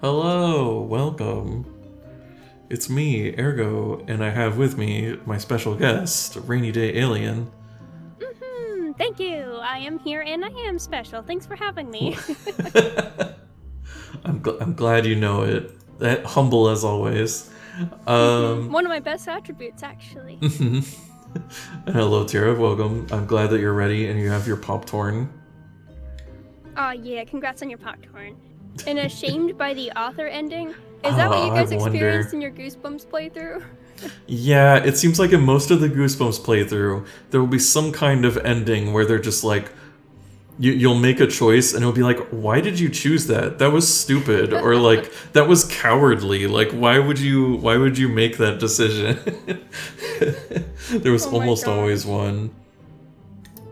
Hello, welcome. It's me, Ergo, and I have with me my special guest, RainyDayAlien. Thank you. I am here and I am special. Thanks for having me. I'm glad you know it. That humble as always. One of my best attributes, actually. And hello, Tara. Welcome. I'm glad that you're ready and you have your Pop-Torn. Oh yeah, congrats on your popcorn. And ashamed by the author ending? Is that what you guys experienced in your Goosebumps playthrough? Yeah, it seems like in most of the Goosebumps playthrough, there will be some kind of ending where they're just like, you'll make a choice and it'll be like, why did you choose that? That was stupid, or like that was cowardly. Like, why would you make that decision? There was almost always one.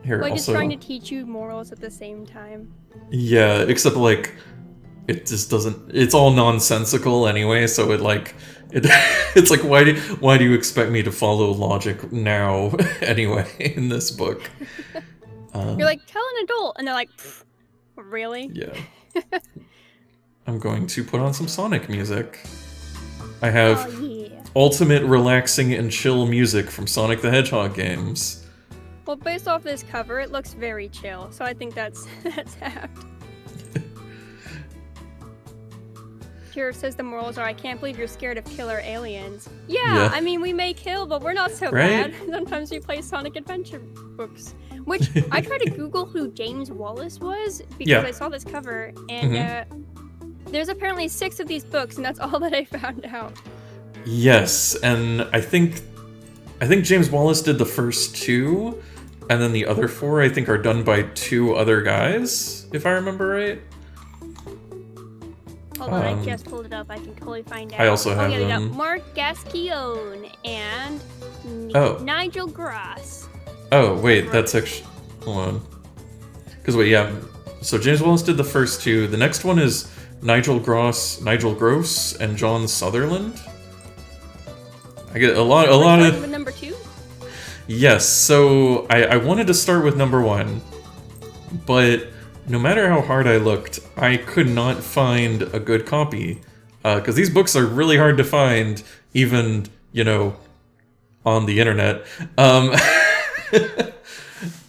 Here, like also, it's trying to teach you morals at the same time. Yeah, except like it just doesn't. It's all nonsensical anyway. So it's like why do you expect me to follow logic now anyway in this book? You're like, tell an adult, and they're like, really? Yeah. I'm going to put on some Sonic music. I have ultimate relaxing and chill music from Sonic the Hedgehog games. Well, based off this cover, it looks very chill, so I think that's apt. Here says the morals are, I can't believe you're scared of killer aliens. Yeah, I mean, we may kill, but we're not so bad. Sometimes we play Sonic Adventure books. Which, I tried to Google who James Wallace was, because I saw this cover, and there's apparently 6 of these books, and that's all that I found out. Yes, and I think James Wallace did the first 2, and then the other 4, I think, are done by 2 other guys, if I remember right. Hold on, I just pulled it up. I can totally find out. I also have we got Mark Gasquione and Nigel Gross. Oh, wait, that's actually... Hold on. Because wait, yeah. So James Wallace did the first 2. The next one is Nigel Gross, and John Sutherland. I get a lot of... with number 2? Yes, so I wanted to start with number 1, but no matter how hard I looked, I could not find a good copy. Because these books are really hard to find, even, on the internet.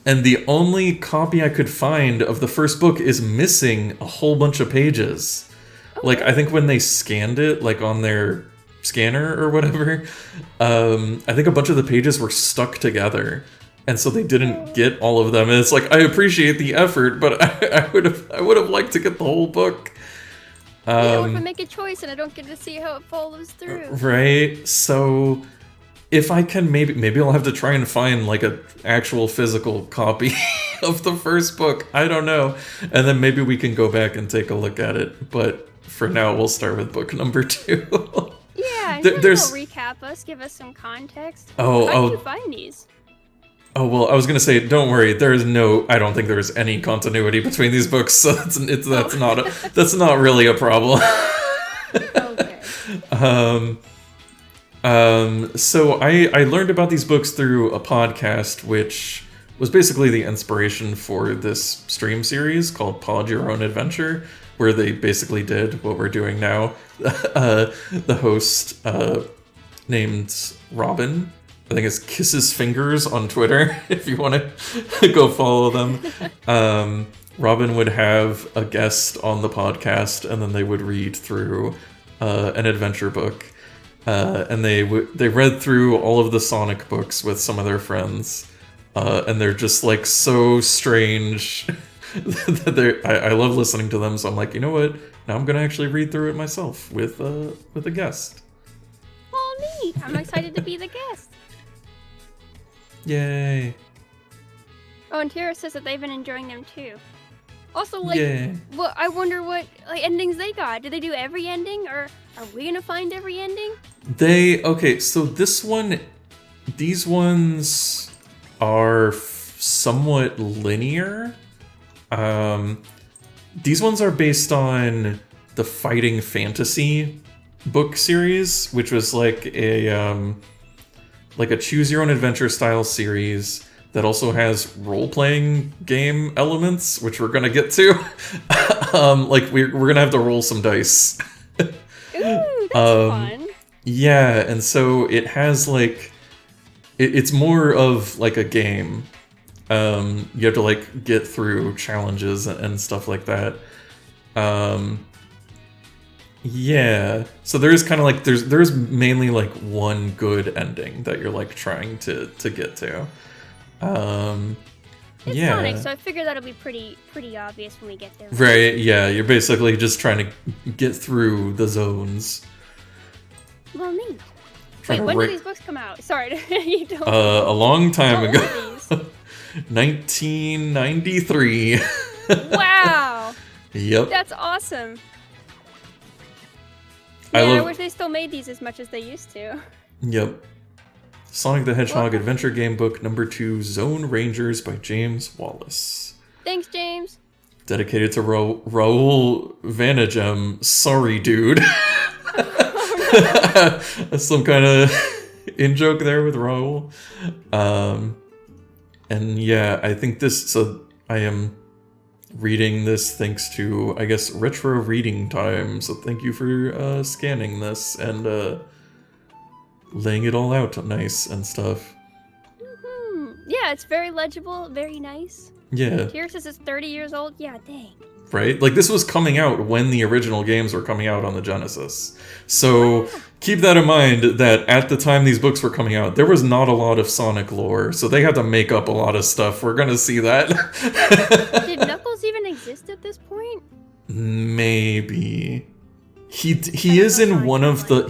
And the only copy I could find of the first book is missing a whole bunch of pages. Like, I think when they scanned it, like on their scanner or whatever, I think a bunch of the pages were stuck together. And so they didn't get all of them. And it's like, I appreciate the effort, but I would have liked to get the whole book. Yeah, if I make a choice and I don't get to see how it follows through. Right? So if I can, maybe I'll have to try and find like an actual physical copy of the first book. I don't know. And then maybe we can go back and take a look at it. But for now, we'll start with book number 2. Yeah, there's recap us, give us some context. How did you find these? Oh, well, I was gonna say, don't worry. I don't think there's any continuity between these books, so that's not really a problem. Okay. So I learned about these books through a podcast, which was basically the inspiration for this stream series called Pod Your Own Adventure, where they basically did what we're doing now. The host, named Robin, I think it's Kisses Fingers on Twitter, if you want to go follow them. Robin would have a guest on the podcast, and then they would read through an adventure book. And they read through all of the Sonic books with some of their friends. And they're just like so strange. I love listening to them, so I'm like, you know what? Now I'm going to actually read through it myself with a guest. Oh, neat. I'm excited to be the guest. Yay. Oh, and Tara says that they've been enjoying them too. Also, I wonder what endings they got. Did they do every ending, or are we gonna find every ending? So these ones are somewhat linear. These ones are based on the Fighting Fantasy book series, which was like a choose your own adventure style series that also has role-playing game elements, which we're gonna get to. We're gonna have to roll some dice That's fun. Yeah, and so it has like it's more of like a game. You have to like get through challenges and stuff like that. Yeah, so there is kind of like there's mainly like one good ending that you're like trying to get to. It's yeah. Sonic, so I figure that'll be pretty obvious when we get there. Right? Yeah, you're basically just trying to get through the zones. Well, neat. Wait, when did these books come out? Sorry, you don't. A long time ago. 1993. Wow. Yep. That's awesome. I I wish they still made these as much as they used to. Yep. Sonic the Hedgehog Adventure Game Book Number 2 Zone Rangers by James Wallace. Thanks, James. Dedicated to Raoul Vanagem. Sorry, dude. Some kind of in-joke there with Raoul. And yeah, I think this... So I am reading this thanks to, I guess, Retro Reading Time. So thank you for scanning this and laying it all out nice and stuff. Yeah, it's very legible, very nice. Yeah. Here says it's 30 years old. Yeah, dang. Right? Like, this was coming out when the original games were coming out on the Genesis. So, keep that in mind that at the time these books were coming out, there was not a lot of Sonic lore, so they had to make up a lot of stuff. We're gonna see that. Did Knuckles even exist at this point? Maybe. He is in one of the...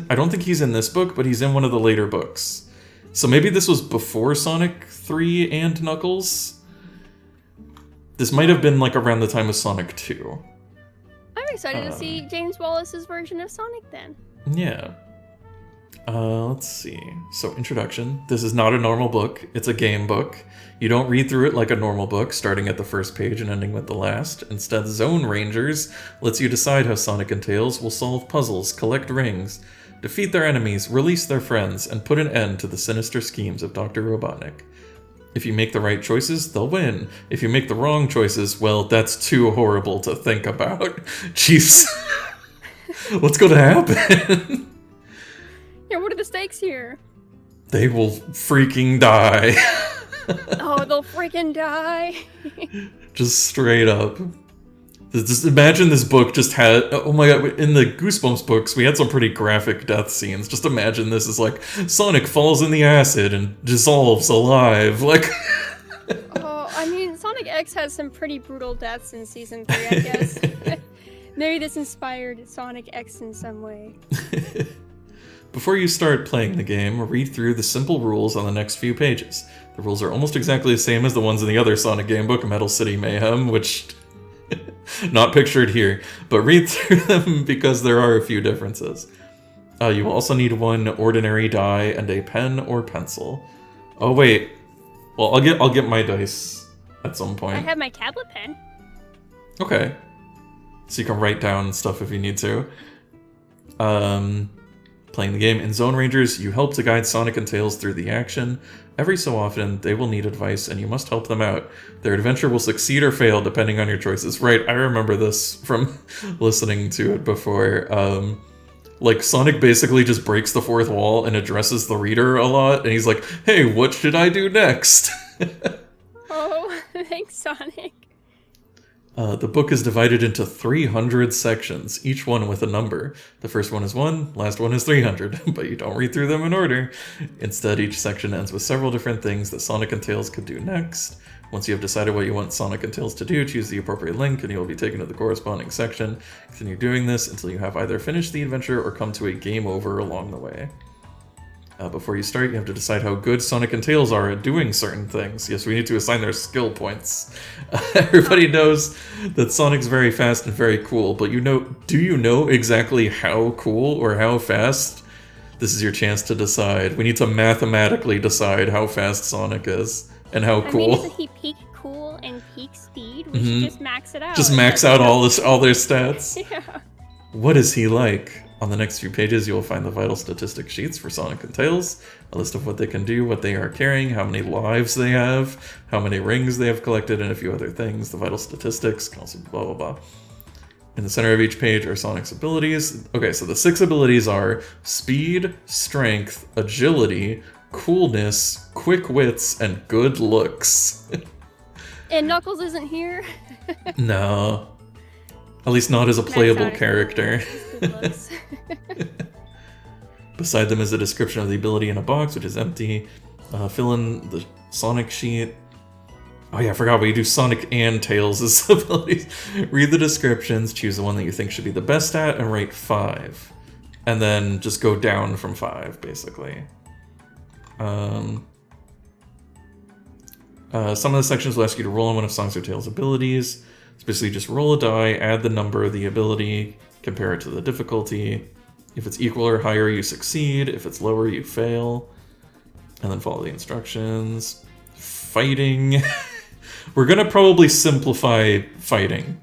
I don't think he's in this book, but he's in one of the later books. So maybe this was before Sonic 3 and Knuckles? This might have been like around the time of Sonic 2. I'm excited to see James Wallace's version of Sonic then. Yeah. Let's see. So, introduction. This is not a normal book. It's a game book. You don't read through it like a normal book, starting at the first page and ending with the last. Instead, Zone Rangers lets you decide how Sonic and Tails will solve puzzles, collect rings, defeat their enemies, release their friends, and put an end to the sinister schemes of Dr. Robotnik. If you make the right choices, they'll win. If you make the wrong choices, well, that's too horrible to think about. Jeez. What's going to happen? Yeah, what are the stakes here? They will freaking die. Oh, they'll freaking die. Just straight up. Just imagine this book just had... Oh my god, in the Goosebumps books, we had some pretty graphic death scenes. Just imagine this is like, Sonic falls in the acid and dissolves alive. Like... Oh, I mean, Sonic X has some pretty brutal deaths in Season 3, I guess. Maybe this inspired Sonic X in some way. Before you start playing the game, read through the simple rules on the next few pages. The rules are almost exactly the same as the ones in the other Sonic game book, Metal City Mayhem, which... not pictured here, but read through them because there are a few differences. You will also need one ordinary die and a pen or pencil. Oh wait, well I'll get my dice at some point. I have my tablet pen. Okay, so you can write down stuff if you need to. Playing the game in Zone Rangers, you help to guide Sonic and Tails through the action. Every so often, they will need advice, and you must help them out. Their adventure will succeed or fail, depending on your choices. Right, I remember this from listening to it before. Like, Sonic basically just breaks the fourth wall and addresses the reader a lot, and he's like, hey, what should I do next? Oh, thanks, Sonic. The book is divided into 300 sections, each one with a number. The first one is 1, last one is 300, but you don't read through them in order. Instead, each section ends with several different things that Sonic and Tails could do next. Once you have decided what you want Sonic and Tails to do, choose the appropriate link and you will be taken to the corresponding section. Continue doing this until you have either finished the adventure or come to a game over along the way. Before you start, you have to decide how good Sonic and Tails are at doing certain things. Yes, we need to assign their skill points. Everybody knows that Sonic's very fast and very cool, but do you know exactly how cool or how fast? This is your chance to decide. We need to mathematically decide how fast Sonic is and how cool. I mean, isn't he peak cool and peak speed? We should just max it out. Just max out all their stats. Yeah. What is he like? On the next few pages, you will find the vital statistic sheets for Sonic and Tails, a list of what they can do, what they are carrying, how many lives they have, how many rings they have collected, and a few other things. The vital statistics can also blah blah In the center of each page are Sonic's abilities. Okay, so the 6 abilities are Speed, Strength, Agility, Coolness, Quick Wits, and Good Looks. And Knuckles isn't here? No. At least not as a playable character. Beside them is a description of the ability in a box, which is empty. Fill in the Sonic sheet. Oh yeah, I forgot we do Sonic and Tails' abilities. Read the descriptions, choose the one that you think should be the best at, and rate 5. And then just go down from 5, basically. Some of the sections will ask you to roll on one of Sonic's or Tails' abilities. It's basically just roll a die, add the number of the ability, compare it to the difficulty. If it's equal or higher, you succeed. If it's lower, you fail. And then follow the instructions. Fighting. We're gonna probably simplify fighting.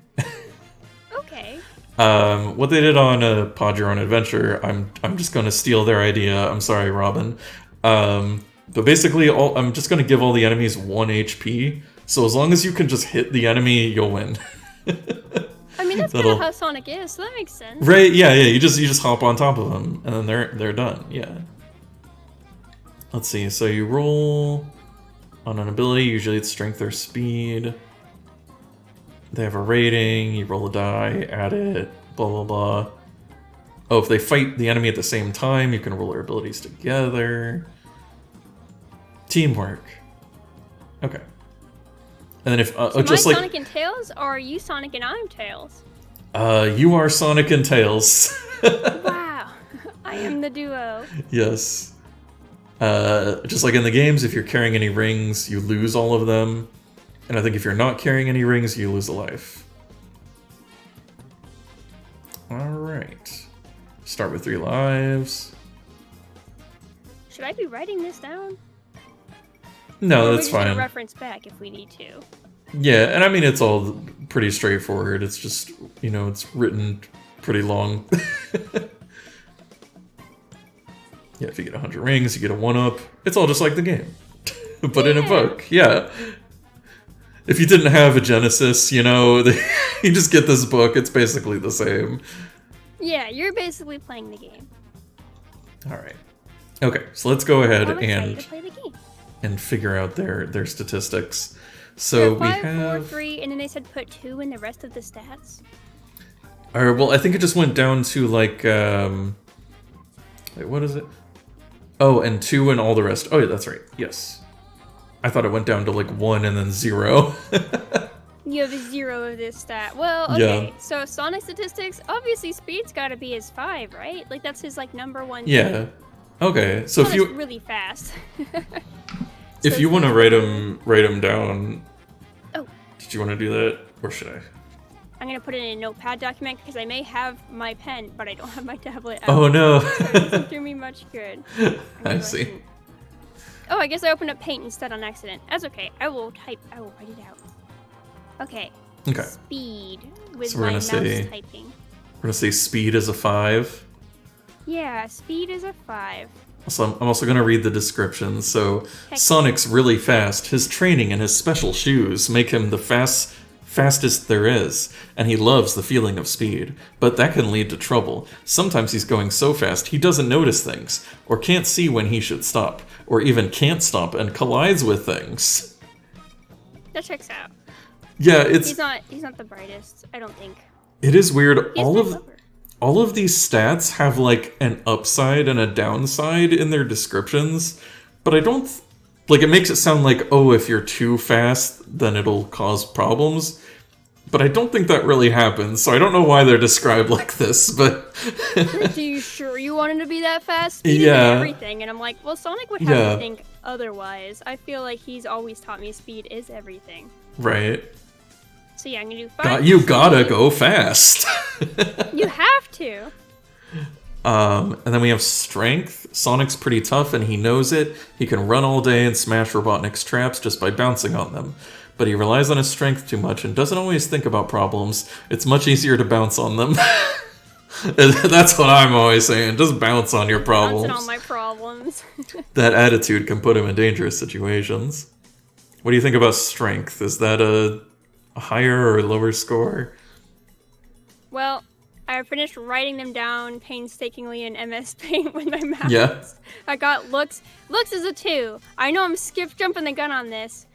Okay. What they did on Pod Your Own Adventure, I'm just gonna steal their idea. I'm sorry, Robin. But basically, I'm just gonna give all the enemies 1 HP. So as long as you can just hit the enemy, you'll win. I mean, that's kind of how Sonic is, so that makes sense. Right? Yeah. You just hop on top of them, and then they're done. Yeah. Let's see. So you roll on an ability. Usually it's strength or speed. They have a rating. You roll a die, add it. Blah blah blah. Oh, if they fight the enemy at the same time, you can roll their abilities together. Teamwork. Okay. And then if so just like Sonic and Tails, or are you Sonic and I'm Tails? You are Sonic and Tails. Wow, I am the duo. Yes. Just like in the games, if you're carrying any rings, you lose all of them. And I think if you're not carrying any rings, you lose a life. Alright. Start with 3 lives. Should I be writing this down? No, that's fine. Reference back if we need to. Yeah, and I mean, it's all pretty straightforward. It's just, it's written pretty long. Yeah, if you get 100 rings, you get a 1-up. It's all just like the game. But in a book, yeah. If you didn't have a Genesis, you just get this book. It's basically the same. Yeah, you're basically playing the game. Alright. Okay, so let's go ahead and play the game. And figure out their statistics. So we have 5, 4, 3, and then they said put 2 in the rest of the stats. Alright, well, I think it just went down to like wait, what is it? Oh, and 2 and all the rest. Oh, yeah, that's right. Yes. I thought it went down to like 1 and then 0. You have a 0 of this stat. Well, okay. Yeah. So Sonic statistics, obviously speed's got to be his 5, right? Like that's his like number 1. Yeah. Okay. So Sonic's if you really fast. if you want to write them down. Oh. Did you want to do that, or should I? I'm gonna put it in a notepad document because I may have my pen, but I don't have my tablet. Oh no! So it doesn't do me much good. I see. Oh, I guess I opened up Paint instead on accident. That's okay. I will write it out. Okay. Okay. Speed with so my mouse typing. We're gonna say speed is a 5. Yeah, speed is a 5. So I'm also gonna read the description. So Sonic's really fast. His training and his special shoes make him the fastest there is, and he loves the feeling of speed. But that can lead to trouble. Sometimes he's going so fast he doesn't notice things, or can't see when he should stop, or even can't stop and collides with things. That checks out. Yeah, he's not the brightest, I don't think. It is weird. All of these stats have like an upside and a downside in their descriptions, but I don't it makes it sound like, oh, if you're too fast, then it'll cause problems. But I don't think that really happens, so I don't know why they're described like this, but... Are you sure you want him to be that fast? Speed is everything, and I'm like, well, Sonic would have to think otherwise. I feel like he's always taught me speed is everything. Right. So yeah, I'm gonna do 5. You gotta go fast! You have to! And then we have strength. Sonic's pretty tough and he knows it. He can run all day and smash Robotnik's traps just by bouncing on them. But he relies on his strength too much and doesn't always think about problems. It's much easier to bounce on them. That's what I'm always saying. Just bounce on your problems. Bouncing on my problems. That attitude can put him in dangerous situations. What do you think about strength? Is that a higher or lower score? Well, I finished writing them down painstakingly in MS Paint with my mouse. Yeah. I got looks. Looks is a 2. I know I'm jumping the gun on this,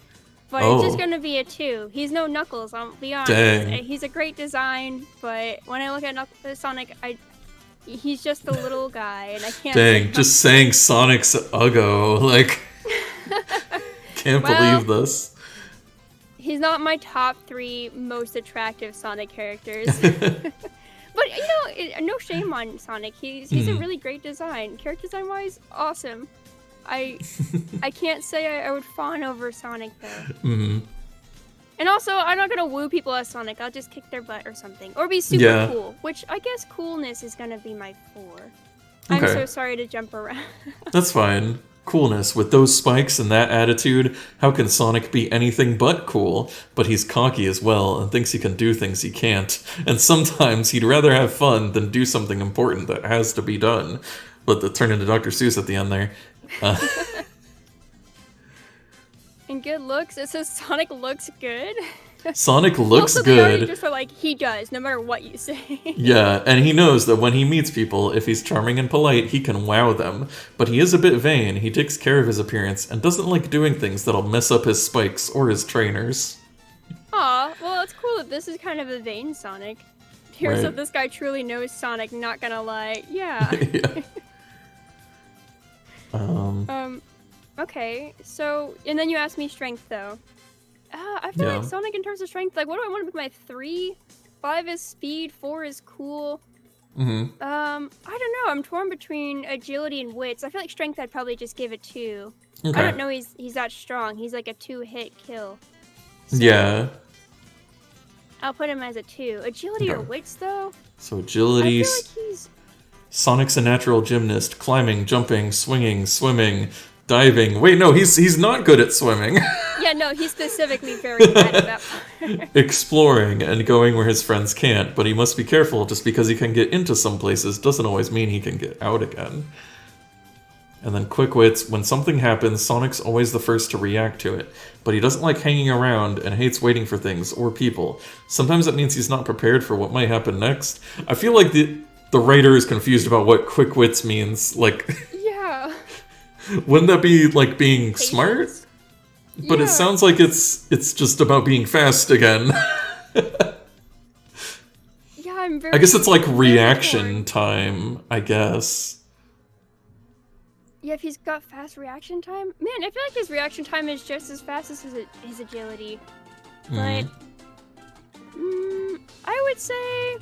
but it's just gonna be a 2. He's no Knuckles, I'll be honest. Dang. He's a great design, but when I look at Sonic, he's just a little guy, and I can't. Dang, just saying Sonic's uggo, like, can't believe this. He's not my top 3 most attractive Sonic characters. But, you know, no shame on Sonic. He's a really great design. Character design-wise, awesome. I can't say I would fawn over Sonic, though. And also, I'm not going to woo people as Sonic. I'll just kick their butt or something. Or be super cool, which I guess coolness is going to be my 4. I'm so sorry to jump around. That's fine. Coolness. With those spikes and that attitude, how can Sonic be anything but cool? But he's cocky as well and thinks he can do things he can't. And sometimes he'd rather have fun than do something important that has to be done. But the turn into Dr. Seuss at the end there. And good looks? It says Sonic looks good? Sonic looks also, good. They just are like, he does, no matter what you say. Yeah, and he knows that when he meets people, if he's charming and polite, he can wow them. But he is a bit vain, he takes care of his appearance, and doesn't like doing things that'll mess up his spikes or his trainers. Aw, well, it's cool that this is kind of a vain Sonic. Here's that this guy truly knows Sonic, not gonna lie. Yeah. Okay, so, and then you asked me strength, though. I feel like Sonic in terms of strength, like, what do I want to make my 3? 5 is speed, 4 is cool. I don't know, I'm torn between agility and wits. I feel like strength I'd probably just give a 2. Okay. I don't know he's that strong. He's like a 2-hit kill. So yeah. I'll put him as a 2. Agility or wits, though? So agility... I feel like he's... Sonic's a natural gymnast. Climbing, jumping, swinging, swimming, diving. Wait, no, he's not good at swimming. Yeah, no, he's specifically very bad at that part. Exploring and going where his friends can't, but he must be careful. Just because he can get into some places doesn't always mean he can get out again. And then quick wits. When something happens, Sonic's always the first to react to it, but he doesn't like hanging around and hates waiting for things or people. Sometimes that means he's not prepared for what might happen next. I feel like the writer is confused about what quick wits means. Like, yeah. Wouldn't that be like being smart? But it sounds like it's just about being fast again. Yeah, I'm very... I guess it's like reaction time, I guess. Yeah, if he's got fast reaction time... Man, I feel like his reaction time is just as fast as his agility. But... I would say...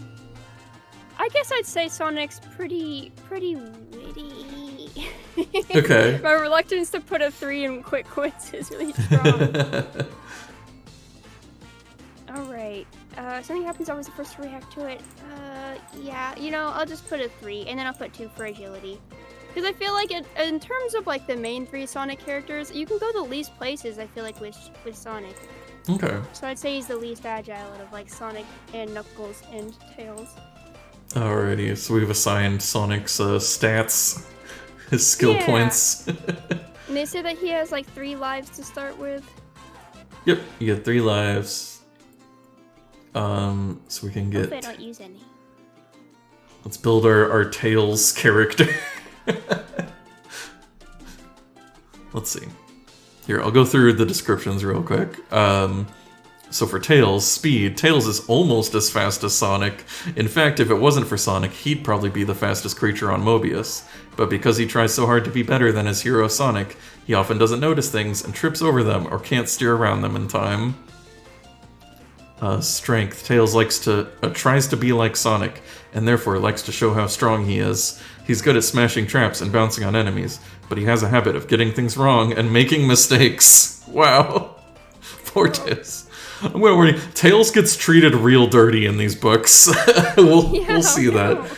I guess I'd say Sonic's pretty witty. Okay. My reluctance to put a 3 in quick wits is really strong. Alright. Something happens, always the first to react to it. Yeah, you know, I'll just put a 3, and then I'll put 2 for agility. Because I feel like in terms of like the main 3 Sonic characters, you can go the least places, I feel like, with Sonic. Okay. So I'd say he's the least agile out of like Sonic and Knuckles and Tails. Alrighty, so we've assigned Sonic's stats, his skill points. And they say that he has like 3 lives to start with. Yep, you get 3 lives. So we can get... Hopefully I don't use any. Let's build our Tails character. Let's see. Here, I'll go through the descriptions real quick. So for Tails, speed. Tails is almost as fast as Sonic. In fact, if it wasn't for Sonic, he'd probably be the fastest creature on Mobius. But because he tries so hard to be better than his hero Sonic, he often doesn't notice things and trips over them or can't steer around them in time. Strength. Tails tries to be like Sonic, and therefore likes to show how strong he is. He's good at smashing traps and bouncing on enemies, but he has a habit of getting things wrong and making mistakes. Wow. Poor Tails. I'm gonna worry. Tails gets treated real dirty in these books. We'll see that.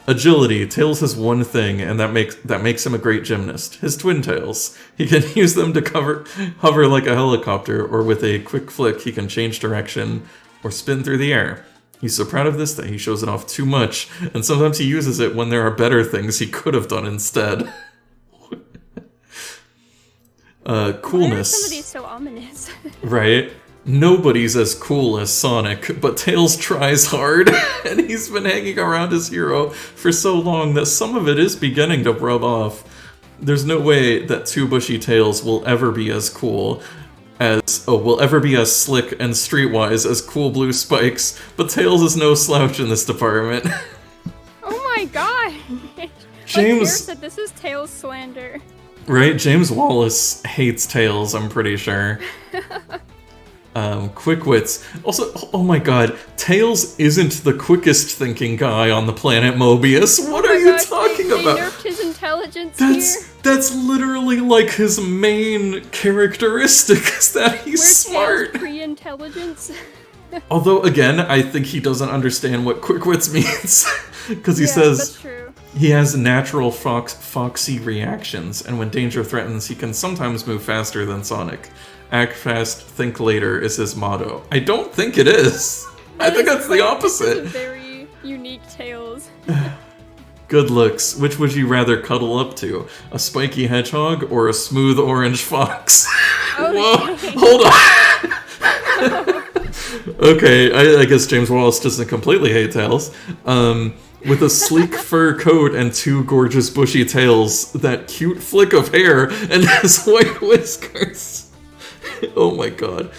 Agility. Tails has one thing, and that makes him a great gymnast. His twin tails. He can use them to hover like a helicopter, or with a quick flick, he can change direction or spin through the air. He's so proud of this that he shows it off too much, and sometimes he uses it when there are better things he could have done instead. Coolness. Why are some of these so ominous? Right? Nobody's as cool as Sonic, but Tails tries hard, and he's been hanging around his hero for so long that some of it is beginning to rub off. There's no way that Two Bushy Tails will ever be as cool will ever be as slick and streetwise as Cool Blue Spikes, but Tails is no slouch in this department. Oh my god! James like said, this is Tails slander. Right? James Wallace hates Tails, I'm pretty sure. Quick Wits. Also, oh my god, Tails isn't the quickest thinking guy on the planet Mobius. What are you talking about? They nerfed his intelligence here. That's literally like his main characteristic, is that he's smart. Tails pre-intelligence. Although, again, I think he doesn't understand what Quick Wits means. Because he says that's true. He has natural foxy reactions, and when danger threatens, he can sometimes move faster than Sonic. Act fast, think later is his motto. I don't think it is. I think that's the opposite. This is very unique Tails. Good looks. Which would you rather cuddle up to? A spiky hedgehog or a smooth orange fox? Oh, whoa, hold on. Okay, I guess James Wallace doesn't completely hate Tails. With a sleek fur coat and two gorgeous bushy tails, that cute flick of hair, and his white whiskers. Oh my god.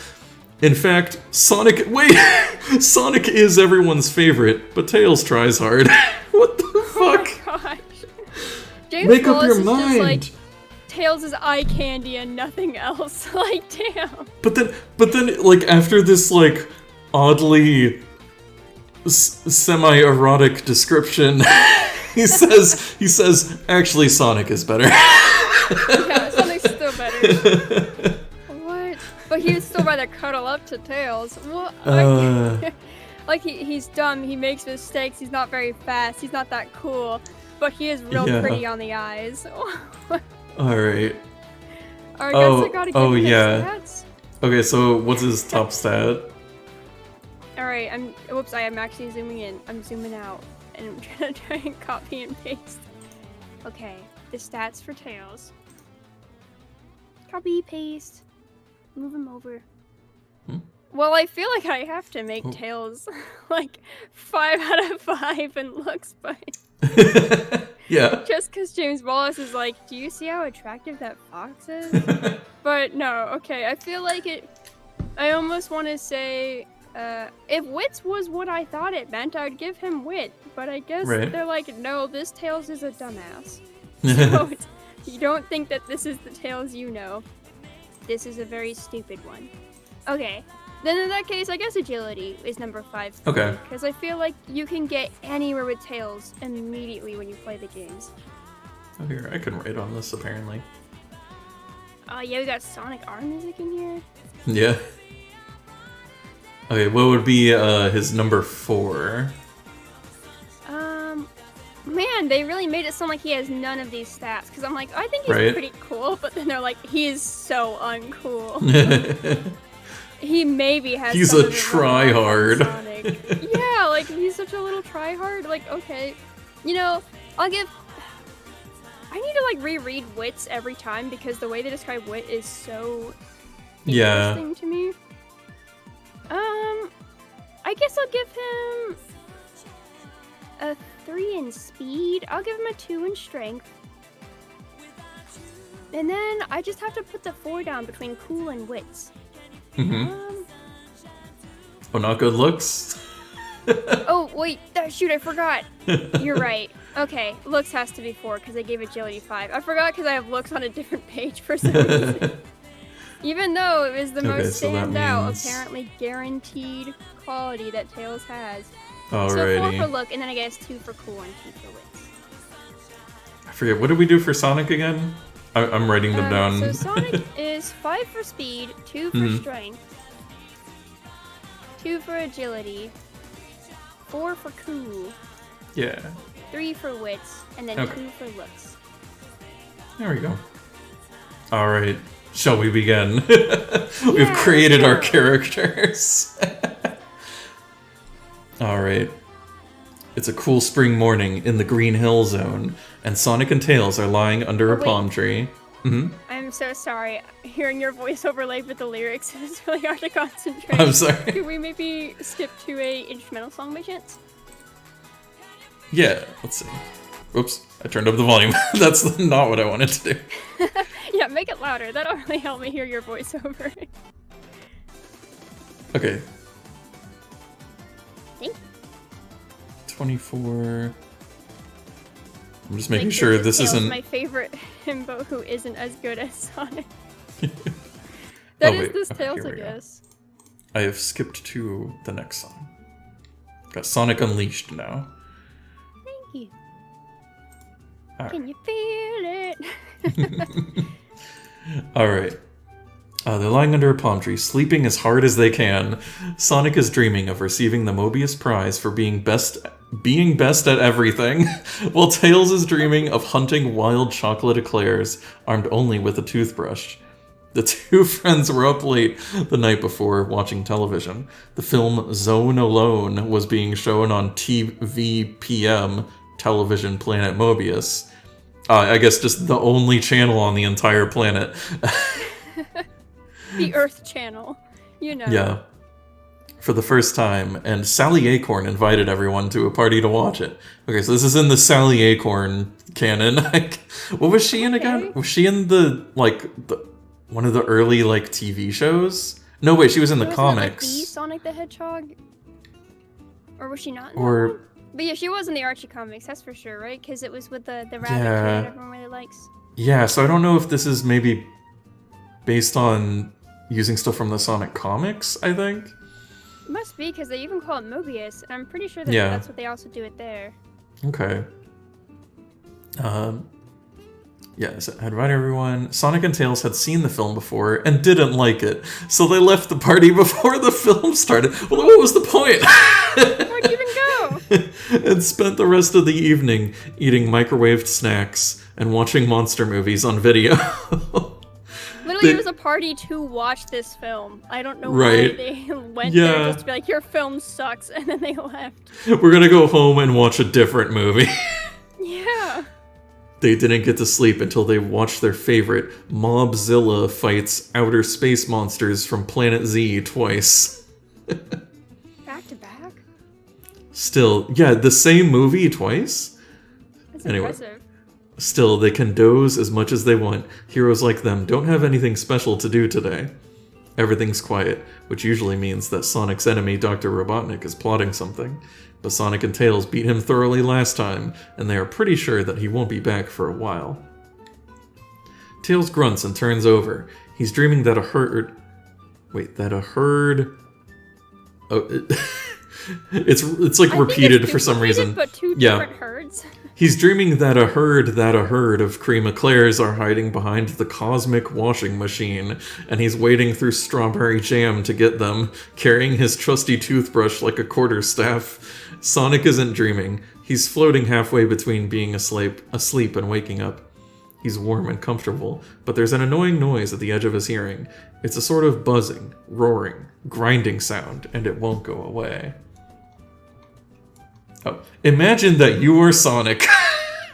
In fact, Sonic is everyone's favorite, but Tails tries hard. What the fuck? Oh my gosh. James Make Wallace up your is mind. Just like, Tails is eye candy and nothing else. Like, damn. But then, like, after this, like, oddly semi-erotic description, he says, actually, Sonic is better. Yeah, Sonic's still better. What? But he would still rather cuddle up to Tails. What? Like, he's dumb, he makes mistakes, he's not very fast, he's not that cool, but he is real pretty on the eyes. Alright. I guess I gotta give him his stats. Okay, so what's his top stat? Alright, I'm actually zooming in. I'm zooming out. And I'm gonna try and copy and paste. Okay, the stats for Tails. Copy, paste. Move him over. Well, I feel like I have to make Tails like 5 out of 5 in looks, but yeah. Just because James Wallace is like, do you see how attractive that fox is? But no, okay, I feel like I almost want to say, if wits was what I thought it meant, I'd give him wit. But I guess they're like, no, this Tails is a dumbass. So you don't think that this is the Tails you know. This is a very stupid one. Okay. Then in that case, I guess agility is number 5. Okay. Because I feel like you can get anywhere with Tails immediately when you play the games. Oh, here, I can write on this, apparently. Oh, yeah, we got Sonic R music in here. Yeah. Okay, what would be his number 4? Man, they really made it sound like he has none of these stats. Because I'm like, I think he's pretty cool, but then they're like, he is so uncool. He maybe has. He's a tryhard. Yeah, like he's such a little tryhard. Like, okay, you know, I need to like reread wits every time because the way they describe wit is so interesting to me. I guess I'll give him a 3 in speed. I'll give him a 2 in strength. And then I just have to put the 4 down between cool and wits. Oh, not good looks? Oh, wait, shoot, I forgot. You're right. Okay, looks has to be 4 because I gave agility 5. I forgot because I have looks on a different page for some reason. Even though it was the most standout, apparently guaranteed quality that Tails has. Alrighty. So 4 for look, and then I guess 2 for cool and 2 for wits. I forget, what did we do for Sonic again? I'm writing them down. So Sonic is 5 for speed, 2 for strength, 2 for agility, 4 for cool. Yeah. 3 for wits, and then 2 for looks. There we go. Alright, shall we begin? We've created our characters. Alright. It's a cool spring morning in the Green Hill Zone, and Sonic and Tails are lying under a palm tree. I'm I'm so sorry. Hearing your voice overlaid with the lyrics is really hard to concentrate. I'm sorry. Could we maybe skip to a instrumental song by chance? Yeah, let's see. Oops, I turned up the volume. That's not what I wanted to do. Yeah, make it louder. That'll really help me hear your voiceover. Okay. Thank you. 24. I'm just making sure this isn't my favorite himbo who isn't as good as Sonic. That is this Tails, I guess. I have skipped to the next song. Got Sonic Unleashed now. Thank you. Right. Can you feel it? Alright. They're lying under a palm tree, sleeping as hard as they can. Sonic is dreaming of receiving the Mobius Prize for being best at everything, while Tails is dreaming of hunting wild chocolate eclairs, armed only with a toothbrush. The two friends were up late the night before watching television. The film Zone Alone was being shown on TVPM, Television Planet Mobius. I guess just the only channel on the entire planet. The Earth Channel, you know. Yeah. For the first time, and Sally Acorn invited everyone to a party to watch it. Okay, so this is in the Sally Acorn canon. What was she in again? Was she in one of the early TV shows? No, wait, she was in the comics. The Sonic the Hedgehog? Or was she not in that one? But yeah, she was in the Archie comics, that's for sure, right? Because it was with the rabbit kid everyone really likes. Yeah, so I don't know if this is maybe based on using stuff from the Sonic comics, I think. It must be, because they even call it Mobius, and I'm pretty sure that that's what they also do it there. Okay. Yeah, so I'd invite everyone. Sonic and Tails had seen the film before and didn't like it, so they left the party before the film started. Well, what was the point? Where'd you even go? And spent the rest of the evening eating microwaved snacks and watching monster movies on video. Literally, it was a party to watch this film. I don't know why they went there just to be like, your film sucks, and then they left. We're gonna go home and watch a different movie. Yeah. They didn't get to sleep until they watched their favorite Mobzilla fights outer space monsters from Planet Z twice. Back to back? Still, yeah, the same movie twice? That's impressive. Still, they can doze as much as they want. Heroes like them don't have anything special to do today. Everything's quiet, which usually means that Sonic's enemy, Dr. Robotnik, is plotting something. But Sonic and Tails beat him thoroughly last time, and they are pretty sure that he won't be back for a while. Tails grunts and turns over. He's dreaming that a herd... Wait, that a herd... Oh, it's like repeated for some reason. But two different herds. He's dreaming that a herd of cream eclairs are hiding behind the cosmic washing machine, and he's wading through strawberry jam to get them, carrying his trusty toothbrush like a quarterstaff. Sonic isn't dreaming. He's floating halfway between being asleep and waking up. He's warm and comfortable, but there's an annoying noise at the edge of his hearing. It's a sort of buzzing, roaring, grinding sound, and it won't go away. Oh, imagine that you were Sonic.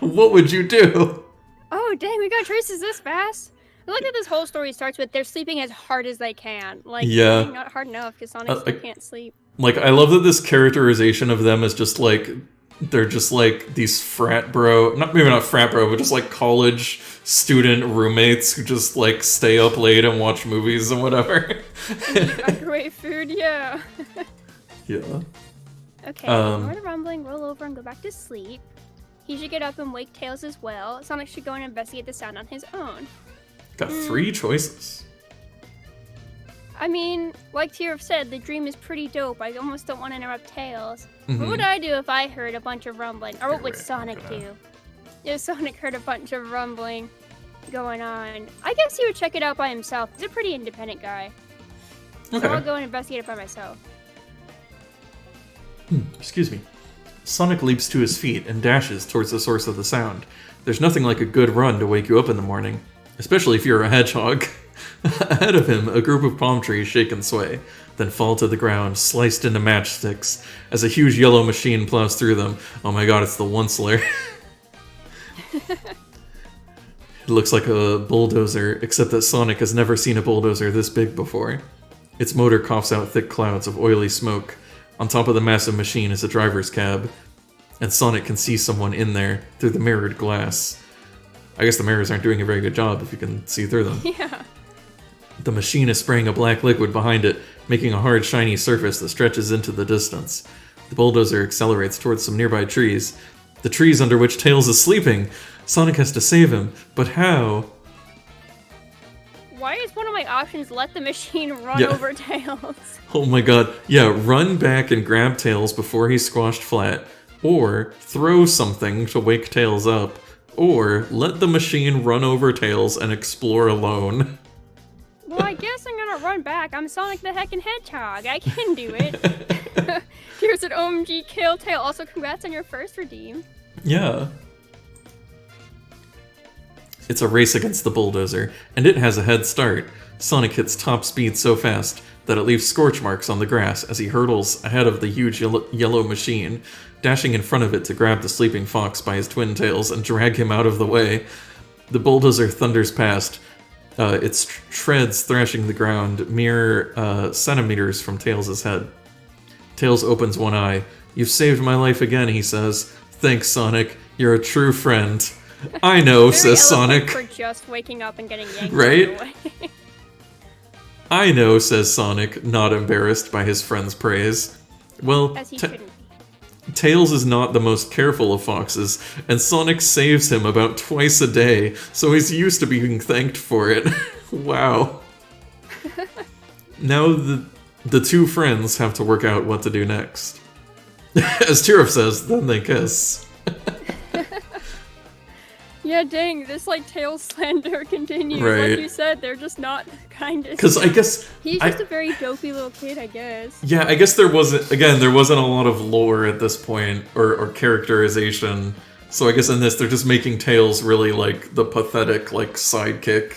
What would you do? Oh, dang, we got traces this fast. I like that this whole story starts with they're sleeping as hard as they can. Like, not hard enough, because Sonic still can't sleep. Like, I love that this characterization of them is just like, they're just like these frat bro, maybe not frat bro, but just like college student roommates who just like stay up late and watch movies and whatever. Microwave food, yeah. Yeah. Okay, ignore the rumbling, roll over, and go back to sleep. He should get up and wake Tails as well. Sonic should go and investigate the sound on his own. Got 3 choices. I mean, like Tier said, the dream is pretty dope. I almost don't want to interrupt Tails. What would I do if I heard a bunch of rumbling? Or what would Sonic do? If Sonic heard a bunch of rumbling going on, I guess he would check it out by himself. He's a pretty independent guy. So I'll go and investigate it by myself. Excuse me. Sonic leaps to his feet and dashes towards the source of the sound. There's nothing like a good run to wake you up in the morning, especially if you're a hedgehog. Ahead of him, a group of palm trees shake and sway, then fall to the ground, sliced into matchsticks, as a huge yellow machine plows through them. Oh my god, it's the Onceler. It looks like a bulldozer, except that Sonic has never seen a bulldozer this big before. Its motor coughs out thick clouds of oily smoke. On top of the massive machine is a driver's cab, and Sonic can see someone in there through the mirrored glass. I guess the mirrors aren't doing a very good job if you can see through them. Yeah. The machine is spraying a black liquid behind it, making a hard, shiny surface that stretches into the distance. The bulldozer accelerates towards some nearby trees. The trees under which Tails is sleeping. Sonic has to save him, but how? Why is one of my options let the machine run over Tails? Oh my god. Yeah, run back and grab Tails before he's squashed flat. Or throw something to wake Tails up. Or let the machine run over Tails and explore alone. Well, I guess I'm gonna run back. I'm Sonic the heckin' Hedgehog. I can do it. Here's an OMG kill Tail. Also, congrats on your first redeem. Yeah. It's a race against the bulldozer, and it has a head start. Sonic hits top speed so fast that it leaves scorch marks on the grass as he hurtles ahead of the huge yellow machine, dashing in front of it to grab the sleeping fox by his twin tails and drag him out of the way. The bulldozer thunders past, its treads thrashing the ground mere centimeters from Tails' head. Tails opens one eye. "You've saved my life again," he says. "Thanks, Sonic. You're a true friend." "I know," says Sonic. For just waking up and getting yanked right? away. "I know," says Sonic, not embarrassed by his friend's praise. Well, As he shouldn't be. Tails is not the most careful of foxes, and Sonic saves him about twice a day, so he's used to being thanked for it. Wow. Now the two friends have to work out what to do next. As Tirif says, then they kiss. Yeah, dang, this like Tails slander continues. Right. Like you said, they're just not kind of. Because I guess he's just a very dopey little kid, I guess. Yeah, I guess there wasn't a lot of lore at this point or characterization. So I guess in this they're just making Tails really like the pathetic like sidekick,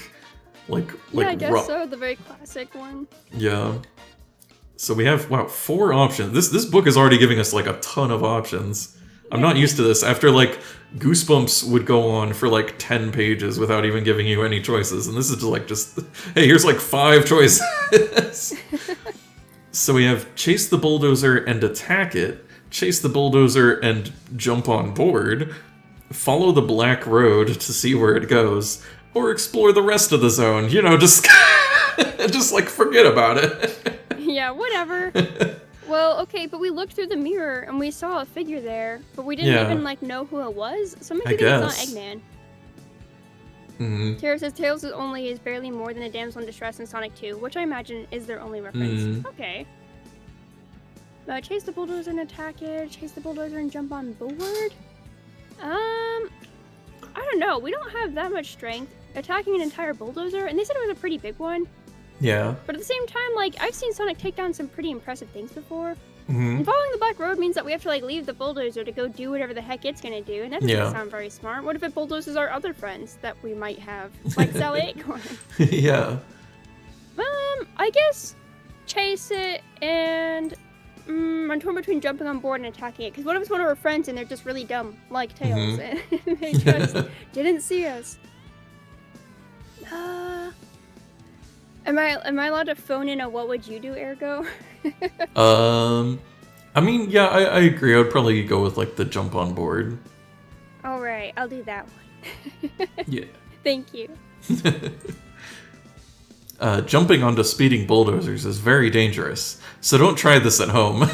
like yeah, I guess so. The very classic one. Yeah. So we have 4 options. This book is already giving us like a ton of options. I'm not used to this. After like Goosebumps would go on for like 10 pages without even giving you any choices, and this is just hey, here's like 5 choices. So we have chase the bulldozer and attack it, chase the bulldozer and jump on board, follow the black road to see where it goes, or explore the rest of the zone. You know, just just like forget about it. Yeah, whatever. Well, okay, but we looked through the mirror and we saw a figure there, but we didn't even like know who it was. So maybe it's not Eggman. Mm-hmm. Tara says Tails is barely more than a damsel in distress in Sonic 2, which I imagine is their only reference. Okay. Chase the bulldozer and attack it. Chase the bulldozer and jump on board. I don't know. We don't have that much strength attacking an entire bulldozer, and they said it was a pretty big one. Yeah. But at the same time, like, I've seen Sonic take down some pretty impressive things before. Mm-hmm. And following the black road means that we have to, like, leave the bulldozer to go do whatever the heck it's gonna do, and that doesn't sound very smart. What if it bulldozes our other friends that we might have, like Sally Acorn? Yeah. I guess chase it, and I'm torn between jumping on board and attacking it, because what if it's one of our friends and they're just really dumb, like Tails, and they just didn't see us? Am I allowed to phone in a what would you do, Ergo? I mean, yeah, I agree. I would probably go with like the jump on board. Alright, I'll do that one. Yeah. Thank you. Jumping onto speeding bulldozers is very dangerous, so don't try this at home.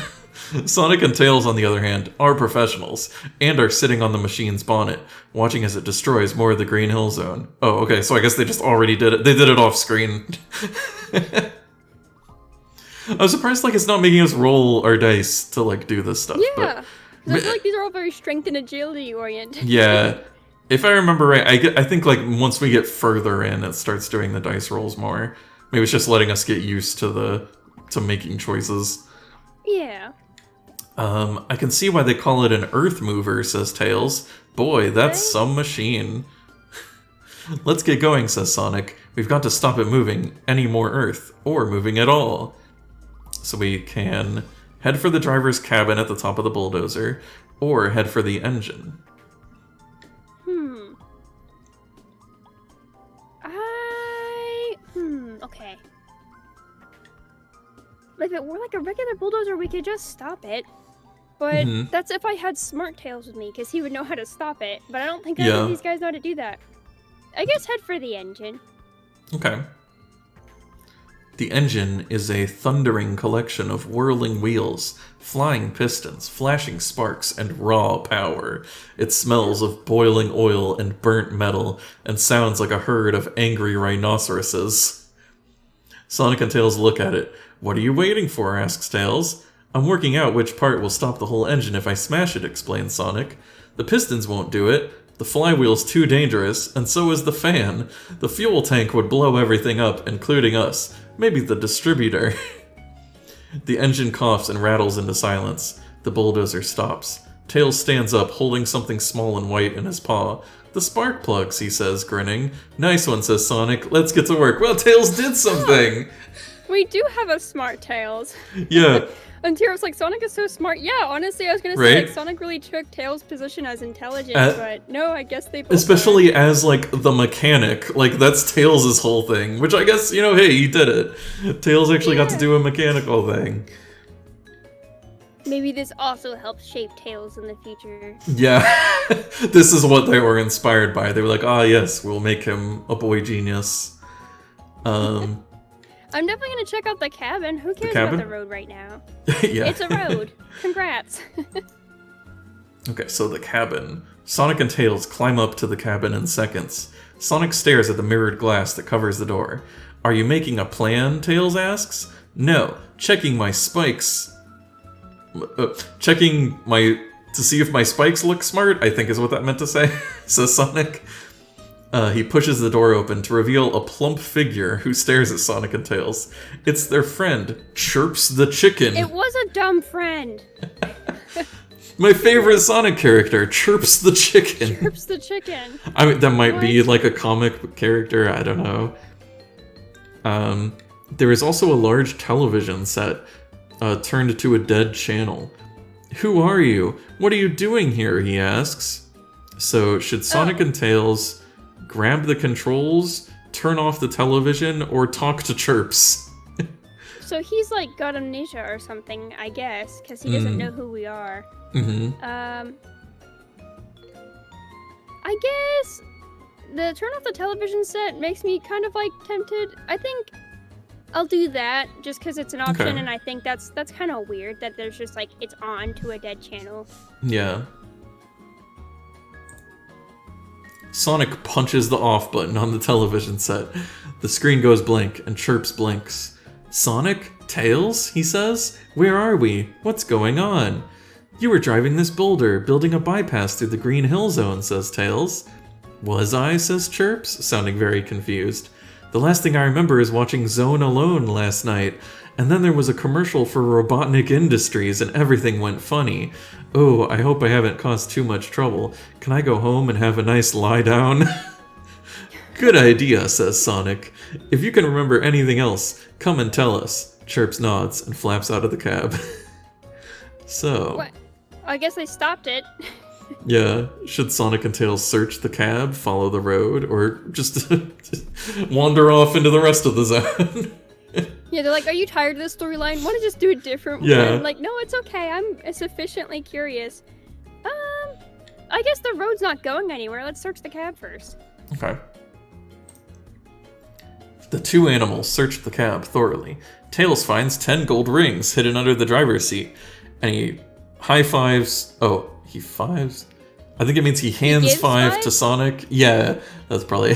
Sonic and Tails, on the other hand, are professionals, and are sitting on the machine's bonnet, watching as it destroys more of the Green Hill Zone. Oh, okay, so I guess they just already did it. They did it off screen. I was surprised, like, it's not making us roll our dice to, like, do this stuff. Yeah, but I feel like these are all very strength and agility oriented. Yeah. If I remember right, I think, like, once we get further in, it starts doing the dice rolls more. Maybe it's just letting us get used to making choices. Yeah. I can see why they call it an earth mover, says Tails. Boy, that's some machine. Let's get going, says Sonic. We've got to stop it moving any more earth, or moving at all. So we can head for the driver's cabin at the top of the bulldozer, or head for the engine. if it were like a regular bulldozer, we could just stop it. But that's if I had Smart Tails with me, because he would know how to stop it. But I don't think any of these guys know how to do that. I guess head for the engine. Okay. The engine is a thundering collection of whirling wheels, flying pistons, flashing sparks, and raw power. It smells of boiling oil and burnt metal, and sounds like a herd of angry rhinoceroses. Sonic and Tails look at it. "What are you waiting for?" asks Tails. "I'm working out which part will stop the whole engine if I smash it," explains Sonic. "The pistons won't do it. The flywheel's too dangerous, and so is the fan. The fuel tank would blow everything up, including us. Maybe the distributor." The engine coughs and rattles into silence. The bulldozer stops. Tails stands up, holding something small and white in his paw. "The spark plugs," he says, grinning. "Nice one," says Sonic. "Let's get to work." Well, Tails did something! We do have a Smart Tails. Yeah. And Tails like, Sonic is so smart. Yeah, honestly, I was gonna say, like, Sonic really took Tails' position as intelligent, but no, I guess they both especially as, like, the mechanic. Like, that's Tails' whole thing. Which I guess, you know, hey, he did it. Tails actually got to do a mechanical thing. Maybe this also helps shape Tails in the future. Yeah. This is what they were inspired by. They were like, ah, yes, we'll make him a boy genius. I'm definitely gonna check out the cabin. Who cares about the road right now? Yeah. It's a road. Congrats. Okay, so the cabin. Sonic and Tails climb up to the cabin in seconds. Sonic stares at the mirrored glass that covers the door. "Are you making a plan?" Tails asks. "No, checking my spikes. To see if my spikes look smart, I think is what that meant to say," says Sonic. He pushes the door open to reveal a plump figure who stares at Sonic and Tails. It's their friend, Chirps the Chicken. It was a dumb friend. My favorite Sonic character, Chirps the Chicken. Chirps the Chicken. I mean, that might be like a comic character, I don't know. There is also a large television set turned to a dead channel. "Who are you? What are you doing here?" he asks. So, should Sonic and Tails grab the controls, turn off the television, or talk to Chirps? So he's like got amnesia or something, I guess, because he doesn't know who we are. I guess the turn off the television set makes me kind of like tempted. I think I'll do that just because it's an option, and I think that's kind of weird that there's just like it's on to a dead channel. Yeah. Sonic punches the off button on the television set. The screen goes blank, and Chirps blinks. "Sonic? Tails?" he says. "Where are we? What's going on?" "You were driving this boulder, building a bypass through the Green Hill Zone," says Tails. "Was I?" says Chirps, sounding very confused. "The last thing I remember is watching Zone Alone last night, and then there was a commercial for Robotnik Industries and everything went funny. Oh, I hope I haven't caused too much trouble. Can I go home and have a nice lie down?" "Good idea," says Sonic. "If you can remember anything else, come and tell us." Chirps nods and flaps out of the cab. So... What? I guess I stopped it. Yeah, should Sonic and Tails search the cab, follow the road, or just wander off into the rest of the zone? Yeah, they're like, "Are you tired of this storyline? Want to just do a different one?" I'm like, no, it's okay. I'm sufficiently curious. I guess the road's not going anywhere. Let's search the cab first. Okay. The two animals search the cab thoroughly. Tails finds 10 gold rings hidden under the driver's seat, and he high-fives... Oh, he fives? I think it means he hands five to Sonic. Yeah, that's probably...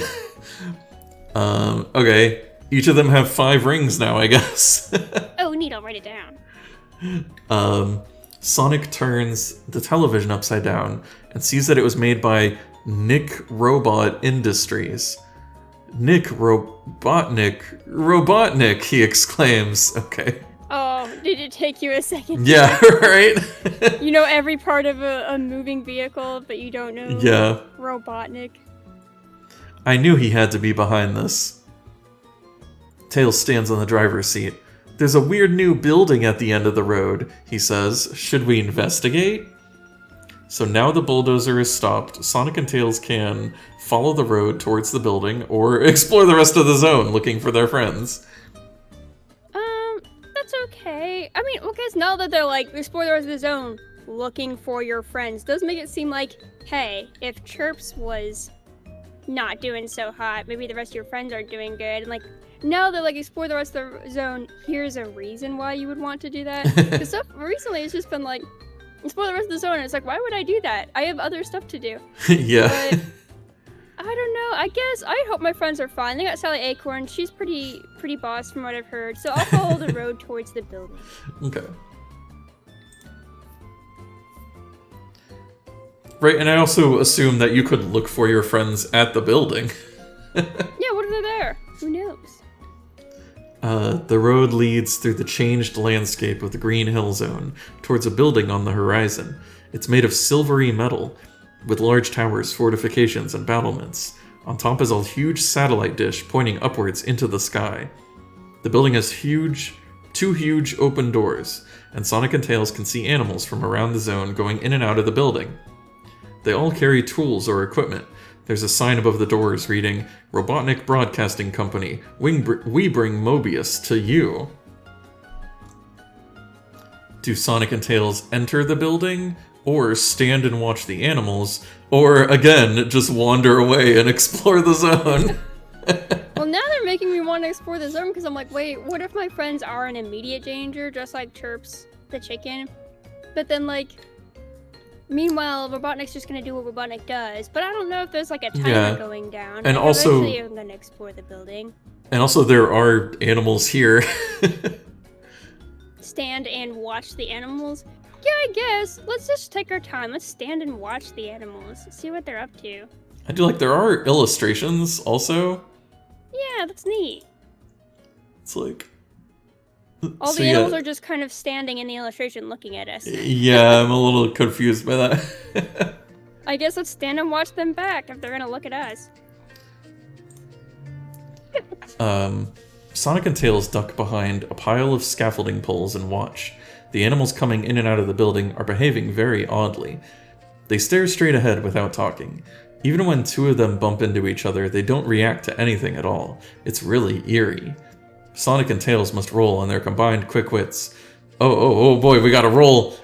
Okay. Each of them have 5 rings now, I guess. Oh, neat, I'll write it down. Sonic turns the television upside down and sees that it was made by Nick Robot Industries. "Nick Robotnik, he exclaims. Okay. Oh, did it take you a second? Yeah, right? You know every part of a moving vehicle, but you don't know Robotnik. I knew he had to be behind this. Tails stands on the driver's seat. "There's a weird new building at the end of the road," he says. "Should we investigate?" So now the bulldozer is stopped. Sonic and Tails can follow the road towards the building or explore the rest of the zone looking for their friends. That's okay. now that they're like, explore the rest of the zone, looking for your friends, does make it seem like, hey, if Chirps was not doing so hot, maybe the rest of your friends aren't doing good. And like, now they're like, explore the rest of the zone, here's a reason why you would want to do that. Because stuff recently it's just been like, explore the rest of the zone, and it's like, why would I do that? I have other stuff to do. Yeah. But I don't know. I hope my friends are fine. They got Sally Acorn. She's pretty boss from what I've heard. So I'll follow the road towards the building. Okay. Right, and I also assume that you could look for your friends at the building. Yeah, what if they're there? Who knows? The road leads through the changed landscape of the Green Hill Zone towards a building on the horizon. It's made of silvery metal, with large towers, fortifications, and battlements. On top is a huge satellite dish pointing upwards into the sky. The building has two huge open doors, and Sonic and Tails can see animals from around the zone going in and out of the building. They all carry tools or equipment. There's a sign above the doors reading, Robotnik Broadcasting Company, we bring Mobius to you. Do Sonic and Tails enter the building, or stand and watch the animals, or, again, just wander away and explore the zone? Well, now they're making me want to explore the zone, because I'm like, wait, what if my friends are in immediate danger, just like Chirps the chicken? But then, like, meanwhile, Robotnik's just going to do what Robotnik does, but I don't know if there's, like, a timer going down. And also, eventually I'm going to explore the building. And also, there are animals here. Stand and watch the animals? Yeah, I guess. Let's just take our time. Let's stand and watch the animals. See what they're up to. I do like, there are illustrations also. Yeah, that's neat. It's like... All the animals are just kind of standing in the illustration looking at us. Yeah, I'm a little confused by that. I guess let's stand and watch them back if they're gonna look at us. Sonic and Tails duck behind a pile of scaffolding poles and watch. The animals coming in and out of the building are behaving very oddly. They stare straight ahead without talking. Even when two of them bump into each other, they don't react to anything at all. It's really eerie. Sonic and Tails must roll on their combined quick wits. Oh boy, we gotta roll!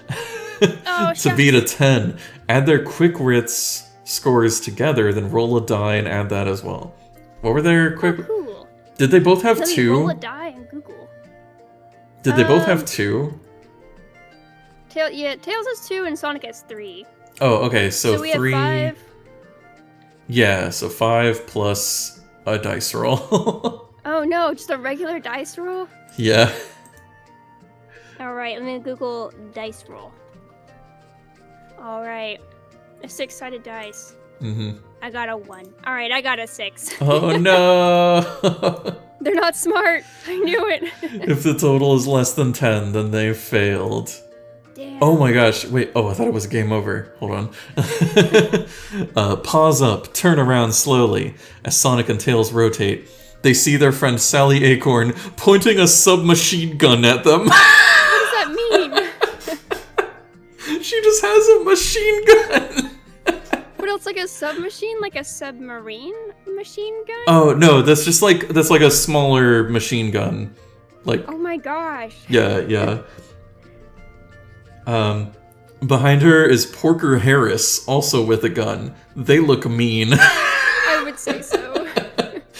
To beat a 10. Add their quick wits scores together, then roll a die and add that as well. What were their quick... Oh, cool. Did they both have Let me 2? roll a die and Google. Did they both have 2? Yeah, Tails has 2 and Sonic has 3. Oh, okay, so we 3... have 5. Yeah, so 5 plus a dice roll. Oh no, just a regular dice roll? Yeah. Alright, let me Google dice roll. Alright. A 6-sided dice. Mm-hmm. I got a 1. Alright, I got a 6. Oh no! They're not smart. I knew it. If the total is less than 10, then they've failed. Damn. Oh my gosh, wait, I thought it was game over. Hold on. Pause up, turn around slowly. As Sonic and Tails rotate, they see their friend Sally Acorn pointing a submachine gun at them. What does that mean? She just has a machine gun. What else, like a submachine? Like a submarine machine gun? Oh no, that's like a smaller machine gun. Like, oh my gosh. Yeah. Behind her is Porker Harris, also with a gun. They look mean. I would say so.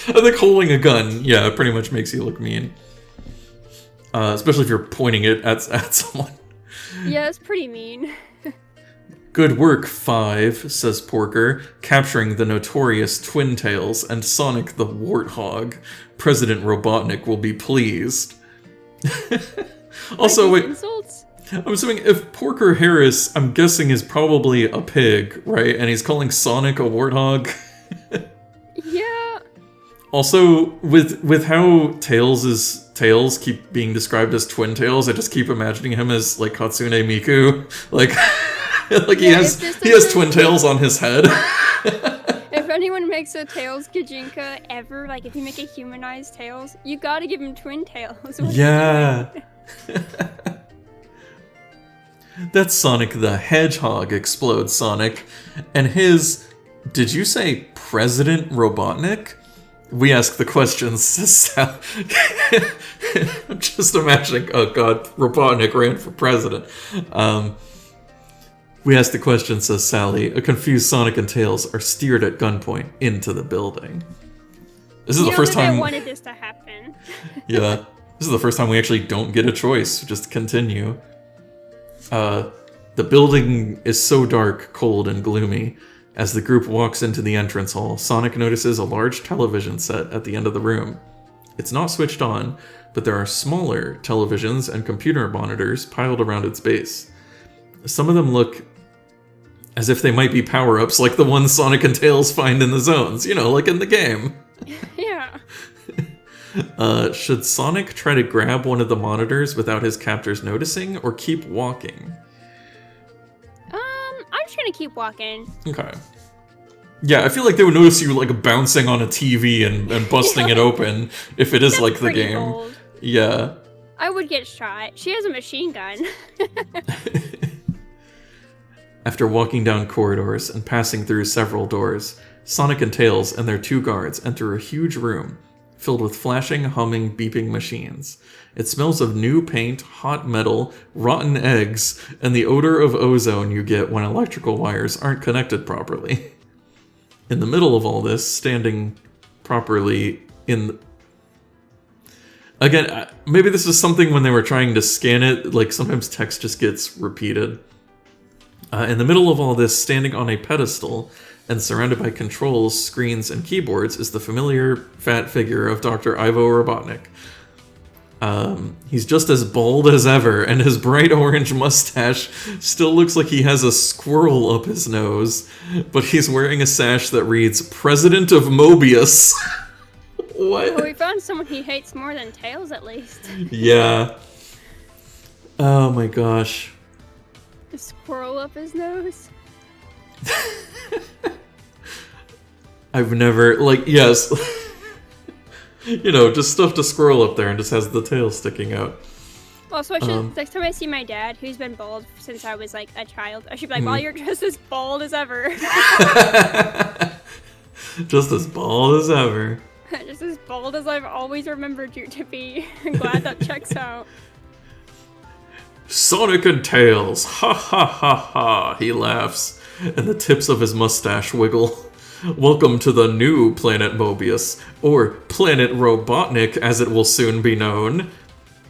I think holding a gun, yeah, pretty much makes you look mean. Especially if you're pointing it at someone. Yeah, it's pretty mean. Good work, 5, says Porker, capturing the notorious Twin Tails and Sonic the Warthog. President Robotnik will be pleased. Also, wait, insults? I'm assuming if Porker Harris, I'm guessing, is probably a pig, right? And he's calling Sonic a warthog? Yeah. Also, with how tails keep being described as twin tails, I just keep imagining him as, like, Hatsune Miku. Like, like he has twin tails on his head. If anyone makes a Tails Gajinka ever, like if you make a humanized Tails, you gotta give him twin tails. Yeah. That's Sonic the Hedgehog explodes Sonic. And his... Did you say President Robotnik? We ask the questions, says Sally. I'm just imagining, oh god, Robotnik ran for president. We ask the questions, says Sally. A confused Sonic and Tails are steered at gunpoint into the building. This is the first time I wanted this to happen. Yeah. This is the first time we actually don't get a choice. Just continue. The building is so dark, cold, and gloomy. As the group walks into the entrance hall, Sonic notices a large television set at the end of the room. It's not switched on, but there are smaller televisions and computer monitors piled around its base. Some of them look as if they might be power-ups like the ones Sonic and Tails find in the zones, you know, like in the game. Yeah. Should Sonic try to grab one of the monitors without his captors noticing, or keep walking? I'm just gonna keep walking. Okay. Yeah, I feel like they would notice you, like, bouncing on a TV and busting it open if it is like the game. Bold. Yeah. I would get shot. She has a machine gun. After walking down corridors and passing through several doors, Sonic and Tails and their 2 guards enter a huge room filled with flashing, humming, beeping machines. It smells of new paint, hot metal, rotten eggs, and the odor of ozone you get when electrical wires aren't connected properly. In the middle of all this, standing properly in... Again, maybe this is something when they were trying to scan it, like sometimes text just gets repeated. In the middle of all this, standing on a pedestal and surrounded by controls, screens, and keyboards is the familiar fat figure of Dr. Ivo Robotnik. He's just as bald as ever, and his bright orange mustache still looks like he has a squirrel up his nose, but he's wearing a sash that reads, President of Mobius. What? Well, we found someone he hates more than Tails, at least. Yeah. Oh my gosh. A squirrel up his nose? I've never, like, yes. You know, just stuffed a squirrel up there and just has the tail sticking out. Also, next time I see my dad, who's been bald since I was, like, a child, I should be like, well, you're just as bald as ever. Just as bald as ever. Just as bald as I've always remembered you to be. I'm glad that checks out. Sonic and Tails, ha ha ha ha, he laughs, and the tips of his mustache wiggle. Welcome to the new Planet Mobius, or Planet Robotnik as it will soon be known.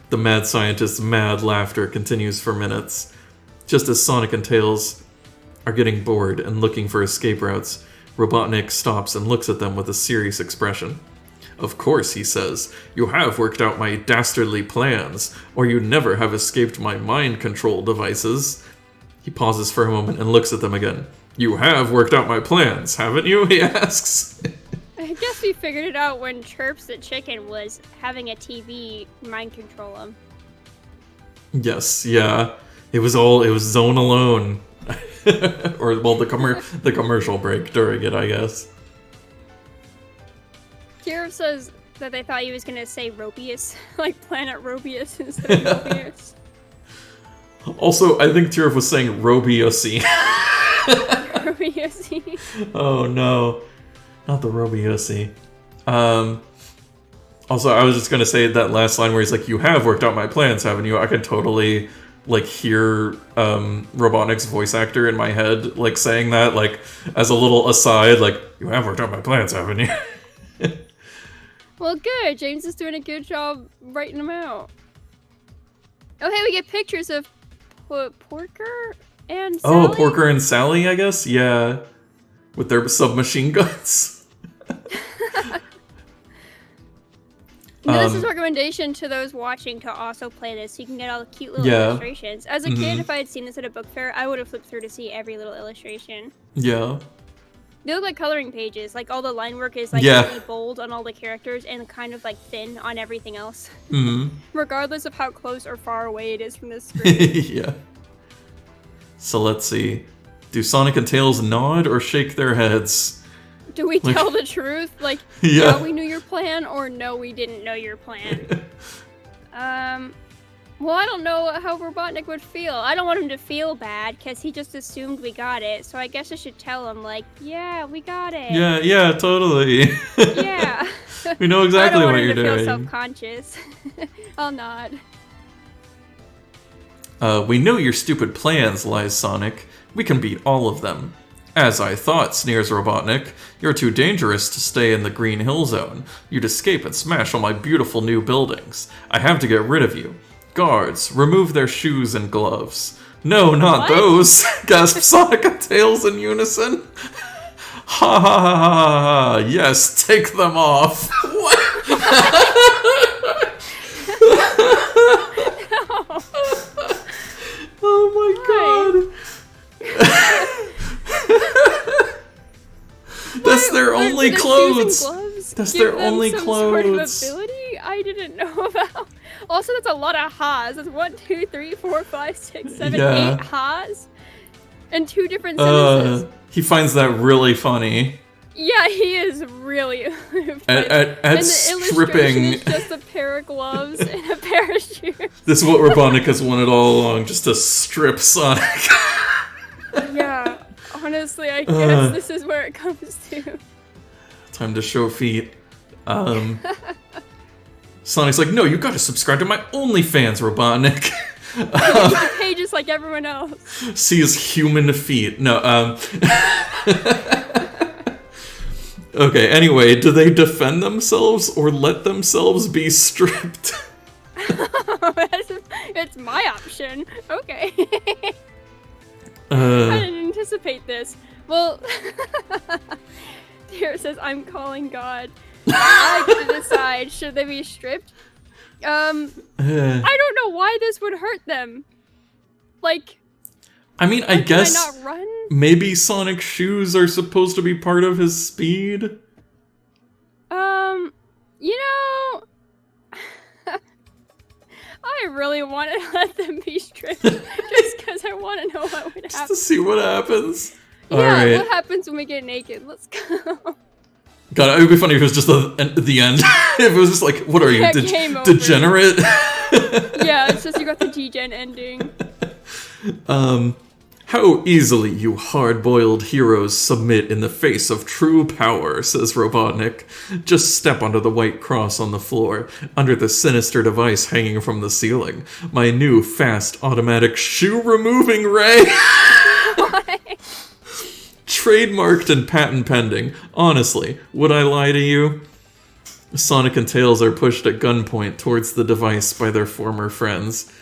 The mad scientist's mad laughter continues for minutes. Just as Sonic and Tails are getting bored and looking for escape routes, Robotnik stops and looks at them with a serious expression. Of course, he says, you have worked out my dastardly plans, or you'd never have escaped my mind control devices. He pauses for a moment and looks at them again. You have worked out my plans, haven't you? He asks. I guess we figured it out when Chirps the chicken was having a TV mind control him. Yes, yeah. It was Zone Alone. Or, well, the commercial break during it, I guess. Kira says that they thought he was going to say Robius, like Planet Robius instead of Mobius. Also, I think Tira was saying Robiussy. Robiussy. Oh no, not the Robiussy. Also, I was just going to say that last line where he's like, you have worked out my plans, haven't you? I can totally, like, hear Robotnik's voice actor in my head, like, saying that, like, as a little aside, like, you have worked out my plans, haven't you? Well, good. James is doing a good job writing them out. Oh, hey, we get pictures of Porker and Sally? Oh, Porker and Sally, I guess? Yeah. With their submachine guns. This is a recommendation to those watching to also play this so you can get all the cute little illustrations. As a kid, if I had seen this at a book fair, I would have flipped through to see every little illustration. Yeah. They look like coloring pages. Like, all the line work is, like, really bold on all the characters and kind of, like, thin on everything else. Regardless of how close or far away it is from the screen. Yeah. So let's see. Do Sonic and Tails nod or shake their heads? Do we tell the truth? Like, yeah, we knew your plan, or no, we didn't know your plan? Well, I don't know how Robotnik would feel. I don't want him to feel bad, because he just assumed we got it. So I guess I should tell him, like, yeah, we got it. Yeah, totally. Yeah. We know exactly what you're doing. I don't want him to feel self-conscious. I'll nod. We know your stupid plans, lies Sonic. We can beat all of them. As I thought, sneers Robotnik. You're too dangerous to stay in the Green Hill Zone. You'd escape and smash all my beautiful new buildings. I have to get rid of you. Guards, remove their shoes and gloves. No, not those, gasp Sonic and Tails in unison. Ha ha ha ha ha, yes, take them off. What? Oh my god. That's their only clothes. That's their only clothes. Sort of ability I didn't know about. Also, that's a lot of ha's. That's 1, 2, 3, 4, 5, 6, 7, 8 ha's. And 2 different sentences. He finds that really funny. Yeah, he is really at stripping. Is just a pair of gloves and a pair of shoes. This is what Robotnik has wanted all along, just to strip Sonic. Yeah, honestly, I guess this is where it comes to. Time to show feet. Sonic's like, no, you gotta subscribe to my OnlyFans, Robotnik. Pay just like everyone else. See his human feet. No, Okay, anyway, do they defend themselves or let themselves be stripped? It's my option. Okay. I didn't anticipate this. Well, here it says, I'm calling God. I get to decide, should they be stripped? I don't know why this would hurt them. Like... I mean, I guess can I not run? Maybe Sonic's shoes are supposed to be part of his speed? You know... I really want to let them be stripped, just because I want to know what would happen. Just to see what happens? Yeah, Alright. What happens when we get naked? Let's go. God, it would be funny if it was just the end. If it was just like, what are you, degenerate? Yeah, it's just you got the degen ending. How easily you hard-boiled heroes submit in the face of true power, says Robotnik. Just step onto the white cross on the floor, under the sinister device hanging from the ceiling. My new, fast, automatic shoe-removing ray! Trademarked and patent pending. Honestly, would I lie to you? Sonic and Tails are pushed at gunpoint towards the device by their former friends.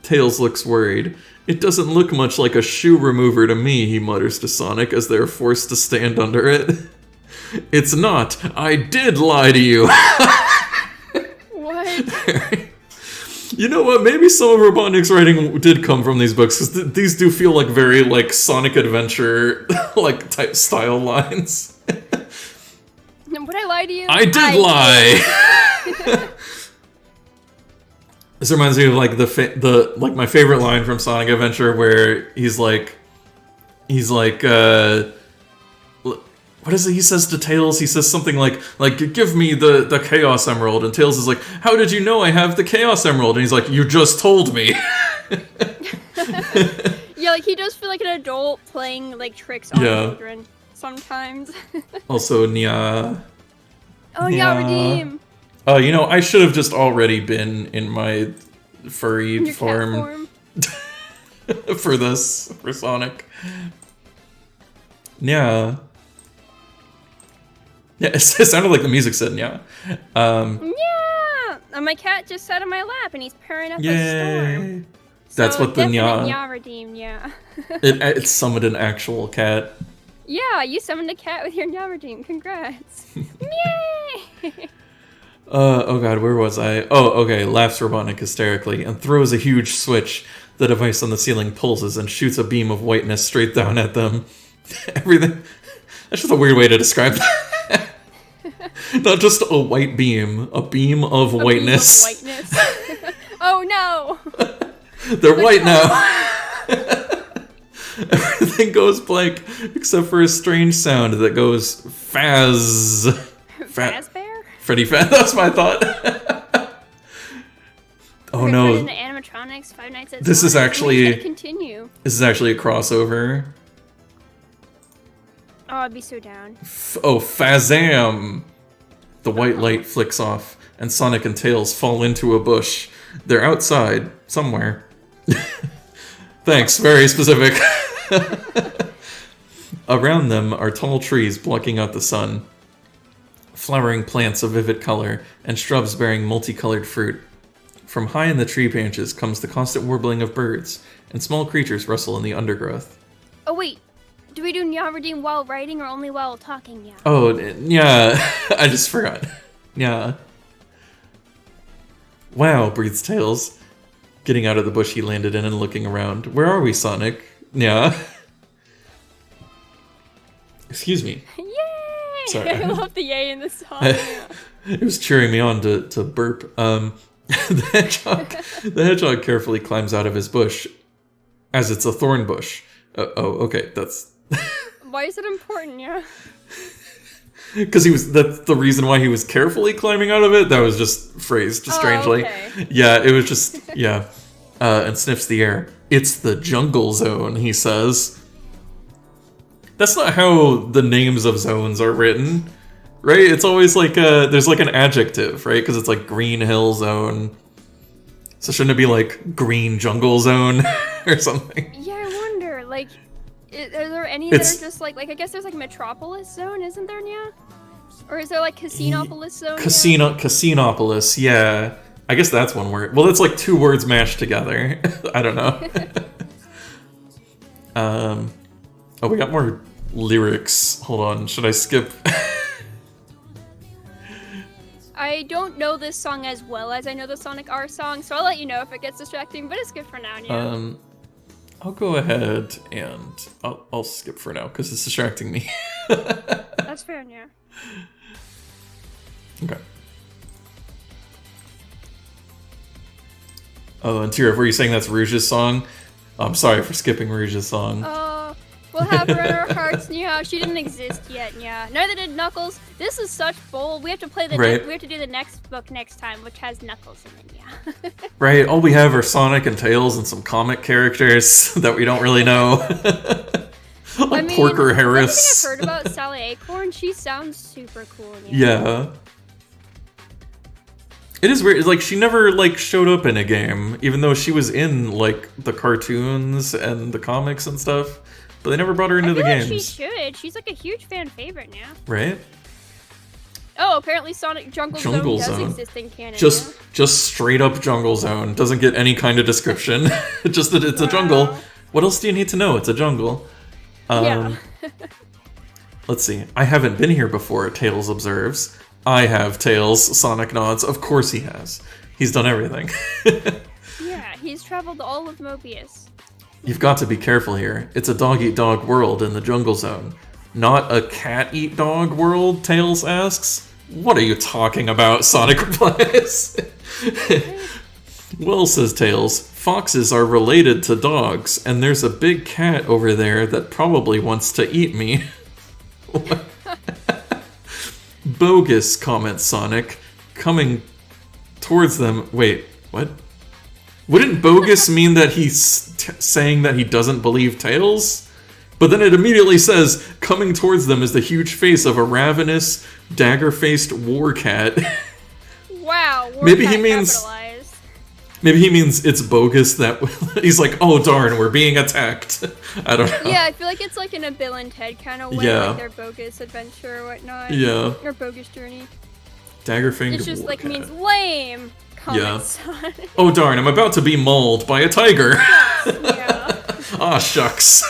Tails looks worried. It doesn't look much like a shoe remover to me, he mutters to Sonic as they are forced to stand under it. It's not. I did lie to you. What? You know what? Maybe some of Robotnik's writing did come from these books, because these do feel like very, like, Sonic Adventure, like, type style lines. Would I lie to you? I did lie! This reminds me of, like, like, my favorite line from Sonic Adventure, where he's like, what is it he says to Tails? He says something like, give me the Chaos Emerald, and Tails is like, how did you know I have the Chaos Emerald? And he's like, you just told me. Yeah, like, he does feel like an adult playing, like, tricks on children sometimes. Also, Nya. Oh, yeah, redeem. Oh, you know, I should have just already been in my furry form. For Sonic. Yeah. Yeah, it sounded like the music said yeah. Yeah! And my cat just sat on my lap and he's purring up a storm. That's so what the nya... Nya redeem, yeah. it summoned an actual cat. Yeah, you summoned a cat with your nya redeem. Congrats. Yay! Oh god, where was I? Oh, okay, laughs Robotnik hysterically and throws a huge switch. The device on the ceiling pulses and shoots a beam of whiteness straight down at them. Everything... That's just a weird way to describe that. Not just a white beam, a beam of whiteness. Beam of whiteness. Oh no! They're white now. Everything goes blank except for a strange sound that goes Fazbear? Freddy Faz, that's my thought. Oh no. An animatronic Sonic's Five Nights at This is Sonic. actually continue. This is actually a crossover. Oh, I'd be so down. Fazam! The white light flicks off, and Sonic and Tails fall into a bush. They're outside, somewhere. Thanks, very specific. Around them are tall trees blocking out the sun, flowering plants of vivid color, and shrubs bearing multicolored fruit. From high in the tree branches comes the constant warbling of birds, and small creatures rustle in the undergrowth. Oh wait, do we do Nya Redeem while writing or only while talking, Nya? Oh, yeah, I just forgot. Yeah. Wow, breathes Tails, getting out of the bush he landed in and looking around. Where are we, Sonic? Yeah. Excuse me. Yay! Sorry. I love the yay in the song. It was cheering me on to burp. The hedgehog carefully climbs out of his bush, as it's a thorn bush. Okay, that's... Why is it important, yeah? Because that's the reason why he was carefully climbing out of it. That was just phrased strangely. Okay. Yeah, it was just, yeah. And sniffs the air. It's the jungle zone, he says. That's not how the names of zones are written, right? It's always like there's like an adjective, right? Because it's like Green Hill Zone. So shouldn't it be like Green Jungle Zone or something? Yeah, I wonder, like, are there any that are just like I guess there's like Metropolis Zone, isn't there, Nya? Or is there like Casinopolis Zone? Casinopolis, yeah. I guess that's one word. Well, that's like two words mashed together. I don't know. Oh, we got more lyrics. Hold on, should I skip? I don't know this song as well as I know the Sonic R song, so I'll let you know if it gets distracting, but it's good for now, Nya. I'll go ahead and I'll skip for now because it's distracting me. That's fair, Nya. Okay. Oh, and Tira, were you saying that's Rouge's song? I'm sorry for skipping Rouge's song. We'll have her in our hearts, Nya. She didn't exist yet, Nya. Neither did Knuckles. This is such bull. We have to play the we have to do the next book next time, which has Knuckles in it, Nya. Right. All we have are Sonic and Tails and some comic characters that we don't really know. Like Porker Harris. I've heard about Sally Acorn. She sounds super cool, Nya. Yeah. It is weird. It's like she never like showed up in a game, even though she was in like the cartoons and the comics and stuff. But they never brought her into the games. Like she should. She's like a huge fan favorite now. Right? Oh, apparently Sonic Jungle Zone does exist in canon. Just straight up Jungle Zone. Doesn't get any kind of description. Just that it's a jungle. What else do you need to know? It's a jungle. Yeah. Let's see. I haven't been here before, Tails observes. I have, Tails. Sonic nods. Of course he has. He's done everything. Yeah, he's traveled all of Mobius. You've got to be careful here. It's a dog-eat-dog world in the jungle zone. Not a cat-eat-dog world, Tails asks. What are you talking about? Sonic replies. Well, says Tails, foxes are related to dogs, and there's a big cat over there that probably wants to eat me. Bogus, comments Sonic, coming towards them. Wait, what? Wouldn't bogus mean that he's saying that he doesn't believe Tails? But then it immediately says, coming towards them is the huge face of a ravenous, dagger-faced war cat. Wow, war maybe cat he means capitalized. Maybe he means it's bogus that he's like, oh darn, we're being attacked. I don't know. Yeah, I feel like it's like in a Bill and Ted kind of way, like their bogus adventure or whatnot. Yeah. Or bogus journey. Dagger-fanged It's just war like cat. means lame. Son. Oh darn, I'm about to be mauled by a tiger. Yeah. Ah, shucks.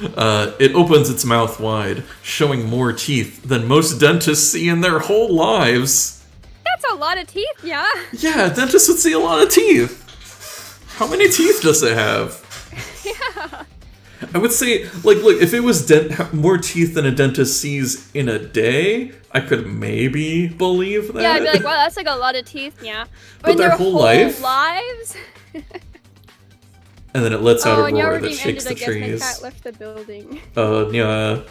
It opens its mouth wide, showing more teeth than most dentists see in their whole lives. That's a lot of teeth, yeah. Yeah, dentists would see a lot of teeth. How many teeth does it have? Yeah. I would say, like, look, if it was more teeth than a dentist sees in a day, I could maybe believe that. Yeah, I'd be like, wow, that's like a lot of teeth, yeah. But their whole lives? And then it lets out a roar that shakes the trees. The cat left the building. Yeah.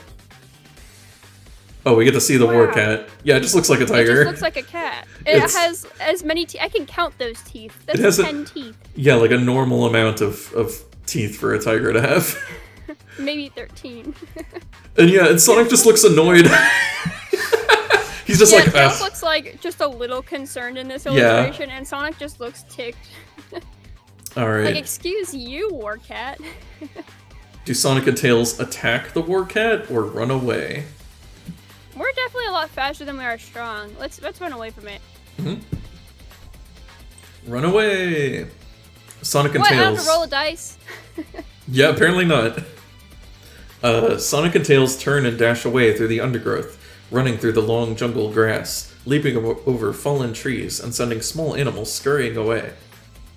Oh, we get to see the war cat. Yeah, it just looks like a tiger. It just looks like a cat. It has as many teeth. I can count those teeth. That's 10 teeth. Yeah, like a normal amount of teeth for a tiger to have. Maybe 13. And Sonic just looks annoyed. He's just like... Tails looks like just a little concerned in this illustration, and Sonic just looks ticked. Alright. Like, excuse you, war cat. Do Sonic and Tails attack the war cat or run away? We're definitely a lot faster than we are strong. Let's run away from it. Run away! Sonic and Tails. I have to roll a dice? Yeah, apparently not. Sonic and Tails turn and dash away through the undergrowth, running through the long jungle grass, leaping over fallen trees, and sending small animals scurrying away.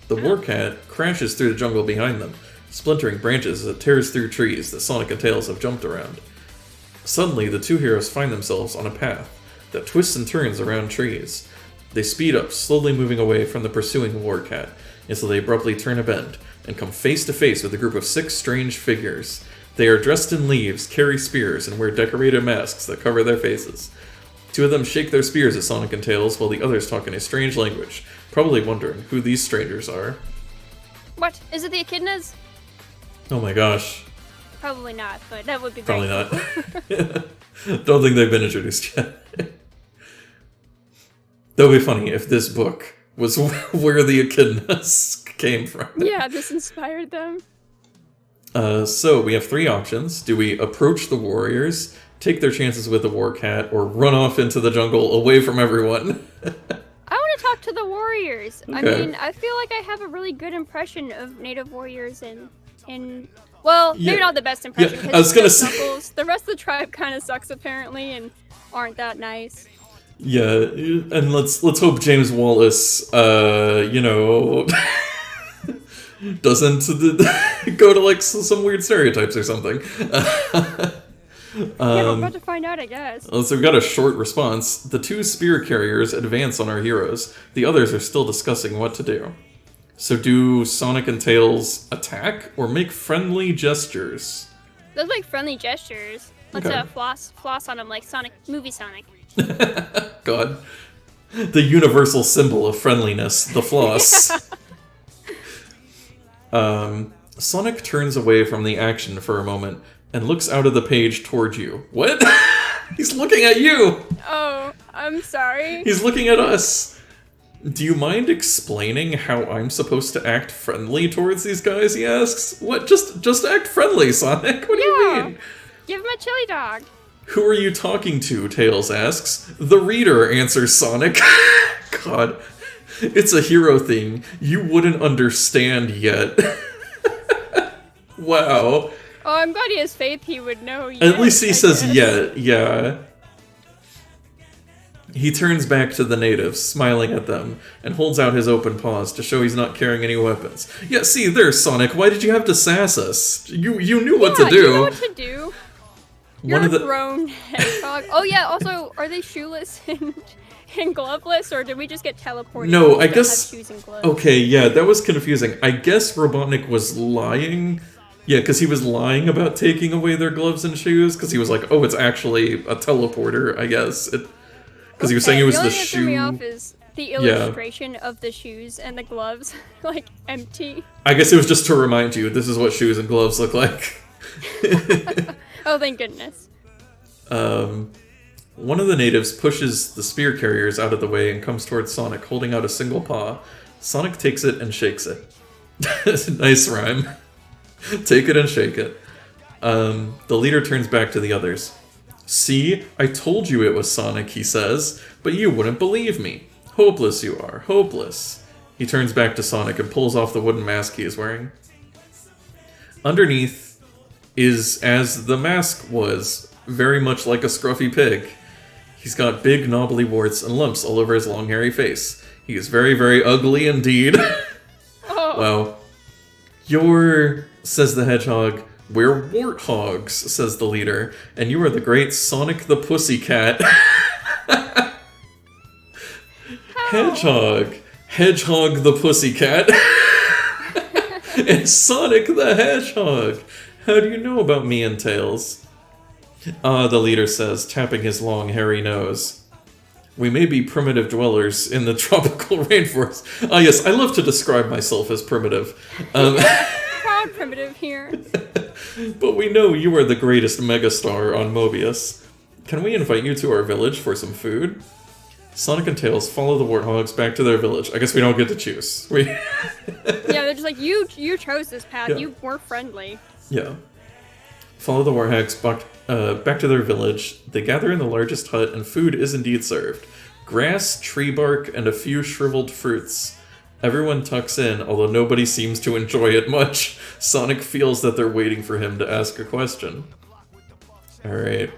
The war cat crashes through the jungle behind them, splintering branches as it tears through trees that Sonic and Tails have jumped around. Suddenly, the two heroes find themselves on a path that twists and turns around trees. They speed up, slowly moving away from the pursuing war cat, until they abruptly turn a bend and come face to face with a group of 6 strange figures. They are dressed in leaves, carry spears, and wear decorated masks that cover their faces. 2 of them shake their spears at Sonic and Tails, while the others talk in a strange language, probably wondering who these strangers are. What? Is it the echidnas? Oh my gosh. Probably not, but that would be Probably very not. Don't think they've been introduced yet. That would be funny if this book was where the echidnas came from. Yeah, this inspired them. So we have 3 options. Do we approach the warriors, take their chances with the war cat, or run off into the jungle away from everyone? I want to talk to the warriors. Okay. I mean, I feel like I have a really good impression of native warriors and well, maybe not the best impression. Yeah, I was gonna say Knuckles. The rest of the tribe kind of sucks apparently and aren't that nice. Yeah, and let's hope James Wallace, doesn't go to like some weird stereotypes or something. I'm about to find out, I guess. So we've got a short response. The 2 spear carriers advance on our heroes. The others are still discussing what to do. So do Sonic and Tails attack or make friendly gestures? Those make friendly gestures. Let's floss on them like Sonic, movie Sonic. God. The universal symbol of friendliness, the floss. Sonic turns away from the action for a moment and looks out of the page toward you. What? He's looking at you! Oh, I'm sorry. He's looking at us. Do you mind explaining how I'm supposed to act friendly towards these guys, he asks. What? Just act friendly, Sonic? What do you mean? Give him a chili dog. Who are you talking to, Tails asks. The reader, answers Sonic. God. It's a hero thing. You wouldn't understand yet. Wow. Oh, I'm glad he has faith he would know yet. At least he says yet, yeah. He turns back to the natives, smiling at them, and holds out his open paws to show he's not carrying any weapons. Yeah, see, there's Sonic. Why did you have to sass us? You knew what to do. You know what to do. You're a grown hedgehog. Oh yeah, also, are they shoeless and gloveless, or did we just get teleported? No, I guess... Shoes and gloves? Okay, yeah, that was confusing. I guess Robotnik was lying. Yeah, because he was lying about taking away their gloves and shoes, because he was like, oh, it's actually a teleporter, I guess. Because he was saying it was the shoe. The only thing that threw me off is the illustration of the shoes and the gloves, like, empty. I guess it was just to remind you, this is what shoes and gloves look like. Oh, thank goodness. One of the natives pushes the spear carriers out of the way and comes towards Sonic, holding out a single paw. Sonic takes it and shakes it. Nice rhyme. Take it and shake it. The leader turns back to the others. See, I told you it was Sonic, he says, but you wouldn't believe me. Hopeless you are, hopeless. He turns back to Sonic and pulls off the wooden mask he is wearing. Underneath is, as the mask was, very much like a scruffy pig. He's got big knobbly warts and lumps all over his long hairy face. He is very, very ugly indeed. Wow. You're, says the Hedgehog, we're warthogs, says the leader, and you are the great Sonic the Pussycat. Hedgehog the Pussycat, and Sonic the Hedgehog. How do you know about me and Tails? The leader says, tapping his long, hairy nose. We may be primitive dwellers in the tropical rainforest. Ah, yes, I love to describe myself as primitive. Proud primitive here. But we know you are the greatest megastar on Mobius. Can we invite you to our village for some food? Sonic and Tails follow the warthogs back to their village. I guess we don't get to choose. Yeah, they're just like, you chose this path. Yeah. You were friendly. Yeah. Follow the warthogs back to their village. They gather in the largest hut, and food is indeed served. Grass, tree bark, and a few shriveled fruits. Everyone tucks in, although nobody seems to enjoy it much. Sonic feels that they're waiting for him to ask a question. Alright.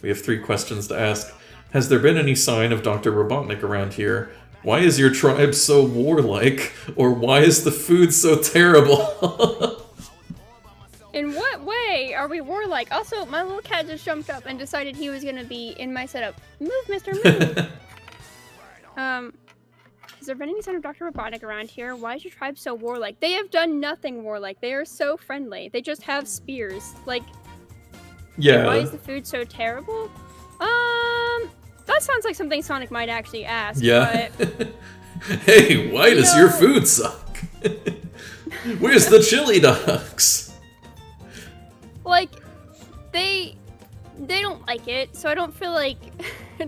We have 3 questions to ask. Has there been any sign of Dr. Robotnik around here? Why is your tribe so warlike? Or why is the food so terrible? In what way are we warlike? Also, my little cat just jumped up and decided he was gonna be in my setup. Move, mister, move! Has there been any sign of Dr. Robotnik around here? Why is your tribe so warlike? They have done nothing warlike. They are so friendly. They just have spears. Like, yeah. Why is the food so terrible? That sounds like something Sonic might actually ask. Yeah. But, hey, why does your food suck? Where's the chili dogs? Like, they don't like it, so I don't feel like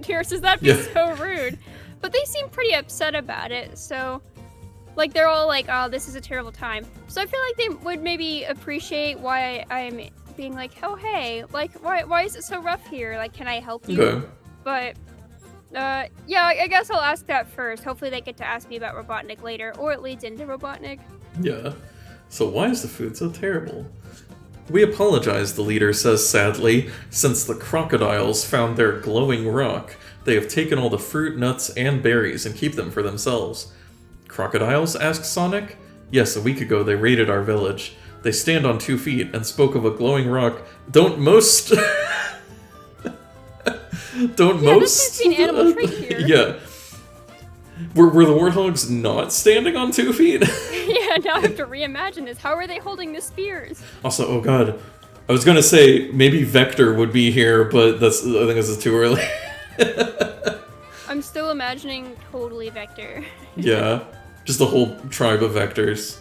Tira says that'd be so rude. But they seem pretty upset about it, so like they're all like, oh, this is a terrible time. So I feel like they would maybe appreciate why I'm being like, oh hey, like why is it so rough here? Like, can I help you? Okay. But yeah, I guess I'll ask that first. Hopefully they get to ask me about Robotnik later, or it leads into Robotnik. Yeah. So why is the food so terrible? We apologize, the leader says sadly. Since the crocodiles found their glowing rock, they have taken all the fruit, nuts, and berries and keep them for themselves. Crocodiles? Asked Sonic. Yes, a week ago they raided our village. They stand on 2 feet and spoke of a glowing rock. Don't most... Don't yeah, most... this seems to be an animal trait here. Yeah. Were the warthogs not standing on 2 feet? Yeah, now I have to reimagine this. How are they holding the spears? Also, oh god. I was gonna say, maybe Vector would be here, but I think this is too early. I'm still imagining totally Vector. Yeah. Just a whole tribe of Vectors.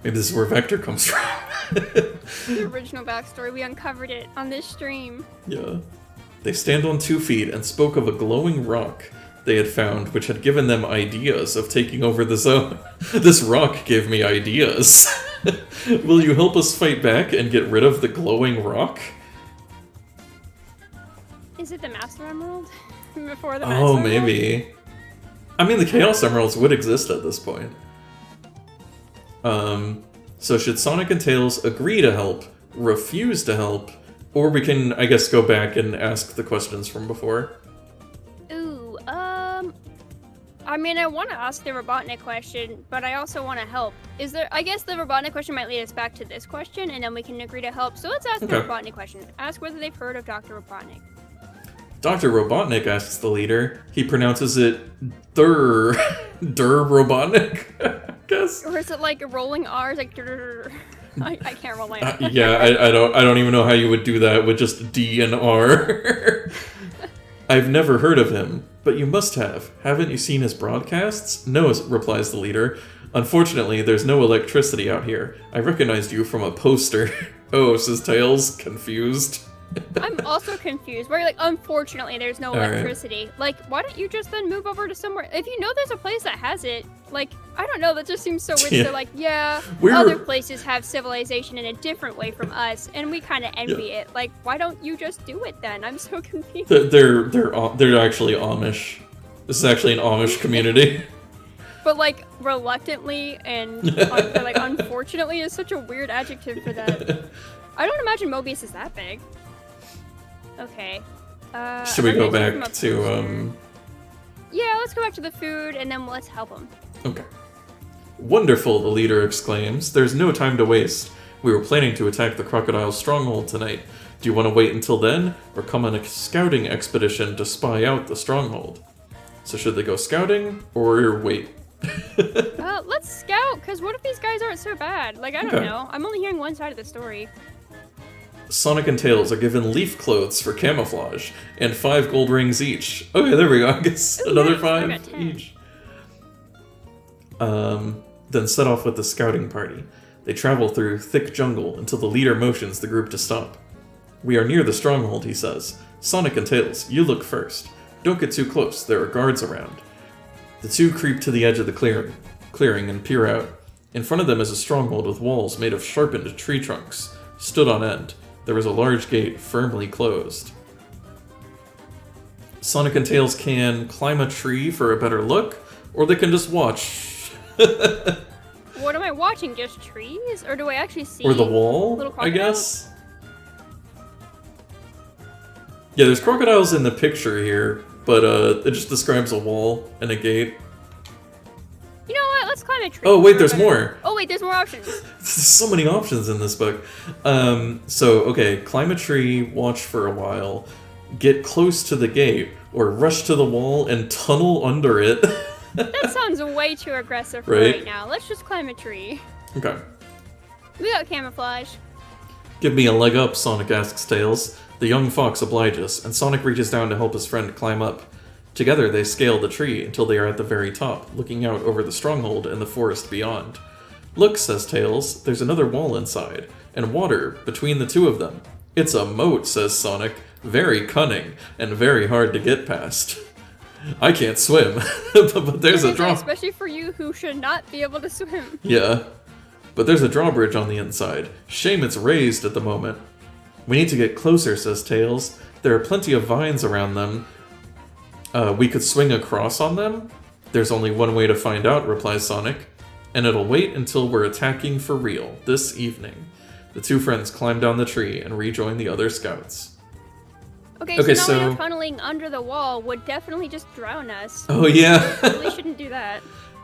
Maybe this is where Vector comes from. The original backstory, we uncovered it on this stream. Yeah. They stand on 2 feet and spoke of a glowing rock they had found, which had given them ideas of taking over the zone. This rock gave me ideas. Will you help us fight back and get rid of the glowing rock? Is it the Master Emerald? Before the Master Emerald? Maybe. I mean, the Chaos Emeralds would exist at this point. So should Sonic and Tails agree to help, refuse to help, or we can, I guess, go back and ask the questions from before? I mean, I want to ask the Robotnik question, but I also want to help. I guess the Robotnik question might lead us back to this question, and then we can agree to help. So let's ask the Robotnik question. Ask whether they've heard of Dr. Robotnik. Dr. Robotnik, asks the leader. He pronounces it Dur Robotnik, I guess. Or is it like rolling R's, like I can't roll my R. Yeah, I don't even know how you would do that with just D and R. I've never heard of him, but you must have. Haven't you seen his broadcasts? No, replies the leader. Unfortunately, there's no electricity out here. I recognized you from a poster. Oh, says Tails, confused. I'm also confused. Where you're like, unfortunately, there's no electricity. Right. Like, why don't you just then move over to somewhere? If you know there's a place that has it, like, I don't know, that just seems so weird. They're like, other places have civilization in a different way from us, and we kind of envy it. Like, why don't you just do it then? I'm so confused. They're actually Amish. This is actually an Amish community. But like, reluctantly and like, unfortunately is such a weird adjective for that. I don't imagine Mobius is that big. Okay. Should we go back to, Yeah, let's go back to the food, and then let's help them. Okay. Wonderful, the leader exclaims. There's no time to waste. We were planning to attack the crocodile stronghold tonight. Do you want to wait until then, or come on a scouting expedition to spy out the stronghold? So should they go scouting, or wait? Let's scout, because what if these guys aren't so bad? Like, I don't know. I'm only hearing one side of the story. Sonic and Tails are given leaf clothes for camouflage, and 5 gold rings each. Okay, there we go. I guess another 5 each. Then set off with the scouting party. They travel through thick jungle until the leader motions the group to stop. We are near the stronghold, he says. Sonic and Tails, you look first. Don't get too close, there are guards around. The two creep to the edge of the clearing and peer out. In front of them is a stronghold with walls made of sharpened tree trunks, stood on end. There is a large gate firmly closed. Sonic and Tails can climb a tree for a better look, or they can just watch. What am I watching? Just trees? Or do I actually see... Or the wall, I guess? Yeah, there's crocodiles in the picture here, but it just describes a wall and a gate. You know what? Let's climb a tree. Oh, wait, there's more. Oh, wait, there's more options. There's so many options in this book. Okay, climb a tree, watch for a while, get close to the gate, or rush to the wall and tunnel under it. That sounds way too aggressive for right now. Let's just climb a tree. Okay. We got camouflage. Give me a leg up, Sonic asks Tails. The young fox obliges, and Sonic reaches down to help his friend climb up. Together, they scale the tree until they are at the very top, looking out over the stronghold and the forest beyond. Look, says Tails, there's another wall inside, and water between the two of them. It's a moat, says Sonic, very cunning, and very hard to get past. I can't swim, but there's a drawbridge. Especially for you who should not be able to swim. Yeah, but there's a drawbridge on the inside. Shame it's raised at the moment. We need to get closer, says Tails. There are plenty of vines around them. We could swing across on them? There's only one way to find out, replies Sonic. And it'll wait until we're attacking for real, this evening. The two friends climb down the tree and rejoin the other scouts. Okay, so tunneling under the wall would definitely just drown us. Oh, yeah. We really shouldn't do that.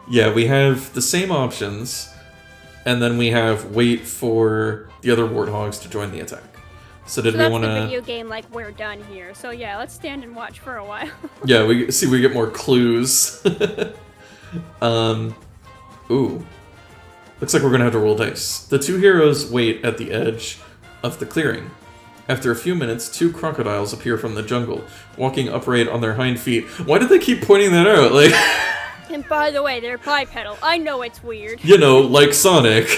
Yeah, we have the same options, and then we have wait for the other warthogs to join the attack. So we want to... that's the video game, like, we're done here. So yeah, let's stand and watch for a while. Yeah, we get more clues. Ooh. Looks like we're gonna have to roll dice. The two heroes wait at the edge of the clearing. After a few minutes, 2 crocodiles appear from the jungle, walking upright on their hind feet. Why did they keep pointing that out? Like... And by the way, they're bipedal. I know it's weird. You know, like Sonic.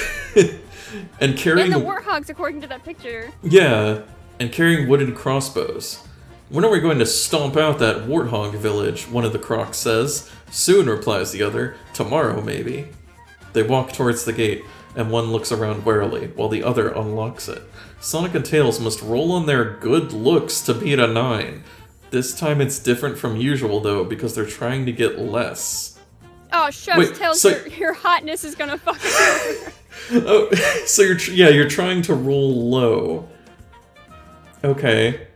And carrying... And the warthogs, according to that picture. Yeah, and carrying wooden crossbows. When are we going to stomp out that warthog village? One of the crocs says. Soon, replies the other. Tomorrow, maybe. They walk towards the gate, and one looks around warily, while the other unlocks it. Sonic and Tails must roll on their good looks to beat a 9. This time it's different from usual, though, because they're trying to get less. Oh, shucks, Tails, so... your hotness is gonna fuck us over. Oh, so you're trying to roll low. Okay.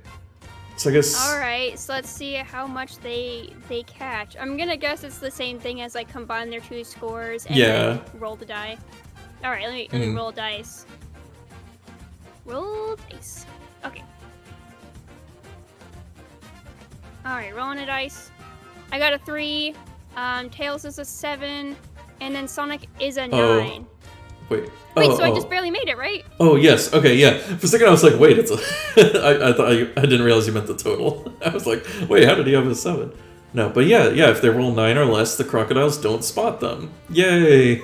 So I guess... Alright, so let's see how much they catch. I'm gonna guess it's the same thing as, like, combine their 2 scores and then roll the die. Alright, let me roll dice. Roll dice. Okay. Alright, rolling a dice. I got a 3. Tails is a 7. And then Sonic is a 9. Wait, so I just barely made it, right? Oh, yes. Okay, yeah. For a second I was like, wait, it's a... I thought I didn't realize you meant the total. I was like, wait, how did he have a 7? No, but yeah, if they roll 9 or less, the crocodiles don't spot them. Yay!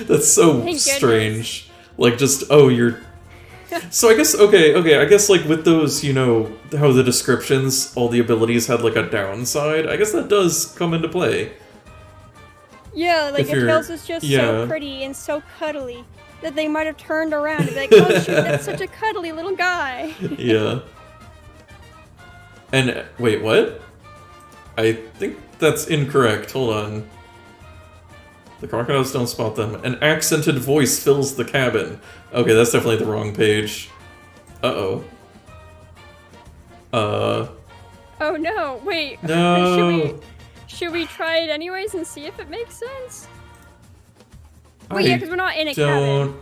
That's so strange. Like, just, you're... So I guess, okay, I guess, like, with those, you know, how the descriptions, all the abilities had, like, a downside, I guess that does come into play. Yeah, like, Tails is just so pretty and so cuddly that they might have turned around and be like, oh shoot, that's such a cuddly little guy. Yeah. And, wait, what? I think that's incorrect. Hold on. The crocodiles don't spot them. An accented voice fills the cabin. Okay, that's definitely the wrong page. Uh-oh. Oh no, wait. No. Should we try it anyways and see if it makes sense? Wait, yeah, because we're not in a cabin.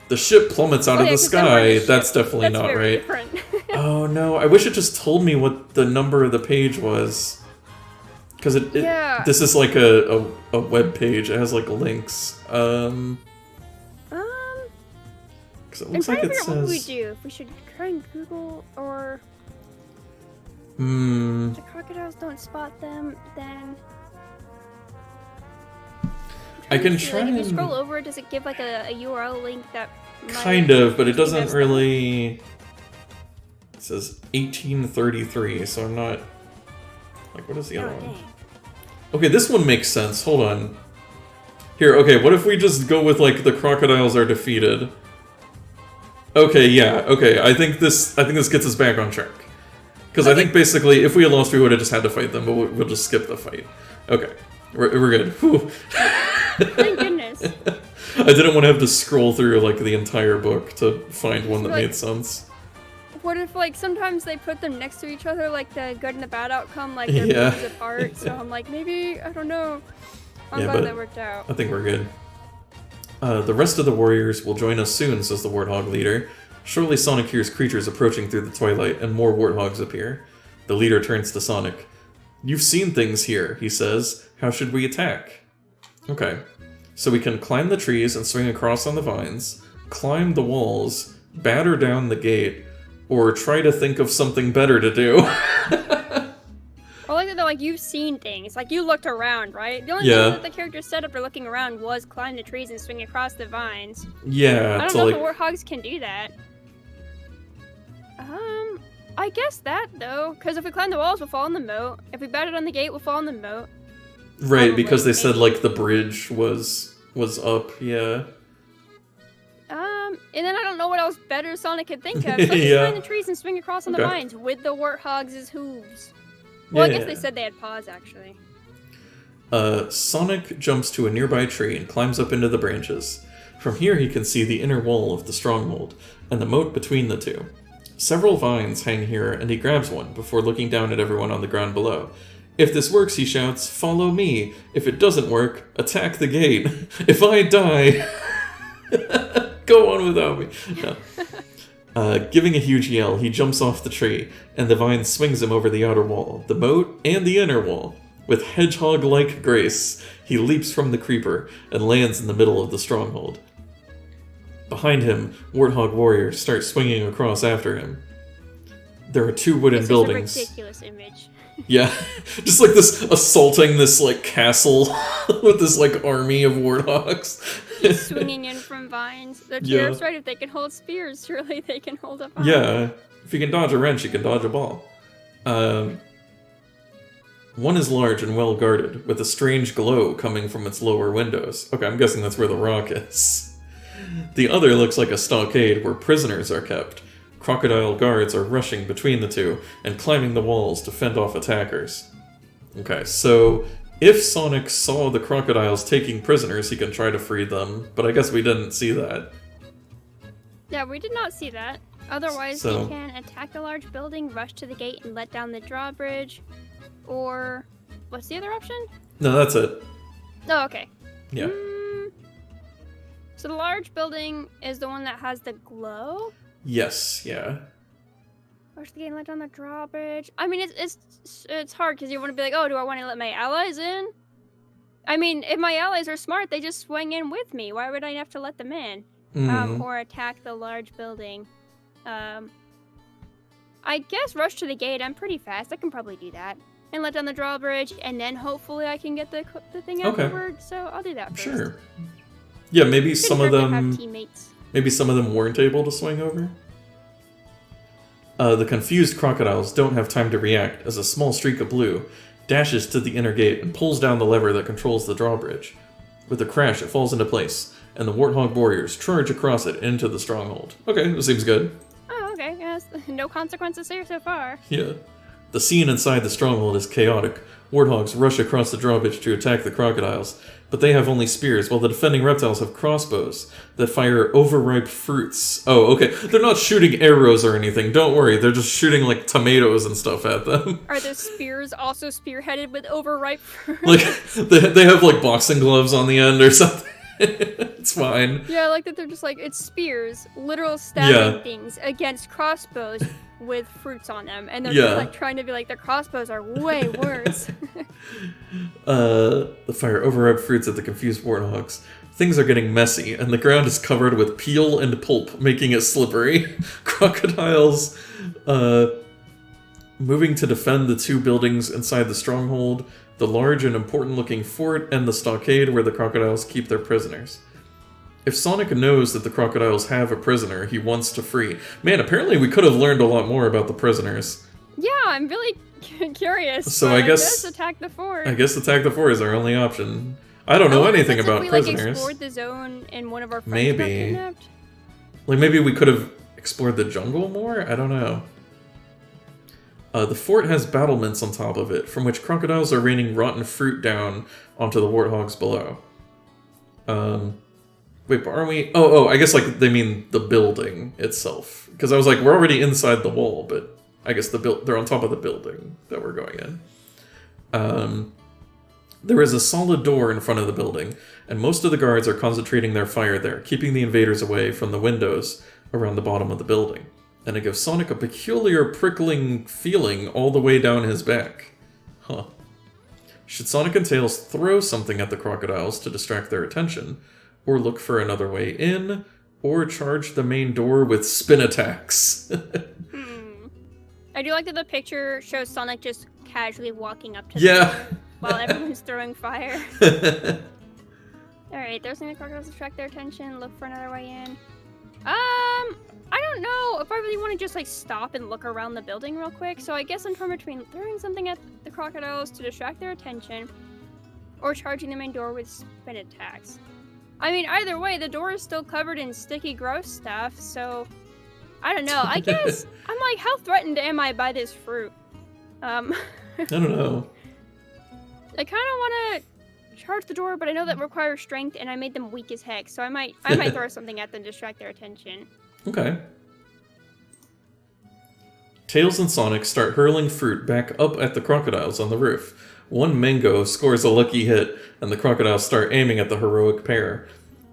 The ship plummets out of the sky. That's definitely not right. Oh no, I wish it just told me what the number of the page was. Because this is like a web page. It has like links. Because Because it I'm looks trying like to it figure out what we says... do. If we should try and Google, or Hmm. if the crocodiles don't spot them, then I can see, try like, if you and... scroll over, does it give like a URL link that might Kind of, but it be doesn't messed up? really... It says 1833, so I'm not... Like, what is the other one? Dang. Okay, this one makes sense. Hold on. Here, okay, what if we just go with, like, the crocodiles are defeated? Okay, yeah, okay, I think this gets us back on track. Because I think, basically, if we had lost, we would have just had to fight them, but we'll just skip the fight. Okay, we're good. Whew. Thank goodness. I didn't want to have to scroll through, like, the entire book to find one that made sense. What if, like, sometimes they put them next to each other, like the good and the bad outcome, like they're pieces apart, so I'm like, maybe, I don't know. I'm glad that worked out. I think we're good. The rest of the warriors will join us soon, says the Warthog leader. Shortly, Sonic hears creatures approaching through the twilight, and more warthogs appear. The leader turns to Sonic. You've seen things here, he says. How should we attack? Okay. So we can climb the trees and swing across on the vines, climb the walls, batter down the gate, or try to think of something better to do. I like that, like, you've seen things. Like, you looked around, right? The only thing that the character set up for looking around was climb the trees and swing across the vines. Yeah, I don't know if the warthogs can do that. I guess that, though. Because if we climb the walls, we'll fall in the moat. If we batted on the gate, we'll fall in the moat. Right, Probably, because they said, like, the bridge was up, yeah. And then I don't know what else better Sonic could think of. So let's just climb the trees and swing across on the vines with the warthogs' hooves. Well, I guess they said they had paws, actually. Sonic jumps to a nearby tree and climbs up into the branches. From here he can see the inner wall of the stronghold, and the moat between the two. Several vines hang here, and he grabs one before looking down at everyone on the ground below. If this works, he shouts, follow me. If it doesn't work, attack the gate. If I die... Go on without me. No. Giving a huge yell, he jumps off the tree, and the vine swings him over the outer wall, the moat, and the inner wall. With hedgehog-like grace, he leaps from the creeper and lands in the middle of the stronghold. Behind him, warthog warriors start swinging across after him. There are two wooden buildings. This is a ridiculous image. Yeah, just like this assaulting this like castle with this like army of warthogs. Swinging in from vines. The tariff's right, if they can hold spears, surely they can hold a vine. Yeah, if you can dodge a wrench, you can dodge a ball. One is large and well guarded, with a strange glow coming from its lower windows. Okay, I'm guessing that's where the rock is. The other looks like a stockade where prisoners are kept. Crocodile guards are rushing between the two and climbing the walls to fend off attackers. Okay, so if Sonic saw the crocodiles taking prisoners, he can try to free them, but I guess we didn't see that. Yeah, we did not see that. Otherwise, he can attack a large building, rush to the gate, and let down the drawbridge. Or, what's the other option? No, that's it. Oh, okay. Yeah. So the large building is the one that has the glow? Yes, yeah. Rush the gate and let down the drawbridge. I mean, it's hard because you want to be like, oh, do I want to let my allies in? I mean, if my allies are smart, they just swing in with me. Why would I have to let them in? Or attack the large building. I guess rush to the gate. I'm pretty fast. I can probably do that. And let down the drawbridge, and then hopefully I can get the thing afterward. So I'll do that first. Sure. Yeah, maybe some of them. Have teammates. Maybe some of them weren't able to swing over. The confused crocodiles don't have time to react as a small streak of blue dashes to the inner gate and pulls down the lever that controls the drawbridge. With a crash, it falls into place, and the warthog warriors charge across it into the stronghold. Okay, that seems good. Oh, okay. Yes. No consequences here so far. Yeah. The scene inside the stronghold is chaotic. Warthogs rush across the drawbridge to attack the crocodiles, but they have only spears, while the defending reptiles have crossbows that fire overripe fruits. Oh, okay. They're not shooting arrows or anything, don't worry. They're just shooting, like, tomatoes and stuff at them. Are the spears also spearheaded with overripe fruit? Like, they have, like, boxing gloves on the end or something. It's fine. Yeah, I like that they're just like, it's spears, literal stabbing things against crossbows with fruits on them. And they're just like trying to be like, their crossbows are way worse. The fire overripe fruits at the confused warthogs. Things are getting messy, and the ground is covered with peel and pulp, making it slippery. Crocodiles, moving to defend the two buildings inside the stronghold, the large and important-looking fort, and the stockade where the crocodiles keep their prisoners. If Sonic knows that the crocodiles have a prisoner he wants to free... Man, apparently we could have learned a lot more about the prisoners. Yeah, I'm really curious. So I guess attack the fort. I guess attack the fort is our only option. I don't know anything about prisoners. Like, explored the zone and one of our friends maybe. got kidnapped? Like, maybe we could have explored the jungle more? I don't know. The fort has battlements on top of it, from which crocodiles are raining rotten fruit down onto the warthogs below. Wait, but aren't we... Oh, I guess, like, they mean the building itself. Because I was like, we're already inside the wall, but I guess they're on top of the building that we're going in. There is a solid door in front of the building, and most of the guards are concentrating their fire there, keeping the invaders away from the windows around the bottom of the building. And it gives Sonic a peculiar prickling feeling all the way down his back. Huh. Should Sonic and Tails throw something at the crocodiles to distract their attention, or look for another way in, or charge the main door with spin attacks? I do like that the picture shows Sonic just casually walking up to them while everyone's throwing fire. Alright, there's something the crocodiles distract their attention, look for another way in. I don't know if I really want to just, like, stop and look around the building real quick, so I guess I'm torn between throwing something at the crocodiles to distract their attention, or charging the main door with spin attacks. I mean, either way, the door is still covered in sticky, gross stuff, so... I don't know, I guess... I'm like, how threatened am I by this fruit? I don't know. I kind of want to charge the door, but I know that requires strength, and I made them weak as heck, so I might throw something at them to distract their attention. Okay. Tails and Sonic start hurling fruit back up at the crocodiles on the roof. One mango scores a lucky hit, and the crocodiles start aiming at the heroic pair.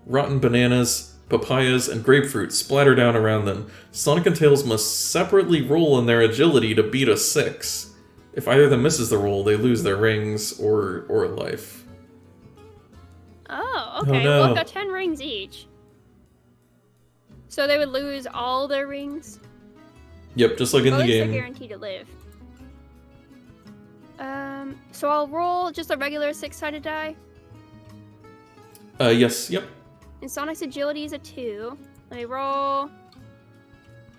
Rotten bananas, papayas, and grapefruit splatter down around them. Sonic and Tails must separately roll in their agility to beat a 6. If either of them misses the roll, they lose their rings or life. Oh, okay. Oh, no. Well, I've got 10 rings each. So they would lose all their rings? Yep, just like in the game. They're guaranteed to live. So I'll roll just a regular 6-sided die? Yes, yep. And Sonic's agility is a 2. Let me roll.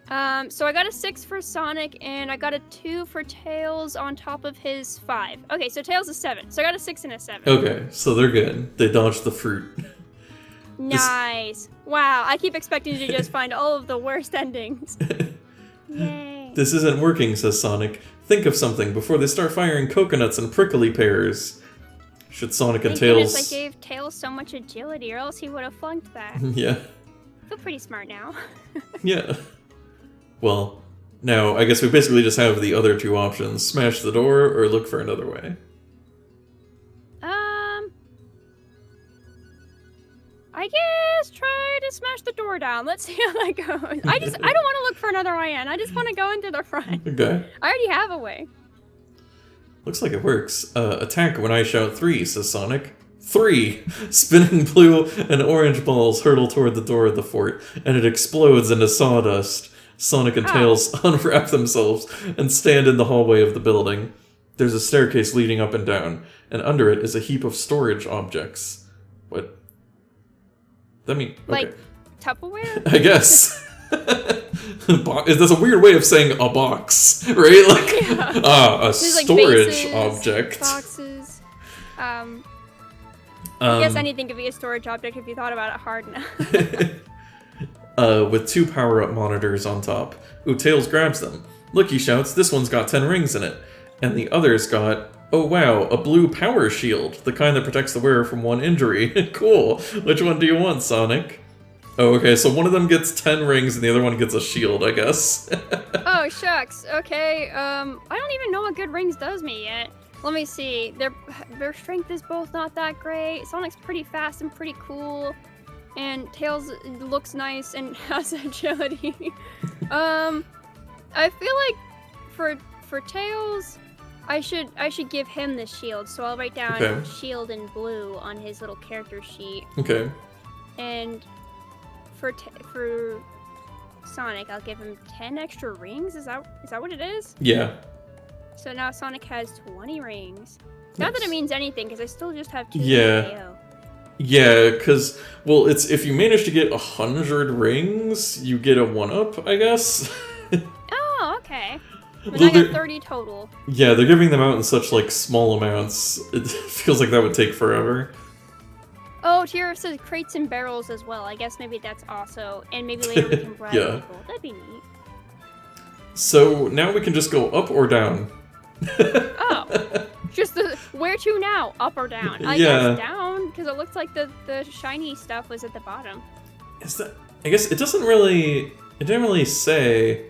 So I got a 6 for Sonic, and I got a 2 for Tails on top of his 5. Okay, so Tails is 7. So I got a 6 and a 7. Okay, so they're good. They dodged the fruit. Nice. Wow, I keep expecting you to just find all of the worst endings. Yay. This isn't working, says Sonic. Think of something before they start firing coconuts and prickly pears. Should Sonic and Tails... Goodness, I gave Tails so much agility, or else he would have flunked that. Yeah. I feel pretty smart now. Yeah. Well, now, I guess we basically just have the other two options. Smash the door, or look for another way. I guess try to smash the door down. Let's see how that goes. I don't want to look for another way in. I just want to go into the front. Okay. I already have a way. Looks like it works. Attack when I shout 3, says Sonic. 3! Spinning blue and orange balls hurtle toward the door of the fort, and it explodes into sawdust. Sonic and Tails unwrap themselves and stand in the hallway of the building. There's a staircase leading up and down, and under it is a heap of storage objects. What? That mean, okay. Like Tupperware? I guess. That's a weird way of saying a box, right? Like, yeah. A storage bases, object. Boxes. I guess anything could be a storage object if you thought about it hard enough. With 2 power-up monitors on top. Ooh, Tails grabs them. Look, he shouts, this one's got 10 rings in it. And the other's got... Oh wow, a blue power shield, the kind that protects the wearer from 1 injury. Cool. Which one do you want, Sonic? Oh, okay, so one of them gets 10 rings and the other one gets a shield, I guess. Oh, shucks. Okay, I don't even know what good rings does me yet. Let me see. Their strength is both not that great. Sonic's pretty fast and pretty cool. And Tails looks nice and has agility. I feel like for Tails... I should give him the shield, so I'll write down shield in blue on his little character sheet. Okay. And for Sonic, I'll give him 10 extra rings. Is that what it is? Yeah. So now Sonic has 20 rings. Not that it means anything, because I still just have 2 KO. Yeah, because, well, it's if you manage to get 100 rings, you get a 1-up, I guess. Oh, okay. But I got 30 total. Yeah, they're giving them out in such, like, small amounts. It feels like that would take forever. Oh, here says crates and barrels as well. I guess maybe that's also... And maybe later we can bribe people. That'd be neat. So, now we can just go up or down. Oh. Just where to now? Up or down? I guess down, because it looks like the shiny stuff was at the bottom. Is that... I guess it doesn't really... It didn't really say...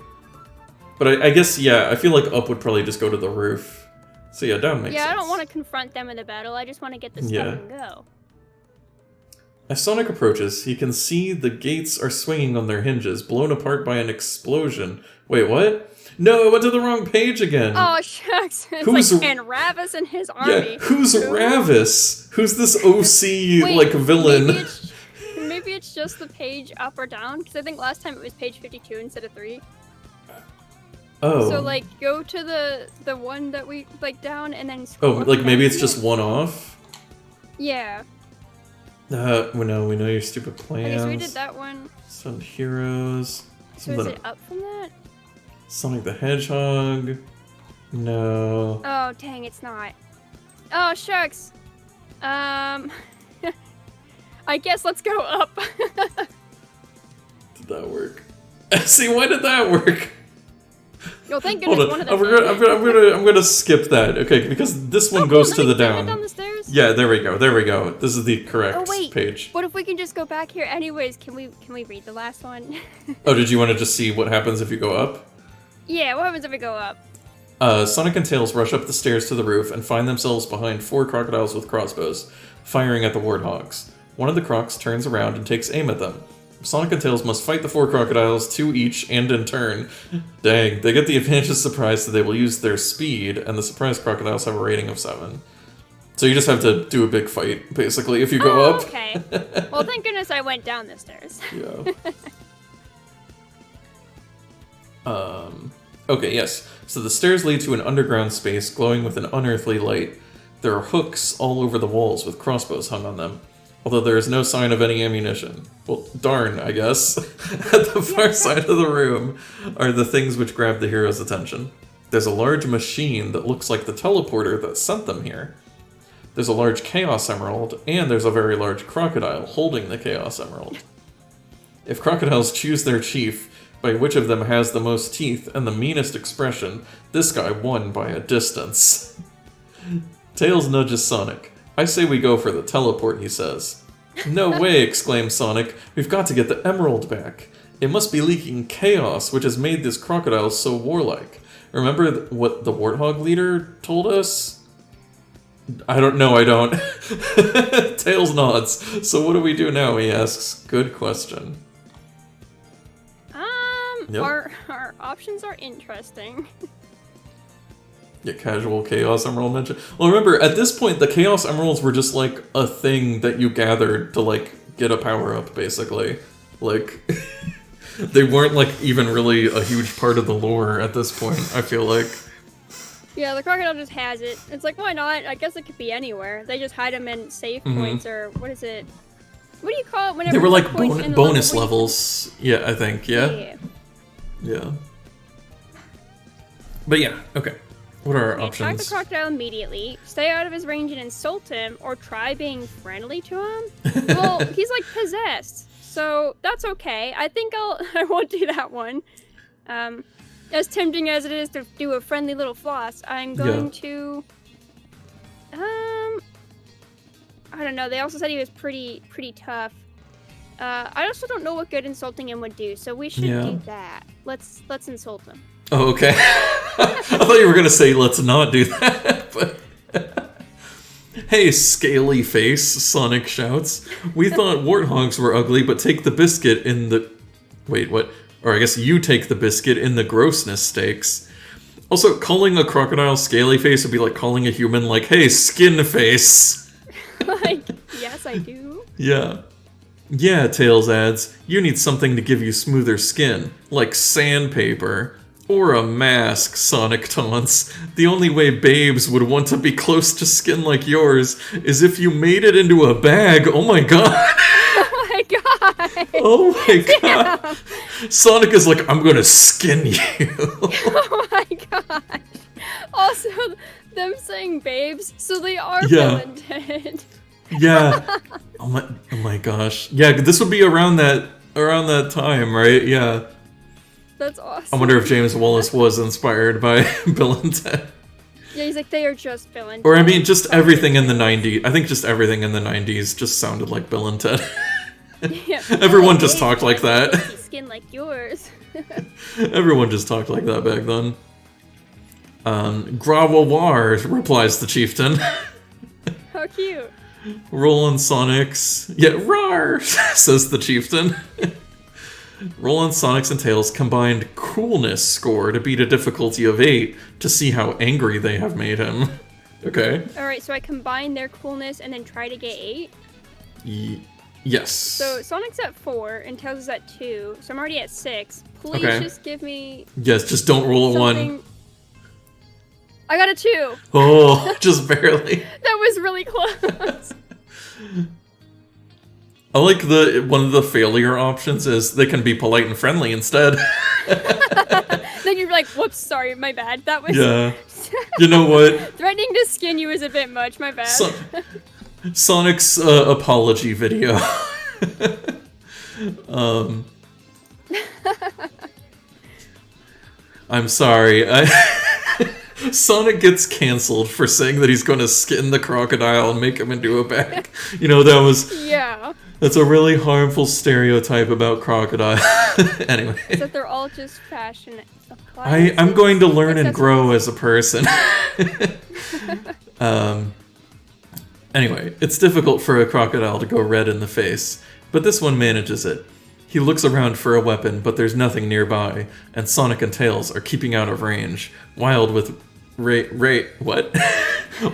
But I guess, yeah, I feel like up would probably just go to the roof. So yeah, down makes sense. Yeah, I don't want to confront them in the battle. I just want to get the stuff and go. As Sonic approaches, he can see the gates are swinging on their hinges, blown apart by an explosion. Wait, what? No, I went to the wrong page again. Oh, shucks. It's and Ravis and his army. Yeah, who's Ravis? Who's this OC, villain? Maybe it's just the page up or down, because I think last time it was page 52 instead of 3. Oh. So, go to the one that we, down, and then scroll up maybe it's just one off? Yeah. We know your stupid plans. Okay, so we did that one. Some heroes. So is it up from that? Sonic the Hedgehog. No. Oh, dang, it's not. Oh, shucks. I guess let's go up. Did that work? See, why did that work? No, thank goodness one of them. I'm gonna skip that. Okay, because this one goes to the down. Down the stairs? Yeah, there we go. This is the correct page. What if we can just go back here anyways? Can we read the last one? Oh, did you want to just see what happens if you go up? Yeah, what happens if we go up? Sonic and Tails rush up the stairs to the roof and find themselves behind 4 crocodiles with crossbows, firing at the warthogs. One of the crocs turns around and takes aim at them. Sonic and Tails must fight the 4 crocodiles, 2 each, and in turn. Dang, they get the advantage of surprise, so they will use their speed, and the surprise crocodiles have a rating of 7. So you just have to do a big fight, basically, if you go up. Okay. Well, thank goodness I went down the stairs. Yeah. Okay, yes. So the stairs lead to an underground space glowing with an unearthly light. There are hooks all over the walls with crossbows hung on them, although there is no sign of any ammunition. Well, darn, I guess. At the far side of the room are the things which grab the hero's attention. There's a large machine that looks like the teleporter that sent them here. There's a large Chaos Emerald, and there's a very large crocodile holding the Chaos Emerald. If crocodiles choose their chief, by which of them has the most teeth and the meanest expression, this guy won by a distance. Tails nudges Sonic. I say we go for the teleport, he says. No way, exclaims Sonic. We've got to get the emerald back. It must be leaking chaos, which has made this crocodile so warlike. Remember what the warthog leader told us? I don't know, I don't. Tails nods. So what do we do now, he asks. Good question. Yep. Our options are interesting. Yeah, casual Chaos Emerald mention. Well, remember, at this point, the Chaos Emeralds were just, a thing that you gathered to, get a power-up, basically. They weren't, even really a huge part of the lore at this point, I feel like. Yeah, the crocodile just has it. It's why not? I guess it could be anywhere. They just hide them in save points, or what is it? What do you call it whenever they were, bonus levels. Yeah, I think, yeah. Yeah. But yeah, okay. What are our options? Attack the crocodile immediately, stay out of his range and insult him, or try being friendly to him? Well, he's possessed, so that's okay. I think I won't do that one. As tempting as it is to do a friendly little floss, I'm going to... I don't know, they also said he was pretty tough. I also don't know what good insulting him would do, so we should do that. Let's insult him. Oh, okay. I thought you were gonna say let's not do that, but... Hey, scaly face, Sonic shouts. We thought warthogs were ugly, but take the biscuit in the... Wait, what? Or I guess you take the biscuit in the grossness stakes. Also, calling a crocodile scaly face would be like calling a human hey, skin face. Yes, I do. Yeah. Yeah, Tails adds, you need something to give you smoother skin, like sandpaper. Or a mask, Sonic taunts. The only way babes would want to be close to skin like yours is if you made it into a bag. Oh my god. Oh my god. Oh my god. Sonic is like, I'm gonna skin you. Oh my god. Also, them saying babes, so they are villained. Yeah. Oh my gosh. Yeah, this would be around that time, right? Yeah. That's awesome. I wonder if James Wallace was inspired by Bill and Ted. Yeah, he's like, they are just Bill and Ted. Or I mean, just everything in the 90s. I think just everything in the 90s just sounded like Bill and Ted. Yeah. Everyone just talked like that. Skin like yours. Everyone just talked like that back then. Grawawar, replies the chieftain. How cute. Roland Sonics. Yeah, rawr, says the chieftain. Roland Sonics and Tails combined coolness score to beat a difficulty of 8 to see how angry they have made him. Okay. Alright, so I combine their coolness and then try to get 8? Yes. So Sonic's at 4 and Tails is at 2, so I'm already at 6. Please just give me... Yes, just don't roll a 1. I got a 2! Oh, just barely. That was really close. I like one of the failure options is they can be polite and friendly instead. Then you're like, whoops, sorry, my bad. That was... Yeah. You know what? Threatening to skin you is a bit much, my bad. Sonic's apology video. I'm sorry. Sonic gets canceled for saying that he's going to skin the crocodile and make him into a bag. You know, that was... Yeah. That's a really harmful stereotype about crocodile. Anyway. That they're all just fashion appliances. I'm going to learn and grow as a person. Anyway, it's difficult for a crocodile to go red in the face, but this one manages it. He looks around for a weapon, but there's nothing nearby, and Sonic and Tails are keeping out of range, wild with what?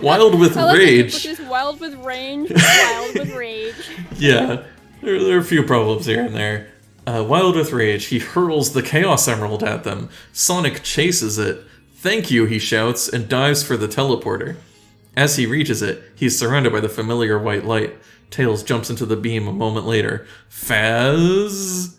Wild with rage. Which is wild with range, wild with rage. Yeah, there are a few problems here and there. Wild with rage, he hurls the Chaos Emerald at them. Sonic chases it. Thank you, he shouts, and dives for the teleporter. As he reaches it, he's surrounded by the familiar white light. Tails jumps into the beam a moment later. Faz...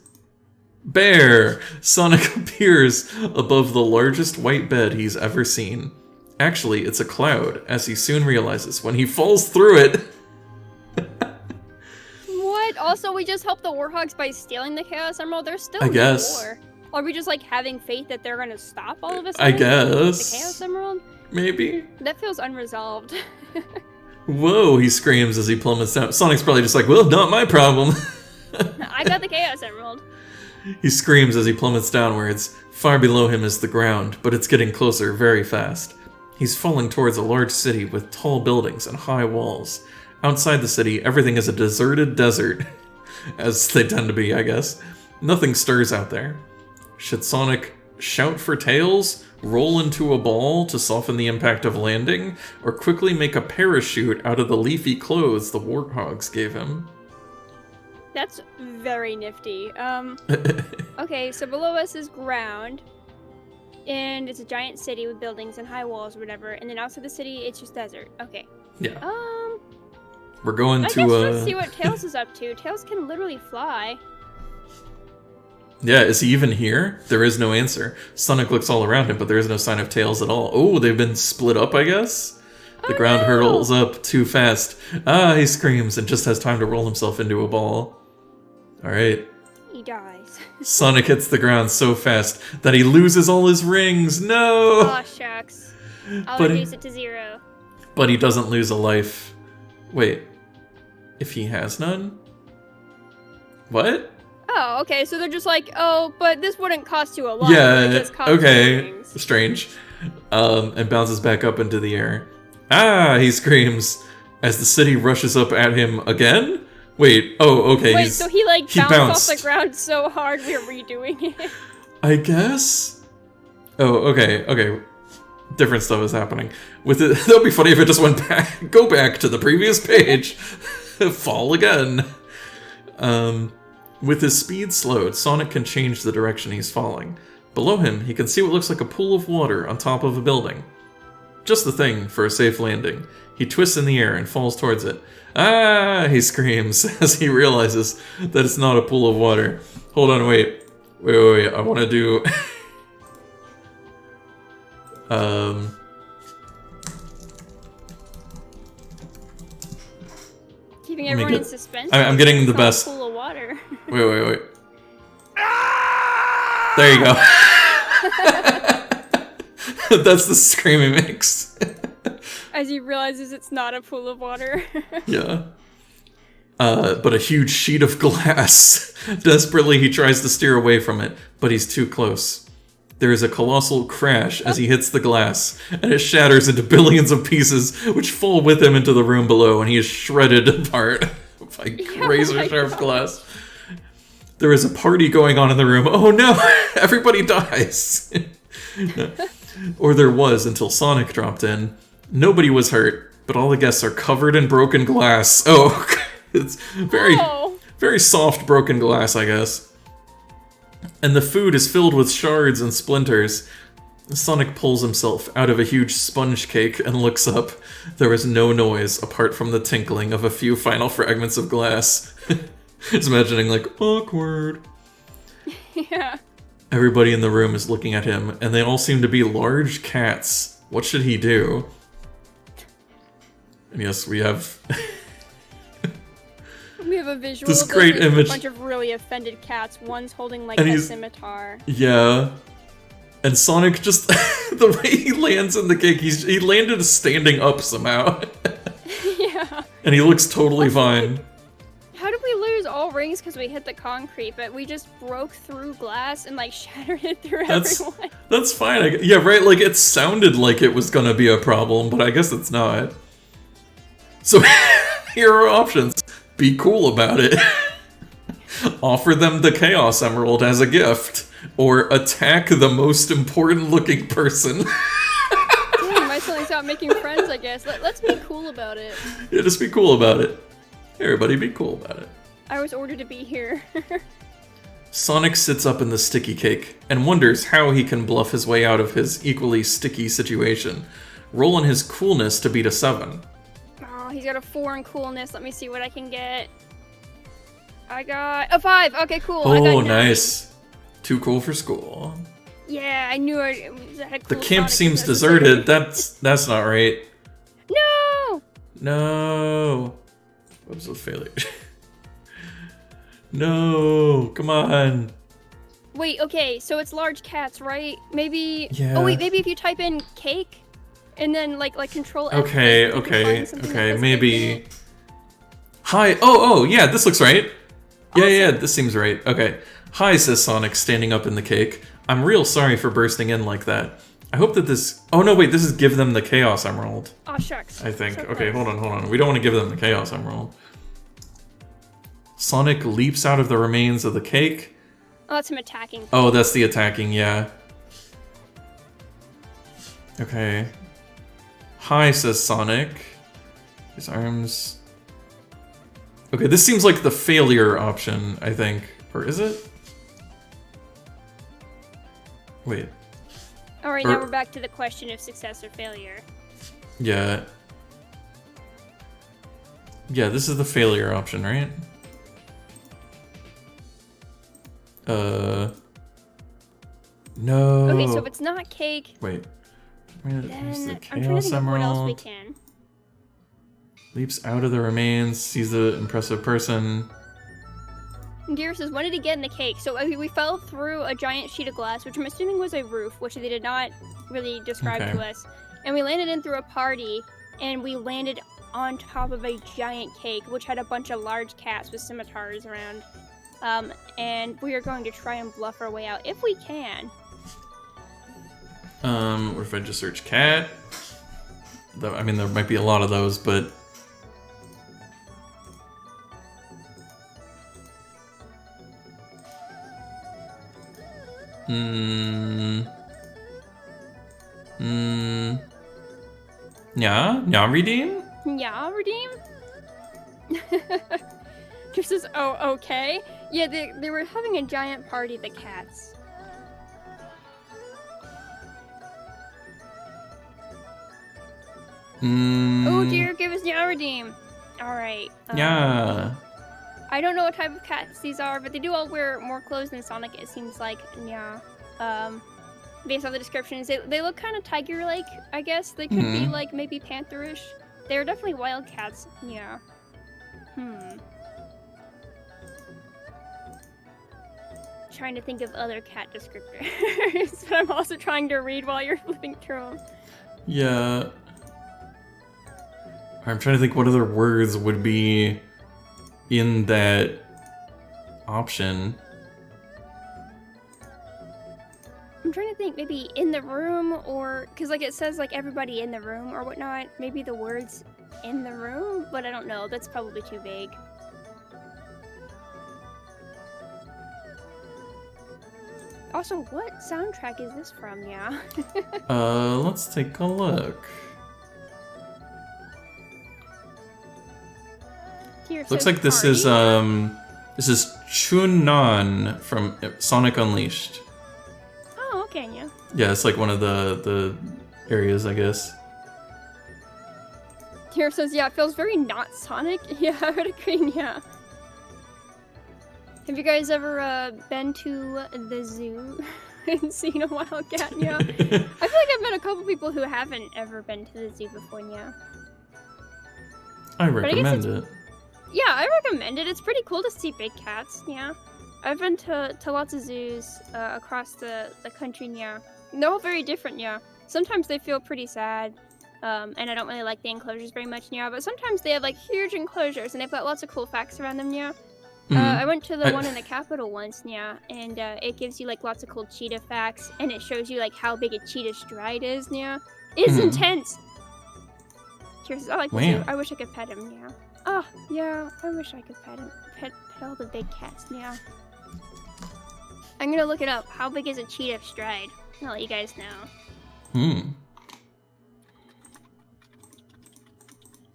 Bear! Sonic appears above the largest white bed he's ever seen. Actually, it's a cloud, as he soon realizes when he falls through it. What? Also, we just helped the Warhogs by stealing the Chaos Emerald? They're still I guess. war. Are we just, like, having faith that they're gonna stop all of us? I guess. The Chaos Emerald? Maybe. That feels unresolved. Whoa, he screams as he plummets down. Sonic's probably just like, well, not my problem. I got the Chaos Emerald. He screams as he plummets downwards. Far below him is the ground, but it's getting closer very fast. He's falling towards a large city with tall buildings and high walls. Outside the city, everything is a deserted desert. As they tend to be, I guess. Nothing stirs out there. Should Sonic shout for Tails, roll into a ball to soften the impact of landing, or quickly make a parachute out of the leafy clothes the Warthogs gave him? That's very nifty. Okay, so below us is ground, and it's a giant city with buildings and high walls or whatever, and then outside the city, it's just desert. Okay. Yeah. We're going to, I guess let's see what Tails is up to. Tails can literally fly. Yeah, is he even here? There is no answer. Sonic looks all around him, but there is no sign of Tails at all. Oh, they've been split up, I guess? The ground hurtles up too fast. Ah, he screams and just has time to roll himself into a ball. Alright. He dies. Sonic hits the ground so fast that he loses all his rings. No! Aw, shucks. I'll reduce it to 0. But he doesn't lose a life. Wait. If he has none? What? Oh, okay, so they're just like, oh, but this wouldn't cost you a lot. Yeah, okay. Strange. And bounces back up into the air. Ah, he screams as the city rushes up at him again? Wait, oh, okay. Wait, so he bounced off the ground so hard we're redoing it. I guess? Oh, okay. Different stuff is happening. With it, that would be funny if it just went back, go back to the previous page, fall again. With his speed slowed, Sonic can change the direction he's falling. Below him, he can see what looks like a pool of water on top of a building. Just the thing for a safe landing. He twists in the air and falls towards it. Ah! He screams as he realizes that it's not a pool of water. Hold on, wait. Wait, I want to do... Keeping everyone in suspense. I'm getting the best. Pool of water. Wait. There you go. That's the scream he makes. As he realizes it's not a pool of water. Yeah. But a huge sheet of glass. Desperately, he tries to steer away from it, but he's too close. There is a colossal crash as he hits the glass, and it shatters into billions of pieces, which fall with him into the room below, and he is shredded apart by razor-sharp glass. There is a party going on in the room. Oh no! Everybody dies! Or there was until Sonic dropped in. Nobody was hurt, but all the guests are covered in broken glass. Oh, it's very soft broken glass, I guess. And the food is filled with shards and splinters. Sonic pulls himself out of a huge sponge cake and looks up. There is no noise apart from the tinkling of a few final fragments of glass. Just imagining, like, awkward. Yeah. Everybody in the room is looking at him, and they all seem to be large cats. What should he do? And yes, we have... We have a visual this of great image. A bunch of really offended cats. One's holding like a scimitar. Yeah. And Sonic just... the way he lands in the cake, he landed standing up somehow. Yeah. And he looks totally fine. How did we lose all rings because we hit the concrete, but we just broke through glass and like shattered it through everyone? That's fine. Yeah, right? Like, it sounded like it was gonna be a problem, but I guess it's not. So, here are options. Be cool about it. Offer them the Chaos Emerald as a gift. Or attack the most important looking person. Yeah, might suddenly stop making friends, I guess. Let's be cool about it. Yeah, just be cool about it. Everybody be cool about it. I was ordered to be here. Sonic sits up in the sticky cake and wonders how he can bluff his way out of his equally sticky situation. Rolling his coolness to beat a 7. Oh, he's got a 4 in coolness. Let me see what I can get. I got a 5. Okay, cool. Oh, I got 9. Nice. Too cool for school. Yeah, I knew it had a cool The camp Sonic seems deserted. That's not right. No! No. What was the failure? No, come on. Wait, okay, so it's large cats, right? Maybe. Yeah. Oh wait, maybe if you type in cake, and then like Control F. Okay, maybe. Hi. Oh, yeah, this looks right. Awesome. Yeah, this seems right. Okay. Hi, says Sonic, standing up in the cake. I'm real sorry for bursting in like that. I hope that this... Oh, no, wait, this is give them the Chaos Emerald. Oh, shucks. I think. So okay, close. hold on. We don't want to give them the Chaos Emerald. Sonic leaps out of the remains of the cake. Oh, that's him attacking. Oh, that's the attacking, yeah. Okay. Hi, says Sonic. His arms... Okay, this seems like the failure option, I think. Or is it? Wait. Alright, now we're back to the question of success or failure. Yeah. Yeah, this is the failure option, right? No. Okay, so if it's not cake... Wait. Then the I'm trying to think of what else we can. Leaps out of the remains, sees the impressive person. Deer says, when did he get in the cake? So we fell through a giant sheet of glass, which I'm assuming was a roof, which they did not really describe to us. And we landed in through a party, and we landed on top of a giant cake, which had a bunch of large cats with scimitars around. And we are going to try and bluff our way out, if we can. What if I just search cat? I mean, there might be a lot of those, but... Yeah, redeem? Yeah, redeem? Just says, oh, okay. Yeah, they were having a giant party, the cats. Oh dear, give us the redeem. Alright. Yeah. I don't know what type of cats these are, but they do all wear more clothes than Sonic, it seems like. Yeah. Based on the descriptions, they look kind of tiger-like, I guess. They could be, like, maybe pantherish. They're definitely wild cats. Yeah. Trying to think of other cat descriptors, but I'm also trying to read while you're flipping through them. Yeah. I'm trying to think what other words would be in that option. I'm trying to think, maybe in the room, or because like it says like everybody in the room or whatnot. Maybe the words in the room, but I don't know. That's probably too vague. Also, what soundtrack is this from? Yeah. Let's take a look. Here Looks like this is Chunnan from Sonic Unleashed. Oh, okay, yeah. Yeah, it's like one of the areas, I guess. Here says, yeah, it feels very not Sonic. Yeah, I would agree, yeah. Have you guys ever been to the zoo and seen a wild cat? Yeah. I feel like I've met a couple people who haven't ever been to the zoo before, yeah. I recommend it. Yeah, I recommend it. It's pretty cool to see big cats, yeah. I've been to lots of zoos across the country, yeah. They're all very different, yeah. Sometimes they feel pretty sad, and I don't really like the enclosures very much, yeah. But sometimes they have like huge enclosures, and they've got lots of cool facts around them, yeah. I went to the one in the capital once, yeah, and it gives you like lots of cool cheetah facts, and it shows you like how big a cheetah stride is, yeah. It's intense. Cheers. I like the zoo. I wish I could pet him, yeah. Oh, yeah, I wish I could pet him. Pet all the big cats, yeah. I'm gonna look it up. How big is a cheetah stride? I'll let you guys know.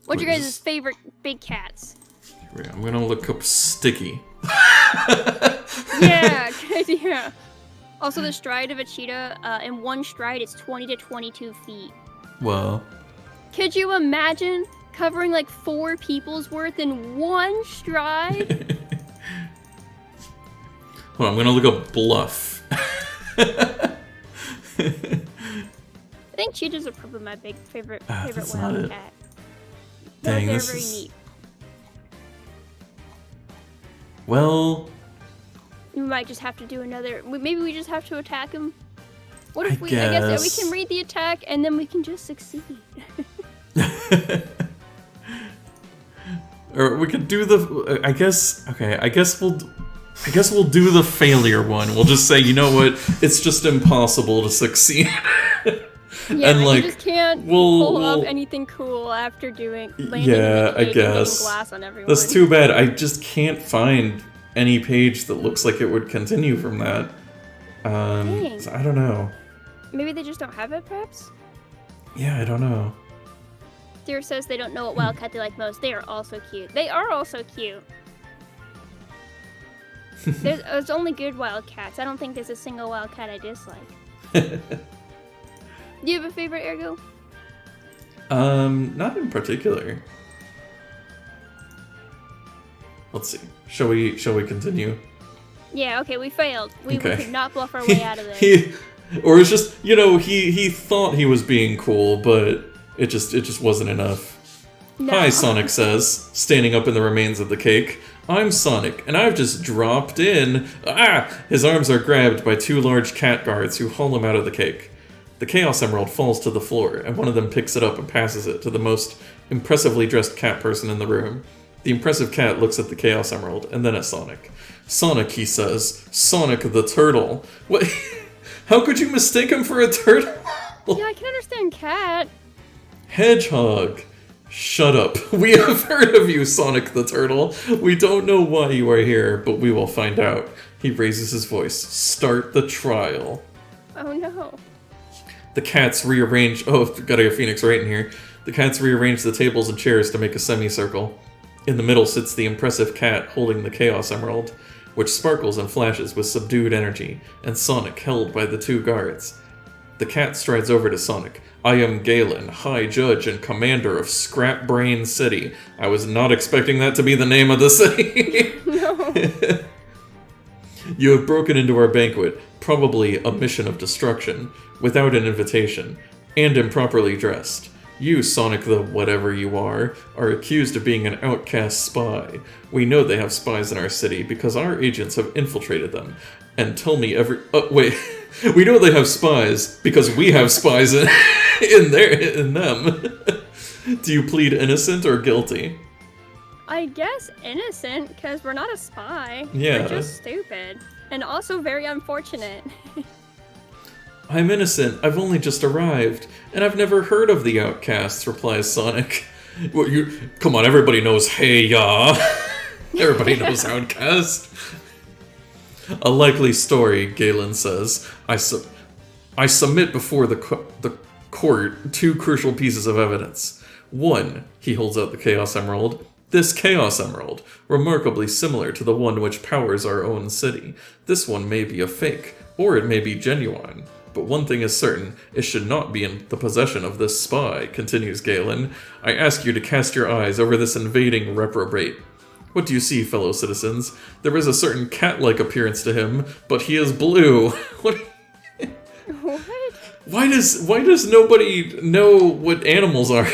What's your guys' favorite big cats? I'm gonna look up Sticky. Yeah, good idea. Also, the stride of a cheetah, in one stride, it's 20 to 22 feet. Well. Could you imagine covering like 4 people's worth in one stride? Well, I'm gonna look up Bluff. I think cheetahs are probably my favorite wild cat. Dang, they're this very is... neat. Well... We might just have to do another... Maybe we just have to attack him. What if I guess we can read the attack and then we can just succeed. Or we could do the... I guess we'll do the failure one. We'll just say, you know what? It's just impossible to succeed. Yeah, and like, you just can't pull up anything cool after landing I guess. glass on everyone. That's too bad. I just can't find any page that looks like it would continue from that. So I don't know. Maybe they just don't have it, perhaps? Yeah, I don't know. Deer says they don't know what wildcat they like most. They are also cute. They are also cute. There's only good wildcats. I don't think there's a single wildcat I dislike. Do you have a favorite, Ergo? Not in particular. Let's see. Shall we continue? Yeah, okay, we failed. We could not bluff our way out of this. It's just, he thought he was being cool, but it just wasn't enough. No. Hi, Sonic says, standing up in the remains of the cake. I'm Sonic, and I've just dropped in. His arms are grabbed by 2 large cat guards who haul him out of the cake. The Chaos Emerald falls to the floor, and one of them picks it up and passes it to the most impressively dressed cat person in the room. The impressive cat looks at the Chaos Emerald, and then at Sonic. Sonic, he says. Sonic the turtle. What? How could you mistake him for a turtle? Yeah, I can understand cat. Hedgehog. Shut up. We have heard of you, Sonic the turtle. We don't know why you are here, but we will find out. He raises his voice. Start the trial. Oh no. The cats rearrange... Oh, gotta get Phoenix right in here. The cats rearrange the tables and chairs to make a semicircle. In the middle sits the impressive cat holding the Chaos Emerald, which sparkles and flashes with subdued energy, and Sonic held by the 2 guards. The cat strides over to Sonic. I am Galen, High Judge and Commander of Scrap Brain City. I was not expecting that to be the name of the city. No. You have broken into our banquet, probably a mission of destruction, without an invitation, and improperly dressed. You, Sonic the whatever you are accused of being an outcast spy. We know they have spies in our city because our agents have infiltrated them. And tell me wait. We know they have spies because we have spies in them. Do you plead innocent or guilty? I guess innocent, because we're not a spy. Yeah. We're just stupid. And also very unfortunate. I'm innocent. I've only just arrived. And I've never heard of the outcasts, replies Sonic. Well, come on, everybody knows Hey-Ya. Everybody knows Outcast. A likely story, Galen says. I submit before the court 2 crucial pieces of evidence. 1, he holds out the Chaos Emerald. This Chaos Emerald, remarkably similar to the one which powers our own city. This one may be a fake, or it may be genuine. But one thing is certain, it should not be in the possession of this spy, continues Galen. I ask you to cast your eyes over this invading reprobate. What do you see, fellow citizens? There is a certain cat-like appearance to him, but he is blue. What? Why does nobody know what animals are?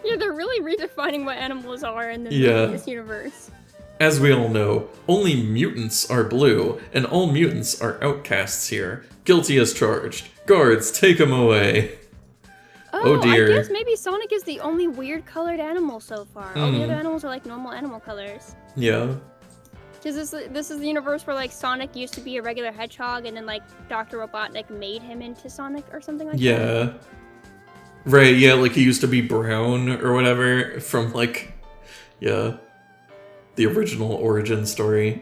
Yeah, they're really redefining what animals are in this universe. As we all know, only mutants are blue, and all mutants are outcasts here. Guilty as charged. Guards, take him away. Oh dear. I guess maybe Sonic is the only weird colored animal so far. All the other animals are like normal animal colors. Yeah. Because this is the universe where like Sonic used to be a regular hedgehog, and then like Dr. Robotnik made him into Sonic or something like that. Yeah. Right, yeah, like he used to be brown or whatever from like, yeah, the original origin story.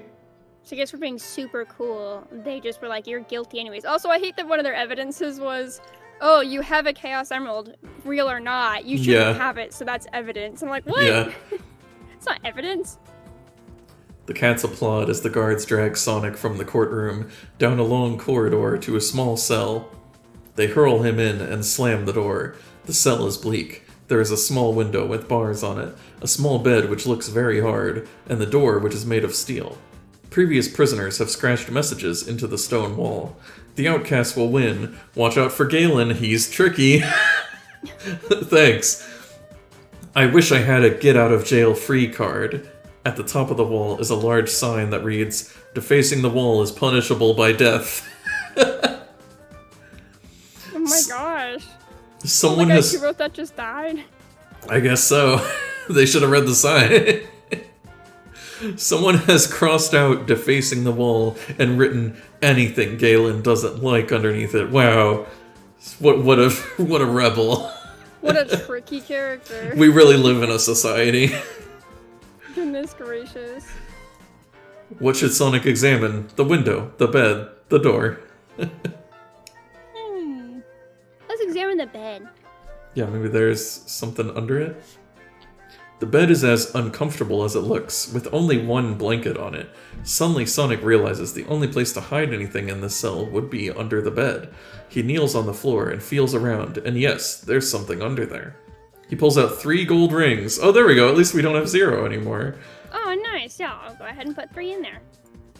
So I guess for being super cool, they just were like, you're guilty anyways. Also, I hate that one of their evidences was, oh, you have a Chaos Emerald, real or not. You shouldn't have it, so that's evidence. I'm like, what? Yeah. It's not evidence. The cats applaud as the guards drag Sonic from the courtroom down a long corridor to a small cell. They hurl him in and slam the door. The cell is bleak. There is a small window with bars on it, a small bed which looks very hard, and the door which is made of steel. Previous prisoners have scratched messages into the stone wall. The outcast will win. Watch out for Galen, he's tricky. Thanks. I wish I had a get out of jail free card. At the top of the wall is a large sign that reads, defacing the wall is punishable by death. Oh my gosh. Someone the guy who wrote that just died? I guess so. They should have read the sign. Someone has crossed out defacing the wall and written anything Galen doesn't like underneath it. Wow. What a rebel. What a tricky character. We really live in a society. Goodness gracious. What should Sonic examine? The window, the bed, the door. Let's examine the bed. Yeah, maybe there's something under it. The bed is as uncomfortable as it looks, with only one blanket on it. Suddenly, Sonic realizes the only place to hide anything in this cell would be under the bed. He kneels on the floor and feels around, and yes, there's something under there. He pulls out 3 gold rings. Oh, there we go. At least we don't have 0 anymore. Oh, nice. Yeah, I'll go ahead and put 3 in there.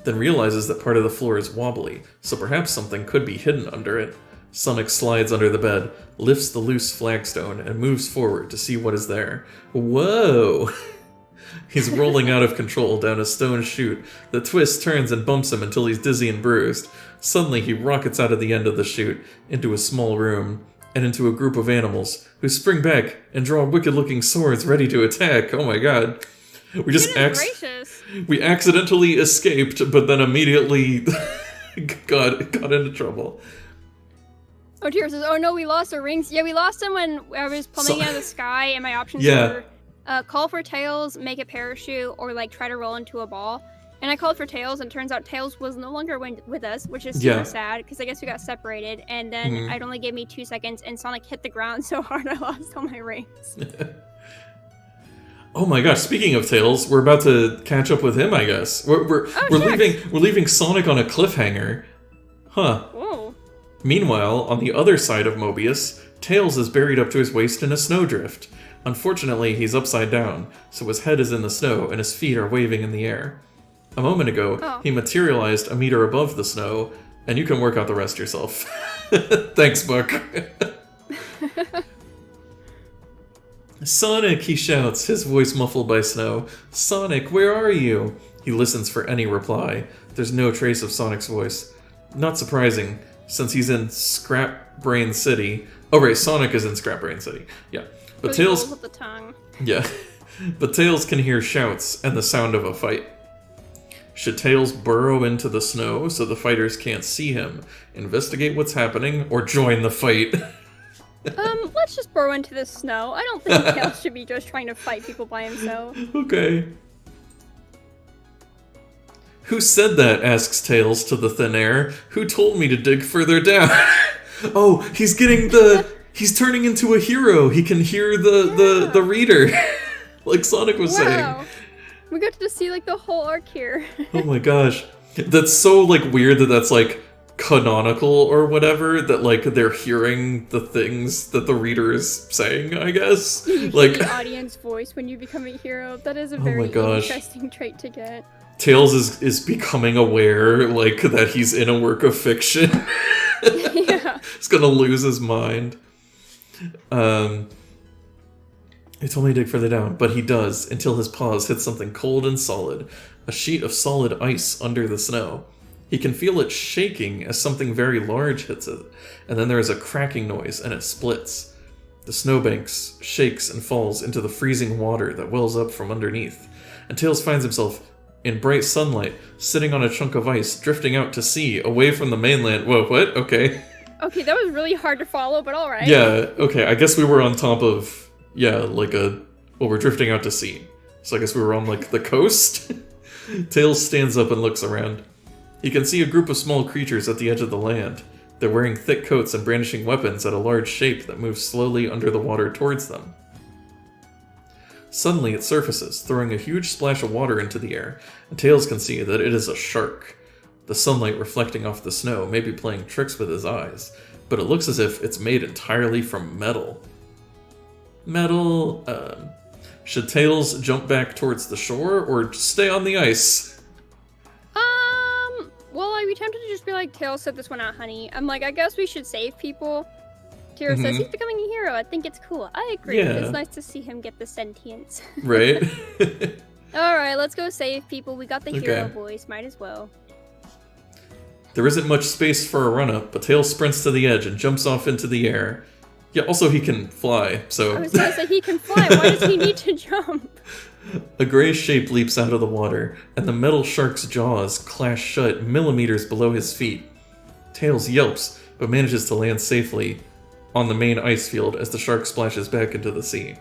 Then realizes that part of the floor is wobbly, so perhaps something could be hidden under it. Sonic slides under the bed, lifts the loose flagstone, and moves forward to see what is there. Whoa! He's rolling out of control down a stone chute that twists, turns, and bumps him until he's dizzy and bruised. Suddenly, he rockets out of the end of the chute, into a small room, and into a group of animals, who spring back and draw wicked-looking swords ready to attack. Oh my god. We just we accidentally escaped, but then immediately got into trouble. Oh, Tears says, oh no, we lost our rings. Yeah, we lost them when I was plummeting out of the sky, and my options were call for Tails, make a parachute, or like try to roll into a ball. And I called for Tails, and it turns out Tails was no longer with us, which is super sad, because I guess we got separated. And then it only gave me 2 seconds, and Sonic hit the ground so hard I lost all my rings. Oh my gosh! Speaking of Tails, we're about to catch up with him. I guess we're leaving Sonic on a cliffhanger, huh? Whoa. Meanwhile, on the other side of Mobius, Tails is buried up to his waist in a snowdrift. Unfortunately, he's upside down, so his head is in the snow and his feet are waving in the air. A moment ago, he materialized a meter above the snow, and you can work out the rest yourself. Thanks, book. Sonic, he shouts, his voice muffled by snow. Sonic, where are you? He listens for any reply. There's no trace of Sonic's voice. Not surprising, since he's in Scrap Brain City. Oh right, Sonic is in Scrap Brain City. Yeah. But Tails with the tongue. Yeah. But Tails can hear shouts and the sound of a fight. Should Tails burrow into the snow so the fighters can't see him, investigate what's happening, or join the fight? Let's just burrow into the snow. I don't think Tails should be just trying to fight people by himself. Okay. Who said that? Asks Tails to the thin air. Who told me to dig further down? Oh, he's turning into a hero. He can hear the reader. Like Sonic was saying. We got to see like the whole arc here. Oh my gosh. That's so like weird that's like canonical or whatever, that like they're hearing the things that the reader is saying, I guess. You like hear the audience voice when you become a hero. That is a very interesting trait to get. Tails is becoming aware like that he's in a work of fiction. Yeah. He's gonna lose his mind. He told me to dig further down, but he does, until his paws hit something cold and solid, a sheet of solid ice under the snow. He can feel it shaking as something very large hits it, and then there is a cracking noise and it splits. The snowbanks shakes and falls into the freezing water that wells up from underneath, and Tails finds himself in bright sunlight, sitting on a chunk of ice, drifting out to sea, away from the mainland. Whoa, what? Okay. Okay, that was really hard to follow, but alright. Yeah, okay, I guess we were on top of... Yeah, like we're drifting out to sea. So I guess we were on, like, the coast? Tails stands up and looks around. He can see a group of small creatures at the edge of the land. They're wearing thick coats and brandishing weapons at a large shape that moves slowly under the water towards them. Suddenly it surfaces, throwing a huge splash of water into the air, and Tails can see that it is a shark. The sunlight reflecting off the snow may be playing tricks with his eyes, but it looks as if it's made entirely from metal. Metal, should Tails jump back towards the shore, or stay on the ice? Well, I'd be tempted to just be like, Tails said this one out, honey. I'm like, I guess we should save people. Tira says he's becoming a hero. I think it's cool. I agree. Yeah. It's nice to see him get the sentience. Right? Alright, let's go save people. We got the hero voice. Might as well. There isn't much space for a run-up, but Tails sprints to the edge and jumps off into the air. Yeah, also he can fly, so... I was gonna say he can fly. Why does he need to jump? A gray shape leaps out of the water, and the metal shark's jaws clash shut millimeters below his feet. Tails yelps, but manages to land safely on the main ice field as the shark splashes back into the sea.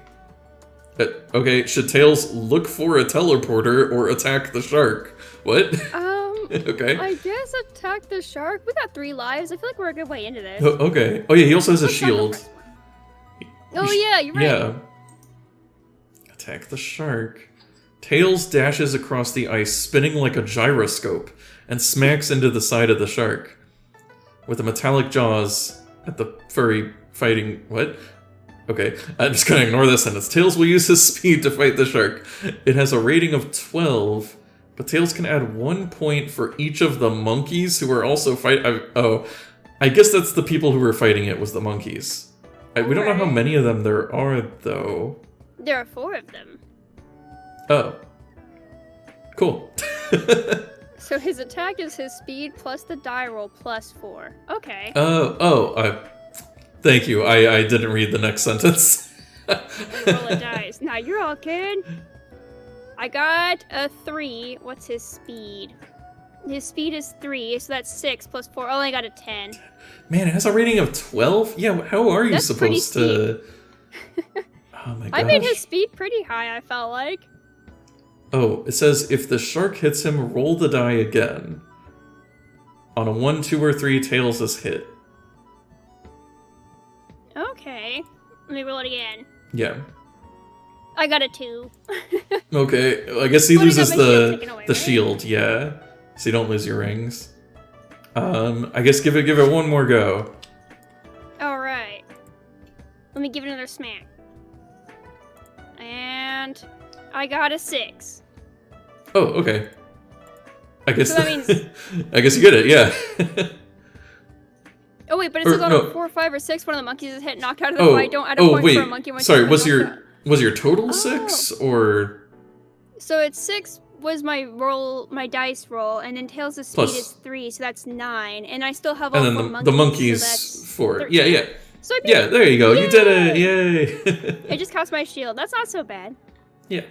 Okay, should Tails look for a teleporter or attack the shark? What? Okay. I guess attack the shark. We got 3 lives. I feel like we're a good way into this. Oh, okay. Oh yeah, he also has a shield. Oh yeah, you're right. Yeah. Attack the shark. Tails dashes across the ice, spinning like a gyroscope, and smacks into the side of the shark. With the metallic jaws at the furry fighting... What? Okay, I'm just gonna ignore this sentence. Tails will use his speed to fight the shark. It has a rating of 12, but Tails can add 1 point for each of the monkeys who are also fighting... I guess that's the people who were fighting it was the monkeys. We don't know how many of them there are, though. There are 4 of them. Oh. Cool. So his attack is his speed plus the die roll plus 4. Okay. Thank you. I didn't read the next sentence. Roll a dice. Nah, you're all good. I got a 3. What's his speed? His speed is 3, so that's 6 plus 4. Oh, I got a 10. Man, it has a rating of 12? Yeah, how are you supposed to... Oh my gosh. I made his speed pretty high, I felt like. Oh, it says, if the shark hits him, roll the die again. On a 1, 2, or 3, Tails is hit. Okay. Let me roll it again. Yeah. I got a 2. Okay, I guess he But I got loses my shield taken away, the right? shield, yeah. So you don't lose your rings. I guess give it one more go. Alright. Let me give it another smack. And I got a 6. Oh, okay. I guess So that means... I guess you get it, yeah. Oh wait, but it says on a 4, 5, or 6, one of the monkeys is hit, knocked out of the fight. Don't add a point wait. for a monkey when Sorry, it's was your total 6 or? So it's 6 was my dice roll, and then Tails' speed is 3, so that's 9, and I still have all 4 monkeys. The monkeys so that's 4. 13. Yeah. So I yeah, there you go. Yay! You did it. Yay! I just cost my shield. That's not so bad. Yeah.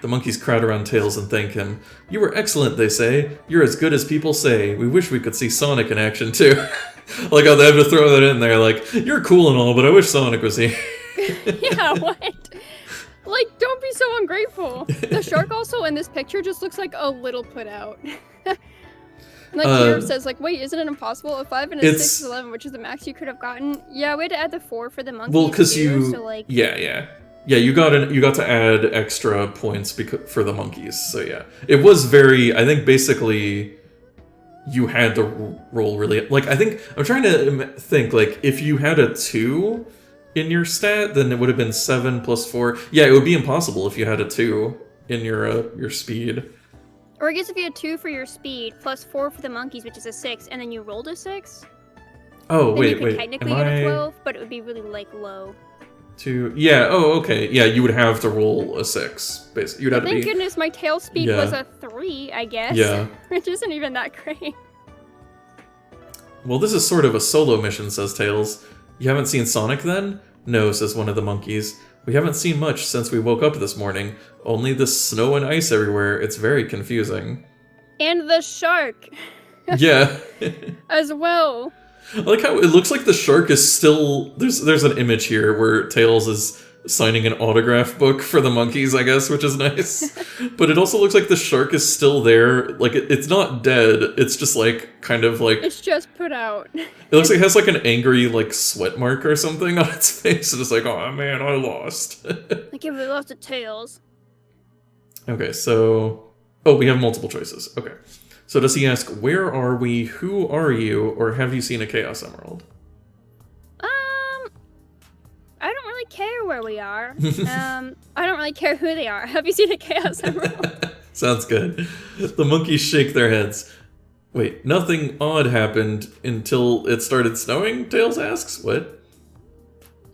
The monkeys crowd around Tails and thank him. You were excellent, they say. You're as good as people say. We wish we could see Sonic in action, too. Like how they have to throw that in there, like, you're cool and all, but I wish Sonic was here. Yeah, what? Like, don't be so ungrateful. The shark also in this picture just looks like a little put out. Like, here says, like, wait, isn't it impossible? A 5 and a 6 is 11, which is the max you could have gotten. Yeah, we had to add the 4 for the monkeys. Well, because so, like... Yeah, you got to add extra points for the monkeys. So yeah, it was very. I think basically, you had to roll really. Like I think I'm trying to think. Like if you had a 2 in your stat, then it would have been 7 plus 4. Yeah, it would be impossible if you had a 2 in your speed. Or I guess if you had 2 for your speed plus 4 for the monkeys, which is a 6, and then you rolled a 6. Oh then wait, you could technically get a 12, but it would be really like low. 2. Yeah. Oh, okay. Yeah, you would have to roll a 6. Basically, you'd have to be. Thank goodness my tail speed was a 3, I guess. Yeah. Which isn't even that great. Well, this is sort of a solo mission, says Tails. You haven't seen Sonic then? No, says one of the monkeys. We haven't seen much since we woke up this morning. Only the snow and ice everywhere. It's very confusing. And the shark. Yeah. As well. I like how it looks like the shark is still... There's an image here where Tails is signing an autograph book for the monkeys, I guess, which is nice. But it also looks like the shark is still there. Like, it's not dead. It's just, like, kind of, like... It's just put out. It looks like it has, like, an angry, like, sweat mark or something on its face. And it's like, oh, man, I lost. Like, if we lost to Tails. Okay, so... Oh, we have multiple choices. Okay. So does he ask, where are we, who are you, or have you seen a Chaos Emerald? I don't really care where we are. I don't really care who they are. Have you seen a Chaos Emerald? Sounds good. The monkeys shake their heads. Wait, nothing odd happened until it started snowing? Tails asks. What?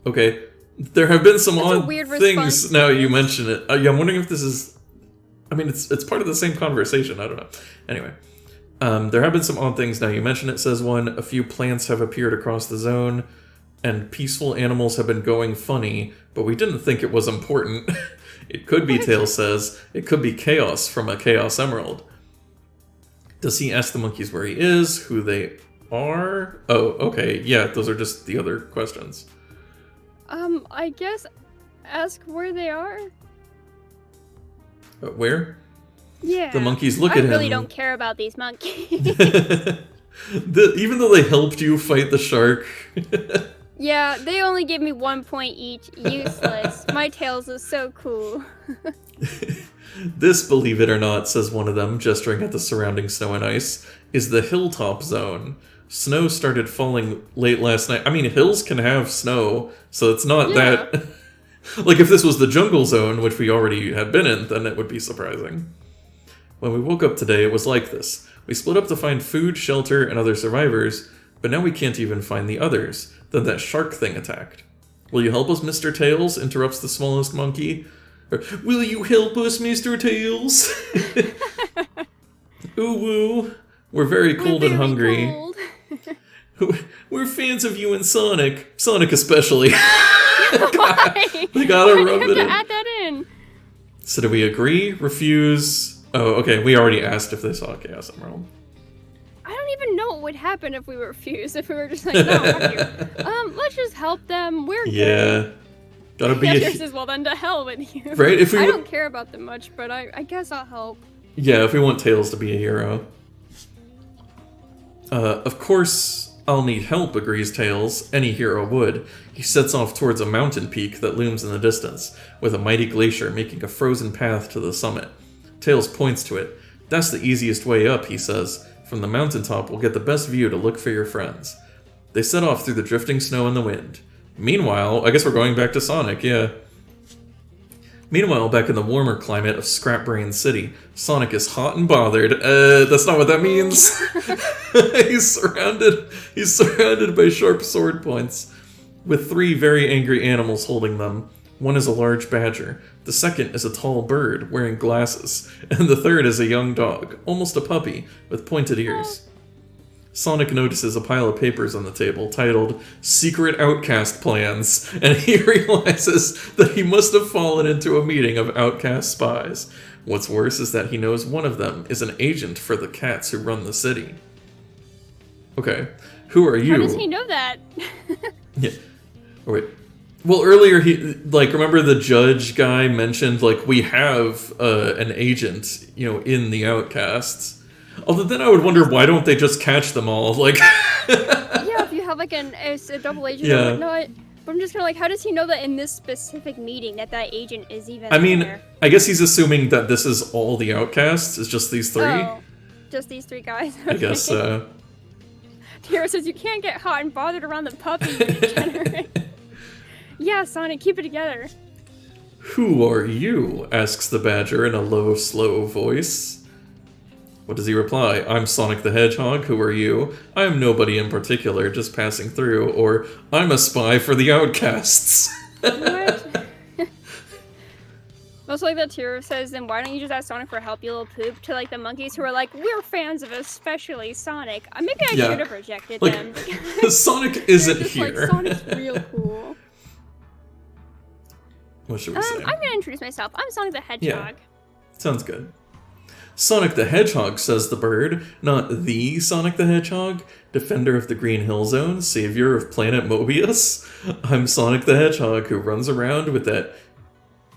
Okay. There have been some odd things now you mention it. Yeah, I'm wondering if this is... I mean, it's part of the same conversation. I don't know. Anyway. There have been some odd things now you mention it, says one. A few plants have appeared across the zone, and peaceful animals have been going funny, but we didn't think it was important. It could be, Tails says. It could be chaos from a Chaos Emerald. Does he ask the monkeys where he is, who they are? Oh, okay. Yeah, those are just the other questions. I guess ask where they are? Where? Yeah. The monkeys look at him. I really don't care about these monkeys. Even though they helped you fight the shark. Yeah, they only give me 1 point each. Useless. My Tails is so cool. This, believe it or not, says one of them, gesturing at the surrounding snow and ice, is the Hilltop zone. Snow started falling late last night. I mean, hills can have snow, so it's not that... Like, if this was the jungle zone, which we already had been in, then it would be surprising. When we woke up today, it was like this. We split up to find food, shelter, and other survivors, but now we can't even find the others. Then that shark thing attacked. Will you help us, Mr. Tails? Interrupts the smallest monkey. Will you help us, Mr. Tails? Ooh woo. We're very cold and hungry. Cold. We're fans of you and Sonic. Sonic especially. Why? They gotta rub it in. Add that in. So do we agree? Refuse? Oh, okay. We already asked if they saw a Chaos Emerald. I don't even know what would happen if we were refused. If we were just like, no, fuck you. Let's just help them. We're good. Gotta be. Yours is, well, then to hell with you. Right? If we I don't care about them much, but I guess I'll help. Yeah, if we want Tails to be a hero. Of course, I'll need help, agrees Tails. Any hero would. He sets off towards a mountain peak that looms in the distance, with a mighty glacier making a frozen path to the summit. Tails points to it. That's the easiest way up, he says. From the mountaintop, we'll get the best view to look for your friends. They set off through the drifting snow and the wind. Meanwhile, I guess we're going back to Sonic, yeah. Meanwhile, back in the warmer climate of Scrapbrain City, Sonic is hot and bothered. That's not what that means. He's surrounded by sharp sword points, with 3 very angry animals holding them. One is a large badger, the second is a tall bird wearing glasses, and the third is a young dog, almost a puppy, with pointed ears. Sonic notices a pile of papers on the table titled Secret Outcast Plans, and he realizes that he must have fallen into a meeting of outcast spies. What's worse is that he knows one of them is an agent for the cats who run the city. Okay, who are you? How does he know that? Yeah. Oh, wait. Well, earlier remember the judge guy mentioned, we have an agent, in the outcasts. Although then I would wonder, why don't they just catch them all? Yeah, if you have a double agent or whatnot. But I'm just kind of how does he know that in this specific meeting that agent is even there? I guess he's assuming that this is all the outcasts. It's just these 3. Oh, just these 3 guys. Okay. I guess. Tiro says you can't get hot and bothered around the puppy, you degenerate. Yeah, Sonic, keep it together. Who are you? Asks the badger in a low, slow voice. What does he reply? I'm Sonic the Hedgehog, who are you? I am nobody in particular, just passing through, or I'm a spy for the outcasts. What? Also that Tiro says, then why don't you just ask Sonic for help, you little poop, to the monkeys who are we're fans of especially Sonic. Maybe I should have rejected them. Sonic isn't just here. Sonic's real cool. What should we say? I'm gonna introduce myself. I'm Sonic the Hedgehog. Yeah. Sounds good. Sonic the Hedgehog, says the bird, not the Sonic the Hedgehog, defender of the Green Hill Zone, savior of Planet Mobius. I'm Sonic the Hedgehog, who runs around with that...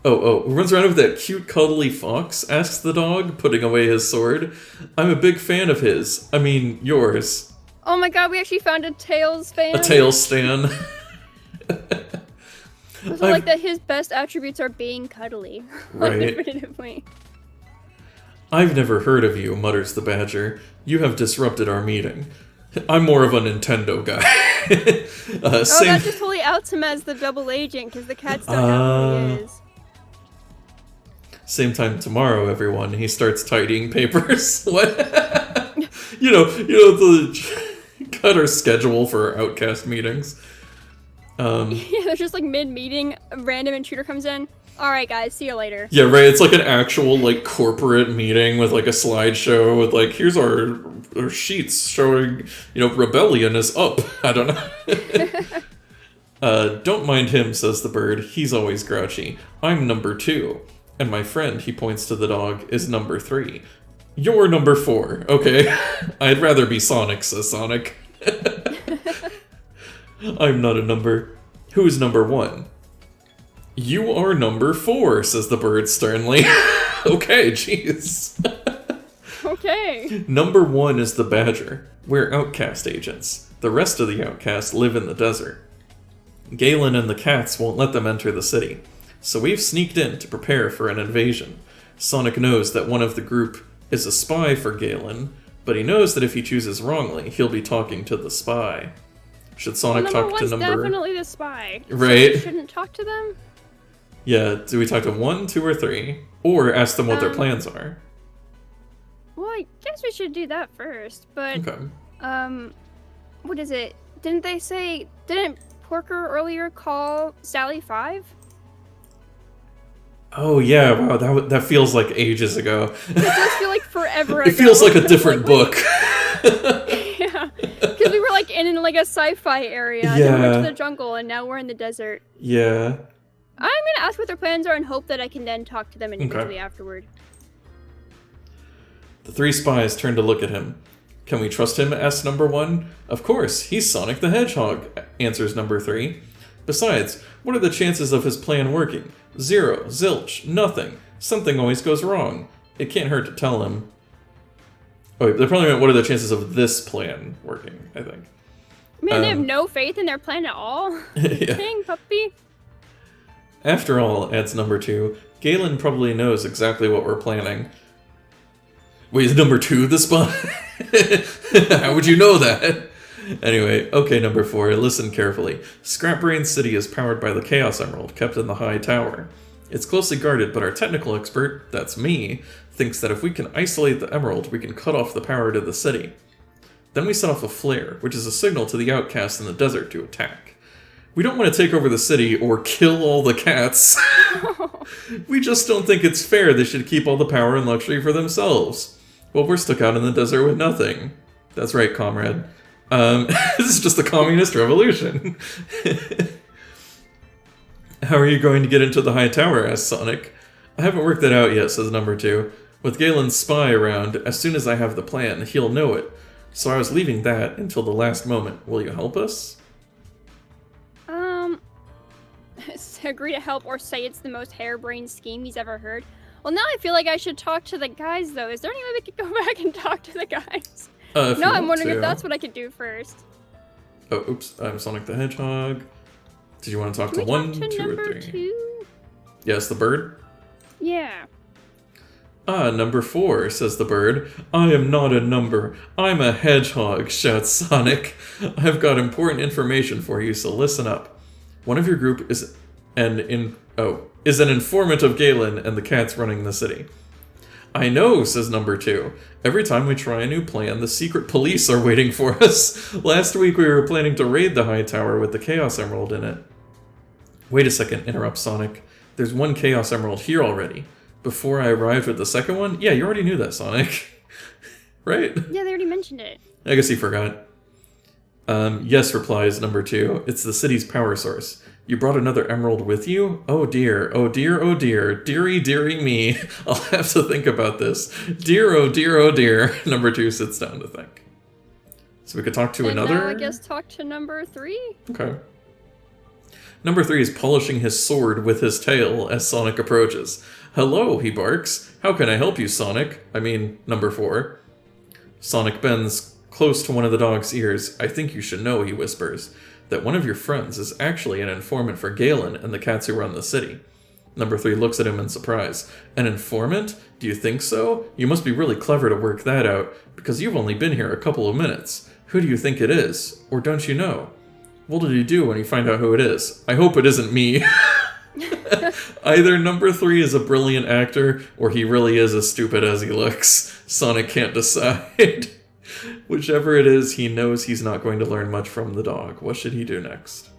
runs around with that cute, cuddly fox, asks the dog, putting away his sword. I'm a big fan of his. I mean, yours. Oh my god, we actually found a Tails fan. A Tails stan. So that his best attributes are being cuddly. Right. Definitively. I've never heard of you, mutters the badger. You have disrupted our meeting. I'm more of a Nintendo guy. That just totally outs him as the double agent, because the cats don't know who he is. Same time tomorrow, everyone. He starts tidying papers. What? the cut our schedule for outcast meetings. Yeah, they're just mid-meeting, a random intruder comes in. Alright guys, see you later. Yeah, right, it's an actual corporate meeting with a slideshow with here's our sheets showing, rebellion is up. I don't know. Don't mind him, says the bird. He's always grouchy. I'm number 2. And my friend, he points to the dog, is number 3. You're number 4, okay? I'd rather be Sonic, says Sonic. I'm not a number. Who's number 1? You are number 4, says the bird sternly. Okay, jeez. Okay. Number 1 is the badger. We're outcast agents. The rest of the outcasts live in the desert. Galen and the cats won't let them enter the city, so we've sneaked in to prepare for an invasion. Sonic knows that one of the group is a spy for Galen, but he knows that if he chooses wrongly, he'll be talking to the spy. Should Sonic talk to number... definitely the spy. Right. So shouldn't talk to them? Yeah, do we talk to 1, 2, or 3? Or ask them what their plans are? Well, I guess we should do that first, but... Okay. What is it? Didn't Porker earlier call Sally 5? Oh yeah, wow, that feels like ages ago. It does feel like forever ago. It feels like a different book. Yeah, because we were in a sci-fi area, and then we went to the jungle, and now we're in the desert. Yeah. I'm gonna ask what their plans are and hope that I can then talk to them individually afterward. The 3 spies turn to look at him. Can we trust him? Asks number 1. Of course, he's Sonic the Hedgehog, answers number 3. Besides, what are the chances of his plan working? 0, zilch, nothing. Something always goes wrong. It can't hurt to tell him. Oh, they probably meant what are the chances of this plan working, I think. Man, they have no faith in their plan at all. Yeah. Dang, puppy. After all, adds number 2, Galen probably knows exactly what we're planning. Wait, is number 2 the spot? How would you know that? Anyway, okay, number 4, listen carefully. Scrapbrain City is powered by the Chaos Emerald, kept in the high tower. It's closely guarded, but our technical expert, that's me, thinks that if we can isolate the emerald, we can cut off the power to the city. Then we set off a flare, which is a signal to the outcasts in the desert to attack. We don't want to take over the city or kill all the cats. We just don't think it's fair they should keep all the power and luxury for themselves. Well, we're stuck out in the desert with nothing. That's right, comrade. This is just the communist revolution. How are you going to get into the high tower? Asked Sonic. I haven't worked that out yet, says number 2. With Galen's spy around, as soon as I have the plan, he'll know it. So I was leaving that until the last moment. Will you help us? Agree to help or say it's the most harebrained scheme he's ever heard. Well, now I feel like I should talk to the guys, though. Is there any way we could go back and talk to the guys? No, I'm wondering if that's what I could do first. Oh, oops. I'm Sonic the Hedgehog. Did you want to talk to 1, 2, or 3? 2? Yes, the bird? Yeah. Ah, number 4, says the bird. I am not a number. I'm a hedgehog, shouts Sonic. I've got important information for you, so listen up. One of your group is an informant of Galen and the cats running the city. I know, says number 2. Every time we try a new plan, the secret police are waiting for us. Last week we were planning to raid the high tower with the Chaos Emerald in it. Wait a second, interrupts Sonic. There's 1 Chaos Emerald here already. Before I arrived with the second one? Yeah, you already knew that, Sonic. Right? Yeah, they already mentioned it. I guess he forgot. Yes, replies number 2. It's the city's power source. You brought another emerald with you? Oh dear, oh dear, oh dear. Dearie, dearie me. I'll have to think about this. Dear, oh dear, oh dear. Number 2 sits down to think. So we could talk to another? Now I guess talk to number 3? Okay. Number 3 is polishing his sword with his tail as Sonic approaches. Hello, he barks. How can I help you, Sonic? I mean, number 4. Sonic bends close to one of the dog's ears. I think you should know, he whispers, that one of your friends is actually an informant for Galen and the cats who run the city. Number 3 looks at him in surprise. An informant? Do you think so? You must be really clever to work that out, because you've only been here a couple of minutes. Who do you think it is? Or don't you know? What did you do when you find out who it is? I hope it isn't me. Either number 3 is a brilliant actor, or he really is as stupid as he looks. Sonic can't decide. Whichever it is, he knows he's not going to learn much from the dog. What should he do next?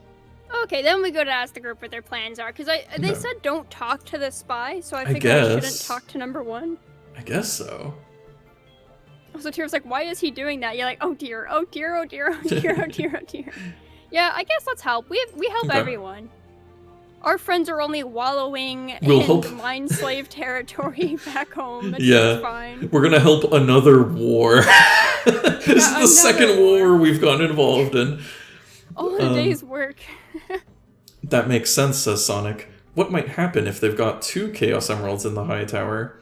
Okay, then we go to ask the group what their plans are, because they said don't talk to the spy, so I figured I shouldn't talk to number 1. I guess so. So Tira's like, why is he doing that? You're like, oh dear, oh dear, oh dear, oh dear, oh dear, oh dear. Yeah, I guess let's help. We help everyone. Our friends are only wallowing in mind slave territory back home. It's fine. We're gonna help another war. This is the second war we've gotten involved in. All a day's work. That makes sense, says Sonic. What might happen if they've got 2 Chaos Emeralds in the high tower?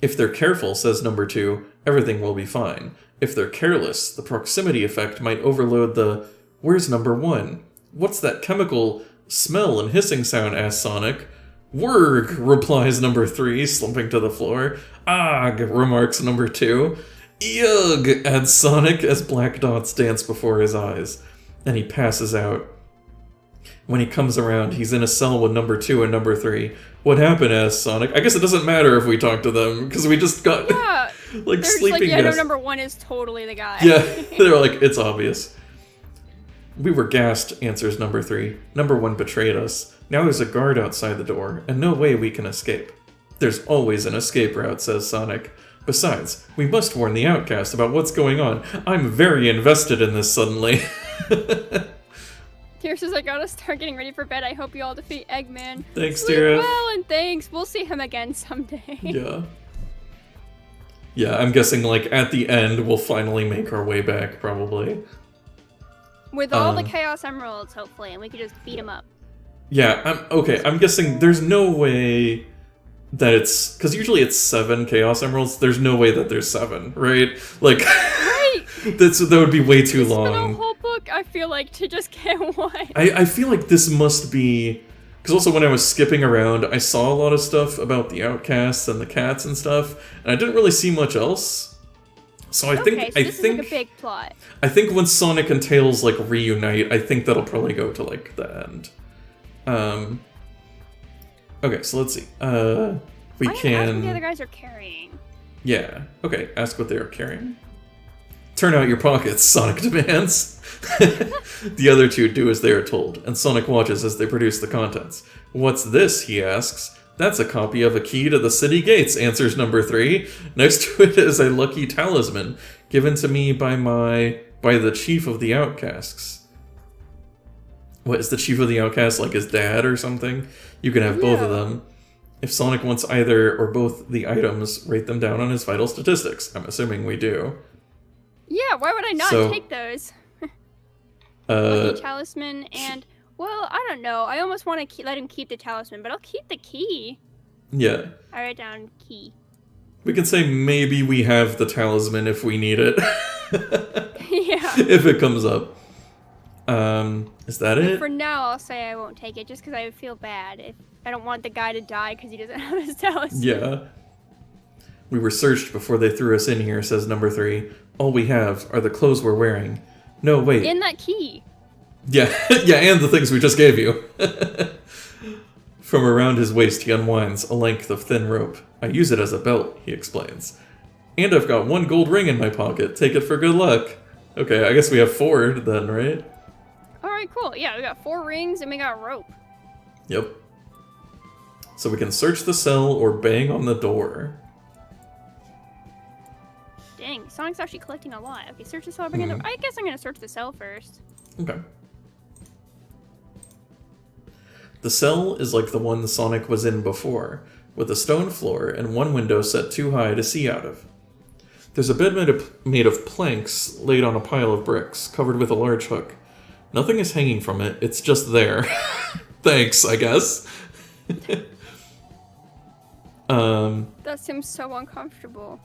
If they're careful, says number 2, everything will be fine. If they're careless, the proximity effect might overload the... Where's number 1? What's that chemical smell and hissing sound? Asks Sonic. Wurg, replies number 3, slumping to the floor. Ag, remarks number 2. Yugg, adds Sonic as black dots dance before his eyes. And he passes out. When he comes around, he's in a cell with number 2 and number 3. What happened? Asks Sonic. I guess it doesn't matter if we talk to them, because we just got like sleeping gas. No, number 1 is totally the guy. Yeah, they're like, it's obvious. We were gassed, answers number 3. Number 1 betrayed us. Now there's a guard outside the door, and no way we can escape. There's always an escape route, says Sonic. Besides, we must warn the outcast about what's going on. I'm very invested in this suddenly. Tira says, I gotta start getting ready for bed. I hope you all defeat Eggman. Thanks, Tira. Well, and thanks. We'll see him again someday. Yeah. Yeah, I'm guessing, like, at the end, we'll finally make our way back, probably. With all the Chaos Emeralds, hopefully, and we could just beat him up. Yeah, I'm guessing there's no way that it's... Because usually it's 7 Chaos Emeralds. There's no way that there's 7, right? Like, right! that would be way too long. Spent a whole book book, I feel like, to just get one. I feel like this must be... Because also when I was skipping around, I saw a lot of stuff about the outcasts and the cats and stuff, and I didn't really see much else. So I think... this is like a big plot. I think when Sonic and Tails, like, reunite, I think that'll probably go to, like, the end. Okay, so let's see. We can... ask what the other guys are carrying. Yeah. Okay, ask what they are carrying. Turn out your pockets, Sonic demands. The other two do as they are told, and Sonic watches as they produce the contents. What's this, he asks. That's a copy of a key to the city gates, answers number 3. Next to it is a lucky talisman, given to me by the chief of the outcasts. What, is the chief of the outcasts like his dad or something? You can have both of them. If Sonic wants either or both the items, rate them down on his vital statistics. I'm assuming we do. Yeah, why would I not take those? Lucky talisman and, well, I don't know. I almost want to let him keep the talisman, but I'll keep the key. Yeah. I write down key. We can say maybe we have the talisman if we need it. Yeah. If it comes up. Is that it? For now, I'll say I won't take it just because I would feel bad. If I don't want the guy to die because he doesn't have his talisman. Yeah. We were searched before they threw us in here, says number 3. All we have are the clothes we're wearing. No, wait. In that key. Yeah, yeah, and the things we just gave you. From around his waist, he unwinds a length of thin rope. I use it as a belt, he explains. And I've got 1 gold ring in my pocket. Take it for good luck. Okay, I guess we have 4 then, right? Alright, cool. Yeah, we got 4 rings and we got rope. Yep. So we can search the cell or bang on the door. Dang, Sonic's actually collecting a lot. Okay, search the cell. I guess I'm going to search the cell first. Okay. The cell is like the one Sonic was in before, with a stone floor and 1 window set too high to see out of. There's a bed made of planks laid on a pile of bricks, covered with a large hook. Nothing is hanging from it, it's just there. Thanks, I guess. That seems so uncomfortable.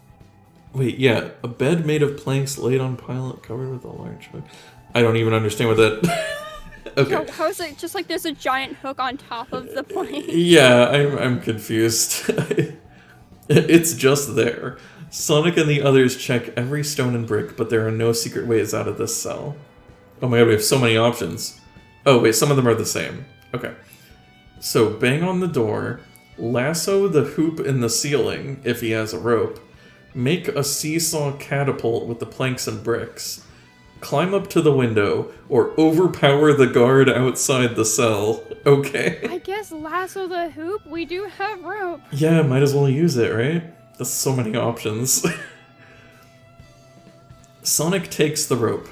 Wait, yeah, a bed made of planks laid on pile covered with a large hook. I don't even understand what that... Okay. How is it just like there's a giant hook on top of the plank? Yeah, I'm confused. It's just there. Sonic and the others check every stone and brick, but there are no secret ways out of this cell. Oh my god, we have so many options. Oh wait, some of them are the same. Okay. So, bang on the door, lasso the hoop in the ceiling, if he has a rope, make a seesaw catapult with the planks and bricks, climb up to the window, or overpower the guard outside the cell. Okay. I guess lasso the hoop, we do have rope. Yeah, might as well use it, right? There's so many options. Sonic takes the rope,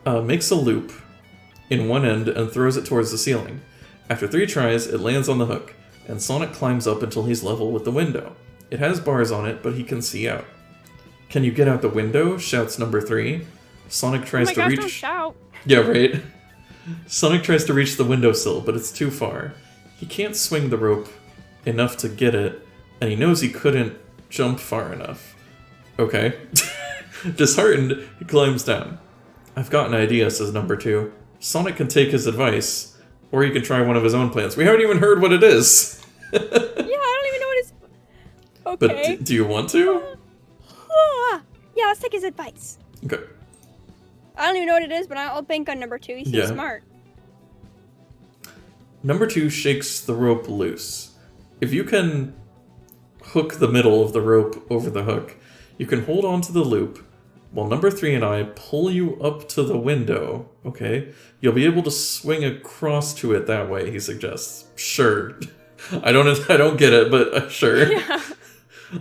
makes a loop in one end and throws it towards the ceiling. After 3 tries, it lands on the hook, and Sonic climbs up until he's level with the window. It has bars on it, but he can see out. Can you get out the window? Shouts number 3. Sonic tries to reach... Don't shout. Yeah, right? Sonic tries to reach the windowsill, but it's too far. He can't swing the rope enough to get it, and he knows he couldn't jump far enough. Okay. Disheartened, he climbs down. I've got an idea, says number 2. Sonic can take his advice, or he can try one of his own plans. We haven't even heard what it is. Yeah, I don't even know what it is. Okay. But do you want to? Yeah, let's take his advice. Okay. I don't even know what it is, but I'll bank on number 2. He seems smart. Number 2 shakes the rope loose. If you can hook the middle of the rope over the hook, you can hold on to the loop, while number 3 and I pull you up to the window, okay? You'll be able to swing across to it that way, he suggests. Sure. I don't get it, but sure. Yeah.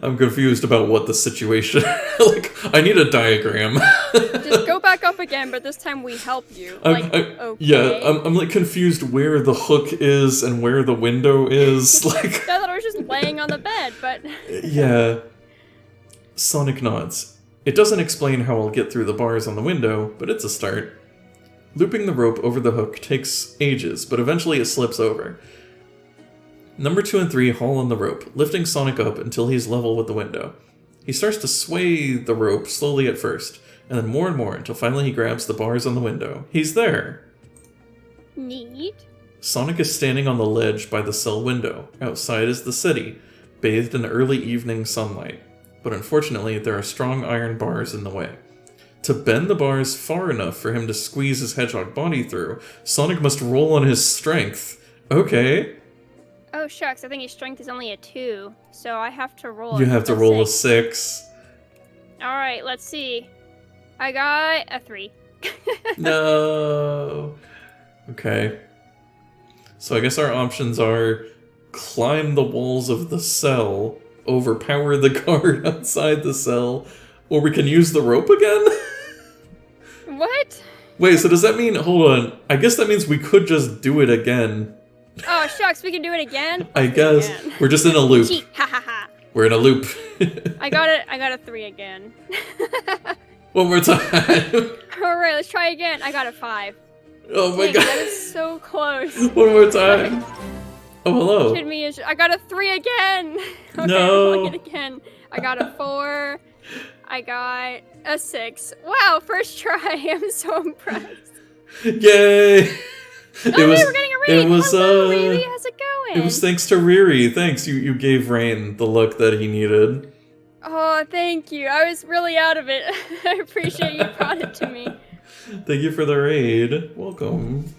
I'm confused about what the situation... like, I need a diagram. Just go back up again, but this time we help you. Okay. Yeah, I'm like confused where the hook is and where the window is. Like, I thought I was just laying on the bed, but... Yeah. Sonic nods. It doesn't explain how I'll get through the bars on the window, but it's a start. Looping the rope over the hook takes ages, but eventually it slips over. Number 2 and 3 haul on the rope, lifting Sonic up until he's level with the window. He starts to sway the rope slowly at first, and then more and more until finally he grabs the bars on the window. He's there! Neat. Sonic is standing on the ledge by the cell window. Outside is the city, bathed in early evening sunlight. But unfortunately, there are strong iron bars in the way. To bend the bars far enough for him to squeeze his hedgehog body through, Sonic must roll on his strength. Okay. Oh, shucks. I think his strength is only a 2, so I have to roll You have to roll a 6. Alright, let's see. I got a 3. No. Okay. So I guess our options are climb the walls of the cell, overpower the guard outside the cell, or we can use the rope again? What? Wait, so does that mean, hold on, I guess that means we could just do it again. Oh, shucks, we can do it again? I guess. We're just in a loop. Cheat, ha ha ha. We're in a loop. I got a 3 again. One more time. Alright, let's try again. I got a 5. Oh my god. That is so close. One more time. Oh, hello. Kid me, I got a 3 again. Okay, No. rolling it again. I got a 4. I got a 6. Wow, first try. I'm so impressed. Yay! We're getting a raid. Hello, Riri. How's it going? It was thanks to Riri. Thanks. You gave Rain the look that he needed. Oh, thank you. I was really out of it. I appreciate you brought it to me. Thank you for the raid. Welcome.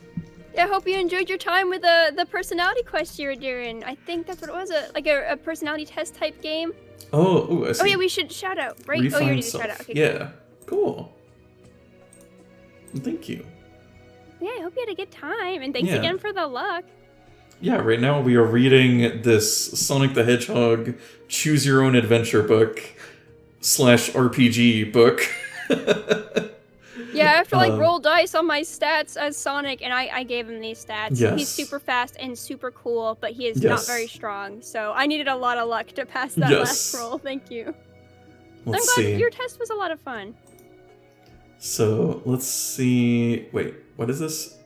I hope you enjoyed your time with the personality quest you were doing. I think that's what it was, a personality test type game. Oh, I see. Oh yeah, we should shout out, right? Refine you already self. shout out. Okay, yeah, cool. Thank you. Yeah, I hope you had a good time, and thanks again for the luck. Yeah, right now we are reading this Sonic the Hedgehog Choose Your Own Adventure book / RPG book. Yeah, I have to roll dice on my stats as Sonic, and I gave him these stats. Yes. He's super fast and super cool, but he is not very strong, so I needed a lot of luck to pass that last roll. Thank you. I'm glad your test was a lot of fun. So, let's see... Wait, what is this?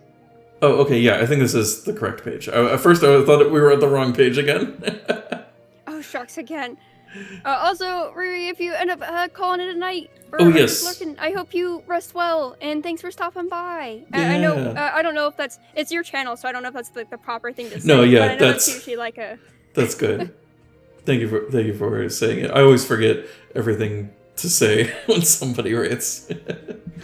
Oh, okay, yeah, I think this is the correct page. At first I thought we were at the wrong page again. Oh, shucks again. Also, Riri, if you end up calling it a night, or yes, I hope you rest well, and thanks for stopping by. Yeah. I know, I don't know if it's your channel, so I don't know if that's the proper thing to say. No, yeah, but I know that's usually like a. That's good. Thank you for saying it. I always forget everything to say when somebody rates.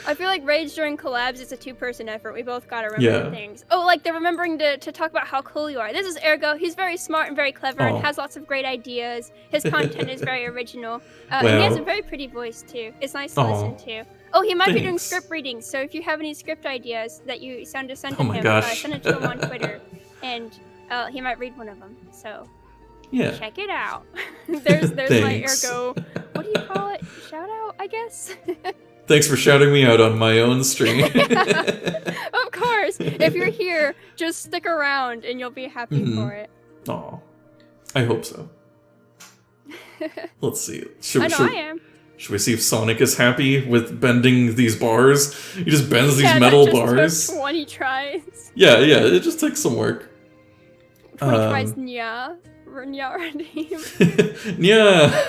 I feel like raids during collabs, it's a 2-person effort. We both gotta remember things. Oh, like they're remembering to talk about how cool you are. This is Ergo. He's very smart and very clever and has lots of great ideas. His content is very original. And he has a very pretty voice too. It's nice to listen to. Oh, he might be doing script readings, so if you have any script ideas that you send to him, send it to him on Twitter, and he might read one of them. So check it out. there's my Ergo. What do you call it? Shout out, I guess. Thanks for shouting me out on my own stream. Of course. If you're here, just stick around and you'll be happy for it. Aw. I hope so. Let's see. I am. Should we see if Sonic is happy with bending these bars? He just bends these metal bars. Took 20 tries. Yeah, it just takes some work. 20 tries, nya. Yeah.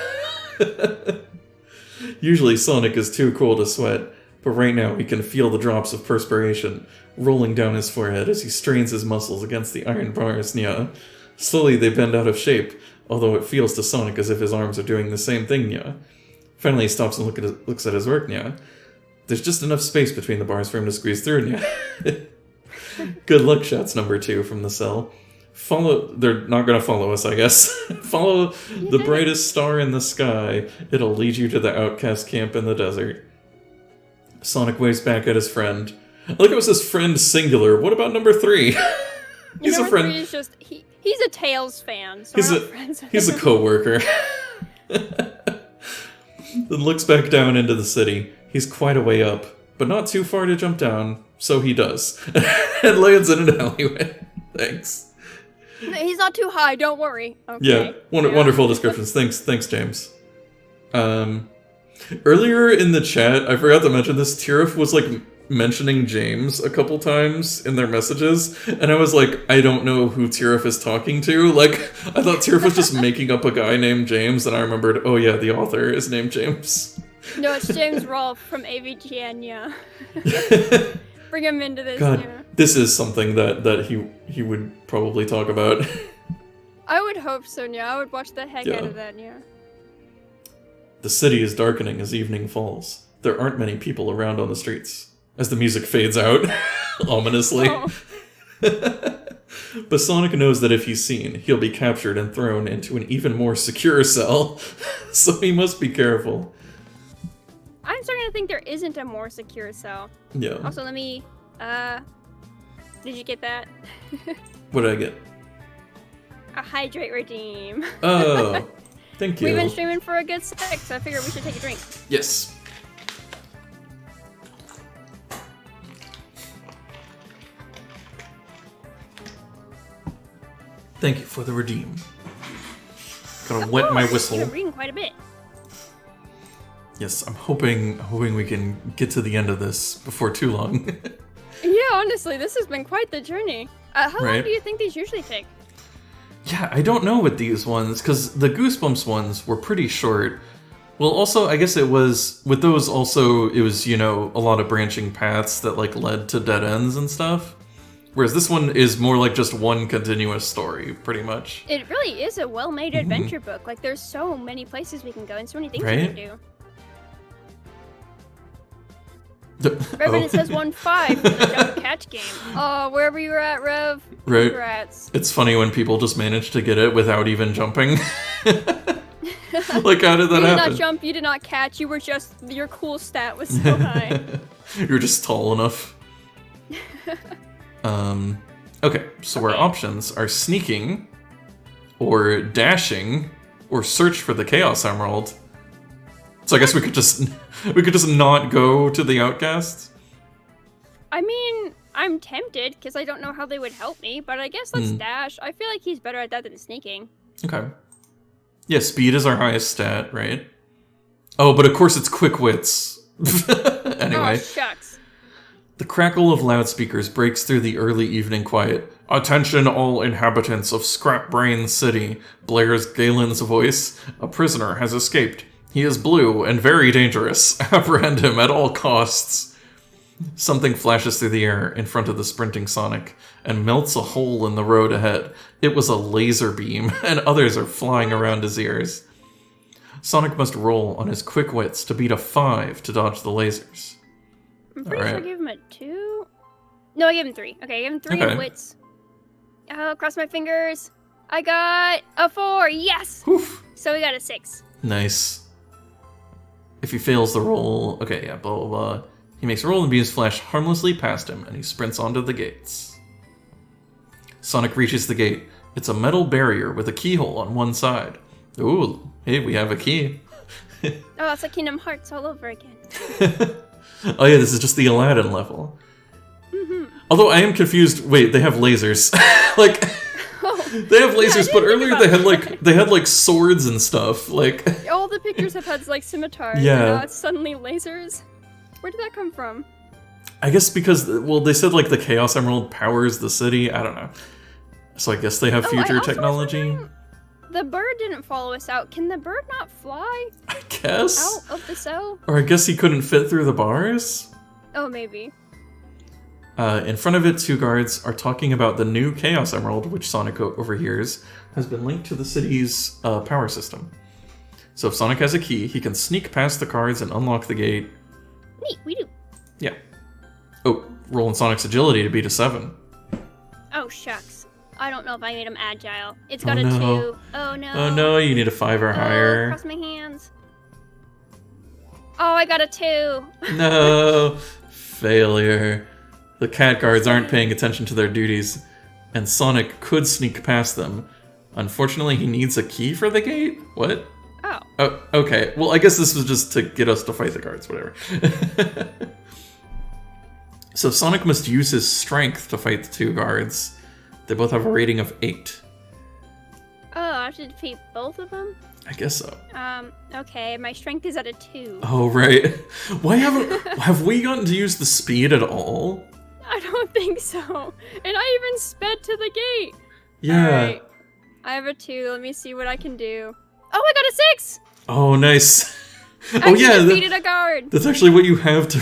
Usually Sonic is too cool to sweat, but right now he can feel the drops of perspiration rolling down his forehead as he strains his muscles against the iron bars. Nya. Slowly they bend out of shape, although it feels to Sonic as if his arms are doing the same thing. Nya. Finally he stops and looks at his work. Nya. There's just enough space between the bars for him to squeeze through. Nya. Good luck, shouts number 2 from the cell. They're not gonna follow us, I guess. Follow the brightest star in the sky. It'll lead you to the outcast camp in the desert. Sonic waves back at his friend. I like it was his friend singular. What about number 3? He's a friend. 3 is just, he's a Tails fan, so he's a co-worker. Then looks back down into the city. He's quite a way up, but not too far to jump down, so he does. And lands in an alleyway. Thanks. He's not too high, don't worry. Okay. Yeah, wonderful descriptions. Thanks, James. Earlier in the chat, I forgot to mention this, Tirif was mentioning James a couple times in their messages, and I was like, I don't know who Tirif is talking to. I thought Tirif was just making up a guy named James, and I remembered, oh yeah, the author is named James. No, it's James Rolfe from AVGN, yeah. Bring him into this, God, yeah. this is something that he would probably talk about. I would hope so, yeah. I would watch the heck out of that, yeah. The city is darkening as evening falls. There aren't many people around on the streets. As the music fades out, ominously. Oh. But Sonic knows that if he's seen, he'll be captured and thrown into an even more secure cell. So he must be careful. I'm starting to think there isn't a more secure cell. Yeah. Also, let me, did you get that? What did I get? A hydrate redeem. Oh, thank you. We've been streaming for a good sec, so I figured we should take a drink. Yes. Thank you for the redeem. Gotta wet my whistle. You're reading quite a bit. Yes, I'm hoping we can get to the end of this before too long. Yeah, honestly, this has been quite the journey. How long do you think these usually take? Yeah, I don't know with these ones, because the Goosebumps ones were pretty short. Well, also, I guess it was, with those also, it was, you know, a lot of branching paths that, like, led to dead ends and stuff. Whereas this one is more like just one continuous story, pretty much. It really is a well-made adventure book. Like, there's so many places we can go and so many things we can do. Revan, it says 1-5 for the jump catch game. Oh, wherever you were at, Rev. Right. Congrats. It's funny when people just manage to get it without even jumping. Like, how did that happen? You did not jump, you did not catch, you were just, your cool stat was so high. You're just tall enough. Okay, so our options are sneaking, or dashing, or search for the Chaos Emerald. So I guess we could just not go to the Outcasts. I mean, I'm tempted because I don't know how they would help me, but I guess let's dash. I feel like he's better at that than sneaking. Okay. Yeah, speed is our highest stat, right? Oh, but of course it's quick wits. Anyway. Oh, shucks. The crackle of loudspeakers breaks through the early evening quiet. Attention all inhabitants of Scrap Brain City, blares Galen's voice. A prisoner has escaped. He is blue and very dangerous. Apprehend him at all costs. Something flashes through the air in front of the sprinting Sonic and melts a hole in the road ahead. It was a laser beam, and others are flying around his ears. Sonic must roll on his quick wits to beat a 5 to dodge the lasers. I'm pretty sure I gave him a 2. No, I gave him 3. Okay, I gave him 3 in wits. Oh, cross my fingers. I got a 4. Yes! Oof. So we got a 6. Nice. If he fails the roll... Okay, yeah, blah, blah, blah. He makes a roll and beams flash harmlessly past him, and he sprints onto the gates. Sonic reaches the gate. It's a metal barrier with a keyhole on one side. Ooh, hey, we have a key. Oh, it's like Kingdom Hearts all over again. Oh yeah, this is just the Aladdin level. Although I am confused. Wait, they have lasers. Like, they have lasers, but earlier they had like swords and stuff. Like, all the pictures have had like scimitars. Yeah. And now it's suddenly lasers. Where did that come from? I guess because, well, they said like the Chaos Emerald powers the city. I don't know. So I guess they have future technology. The bird didn't follow us out. Can the bird not fly? I guess. Out of the cell? Or I guess he couldn't fit through the bars? Oh, maybe. In front of it, 2 guards are talking about the new Chaos Emerald, which Sonic overhears, has been linked to the city's power system. So if Sonic has a key, he can sneak past the guards and unlock the gate. Neat, we do. Yeah. Oh, rolling Sonic's agility to beat a 7. Oh, shucks. I don't know if I made him agile. It's got a 2. Oh, no. Oh, no, you need a 5 or higher. Cross my hands. Oh, I got a 2. No. Failure. The cat guards aren't paying attention to their duties, and Sonic could sneak past them. Unfortunately, he needs a key for the gate? What? Oh, okay. Well, I guess this was just to get us to fight the guards, whatever. So Sonic must use his strength to fight the 2 guards. They both have a rating of 8. Oh, I have to defeat both of them? I guess so. Okay, my strength is at a 2. Oh, right. Why have we gotten to use the speed at all? I don't think so. And I even sped to the gate. Yeah. Alright. I have a 2. Let me see what I can do. Oh, I got a 6! Oh, nice. Oh yeah, defeated a guard. That's actually what you have to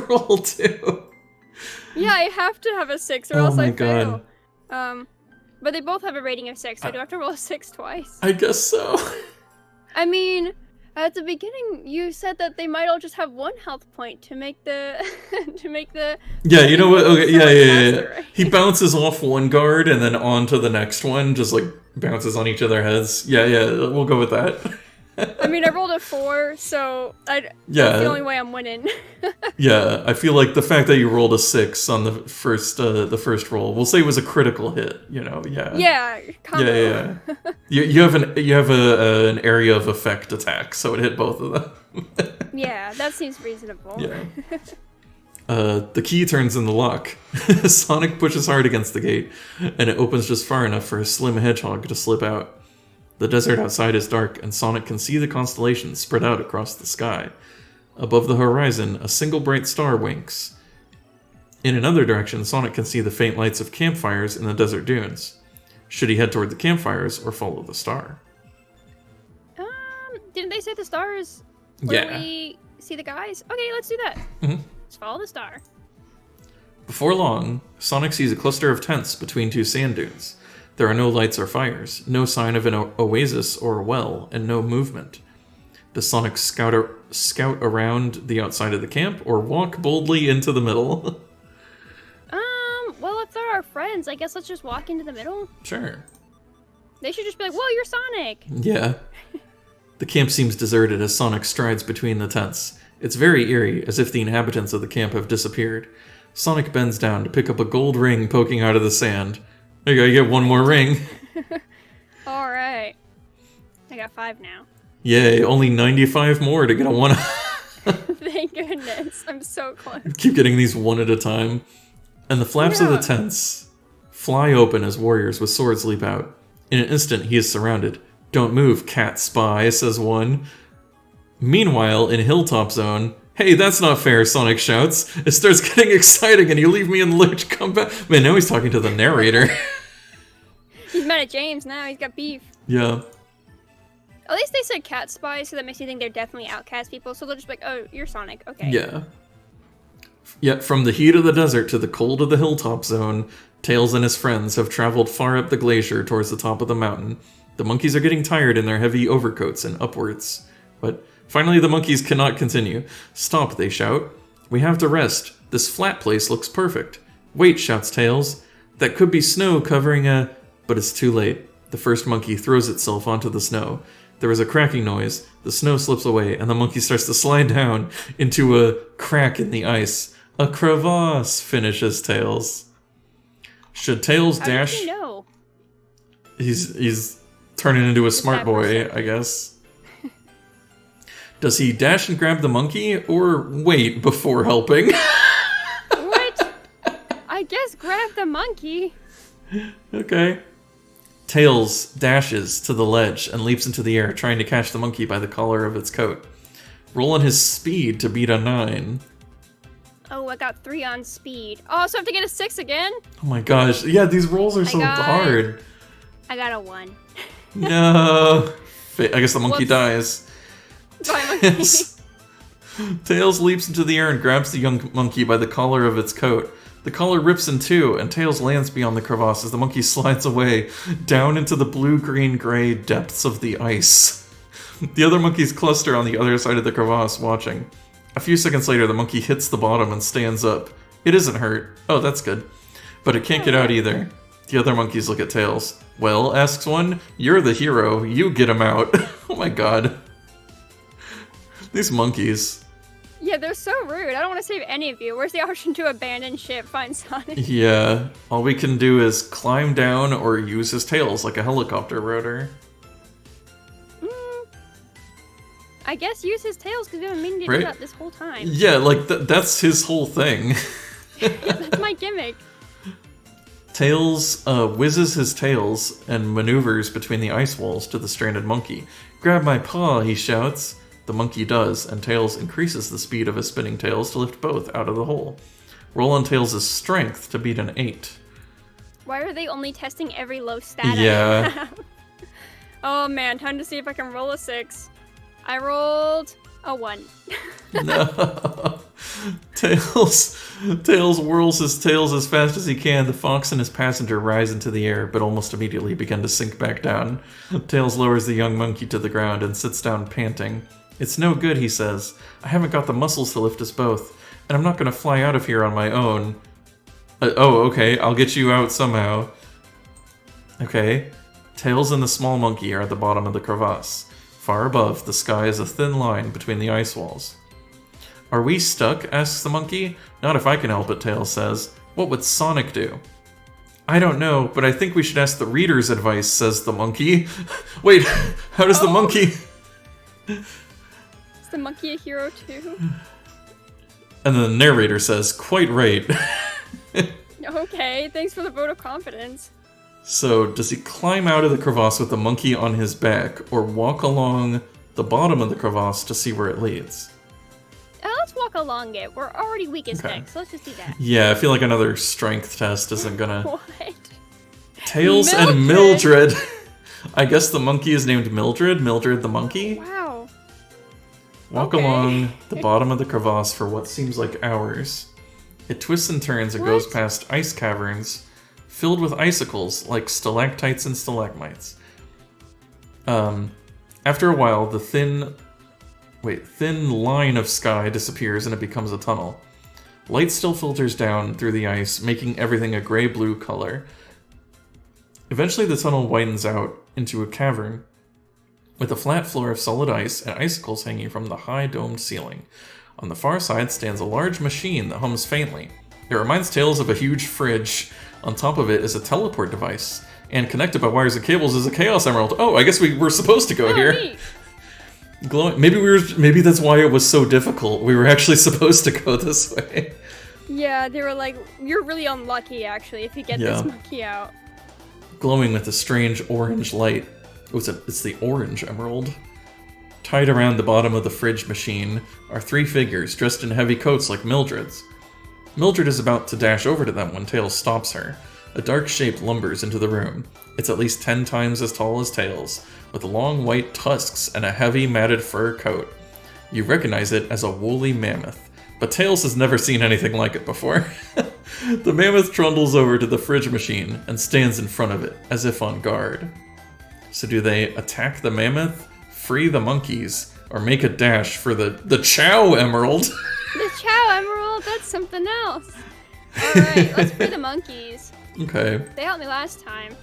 roll too. Yeah, I have to have a 6 or else I fail. But they both have a rating of 6, so do I have to roll a 6 twice? I guess so. I mean, at the beginning, you said that they might all just have 1 health point to make the Yeah, you know what? Okay, yeah. Right? He bounces off one guard and then onto the next one, just like bounces on each of their heads. Yeah, we'll go with that. I mean, I rolled a 4, so that's the only way I'm winning. Yeah, I feel like the fact that you rolled a 6 on the first roll, we'll say it was a critical hit. You know, Yeah, combo. Yeah. You have an area of effect attack, so it hit both of them. Yeah, that seems reasonable. Yeah. The key turns in the lock. Sonic pushes hard against the gate, and it opens just far enough for a slim hedgehog to slip out. The desert outside is dark, and Sonic can see the constellations spread out across the sky. Above the horizon, a single bright star winks. In another direction, Sonic can see the faint lights of campfires in the desert dunes. Should he head toward the campfires or follow the star? Didn't they say the stars? Yeah. We see the guys? Okay, let's do that. Mm-hmm. Let's follow the star. Before long, Sonic sees a cluster of tents between 2 sand dunes. There are no lights or fires, no sign of an oasis or a well, and no movement. Does Sonic scout around the outside of the camp, or walk boldly into the middle? Well, if they're our friends, I guess let's just walk into the middle. Sure. They should just be like, whoa, you're Sonic! Yeah. The camp seems deserted as Sonic strides between the tents. It's very eerie, as if the inhabitants of the camp have disappeared. Sonic bends down to pick up a gold ring poking out of the sand. There you go, you get 1 more ring. Alright. I got 5 now. Yay, only 95 more to get a 1. Thank goodness. I'm so close. Keep getting these 1 at a time. And the flaps of the tents fly open as warriors with swords leap out. In an instant, he is surrounded. Don't move, cat spy, says one. Meanwhile, in Hilltop Zone, hey, that's not fair, Sonic shouts. It starts getting exciting and you leave me in the lurch, come back. Man, now he's talking to the narrator. He's mad at James now, he's got beef. Yeah. At least they said cat spy, so that makes you think they're definitely outcast people, so they'll just be like, oh, you're Sonic, okay. Yeah. Yet from the heat of the desert to the cold of the Hilltop Zone, Tails and his friends have traveled far up the glacier towards the top of the mountain. The monkeys are getting tired in their heavy overcoats and upwards. But finally the monkeys cannot continue. Stop, they shout. We have to rest. This flat place looks perfect. Wait, shouts Tails. That could be snow covering a... But it's too late. The first monkey throws itself onto the snow. There is a cracking noise. The snow slips away, and the monkey starts to slide down into a crack in the ice. A crevasse, finishes Tails. Should Tails dash... How did he know? He's turning into a smart boy, I guess. Does he dash and grab the monkey, or wait before helping? What? I guess grab the monkey. Okay. Tails dashes to the ledge and leaps into the air, trying to catch the monkey by the collar of its coat. Roll on his speed to beat a 9. Oh, I got 3 on speed. Oh, so I have to get a 6 again? Oh my gosh. Yeah, these rolls are so hard. I got a 1. No. I guess the monkey dies. Bye, monkey. Tails leaps into the air and grabs the young monkey by the collar of its coat. The collar rips in 2, and Tails lands beyond the crevasse as the monkey slides away, down into the blue-green-gray depths of the ice. The other monkeys cluster on the other side of the crevasse, watching. A few seconds later, the monkey hits the bottom and stands up. It isn't hurt. Oh, that's good. But it can't get out either. The other monkeys look at Tails. Well, asks one, you're the hero. You get him out. Oh my god. These monkeys. Yeah, they're so rude. I don't want to save any of you. Where's the option to abandon ship, find Sonic? Yeah. All we can do is climb down or use his tails like a helicopter rotor. I guess use his tails because we've been meaning to do that this whole time. Yeah, like that's his whole thing. Yeah, that's my gimmick. Tails whizzes his tails and maneuvers between the ice walls to the stranded monkey. Grab my paw, he shouts. The monkey does, and Tails increases the speed of his spinning tails to lift both out of the hole. Roll on Tails' strength to beat an 8. Why are they only testing every low stat? Yeah. Oh man, time to see if I can roll a 6. I rolled A 1. No. Tails whirls his tails as fast as he can. The fox and his passenger rise into the air, but almost immediately begin to sink back down. Tails lowers the young monkey to the ground and sits down panting. It's no good, he says. I haven't got the muscles to lift us both, and I'm not going to fly out of here on my own. Oh, okay, I'll get you out somehow. Okay. Tails and the small monkey are at the bottom of the crevasse. Far above, the sky is a thin line between the ice walls. Are we stuck? Asks the monkey. Not if I can help it, Tails says. What would Sonic do? I don't know, but I think we should ask the reader's advice, says the monkey. Wait, how does the monkey... Is the monkey a hero too? And then the narrator says, quite right. Okay, thanks for the vote of confidence. So, does he climb out of the crevasse with the monkey on his back, or walk along the bottom of the crevasse to see where it leads? Let's walk along it. We're already weakest next, so let's just do that. Yeah, I feel like another strength test isn't gonna... What? Tails and Mildred! I guess the monkey is named Mildred? Mildred the monkey? Wow. Walk along the bottom of the crevasse for what seems like hours. It twists and turns and goes past ice caverns filled with icicles like stalactites and stalagmites. After a while, the thin line of sky disappears and it becomes a tunnel. Light still filters down through the ice, making everything a gray-blue color. Eventually the tunnel widens out into a cavern with a flat floor of solid ice and icicles hanging from the high domed ceiling. On the far side stands a large machine that hums faintly. It reminds Tails of a huge fridge. On top of it is a teleport device, and connected by wires and cables is a Chaos Emerald. Oh, I guess we were supposed to go here. Neat. Glowing. Maybe that's why it was so difficult. We were actually supposed to go this way. Yeah, they were like, you're really unlucky actually if you get this monkey out. Glowing with a strange orange light. It's the orange emerald. Tied around the bottom of the fridge machine are 3 figures dressed in heavy coats like Mildred's. Mildred is about to dash over to them when Tails stops her. A dark shape lumbers into the room. It's at least 10 times as tall as Tails, with long white tusks and a heavy matted fur coat. You recognize it as a woolly mammoth, but Tails has never seen anything like it before. The mammoth trundles over to the fridge machine and stands in front of it, as if on guard. So do they attack the mammoth, free the monkeys, or make a dash for the Chow Emerald? The Chow Emerald? That's something else. Alright, let's free the monkeys. Okay. They helped me last time.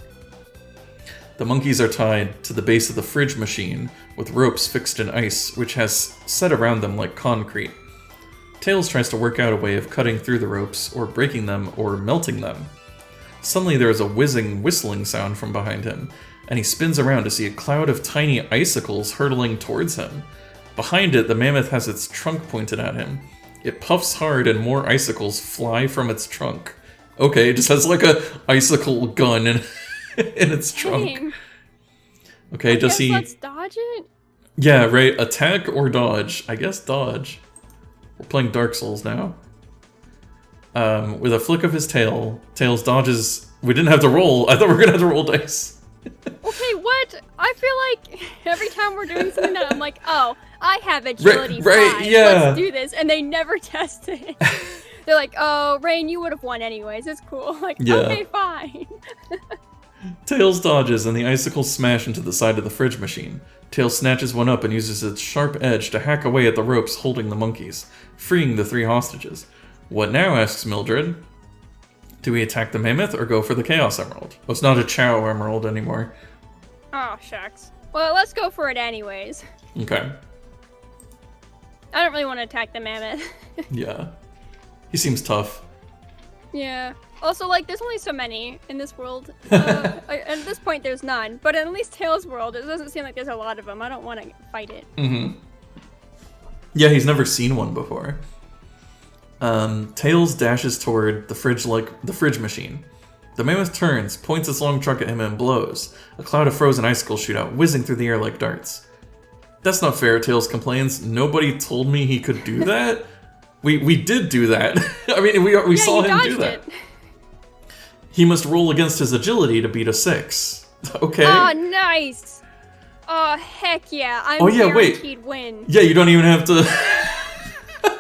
The monkeys are tied to the base of the fridge machine with ropes fixed in ice, which has set around them like concrete. Tails tries to work out a way of cutting through the ropes, or breaking them, or melting them. Suddenly there is a whistling sound from behind him, and he spins around to see a cloud of tiny icicles hurtling towards him. Behind it, the mammoth has its trunk pointed at him. It puffs hard and more icicles fly from its trunk. Okay, it just has like a icicle gun in its trunk. Okay, does he... let's dodge it? Yeah, right. Attack or dodge? I guess dodge. We're playing Dark Souls now. With a flick of his tail, Tails dodges... We didn't have to roll. I thought we were gonna have to roll dice. Okay, what? I feel like every time we're doing something that I'm like, oh, I have agility 5. Yeah. Let's do this. And they never test it. They're like, oh, Rain, you would have won anyways. It's cool. Like, okay, fine. Tails dodges and the icicles smash into the side of the fridge machine. Tails snatches one up and uses its sharp edge to hack away at the ropes holding the monkeys, freeing the 3 hostages. What now? Asks Mildred. Do we attack the mammoth or go for the Chaos Emerald? Oh, it's not a Chow Emerald anymore. Oh, shucks. Well, let's go for it anyways. Okay. I don't really want to attack the mammoth. Yeah. He seems tough. Yeah. Also, like, there's only so many in this world. At this point, there's none. But at least Tails' world, it doesn't seem like there's a lot of them. I don't want to fight it. Mm-hmm. Yeah, he's never seen one before. Tails dashes toward the fridge machine. The mammoth turns, points its long trunk at him, and blows. A cloud of frozen icicles shoot out, whizzing through the air like darts. That's not fair, Tails complains. Nobody told me he could do that. We did do that. I mean, we saw him do that. He must roll against his agility to beat a 6. Okay. Oh, nice. Oh, heck yeah. I'm wait. guaranteed win. Yeah, you don't even have to...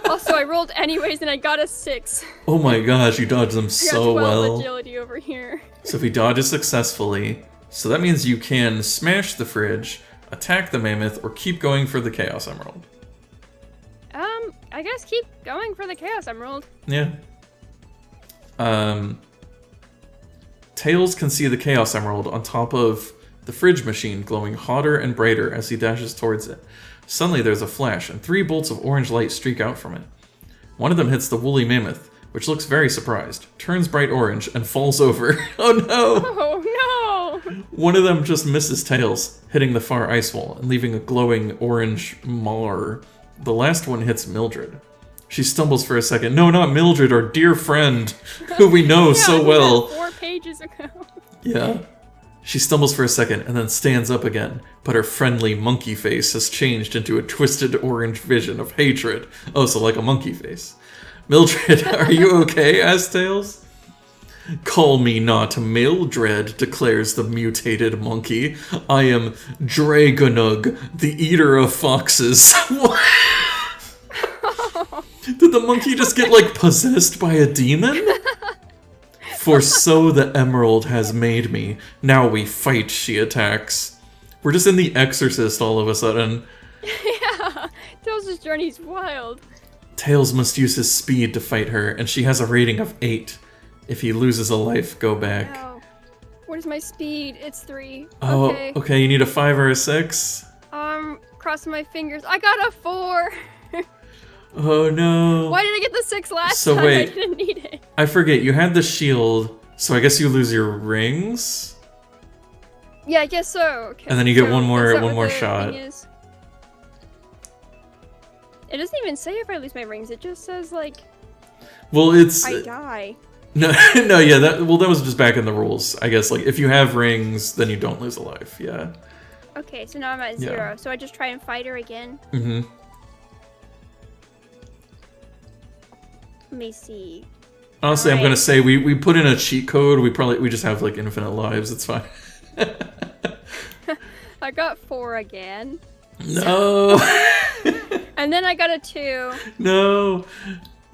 Also, I rolled anyways and I got a 6. Oh my gosh, you dodged them so I got 12 well. agility over here. So if he dodges successfully, so that means you can smash the fridge, attack the mammoth, or keep going for the Chaos Emerald. I guess keep going for the Chaos Emerald. Yeah. Tails can see the Chaos Emerald on top of the fridge machine glowing hotter and brighter as he dashes towards it. Suddenly there's a flash, and 3 bolts of orange light streak out from it. One of them hits the woolly mammoth, which looks very surprised, turns bright orange, and falls over. Oh no! Oh no! One of them just misses Tails, hitting the far ice wall and leaving a glowing orange mar. The last one hits Mildred. She stumbles for a second. No, not Mildred, our dear friend, who we know so well. 4 pages ago. Yeah. She stumbles for a second and then stands up again, but her friendly monkey face has changed into a twisted orange vision of hatred. Oh, so like a monkey face. Mildred, are you okay? Asks Tails. Call me not Mildred, declares the mutated monkey. I am Dragonug, the eater of foxes. What? Did the monkey just get, like, possessed by a demon? For so the emerald has made me. Now we fight, she attacks. We're just in The Exorcist all of a sudden. Yeah, Tails' journey's wild. Tails must use his speed to fight her, and she has a rating of 8. If he loses a life, go back. Wow. What is my speed? It's 3. Oh, okay, you need a 5 or a 6? Crossing my fingers. I got a 4! Oh no. Why did I get the 6 last so time? Wait, I didn't need it. I forget, you had the shield, so I guess you lose your rings? Yeah, I guess so. Okay. And then you get one more shot. It doesn't even say if I lose my rings, it just says like... Well, it's... I die. No, no, yeah, that was just back in the rules. I guess, like, if you have rings, then you don't lose a life, yeah. Okay, so now I'm at 0, Yeah. so I just try and fight her again? Mm-hmm. Let me see. Honestly, I'm gonna say we put in a cheat code. We just have like infinite lives. It's fine. I got 4 again. No. And then I got a 2. No. And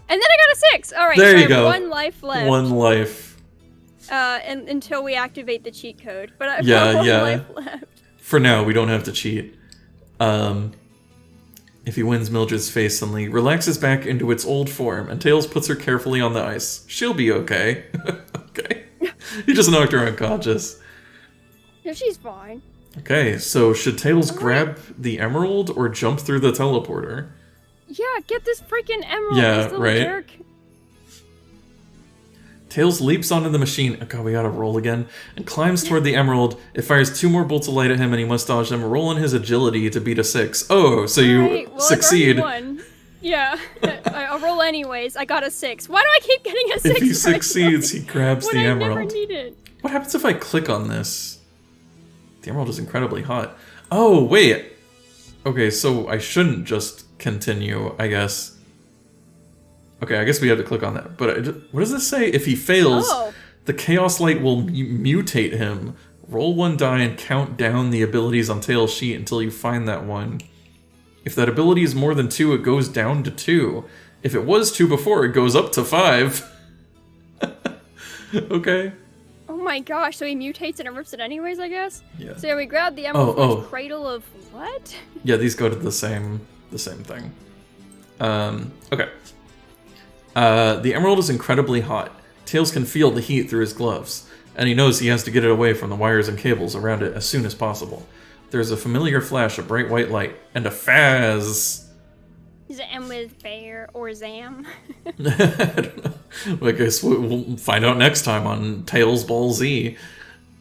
then I got a 6. All right. There so you I go. have 1 life left. 1 life. And until we activate the cheat code, but I have Yeah, 1 yeah. life left. For now, we don't have to cheat. If he wins, Mildred's face suddenly relaxes back into its old form, and Tails puts her carefully on the ice. She'll be okay. Okay. He just knocked her unconscious. Yeah, she's fine. Okay, so should Tails grab the emerald or jump through the teleporter? Yeah, get this freaking emerald. Yeah, this little right? jerk. Tails leaps onto the machine, oh god, we gotta roll again, and climbs toward the emerald. It fires 2 more bolts of light at him and he must dodge them. Roll on his agility to beat a 6. Oh, so you Right, well, succeed. I've already won. Yeah, I'll roll anyways. I got a 6. Why do I keep getting a 6? If he succeeds, he grabs the I emerald. never need it. What happens if I click on this? The emerald is incredibly hot. Oh, wait. Okay, so I shouldn't just continue, I guess. Okay, I guess we have to click on that. But what does this say? If he fails, the Chaos Light will mutate him. Roll 1 die and count down the abilities on Tails' sheet until you find that one. If that ability is more than 2, it goes down to 2. If it was 2 before, it goes up to 5. Okay. Oh my gosh, so he mutates and it rips it anyways, I guess? Yeah. So we grab the emerald from his cradle of what? Yeah, these go to the same thing. Okay. The emerald is incredibly hot. Tails can feel the heat through his gloves, and he knows he has to get it away from the wires and cables around it as soon as possible. There's a familiar flash of bright white light, and a Faz. Is it M with Bear or Zam? I don't know. Well, I guess we'll find out next time on Tails Ball Z,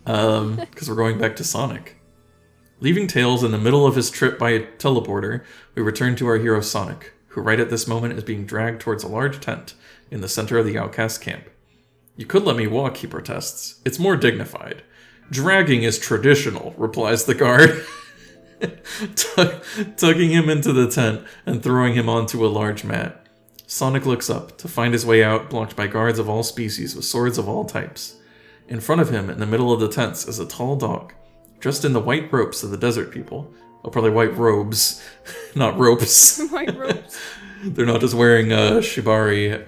because we're going back to Sonic. Leaving Tails in the middle of his trip by teleporter, we return to our hero Sonic, who right at this moment is being dragged towards a large tent in the center of the outcast camp. You could let me walk, he protests. It's more dignified. Dragging is traditional, replies the guard, tugging him into the tent and throwing him onto a large mat. Sonic looks up to find his way out blocked by guards of all species with swords of all types. In front of him, in the middle of the tents, is a tall dog. dressed in the white ropes of the desert people. Oh, probably white robes, not ropes. White ropes. They're not just wearing shibari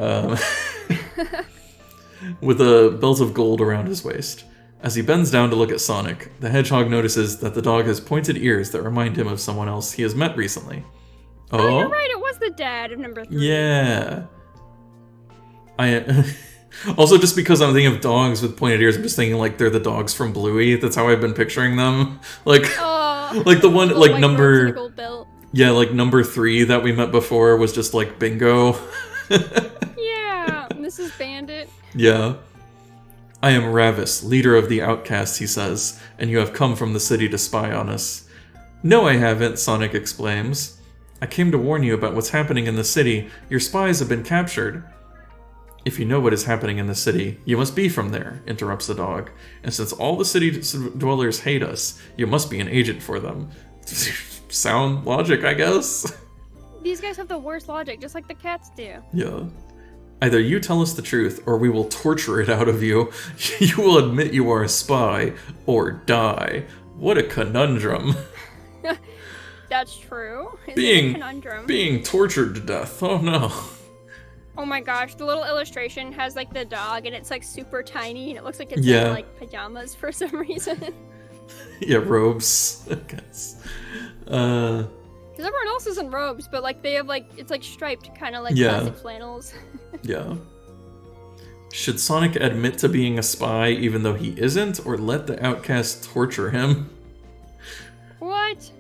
with a belt of gold around his waist. As he bends down to look at Sonic, the Hedgehog notices that the dog has pointed ears that remind him of someone else he has met recently. Oh, you're right, it was the dad of number 3. Yeah. Also, just because I'm thinking of dogs with pointed ears, I'm just thinking like they're the dogs from Bluey. That's how I've been picturing them. Like, like the one, like number, yeah, like number 3 that we met before was just like Bingo. Yeah, Mrs. Bandit. Yeah. I am Ravis, leader of the outcasts, he says, and you have come from the city to spy on us. No, I haven't, Sonic exclaims. I came to warn you about what's happening in the city. Your spies have been captured. If you know what is happening in the city, you must be from there, interrupts the dog. And since all the city dwellers hate us, you must be an agent for them. Sound logic, I guess? These guys have the worst logic, just like the cats do. Yeah. Either you tell us the truth, or we will torture it out of you. You will admit you are a spy, or die. What a conundrum. That's true. It's a conundrum. Being tortured to death. Oh no. Oh my gosh, the little illustration has like the dog and it's like super tiny and it looks like it's in like pajamas for some reason. Yeah, robes, I guess. Because everyone else is in robes, but like they have like, it's like striped, kind of like plastic flannels. Yeah. Should Sonic admit to being a spy even though he isn't, or let the outcast torture him? What?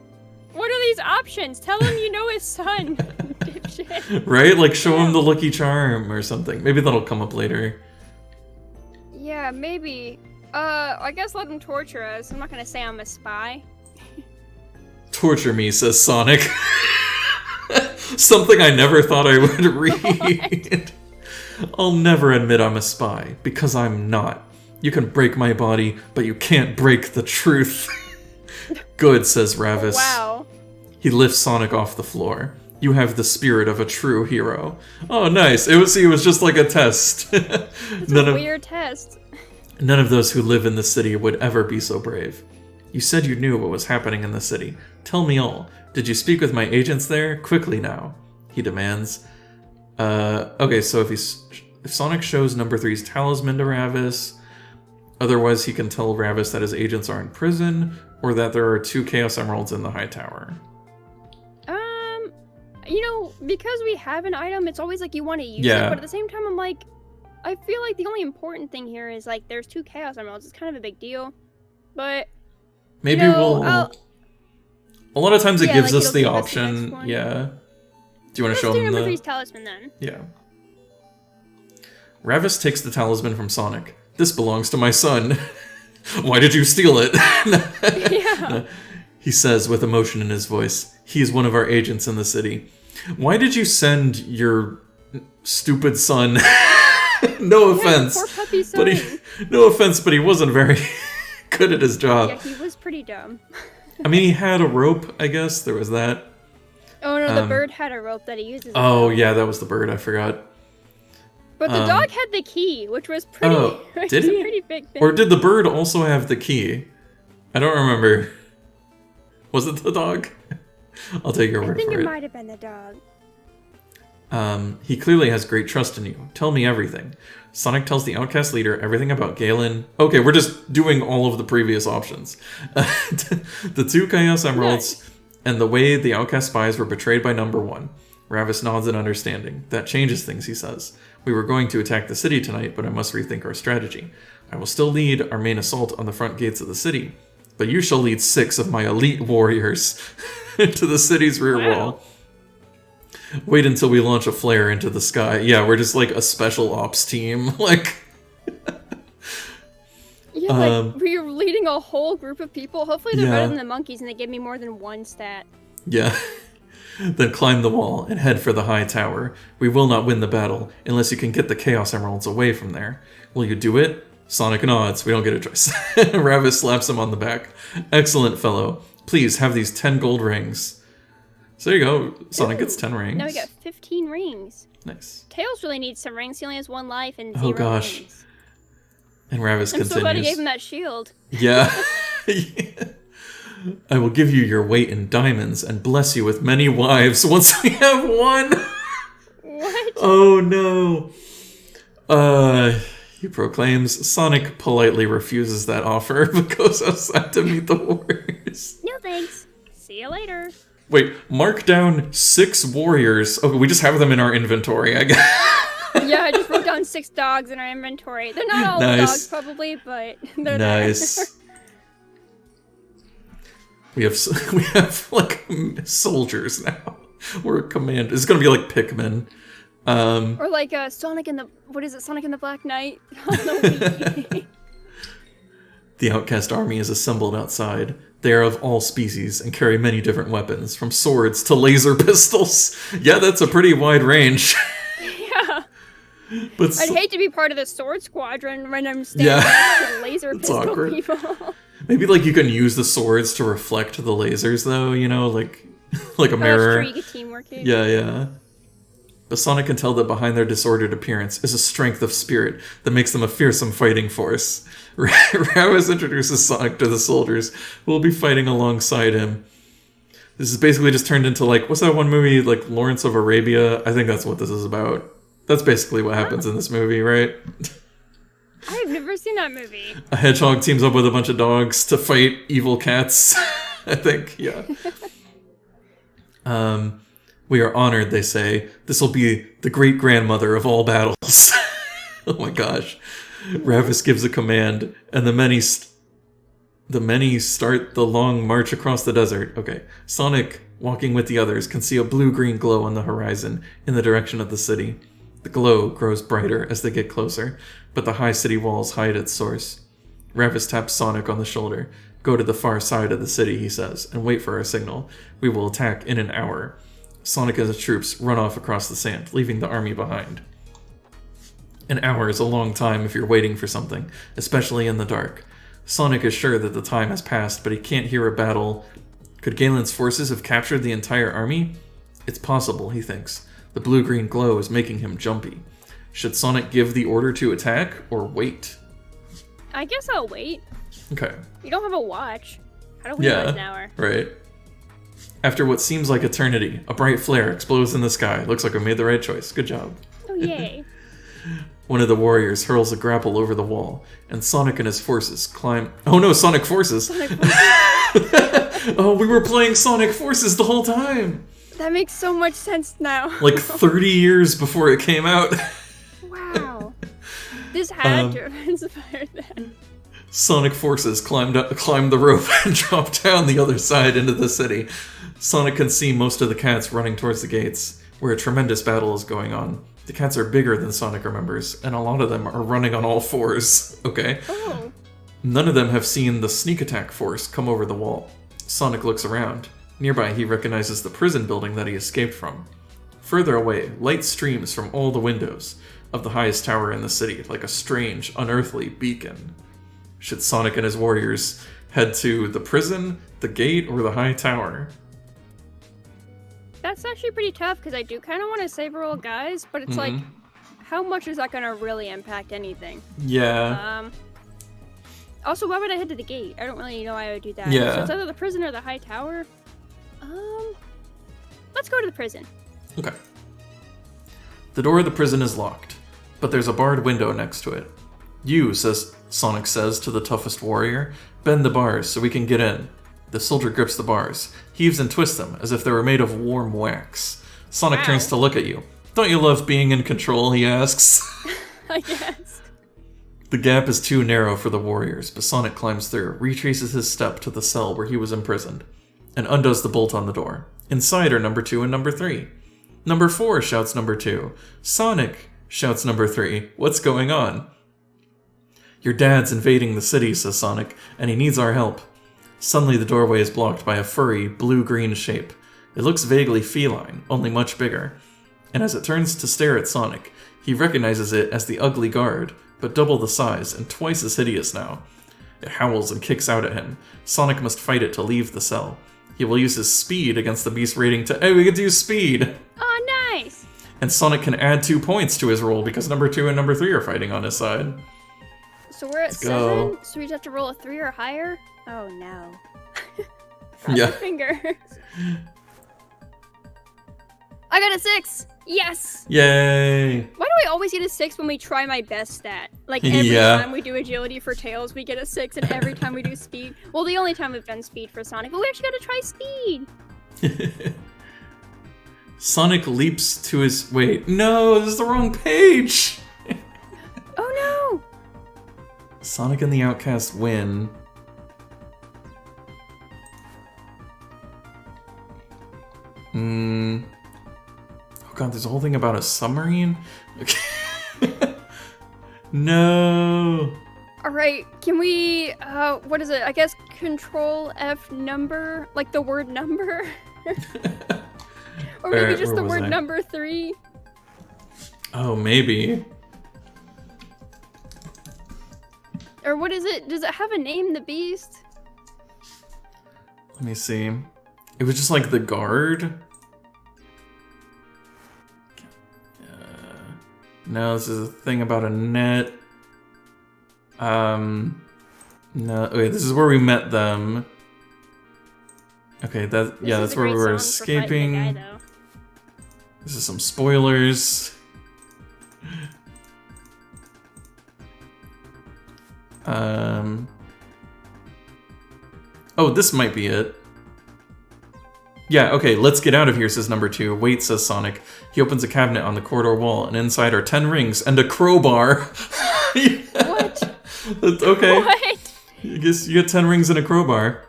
What are these options? Tell him you know his son, dipshit. Right? Like, show him the Lucky Charm or something. Maybe that'll come up later. Yeah, maybe. I guess let him torture us. I'm not gonna say I'm a spy. Torture me, says Sonic. Something I never thought I would read. I'll never admit I'm a spy, because I'm not. You can break my body, but you can't break the truth. Good, says Ravis. Wow. He lifts Sonic off the floor. You have the spirit of a true hero. Oh, nice. It was just like a test. It's a weird test. None of those who live in the city would ever be so brave. You said you knew what was happening in the city. Tell me all. Did you speak with my agents there? Quickly now, he demands. Okay, so if Sonic shows number 3's talisman to Ravis, otherwise he can tell Ravis that his agents are in prison, or that there are 2 Chaos Emeralds in the High Tower. You know, because we have an item, it's always like you want to use it, but at the same time, I'm like, I feel like the only important thing here is like there's 2 Chaos Emeralds. It's kind of a big deal, but maybe a lot of times it gives us the option. Yeah. Do you want to show him number 3's talisman then? Yeah. Ravis takes the talisman from Sonic. This belongs to my son. Why did you steal it? Yeah. He says with emotion in his voice. He is one of our agents in the city. Why did you send your stupid son? No offense. Poor puppy son. No offense, but he wasn't very good at his job. Yeah, he was pretty dumb. I mean, he had a rope, I guess. There was that. Oh no, the bird had a rope that he uses. Oh yeah, that was the bird. I forgot. But the dog had the key, which was pretty. Oh, did he? A pretty big thing. Or did the bird also have the key? I don't remember. Was it the dog? I'll take your word for it. I think it might have been the dog. He clearly has great trust in you. Tell me everything. Sonic tells the outcast leader everything about Galen. Okay, we're just doing all of the previous options. The 2 Chaos Emeralds and the way the outcast spies were betrayed by number 1. Ravis nods in understanding. That changes things, he says. We were going to attack the city tonight, but I must rethink our strategy. I will still lead our main assault on the front gates of the city, but you shall lead 6 of my elite warriors into the city's rear wall. Wait until we launch a flare into the sky. Yeah, we're just like a special ops team. Like, yeah, like we're leading a whole group of people. Hopefully they're better than the monkeys and they give me more than 1 stat. Yeah. Then climb the wall and head for the high tower. We will not win the battle unless you can get the Chaos Emeralds away from there. Will you do it? Sonic nods. We don't get a choice. Ravis slaps him on the back. Excellent, fellow. Please have these 10 gold rings. So there you go. Sonic gets 10 rings. Now we got 15 rings. Nice. Tails really needs some rings. He only has 1 life and 0 rings. And Ravis continues. I'm so glad he gave him that shield. Yeah. Yeah. I will give you your weight in diamonds and bless you with many wives once we have won. What? Oh no. He proclaims. Sonic politely refuses that offer but goes outside to meet the warriors. No thanks. See you later. Wait, mark down 6 warriors. Okay, we just have them in our inventory, I guess. Yeah, I just wrote down 6 dogs in our inventory. They're not all dogs, probably, but they're nice. there. We have like soldiers now. We're a command. It's gonna be like Pikmin. Or like Sonic in the Sonic in the Black Knight. The outcast army is assembled outside. They are of all species and carry many different weapons, from swords to laser pistols. Yeah, that's a pretty wide range. Yeah. But I'd hate to be part of the sword squadron when I'm standing next to laser pistol awkward. people. Maybe like you can use the swords to reflect the lasers, though. You know, like a mirror. Sure, you get teamwork. Yeah. But Sonic can tell that behind their disordered appearance is a strength of spirit that makes them a fearsome fighting force. Ravis introduces Sonic to the soldiers who will be fighting alongside him. This is basically just turned into like, what's that one movie, like Lawrence of Arabia? I think that's what this is about. That's basically what happens in this movie, right? I've never seen that movie. A hedgehog teams up with a bunch of dogs to fight evil cats. I think, yeah. We are honored, they say. This will be the great-grandmother of all battles. Oh my gosh. Ravis gives a command, and the many start the long march across the desert. Okay. Sonic, walking with the others, can see a blue-green glow on the horizon in the direction of the city. The glow grows brighter as they get closer, but the high city walls hide its source. Ravis taps Sonic on the shoulder. Go to the far side of the city, he says, and wait for our signal. We will attack in an hour. Sonic and his troops run off across the sand, leaving the army behind. An hour is a long time if you're waiting for something, especially in the dark. Sonic is sure that the time has passed, but he can't hear a battle. Could Galen's forces have captured the entire army? It's possible, he thinks. The blue-green glow is making him jumpy. Should Sonic give the order to attack, or wait? I guess I'll wait. Okay. You don't have a watch. How do we know it's an hour? Right. After what seems like eternity, a bright flare explodes in the sky. Looks like we made the right choice. Good job. Oh, yay. One of the warriors hurls a grapple over the wall, and Sonic and his forces climb... Oh no, Sonic Forces! Sonic Forces. Oh, we were playing Sonic Forces the whole time! That makes so much sense now. Like 30 years before it came out. Wow. This had to have inspired that. Sonic Forces climbed the rope and dropped down the other side into the city. Sonic can see most of the cats running towards the gates, where a tremendous battle is going on. The cats are bigger than Sonic remembers, and a lot of them are running on all fours. Okay? Oh. None of them have seen the sneak attack force come over the wall. Sonic looks around. Nearby, he recognizes the prison building that he escaped from. Further away, light streams from all the windows of the highest tower in the city, like a strange, unearthly beacon. Should Sonic and his warriors head to the prison, the gate, or the high tower? That's actually pretty tough, because I do kind of want to save our old guys, but it's like, how much is that going to really impact anything? Yeah. Also, why would I head to the gate? I don't really know why I would do that. Yeah. So it's either the prison or the high tower. Let's go to the prison. Okay. The door of the prison is locked, but there's a barred window next to it. Sonic says to the toughest warrior, bend the bars so we can get in. The soldier grips the bars, heaves and twists them as if they were made of warm wax. Sonic turns to look at you. Don't you love being in control, he asks. I guess. The gap is too narrow for the warriors, but Sonic climbs through, retraces his step to the cell where he was imprisoned, and undoes the bolt on the door. Inside are number 2 and number 3. Number 4, shouts number 2. Sonic, shouts number 3. What's going on? Your dad's invading the city, says Sonic, and he needs our help. Suddenly the doorway is blocked by a furry, blue-green shape. It looks vaguely feline, only much bigger. And as it turns to stare at Sonic, he recognizes it as the ugly guard, but double the size and twice as hideous now. It howls and kicks out at him. Sonic must fight it to leave the cell. He will use his speed against the beast rating to... Hey, we get to use speed! Oh, nice! And Sonic can add 2 points to his roll because number 2 and number 3 are fighting on his side. So we're at 7, so we just have to roll a 3 or higher? Oh, no. Cross your fingers. I got a 6. Yes. Yay. Why do I always get a 6 when we try my best stat? Like every time we do agility for Tails, we get a 6, and every time we do speed. Well, the only time we've done speed for Sonic, but we actually got to try speed. Sonic leaps to his... Wait, no, this is the wrong page. Oh no. Sonic and the Outcast win. Oh god, there's a whole thing about a submarine? Okay. No! Alright, can we, what is it? I guess Control F number? Like the word number? Or maybe just the word number 3? Oh, maybe. Or what is it? Does it have a name, the beast? Let me see. It was just like the guard? No, this is a thing about a net. No, wait, this is where we met them. Okay, that's where we were escaping. This is some spoilers. Oh, this might be it. Yeah, okay, let's get out of here, says number 2. Wait, says Sonic. He opens a cabinet on the corridor wall, and inside are 10 rings and a crowbar. What? Okay. What? I guess you get 10 rings and a crowbar.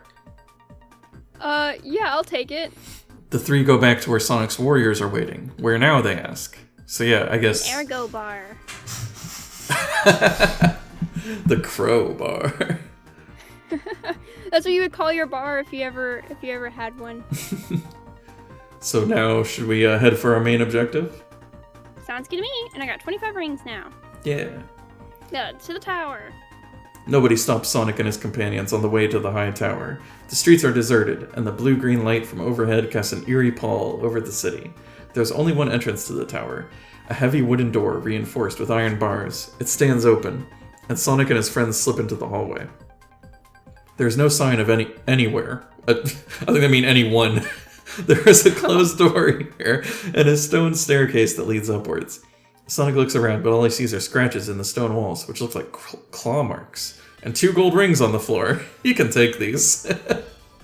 Yeah, I'll take it. The 3 go back to where Sonic's warriors are waiting. Where now, they ask. So yeah, I guess... Ergo bar. The crowbar. That's what you would call your bar if you ever had one. So now, should we head for our main objective? Sounds good to me, and I got 25 rings now. Yeah. To the tower. Nobody stops Sonic and his companions on the way to the high tower. The streets are deserted, and the blue-green light from overhead casts an eerie pall over the city. There's only one entrance to the tower, a heavy wooden door reinforced with iron bars. It stands open, and Sonic and his friends slip into the hallway. There's no sign of anywhere. I think I mean anyone. There is a closed door here, and a stone staircase that leads upwards. Sonic looks around, but all he sees are scratches in the stone walls, which look like claw marks. And 2 gold rings on the floor. He can take these.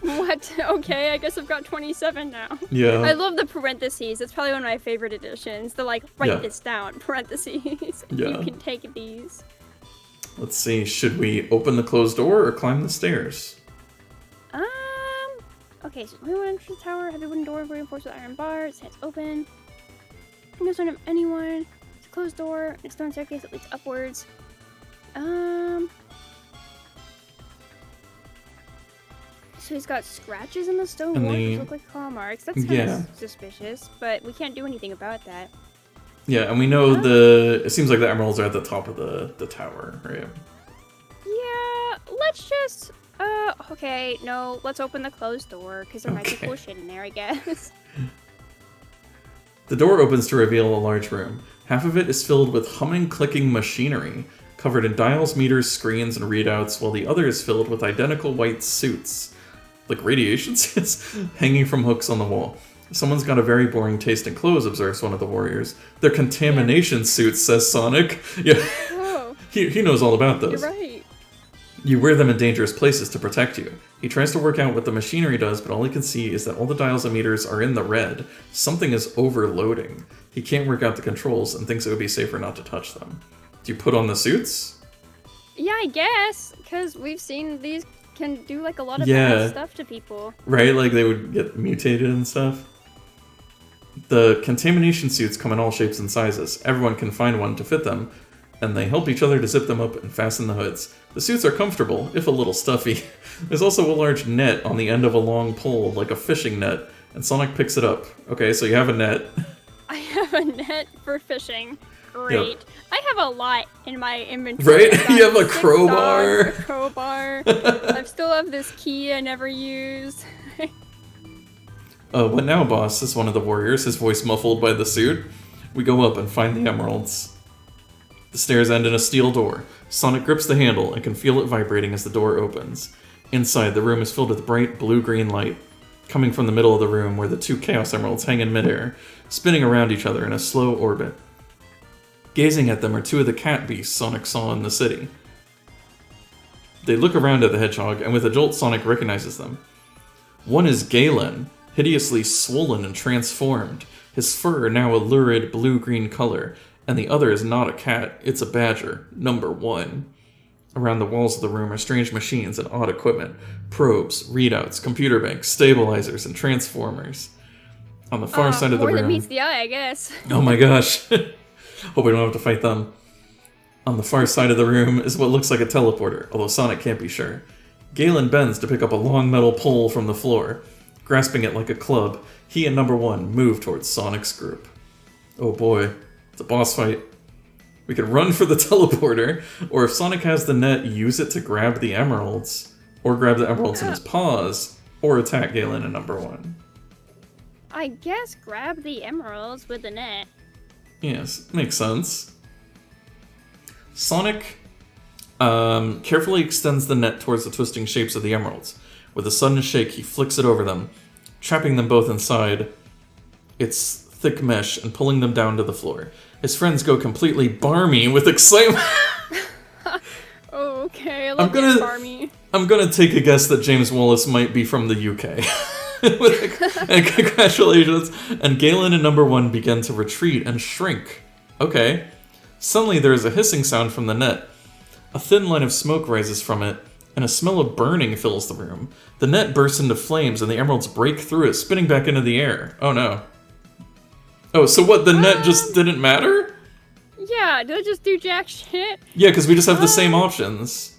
What? Okay, I guess I've got 27 now. Yeah. I love the parentheses. It's probably one of my favorite additions. The write this down, parentheses. Yeah. You can take these. Let's see, should we open the closed door or climb the stairs? Okay, so we went to the tower, heavy wooden door reinforced with iron bars, it's open. No sign of anyone. It's a closed door, and a stone staircase that leads upwards. So he's got scratches in the stone wall, which look like claw marks. That's kind of suspicious, but we can't do anything about that. Yeah, and we know it seems like the emeralds are at the top of the tower, right? Yeah, let's just, okay, no, let's open the closed door, because there might be cool shit in there, I guess. The door opens to reveal a large room. Half of it is filled with humming, clicking machinery, covered in dials, meters, screens, and readouts, while the other is filled with identical white suits, like radiation suits, hanging from hooks on the wall. Someone's got a very boring taste in clothes, observes one of the warriors. They're contamination suits, says Sonic. Yeah, Oh, he knows all about those. you're right. You wear them in dangerous places to protect you. He tries to work out what the machinery does, but all he can see is that all the dials and meters are in the red. Something is overloading. He can't work out the controls and thinks it would be safer not to touch them. Do you put on the suits? Yeah, I guess, because we've seen these can do like a lot of bad stuff to people. Right, like they would get mutated and stuff. The contamination suits come in all shapes and sizes. Everyone can find one to fit them, and they help each other to zip them up and fasten the hoods. The suits are comfortable, if a little stuffy. There's also a large net on the end of a long pole, like a fishing net, and Sonic picks it up. Okay, so you have a net. I have a net for fishing. Great. Yep. I have a lot in my inventory. Right? You have a crowbar. Dogs, a crowbar. I still have this key I never used. What now, boss? Says one of the warriors, his voice muffled by the suit. We go up and find the emeralds. The stairs end in a steel door. Sonic grips the handle and can feel it vibrating as the door opens. Inside, the room is filled with bright blue-green light, coming from the middle of the room where the 2 Chaos Emeralds hang in midair, spinning around each other in a slow orbit. Gazing at them are 2 of the cat beasts Sonic saw in the city. They look around at the Hedgehog, and with a jolt, Sonic recognizes them. One is Galen, hideously swollen and transformed, his fur now a lurid blue-green color, and the other is not a cat, it's a badger, number 1. Around the walls of the room are strange machines and odd equipment, probes, readouts, computer banks, stabilizers, and transformers. On the far side of the room... More than meets the eye, I guess. Oh my gosh. Hope we don't have to fight them. On the far side of the room is what looks like a teleporter, although Sonic can't be sure. Galen bends to pick up a long metal pole from the floor. Grasping it like a club, he and number 1 move towards Sonic's group. Oh boy, it's a boss fight. We could run for the teleporter, or if Sonic has the net, use it to grab the emeralds, or grab the emeralds in his paws, or attack Galen and number 1. I guess grab the emeralds with the net. Yes, makes sense. Sonic carefully extends the net towards the twisting shapes of the emeralds. With a sudden shake, he flicks it over them, trapping them both inside its thick mesh and pulling them down to the floor. His friends go completely barmy with excitement. Oh, okay. I love that barmy. I'm gonna take a guess that James Wallace might be from the UK. And congratulations. And Galen and number 1 begin to retreat and shrink. Okay. Suddenly there is a hissing sound from the net. A thin line of smoke rises from it, and a smell of burning fills the room. The net bursts into flames, and the emeralds break through it, spinning back into the air. Oh no. Oh, so what, the net just didn't matter? Yeah, did it just do jack shit? Yeah, because we just have the same options.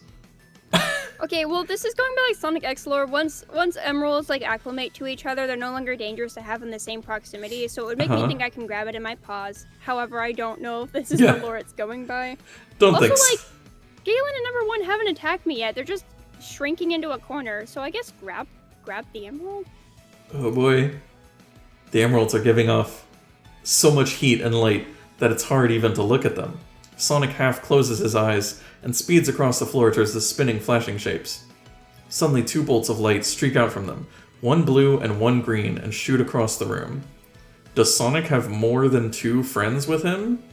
Okay, well, this is going by like Sonic X lore. Once emeralds like acclimate to each other, they're no longer dangerous to have in the same proximity, so it would make me think I can grab it in my paws. However, I don't know if this is the lore it's going by. Don't think so. Also, like, Galen and number 1 haven't attacked me yet. They're just shrinking into a corner, so I guess grab the emerald? Oh boy. The emeralds are giving off so much heat and light that it's hard even to look at them. Sonic half closes his eyes and speeds across the floor towards the spinning, flashing shapes. Suddenly 2 bolts of light streak out from them, 1 blue and 1 green, and shoot across the room. Does Sonic have more than 2 friends with him?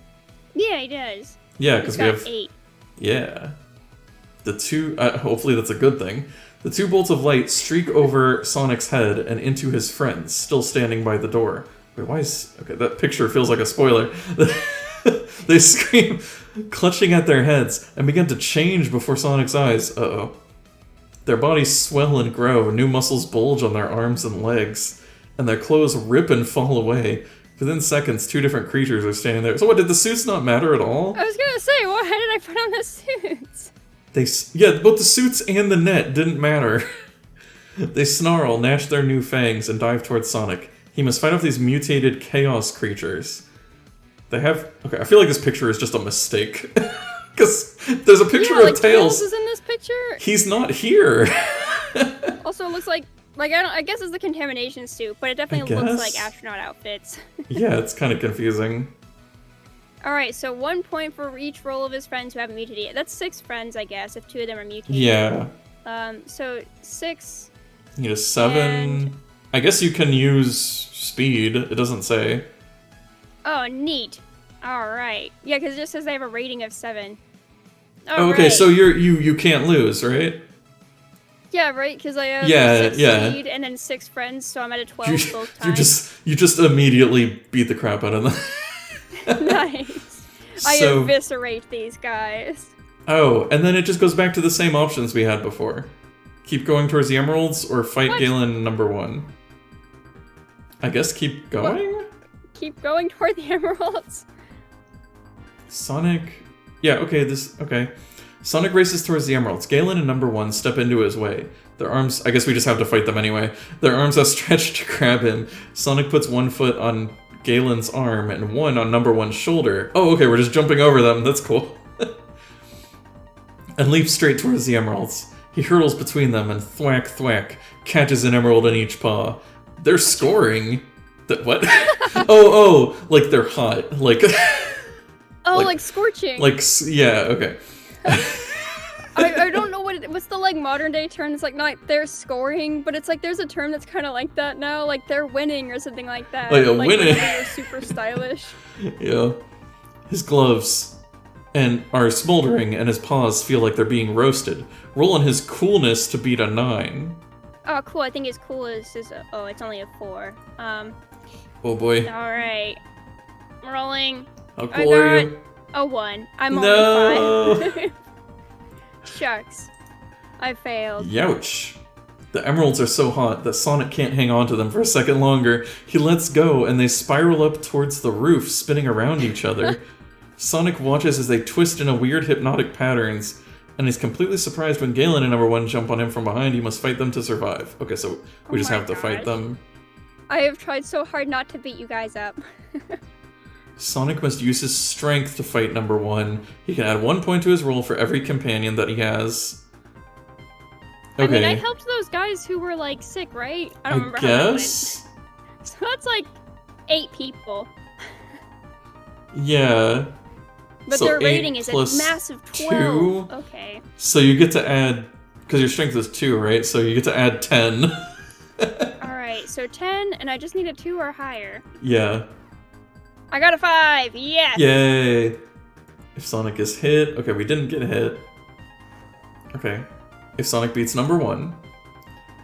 Yeah, he does. Yeah, because we have 8. Yeah. The 2, hopefully that's a good thing. The 2 bolts of light streak over Sonic's head and into his friends, still standing by the door. Wait, why is... Okay, that picture feels like a spoiler. They scream, clutching at their heads, and begin to change before Sonic's eyes. Uh-oh. Their bodies swell and grow, new muscles bulge on their arms and legs, and their clothes rip and fall away. Within seconds, 2 different creatures are standing there. So what, did the suits not matter at all? I was gonna say, why did I put on the suits? Yeah, both the suits and the net didn't matter. They snarl, gnash their new fangs, and dive towards Sonic. He must fight off these mutated chaos creatures. They have... Okay, I feel like this picture is just a mistake. Because there's a picture of like Tails. Tails is in this picture? He's not here. Also, it looks like I guess it's the contamination suit, but it definitely looks like astronaut outfits. Yeah, it's kind of confusing. Alright, so 1 point for each roll of his friends who haven't mutated yet. That's 6 friends, I guess, if 2 of them are mutated. Yeah. So 6... You need a 7... And... I guess you can use speed. It doesn't say. Oh, neat. Alright. Yeah, because it just says they have a rating of 7. Oh, okay, so you can't lose, right? Yeah, right, because I have 6 speed and then 6 friends, so I'm at a 12 both times. You just immediately beat the crap out of them. Nice. I eviscerate these guys. Oh, and then it just goes back to the same options we had before. Keep going towards the emeralds, or fight Galen number 1. I guess keep going? What? Keep going toward the emeralds. Sonic... Yeah, okay. Sonic races towards the emeralds. Galen and number 1 step into his way. Their arms... I guess we just have to fight them anyway. Their arms are stretched to grab him. Sonic puts 1 foot on Galen's arm and 1 on number 1's shoulder. Oh, okay, we're just jumping over them. That's cool. And leaps straight towards the emeralds. He hurtles between them and thwack, thwack, catches an emerald in each paw. They're scoring. What? oh, like they're hot. Like... Oh, like scorching. Like, yeah, okay. I don't know what what's the like modern day term? It's like not they're scoring, but it's like there's a term that's kind of like that now, like they're winning or something like that. Like a like winning. They're super stylish. Yeah. His gloves are smoldering, and his paws feel like they're being roasted. Roll on his coolness to beat a 9. Oh, cool. I think his cool is oh, it's only a 4. Oh boy. All right. Rolling. How cool are you? A 1. I'm No. only 5. Shucks. I failed. Youch. The emeralds are so hot that Sonic can't hang on to them for a second longer. He lets go, and they spiral up towards the roof, spinning around each other. Sonic watches as they twist in a weird hypnotic patterns, and he's completely surprised when Galen and number 1 jump on him from behind. He must fight them to survive. Okay, so we just have to fight them. I have tried so hard not to beat you guys up. Sonic must use his strength to fight number 1. He can add 1 point to his roll for every companion that he has. Okay. I mean, I helped those guys who were, like, sick, right? I don't remember how that went. So that's, like, 8 people. Yeah. But so their rating is a massive 12. 2? Okay. So you get to add... Because your strength is 2, right? So you get to add 10. Alright, so 10, and I just need a 2 or higher. Yeah. I got a 5! Yes! Yay! If Sonic is hit... Okay, we didn't get hit. Okay. If Sonic beats number 1,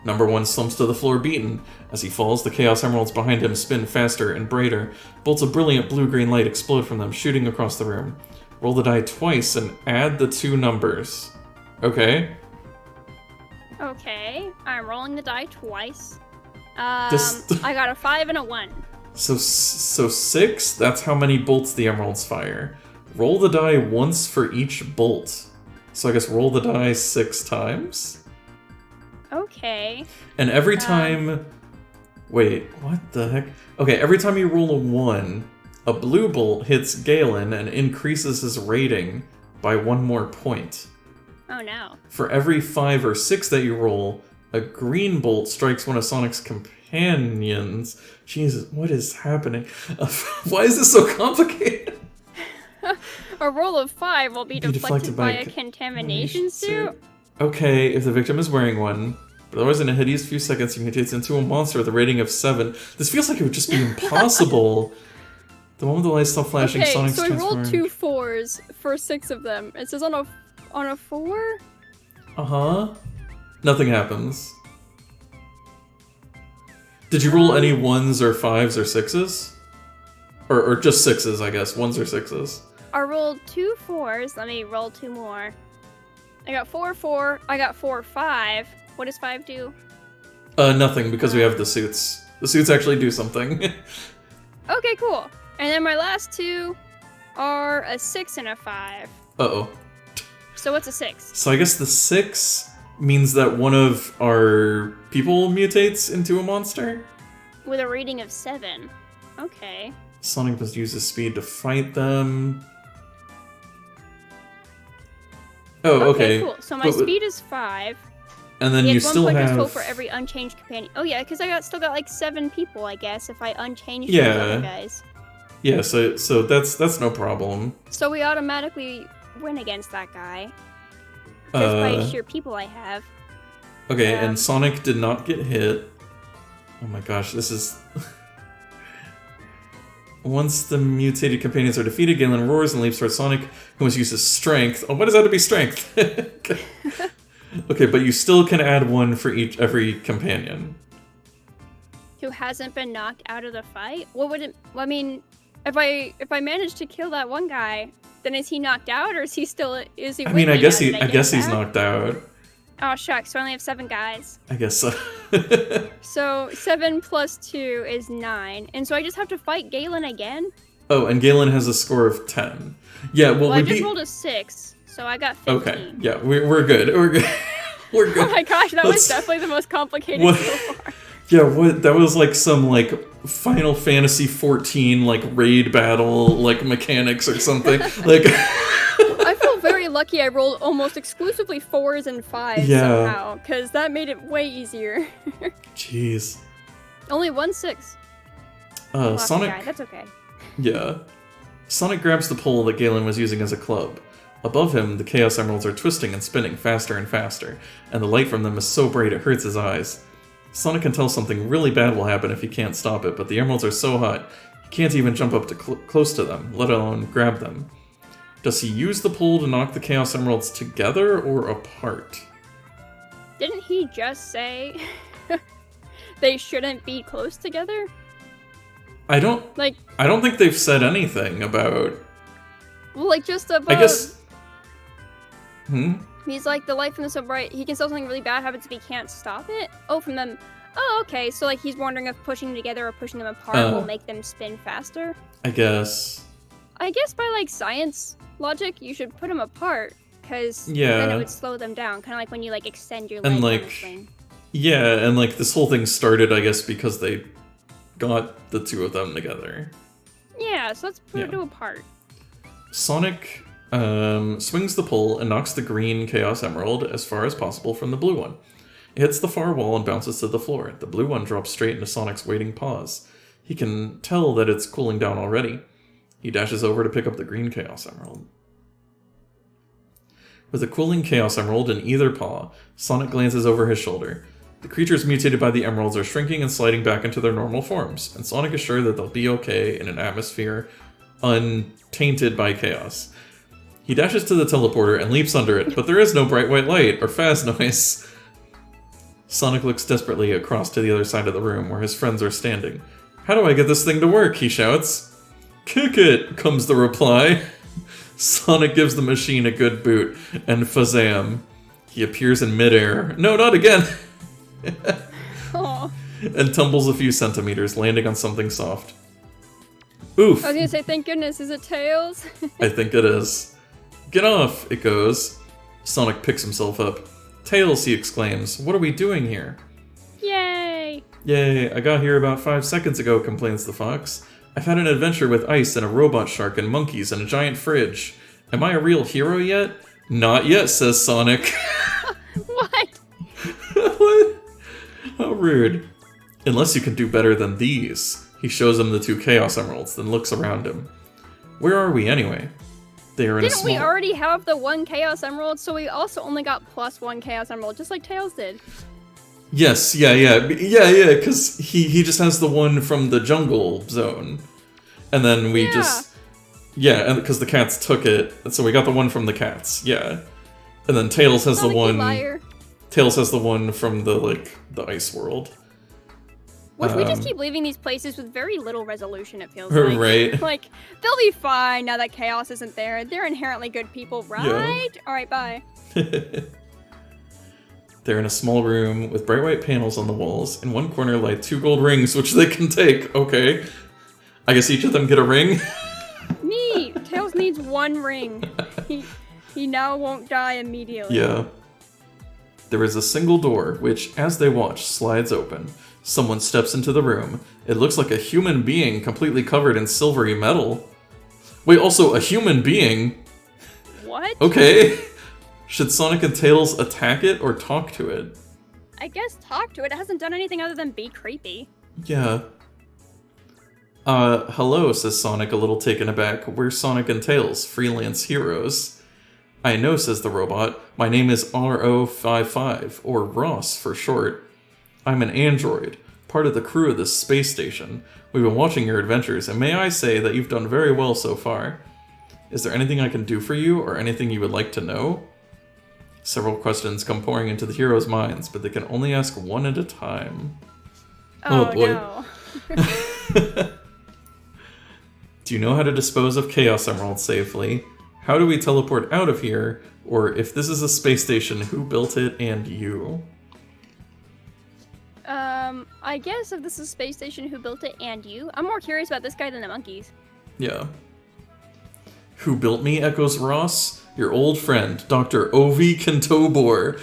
number 1 slumps to the floor beaten. As he falls, the Chaos Emeralds behind him spin faster and brighter. Bolts of brilliant blue-green light explode from them, shooting across the room. Roll the die twice and add the 2 numbers. Okay. Okay, I'm rolling the die twice. I got a 5 and a 1. So 6? That's how many bolts the emeralds fire. Roll the die once for each bolt. So I guess roll the die 6 times? Okay. And every time... Wait, what the heck? Okay, every time you roll a 1, a blue bolt hits Galen and increases his rating by 1 more point. Oh no. For every 5 or 6 that you roll, a green bolt strikes one of Sonic's companions. Jesus, what is happening? Why is this so complicated? A roll of 5 will be deflected by a contamination suit? Okay, if the victim is wearing one. But otherwise, in a hideous few seconds, he mutates into a monster with a rating of 7. This feels like it would just be impossible. The moment the lights stop flashing, Sonic's transformed. Okay, so I rolled 2 4s for 6 of them. It says on a 4? Uh-huh. Nothing happens. Did you roll any 1s or 5s or 6s? Or just 6s, I guess. 1s or 6s. I rolled 2 4s. Let me roll 2 more. I got 4 4. I got 4 5. What does 5 do? Nothing, because we have the suits. The suits actually do something. Okay, cool. And then my last 2 are a 6 and a 5. Uh-oh. So what's a 6? So I guess the 6 means that one of our people mutates into a monster? With a rating of 7. Okay. Sonic must use his speed to fight them. Oh, okay. Cool. So my speed is 5. And then you still have... 1 point for every unchanged companion. Oh yeah, because I still got like 7 people, I guess, if I unchanged those other guys. Yeah, so that's no problem. So we automatically win against that guy. Just by sheer people I have. Okay, and Sonic did not get hit. Oh my gosh, this is... Once the mutated companions are defeated, Galen roars and leaps towards Sonic, who must use his strength. Oh, why does that have to be strength? Okay, but you still can add 1 for every companion. Who hasn't been knocked out of the fight? What would it... I mean, if I manage to kill that one guy, then is he knocked out, or is he still... Is he? I mean, I guess he's knocked out. Oh shucks! So I only have 7 guys. I guess so. So 7 plus 2 is 9, and so I just have to fight Galen again. Oh, and Galen has a score of 10. Yeah, well I just rolled a 6, so I got 15. Okay, yeah, we're good. We're good. We're good. Oh my gosh, that was definitely the most complicated so far. Yeah, what? That was like some Final Fantasy 14 raid battle mechanics or something. I feel very lucky I rolled almost exclusively 4s and 5s somehow, because that made it way easier. Jeez. Only 1 6. Sonic. That's okay. Yeah. Sonic grabs the pole that Galen was using as a club. Above him, the Chaos Emeralds are twisting and spinning faster and faster, and the light from them is so bright it hurts his eyes. Sonic can tell something really bad will happen if he can't stop it, but the emeralds are so hot, he can't even jump up to close to them, let alone grab them. Does he use the pull to knock the Chaos Emeralds together or apart? Didn't he just say they shouldn't be close together? I don't think they've said anything about... Well, like, just about... I guess... He's like, the light from the so bright, he can tell something really bad happens if he can't stop it? Oh, from them... Oh, okay, so like he's wondering if pushing them together or pushing them apart will make them spin faster? I guess by like science logic, you should put them apart, because then it would slow them down, kind of like when you like extend your leg and like, on a swing. Yeah, and like this whole thing started, I guess, because they got the two of them together. Yeah, so let's put it apart. Sonic swings the pull and knocks the green Chaos Emerald as far as possible from the blue one. It hits the far wall and bounces to the floor. The blue one drops straight into Sonic's waiting paws. He can tell that it's cooling down already. He dashes over to pick up the green Chaos Emerald. With a cooling Chaos Emerald in either paw, Sonic glances over his shoulder. The creatures mutated by the emeralds are shrinking and sliding back into their normal forms, and Sonic is sure that they'll be okay in an atmosphere untainted by chaos. He dashes to the teleporter and leaps under it, but there is no bright white light or Faz noise. Sonic looks desperately across to the other side of the room where his friends are standing. "How do I get this thing to work?" he shouts. "Kick it," comes the reply. Sonic gives the machine a good boot, and fazam. He appears in midair. No, not again! And tumbles a few centimeters, landing on something soft. Oof! I was gonna say, thank goodness, is it Tails? I think it is. "Get off," it goes. Sonic picks himself up. "Tails," he exclaims, "what are we doing here?" Yay! "Yay, I got here about 5 seconds ago," complains the fox. "I've had an adventure with ice and a robot shark and monkeys and a giant fridge. Am I a real hero yet?" "Not yet," says Sonic. What? What? How rude. "Unless you can do better than these." He shows him the 2 Chaos Emeralds, then looks around him. Where are we anyway? They are in a small... Didn't we already have the 1 Chaos Emerald, so we also only got plus 1 Chaos Emerald, just like Tails did. Yes, yeah, because he just has the one from the jungle zone. And then we just... Yeah, and because the cats took it, and so we got the one from the cats, yeah. And then Tails has the one... Liar. Tails has the one from the, like, the ice world. Which we just keep leaving these places with very little resolution, it feels like. Right. Like, they'll be fine now that Chaos isn't there. They're inherently good people, right? Yeah. Alright, bye. They're in a small room with bright white panels on the walls. In one corner lie 2 gold rings, which they can take. Okay. I guess each of them get a ring? Neat! Tails needs 1 ring. He now won't die immediately. Yeah. There is a single door, which, as they watch, slides open. Someone steps into the room. It looks like a human being completely covered in silvery metal. Wait, also a human being? What? Okay. Should Sonic and Tails attack it or talk to it? I guess talk to it. It hasn't done anything other than be creepy. Yeah. Hello, says Sonic, a little taken aback. We're Sonic and Tails, freelance heroes. I know, says the robot. My name is RO55, or Ross for short. I'm an android, part of the crew of this space station. We've been watching your adventures, and may I say that you've done very well so far. Is there anything I can do for you, or anything you would like to know? Several questions come pouring into the heroes' minds, but they can only ask one at a time. Oh boy. No. Do you know how to dispose of Chaos Emeralds safely? How do we teleport out of here? Or if this is a space station, who built it and you? I guess if this is a space station, who built it and you? I'm more curious about this guy than the monkeys. Yeah. Who built me, echoes Ross. Your old friend, Dr. Ovi Kintobor.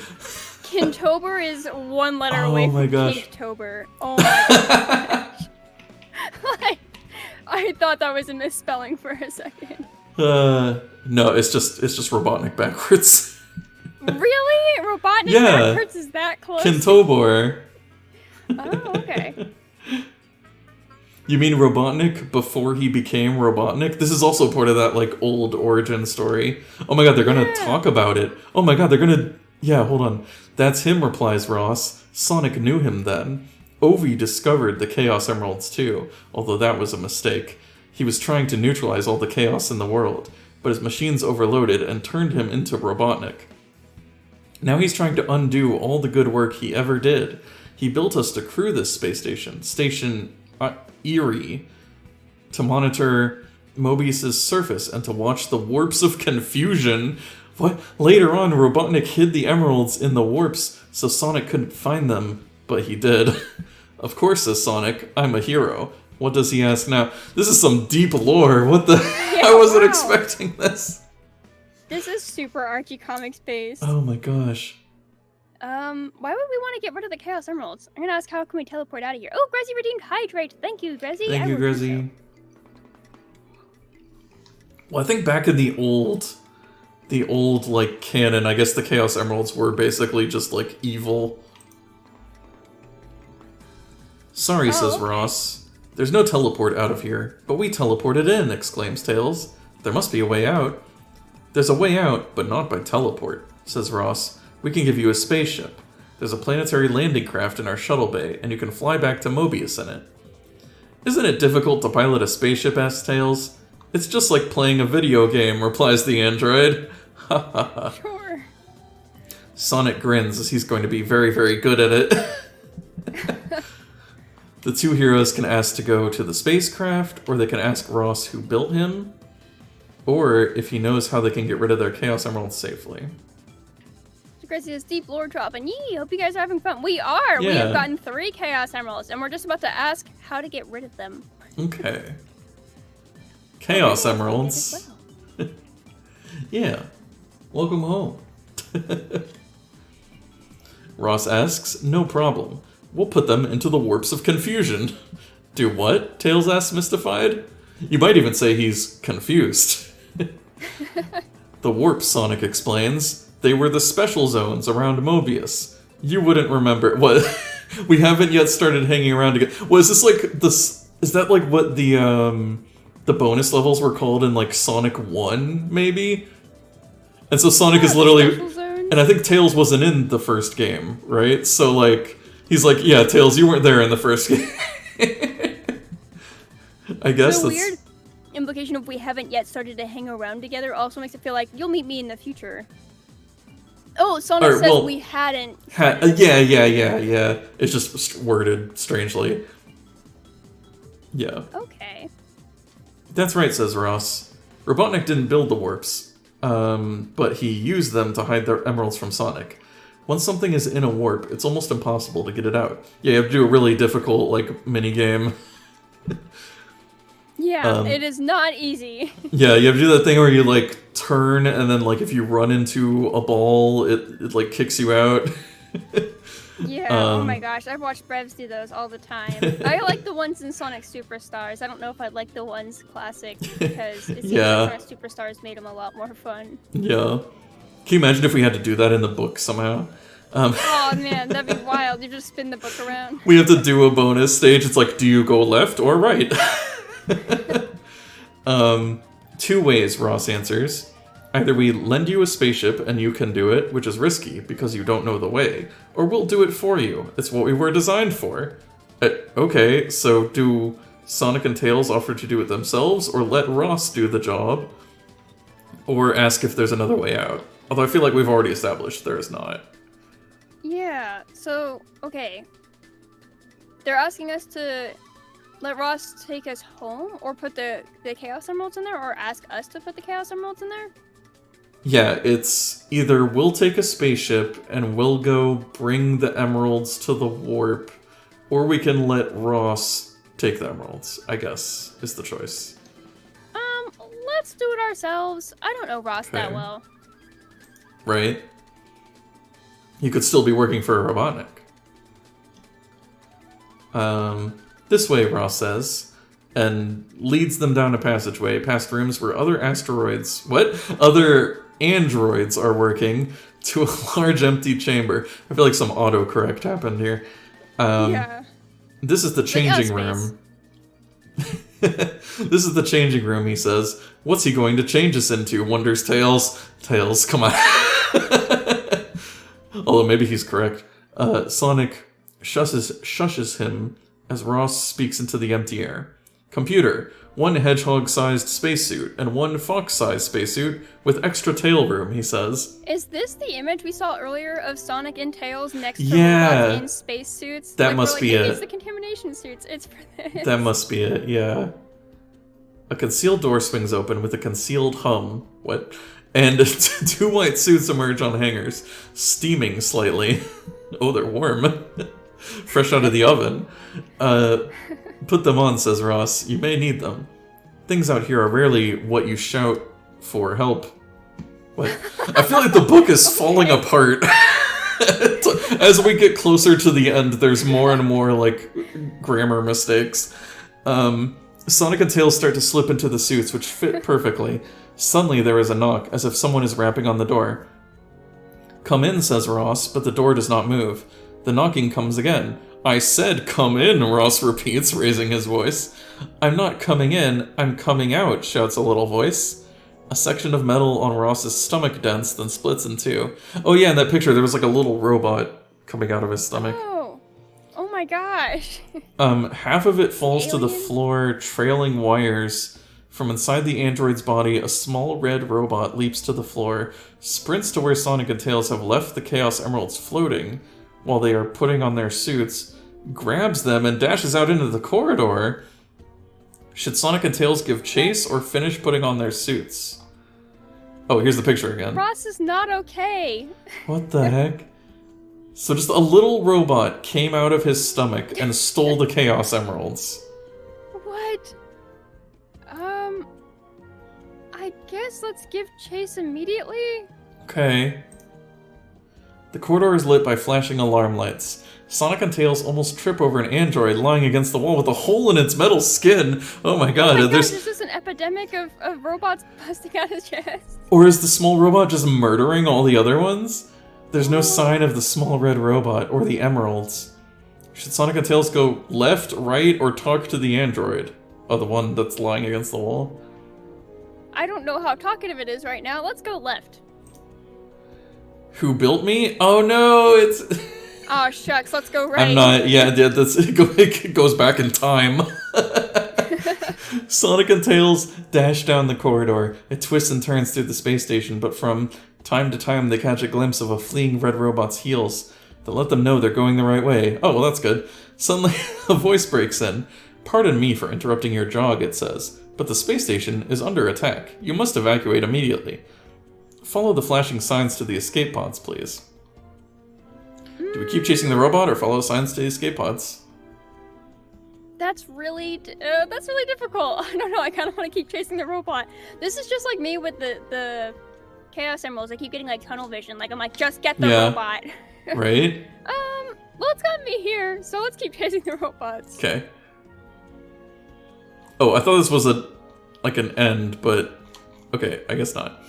Kintobor is 1 letter away from Kinktober. Oh my gosh. Like, I thought that was a misspelling for a second. No, it's just Robotnik backwards. Really? Robotnik backwards is that close? Kintobor. Oh, okay. You mean Robotnik before he became Robotnik? This is also part of that, like, old origin story. Oh my god, they're gonna talk about it. Oh my god, they're gonna... Yeah, hold on. That's him, replies Ross. Sonic knew him then. Ovi discovered the Chaos Emeralds too, although that was a mistake. He was trying to neutralize all the chaos in the world, but his machines overloaded and turned him into Robotnik. Now he's trying to undo all the good work he ever did. He built us to crew this space station, Station Erie, to monitor Mobius's surface and to watch the warps of confusion. What? Later on, Robotnik hid the emeralds in the warps so Sonic couldn't find them, but he did. Of course, says Sonic, I'm a hero. What does he ask now? This is some deep lore. What the? Yeah, I wasn't expecting this. This is super Archie Comics based. Oh my gosh. Why would we want to get rid of the Chaos Emeralds? I'm gonna ask how can we teleport out of here? Oh, Grezzy redeemed Hydrate. Thank you, Grezzy. Thank you, Grezzy. Well, I think back in the old like canon, I guess the Chaos Emeralds were basically just like evil. Sorry, says Ross. There's no teleport out of here, but we teleported in, exclaims Tails. There must be a way out. There's a way out, but not by teleport, says Ross. We can give you a spaceship. There's a planetary landing craft in our shuttle bay, and you can fly back to Mobius in it. Isn't it difficult to pilot a spaceship, asks Tails. It's just like playing a video game, replies the android. Ha ha ha. Sure. Sonic grins as he's going to be very, very good at it. The two heroes can ask to go to the spacecraft, or they can ask Ross who built him, or if he knows how they can get rid of their Chaos Emeralds safely. Gracie is deep lore drop, and yee, hope you guys are having fun. We are! Yeah. We have gotten 3 Chaos Emeralds, and we're just about to ask how to get rid of them. Okay. Chaos Emeralds. Well. Yeah. Welcome home. Ross asks, no problem. We'll put them into the warps of confusion. Do what? Tails asks, mystified. You might even say he's confused. The warps, Sonic explains. They were the special zones around Mobius. You wouldn't remember. What? We haven't yet started hanging around together. Was this like this? Is that like what the bonus levels were called in like Sonic 1, maybe? And so Sonic is literally, and I think Tails wasn't in the first game, right? So like he's like, yeah, Tails, you weren't there in the first game. I guess the that's weird implication of we haven't yet started to hang around together also makes it feel like you'll meet me in the future. Oh, Sonic says we hadn't. Yeah. It's just worded strangely. Yeah. Okay. That's right, says Ross. Robotnik didn't build the warps, but he used them to hide their emeralds from Sonic. Once something is in a warp, it's almost impossible to get it out. Yeah, you have to do a really difficult, like, mini-game. Yeah, it is not easy. Yeah, you have to do that thing where you, like, turn, and then, like, if you run into a ball, it like, kicks you out. Yeah, oh my gosh, I've watched Brevs do those all the time. I like the ones in Sonic Superstars. I don't know if I'd like the ones classic, because it seems like Sonic Superstars made them a lot more fun. Yeah. Can you imagine if we had to do that in the book somehow? Oh man, that'd be wild. You just spin the book around. We have to do a bonus stage. It's like, do you go left or right? 2 ways, Ross answers. Either we lend you a spaceship and you can do it, which is risky because you don't know the way, or we'll do it for you. It's what we were designed for. Okay, so do Sonic and Tails offer to do it themselves, or let Ross do the job, or ask if there's another way out? Although I feel like we've already established there is not. Yeah, so, okay. They're asking us to let Ross take us home, or put the Chaos Emeralds in there, or ask us to put the Chaos Emeralds in there? Yeah, it's either we'll take a spaceship and we'll go bring the emeralds to the warp, or we can let Ross take the emeralds, I guess, is the choice. Let's do it ourselves. I don't know Ross that well. Right? He could still be working for Robotnik. This way, Ross says, and leads them down a passageway past rooms where other androids are working, to a large empty chamber. I feel like some autocorrect happened here. Yeah. This is the changing room. This is the changing room, he says. What's he going to change us into, wonders Tails. Tails, come on. Although maybe he's correct. Sonic shushes him as Ross speaks into the empty air. Computer, one hedgehog-sized spacesuit and one fox-sized spacesuit with extra tail room, he says. Is this the image we saw earlier of Sonic and Tails next to robots in spacesuits? That must be it. It's the contamination suits. It's for this. That must be it, yeah. A concealed door swings open with a concealed hum. What? And 2 white suits emerge on hangers, steaming slightly. Oh, they're warm. Fresh out of the oven. Put them on, says Ross. You may need them. Things out here are rarely what you shout for help. What? I feel like the book is falling apart. As we get closer to the end, there's more and more, like, grammar mistakes. Sonic and Tails start to slip into the suits, which fit perfectly. Suddenly there is a knock, as if someone is rapping on the door. Come in, says Ross, but the door does not move. The knocking comes again. I said come in, Ross repeats, raising his voice. I'm not coming in, I'm coming out, shouts a little voice. A section of metal on Ross's stomach dents, then splits in 2. Oh yeah, in that picture there was like a little robot coming out of his stomach. Oh my gosh. Half of it falls to the floor, trailing wires. From inside the android's body, a small red robot leaps to the floor, sprints to where Sonic and Tails have left the Chaos Emeralds floating while they are putting on their suits, grabs them, and dashes out into the corridor. Should Sonic and Tails give chase or finish putting on their suits? Oh, here's the picture again. Ross is not okay. What the heck? So just a little robot came out of his stomach and stole the Chaos Emeralds. What? I guess let's give chase immediately? Okay. The corridor is lit by flashing alarm lights. Sonic and Tails almost trip over an android lying against the wall with a hole in its metal skin. Oh my god. Oh my gosh, is this an epidemic of robots busting out his chest? Or is the small robot just murdering all the other ones? There's no sign of the small red robot or the emeralds. Should Sonic and Tails go left, right, or talk to the android? Oh, the one that's lying against the wall? I don't know how talkative it is right now. Let's go left. Who built me? Oh no, it's... Oh shucks, let's go right. I'm not, yeah, it goes back in time. Sonic and Tails dash down the corridor. It twists and turns through the space station, but from time to time they catch a glimpse of a fleeing red robot's heels that let them know they're going the right way. Oh, well that's good. Suddenly, a voice breaks in. Pardon me for interrupting your jog, it says, but the space station is under attack. You must evacuate immediately. Follow the flashing signs to the escape pods, please. Do we keep chasing the robot or follow signs to the escape pods? That's really difficult. I don't know, I kind of want to keep chasing the robot. This is just like me with the Chaos Emeralds. I keep getting like tunnel vision. Like I'm like, just get the robot. Right? Well, it's got me here, so let's keep chasing the robots. Okay. Oh, I thought this was like an end, but okay, I guess not.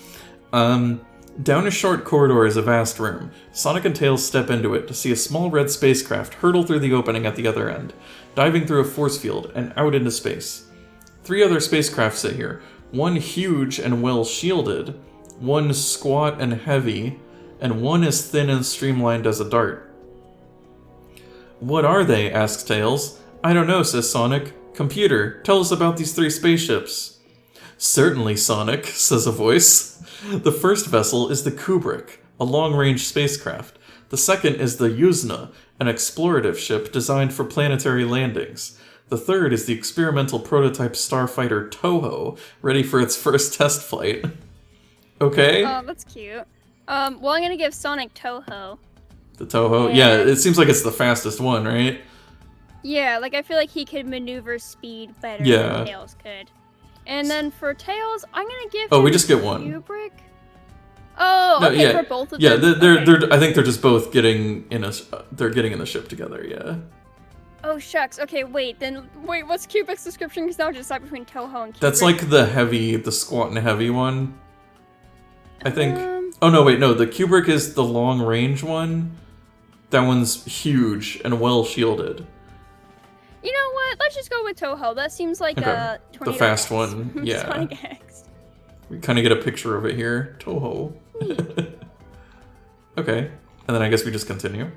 Down a short corridor is a vast room. Sonic and Tails step into it to see a small red spacecraft hurtle through the opening at the other end, diving through a force field and out into space. 3 other spacecraft sit here, one huge and well shielded, one squat and heavy, and one as thin and streamlined as a dart. What are they? Asks Tails. I don't know, says Sonic. Computer, tell us about these 3 spaceships. Certainly, Sonic, says a voice. The first vessel is the Kubrick, a long-range spacecraft. The second is the Yuzna, an explorative ship designed for planetary landings. The third is the experimental prototype starfighter Toho, ready for its first test flight. Okay? Oh, that's cute. Well, I'm gonna give Sonic Toho. The Toho? Yeah, it seems like it's the fastest one, right? Yeah, like I feel like he could maneuver speed better than Tails could. And then for Tails, I'm gonna give him we just get one. Kubrick. Oh, no, okay, for both of them. Yeah, they're I think they're just both getting in they're getting in the ship together, yeah. Oh shucks. Okay, wait, what's Kubrick's description? Because now I just decide between Toho and Kubrick. That's like the squat and heavy one. I think. Oh no, wait, no, the Kubrick is the long range one. That one's huge and well shielded. You know what? Let's just go with Toho. That seems like a tornado. The fast one, yeah. Sonic X. We kind of get a picture of it here. Toho. Okay, and then I guess we just continue.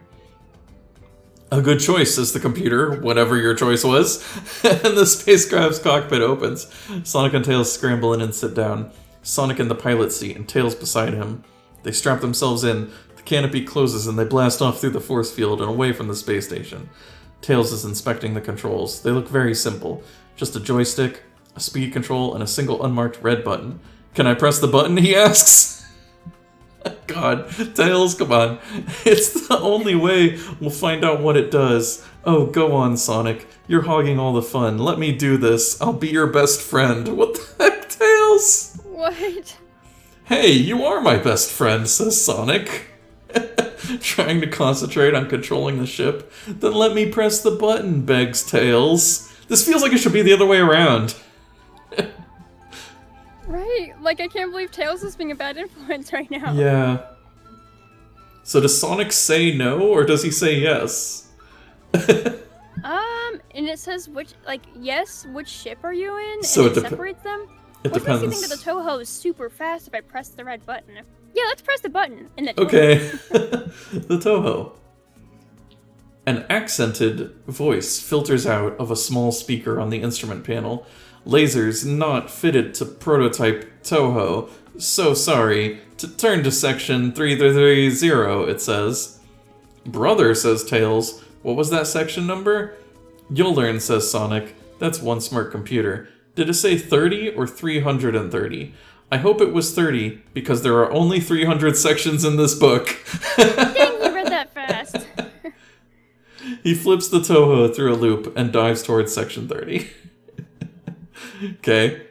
A good choice, says the computer, whatever your choice was. And the spacecraft's cockpit opens. Sonic and Tails scramble in and sit down. Sonic in the pilot seat and Tails beside him. They strap themselves in, the canopy closes, and they blast off through the force field and away from the space station. Tails is inspecting the controls. They look very simple. Just a joystick, a speed control, and a single unmarked red button. Can I press the button, he asks? God, Tails, come on. It's the only way we'll find out what it does. Oh, go on, Sonic. You're hogging all the fun. Let me do this. I'll be your best friend. What the heck, Tails? What? Hey, you are my best friend, says Sonic. Trying to concentrate on controlling the ship. Then let me press the button, begs Tails. This feels like it should be the other way around. Right? Like, I can't believe Tails is being a bad influence right now. Yeah. So does Sonic say no, or does he say yes? And it says which, like, yes, which ship are you in? So and it separates them? It Which depends. makes you think that the Toho is super fast if I press the red button. Yeah, let's press the button in the Toho. Okay. The Toho. An accented voice filters out of a small speaker on the instrument panel. Lasers not fitted to prototype Toho. So sorry. Turn to section 3330, it says. Brother, says Tails. What was that section number? You'll learn, says Sonic. That's one smart computer. Did it say 30 or 330? I hope it was 30, because there are only 300 sections in this book. Dang, you read that fast. He flips the Toho through a loop and dives towards section 30. Okay.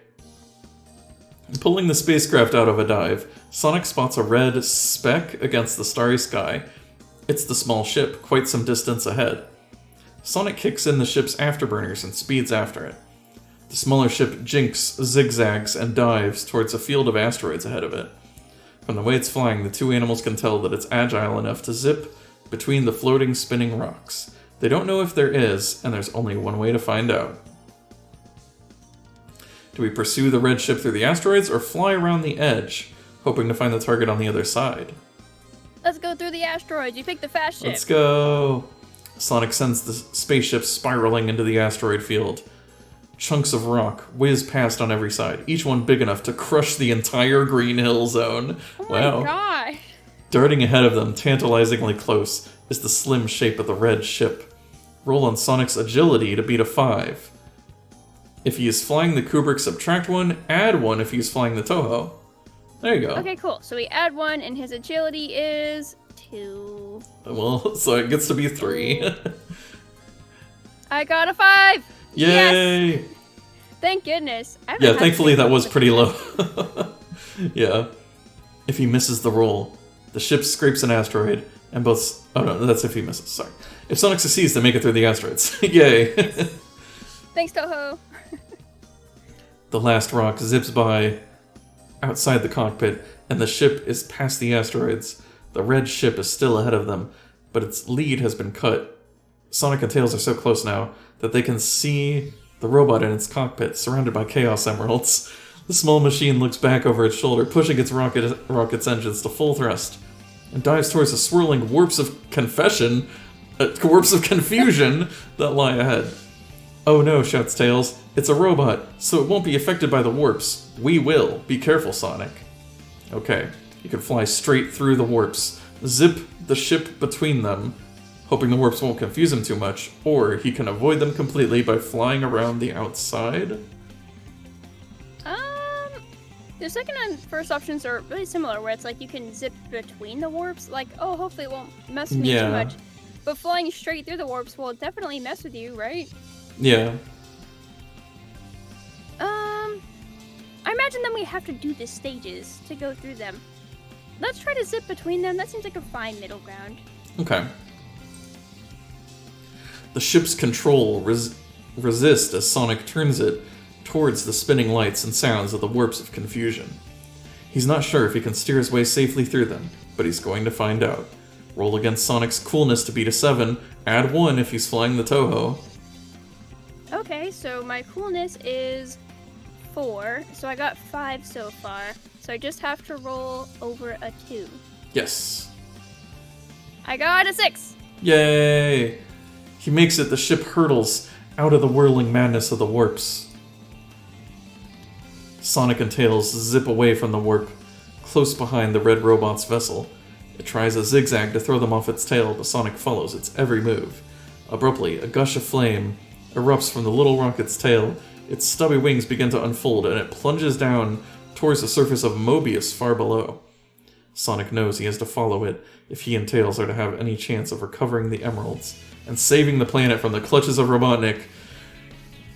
Pulling the spacecraft out of a dive, Sonic spots a red speck against the starry sky. It's the small ship, quite some distance ahead. Sonic kicks in the ship's afterburners and speeds after it. The smaller ship jinks, zigzags, and dives towards a field of asteroids ahead of it. From the way it's flying, the two animals can tell that it's agile enough to zip between the floating, spinning rocks. They don't know if there is, and there's only one way to find out. Do we pursue the red ship through the asteroids, or fly around the edge, hoping to find the target on the other side? Let's go through the asteroids. You pick the fast ship. Let's go! Sonic sends the spaceship spiraling into the asteroid field. Chunks of rock whiz past on every side, each one big enough to crush the entire Green Hill Zone. Oh my god! Darting ahead of them, tantalizingly close, is the slim shape of the red ship. Roll on Sonic's agility to beat a 5. If he is flying the Kubrick, subtract 1, add 1 if he's flying the Toho. There you go. Okay, cool. So we add 1, and his agility is 2. Well, so it gets to be 3. I got a 5! Yay! Yes! Thank goodness. Yeah, thankfully that was pretty low. Yeah. If he misses the roll, the ship scrapes an asteroid, and both... Oh no, that's if he misses, sorry. If Sonic succeeds to make it through the asteroids. Yay! Thanks, Toho. The last rock zips by outside the cockpit, and the ship is past the asteroids. The red ship is still ahead of them, but its lead has been cut. Sonic and Tails are so close now that they can see the robot in its cockpit, surrounded by Chaos Emeralds. The small machine looks back over its shoulder, pushing its rocket's engines to full thrust, and dives towards the swirling warps of confusion that lie ahead. Oh no, shouts Tails. It's a robot, so it won't be affected by the warps. We will. Be careful, Sonic. Okay, you can fly straight through the warps. Zip the ship between them, hoping the warps won't confuse him too much, or he can avoid them completely by flying around the outside. The second and first options are really similar, where it's like you can zip between the warps. Like, oh, hopefully it won't mess with me too much. But flying straight through the warps will definitely mess with you, right? Yeah. I imagine then we have to do the stages to go through them. Let's try to zip between them. That seems like a fine middle ground. Okay. The ship's control resist as Sonic turns it towards the spinning lights and sounds of the warps of confusion. He's not sure if he can steer his way safely through them, but he's going to find out. Roll against Sonic's coolness to beat a 7, add 1 if he's flying the Toho. Okay, so my coolness is 4, so I got 5 so far. So I just have to roll over a 2. Yes. I got a 6! Yay! He makes it. The ship hurtles out of the whirling madness of the warps. Sonic and Tails zip away from the warp, close behind the red robot's vessel. It tries a zigzag to throw them off its tail, but Sonic follows its every move. Abruptly, a gush of flame erupts from the little rocket's tail. Its stubby wings begin to unfold, and it plunges down towards the surface of Mobius far below. Sonic knows he has to follow it if he and Tails are to have any chance of recovering the emeralds and saving the planet from the clutches of Robotnik.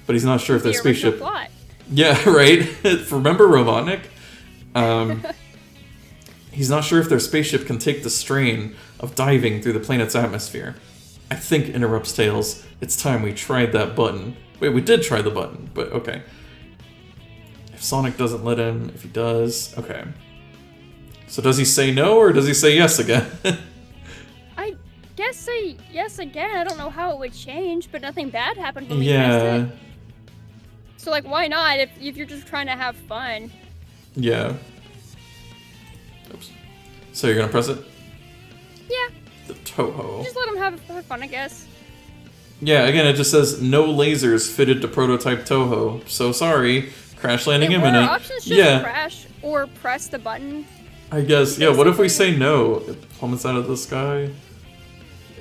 But he's not sure if their spaceship... Plot. Yeah, right? Remember Robotnik? He's not sure if their spaceship can take the strain of diving through the planet's atmosphere. I think, interrupts Tails, it's time we tried that button. Wait, we did try the button, but okay. If Sonic doesn't let him, if he does, okay. So does he say no, or does he say yes again? I guess say yes again. I don't know how it would change, but nothing bad happened when we pressed it. So, like, why not if you're just trying to have fun? Yeah. Oops. So you're gonna press it? Yeah. The Toho. Just let him have fun, I guess. Yeah, again, it just says no lasers fitted to prototype Toho. So sorry. Crash landing imminent. Our options just crash or press the button. I guess, yeah, what if we say no? It plummets out of the sky?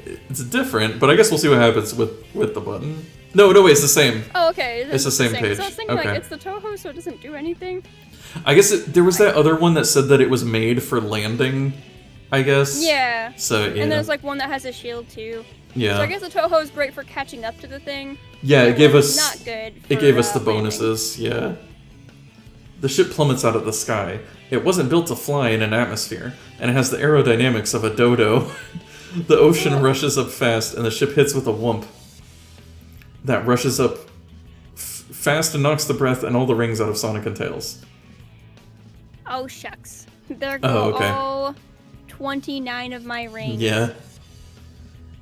It's different, but I guess we'll see what happens with the button. No, wait, it's the same. Oh, okay. It's the same page. So I was thinking, like, it's the Toho, so it doesn't do anything. I guess there was that other one that said that it was made for landing, I guess. Yeah. So, yeah. And there's, like, one that has a shield, too. Yeah. So I guess the Toho is great for catching up to the thing. Yeah, it gave us... Not good It gave us the bonuses, yeah. The ship plummets out of the sky. It wasn't built to fly in an atmosphere, and it has the aerodynamics of a dodo. The ocean rushes up fast, and the ship hits with a whoomp. That rushes up fast and knocks the breath and all the rings out of Sonic and Tails. Oh, shucks. There go all 29 of my rings. Yeah.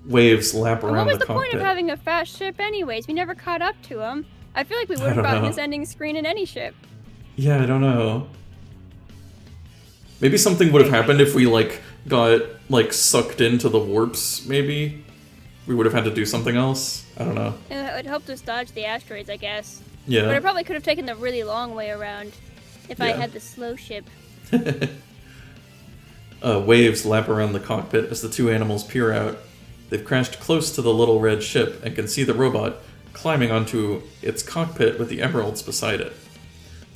Waves lap around the cockpit. What was the point of having a fast ship anyways? We never caught up to him. I feel like we would have gotten this ending screen in any ship. Yeah, I don't know. Maybe something would have happened if we, like, got, like, sucked into the warps, maybe? We would have had to do something else? I don't know. It would help us dodge the asteroids, I guess. Yeah. But I probably could have taken the really long way around if I had the slow ship. Waves lap around the cockpit as the two animals peer out. They've crashed close to the little red ship and can see the robot climbing onto its cockpit with the emeralds beside it.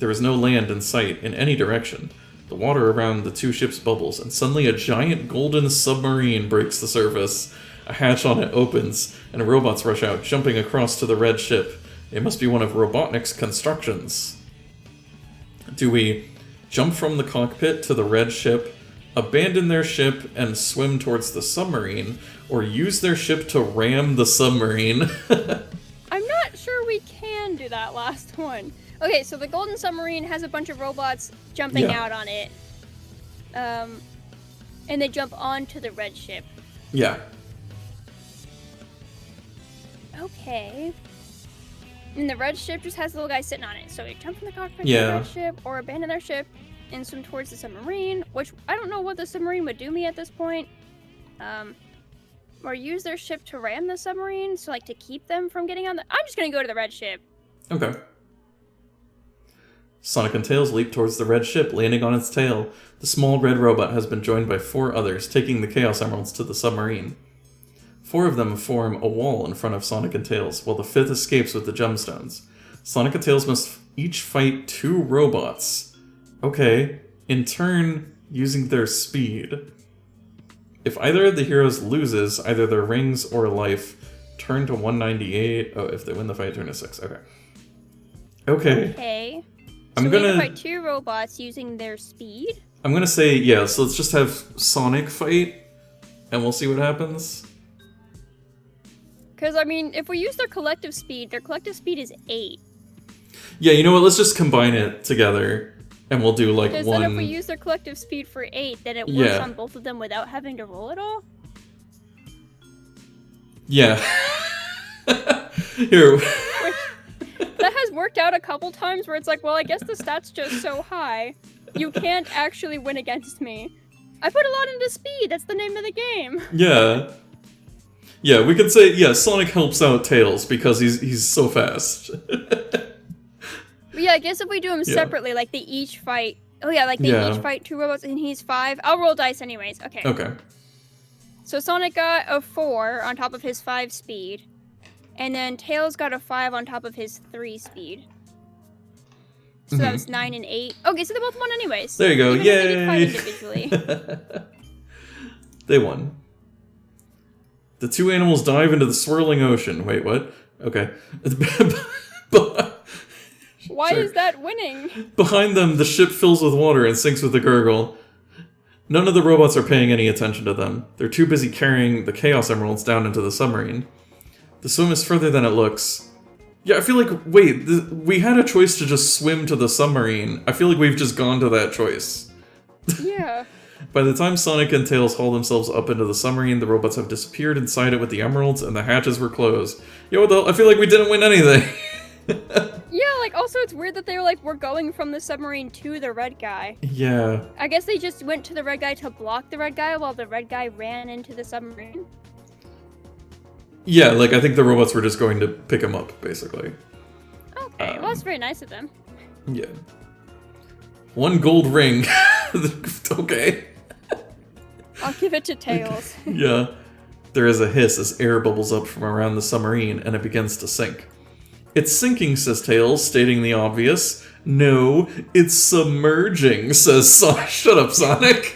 There is no land in sight in any direction. The water around the two ships bubbles, and suddenly a giant golden submarine breaks the surface. A hatch on it opens, and robots rush out, jumping across to the red ship. It must be one of Robotnik's constructions. Do we jump from the cockpit to the red ship, abandon their ship, and swim towards the submarine, or use their ship to ram the submarine? I'm not sure we can do that last one. Okay, so the golden submarine has a bunch of robots jumping out on it. And they jump onto the red ship. Yeah. Okay. And the red ship just has the little guy sitting on it. So we jump from the cockpit to the red ship, or abandon their ship and swim towards the submarine, which I don't know what the submarine would do me at this point. Or use their ship to ram the submarine, so like to keep them from getting on the... I'm just gonna go to the red ship. Okay. Sonic and Tails leap towards the red ship, landing on its tail. The small red robot has been joined by 4 others, taking the Chaos Emeralds to the submarine. 4 of them form a wall in front of Sonic and Tails, while the 5th escapes with the gemstones. Sonic and Tails must each fight 2 robots. Okay. In turn, using their speed. If either of the heroes loses either their rings or life, turn to 198. Oh, if they win the fight, turn to 6. Okay. Okay. So we need to fight 2 robots using their speed? I'm gonna say, yeah, so let's just have Sonic fight, and we'll see what happens. Because, I mean, if we use their collective speed is 8. Yeah, you know what, let's just combine it together, and we'll do, like, one... Because then if we use their collective speed for 8, then it works on both of them without having to roll it all? Yeah. Here. couple times where it's like, well, I guess the stat's just so high. You can't actually win against me. I put a lot into speed. That's the name of the game. Yeah. Yeah, we could say, yeah, Sonic helps out Tails because he's so fast. But yeah, I guess if we do them separately, like they each fight... Oh yeah, like they each fight 2 robots and he's 5. I'll roll dice anyways. Okay. Okay. So Sonic got a 4 on top of his 5 speed. And then Tails got a 5 on top of his 3 speed. So that was 9 and 8. Okay, so they both won anyways. There you go. Even Yay! if they did fight individually. They won. The 2 animals dive into the swirling ocean. Wait, what? Okay. Why is that winning? Behind them, the ship fills with water and sinks with a gurgle. None of the robots are paying any attention to them. They're too busy carrying the Chaos Emeralds down into the submarine. The swim is further than it looks. Yeah, I feel like, wait, we had a choice to just swim to the submarine. I feel like we've just gone to that choice. Yeah. By the time Sonic and Tails haul themselves up into the submarine, the robots have disappeared inside it with the emeralds, and the hatches were closed. Yo, what the hell? I feel like we didn't win anything. Yeah, like, also it's weird that they were like, we're going from the submarine to the red guy. Yeah. I guess they just went to the red guy to block the red guy while the red guy ran into the submarine. Yeah, like, I think the robots were just going to pick him up, basically. Okay, well, that's very nice of them. Yeah. 1 gold ring. Okay. I'll give it to Tails. Yeah. There is a hiss as air bubbles up from around the submarine, and it begins to sink. It's sinking, says Tails, stating the obvious. No, it's submerging, says Sonic. Shut up, Sonic.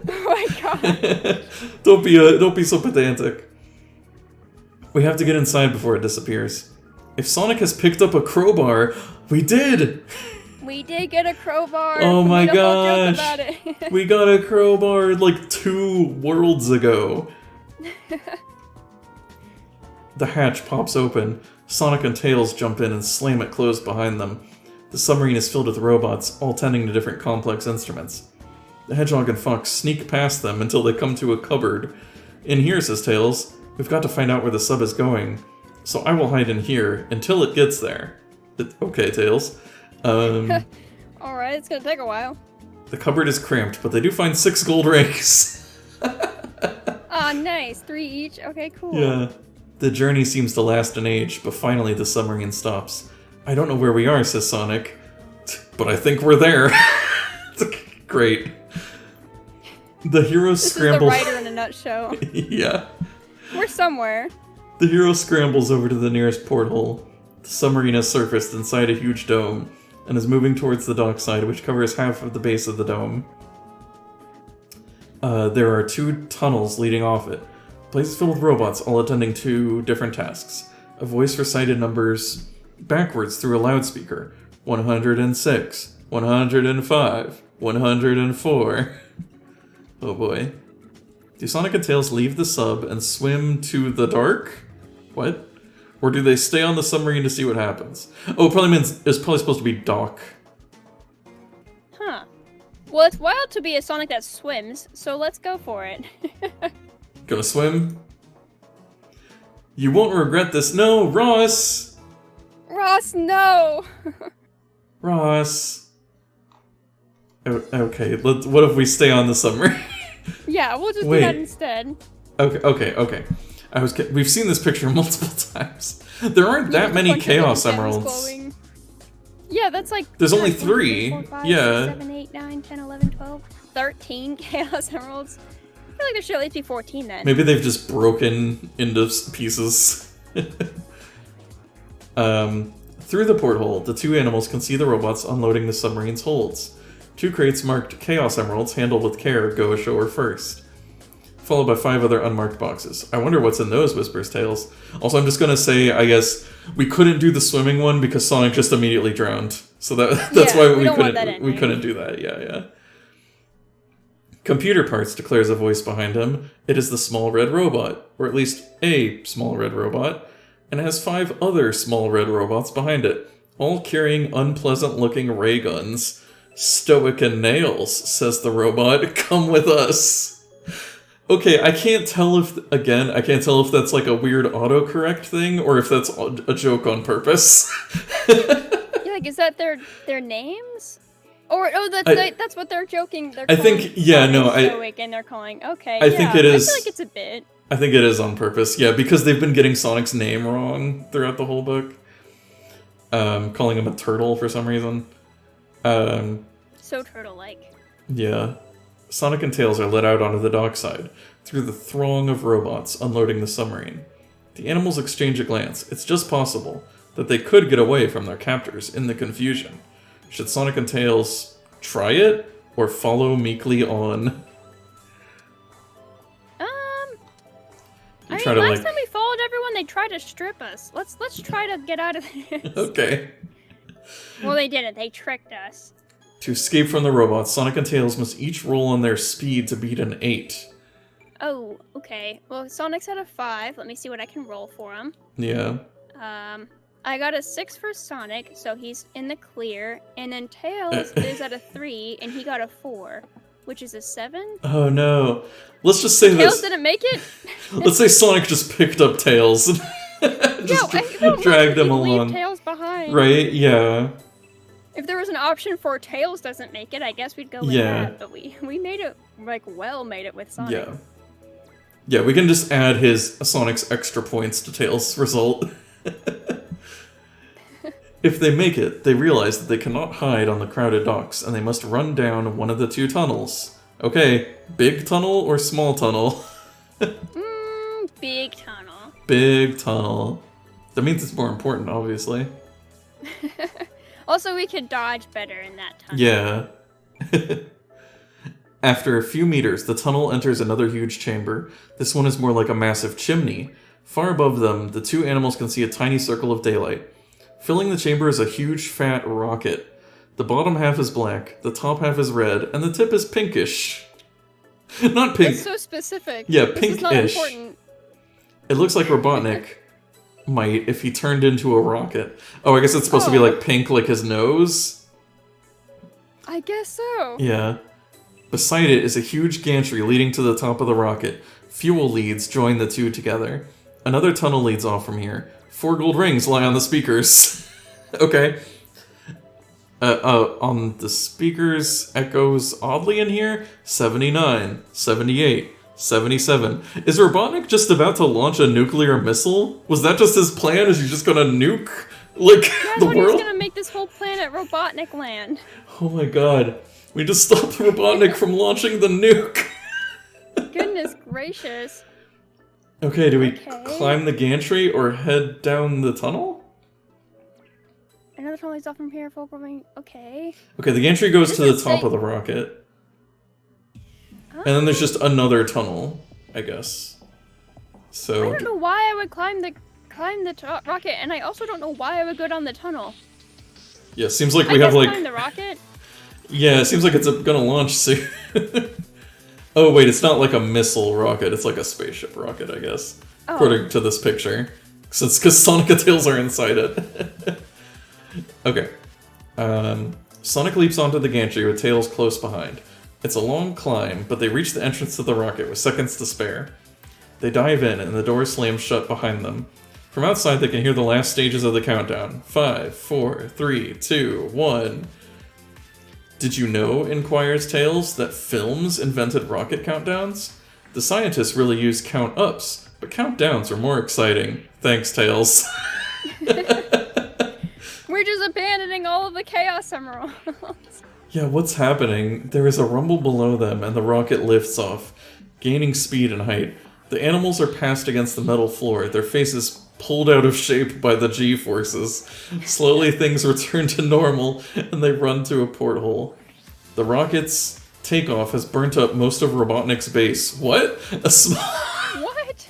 Oh my god. Don't be so pedantic. We have to get inside before it disappears. If Sonic has picked up a crowbar, we did! We did get a crowbar. Oh my gosh. gosh. About it. We got a crowbar like 2 worlds ago. The hatch pops open. Sonic and Tails jump in and slam it closed behind them. The submarine is filled with robots, all tending to different complex instruments. The Hedgehog and Fox sneak past them until they come to a cupboard. In here, says Tails, we've got to find out where the sub is going. So I will hide in here until it gets there. Okay, Tails. Alright, it's gonna take a while. The cupboard is cramped, but they do find 6 gold rings. Ah, nice. 3 each. Okay, cool. Yeah. The journey seems to last an age, but finally the submarine stops. I don't know where we are, says Sonic. But I think we're there. Great. The heroes scramble. This is the writer in a nutshell. Yeah. We're somewhere. The hero scrambles over to the nearest porthole. The submarine has surfaced inside a huge dome, and is moving towards the dockside, which covers half of the base of the dome. There are 2 tunnels leading off it. Places filled with robots, all attending to different tasks. A voice recited numbers backwards through a loudspeaker. 106, 105, 104. Oh boy. Do Sonic and Tails leave the sub and swim to the dark? What? Or do they stay on the submarine to see what happens? Oh, it probably means it's probably supposed to be dock. Huh. Well, it's wild to be a Sonic that swims, so let's go for it. Gonna swim? You won't regret this. No, Ross! Ross, no! Ross. Okay, what if we stay on the submarine? Yeah, we'll just do that instead. Okay. We've seen this picture multiple times. There aren't that many Chaos Emeralds. Yeah, that's like... There's only 3. 4, 5, yeah. 6, 7, 8, 9, 10, 11, 12, 13 Chaos Emeralds. I feel like there should at least be 14 then. Maybe they've just broken into pieces. Through the porthole, the 2 animals can see the robots unloading the submarine's holds. 2 crates marked Chaos Emeralds, handled with care, go ashore first. Followed by 5 other unmarked boxes. I wonder what's in those, whispers Tails. Also, I'm just gonna say, I guess, we couldn't do the swimming one because Sonic just immediately drowned. So that's why we couldn't do that, yeah. Computer parts, declares a voice behind him. It is the small red robot, or at least a small red robot, and it has 5 other small red robots behind it, all carrying unpleasant-looking ray guns. Stoic and nails, says the robot. Come with us. Okay, I can't tell if that's like a weird autocorrect thing, or if that's a joke on purpose. Yeah, Like, is that their names? Or that's what they're joking. They're I think Stoic, and they're calling. Okay, I think it is. I feel like it's a bit. I think it is on purpose. Yeah, because they've been getting Sonic's name wrong throughout the whole book. Calling him a turtle for some reason. So turtle-like. Yeah. Sonic and Tails are led out onto the dockside through the throng of robots unloading the submarine. The animals exchange a glance. It's just possible that they could get away from their captors in the confusion. Should Sonic and Tails try it or follow meekly on? Last time we followed everyone, they tried to strip us. Let's try to get out of this. Okay. Well, they didn't. They tricked us. To escape from the robots, Sonic and Tails must each roll on their speed to beat an 8. Oh, okay. Well, Sonic's at a 5. Let me see what I can roll for him. Yeah. I got a 6 for Sonic, so he's in the clear. And then Tails is at a 3, and he got a 4, which is a 7. Oh no. Let's just say Tails didn't make it? Let's say Sonic just picked up Tails. Just dragged him along. Leave Tails behind. Right, yeah. If there was an option for Tails doesn't make it, I guess we'd go with that. But we made it, made it with Sonic. Yeah. Yeah, we can just add Sonic's extra points to Tails' result. If they make it, they realize that they cannot hide on the crowded docks, and they must run down one of the 2 tunnels. Okay, big tunnel or small tunnel? Big tunnel. Big tunnel. That means it's more important, obviously. Also, we could dodge better in that tunnel. Yeah. After a few meters, the tunnel enters another huge chamber. This one is more like a massive chimney. Far above them, the 2 animals can see a tiny circle of daylight. Filling the chamber is a huge, fat rocket. The bottom half is black, the top half is red, and the tip is pinkish. Not pink. That's so specific. Yeah, this pinkish. Is not important. It looks like Robotnik might if he turned into a rocket. Oh, I guess it's supposed to be like pink like his nose? I guess so. Yeah. Beside it is a huge gantry leading to the top of the rocket. Fuel leads join the 2 together. Another tunnel leads off from here. 4 gold rings lie on the speakers. Okay. On the speakers echoes oddly in here. 79, 78, 77. Is Robotnik just about to launch a nuclear missile? Was that just his plan? Is he just gonna nuke, the world? He's gonna make this whole planet Robotnik land. Oh my god. We just stopped Robotnik from launching the nuke. Goodness gracious. Okay, do we climb the gantry or head down the tunnel? Another tunnel leads off from here, fulcrum. Okay. Okay, the gantry goes to the top of the rocket. And then there's just another tunnel, I guess. So I don't know why I would climb the rocket, and I also don't know why I would go down the tunnel. Yeah, seems like we have climb the rocket. Yeah, it seems like it's gonna launch soon. Oh wait, it's not like a missile rocket, it's like a spaceship rocket, I guess. According to this picture. Because Sonic and Tails are inside it. Okay. Sonic leaps onto the gantry with Tails close behind. It's a long climb, but they reach the entrance to the rocket with seconds to spare. They dive in, and the door slams shut behind them. From outside, they can hear the last stages of the countdown. 5, 4, 3, 2, 1... Did you know, inquires Tails, that films invented rocket countdowns? The scientists really use count-ups, but countdowns are more exciting. Thanks, Tails. We're just abandoning all of the Chaos Emeralds. Yeah, what's happening? There is a rumble below them, and the rocket lifts off, gaining speed and height. The animals are passed against the metal floor, their faces pulled out of shape by the G-forces. Slowly things return to normal, and they run to a porthole. The rocket's takeoff has burnt up most of Robotnik's base. What? What?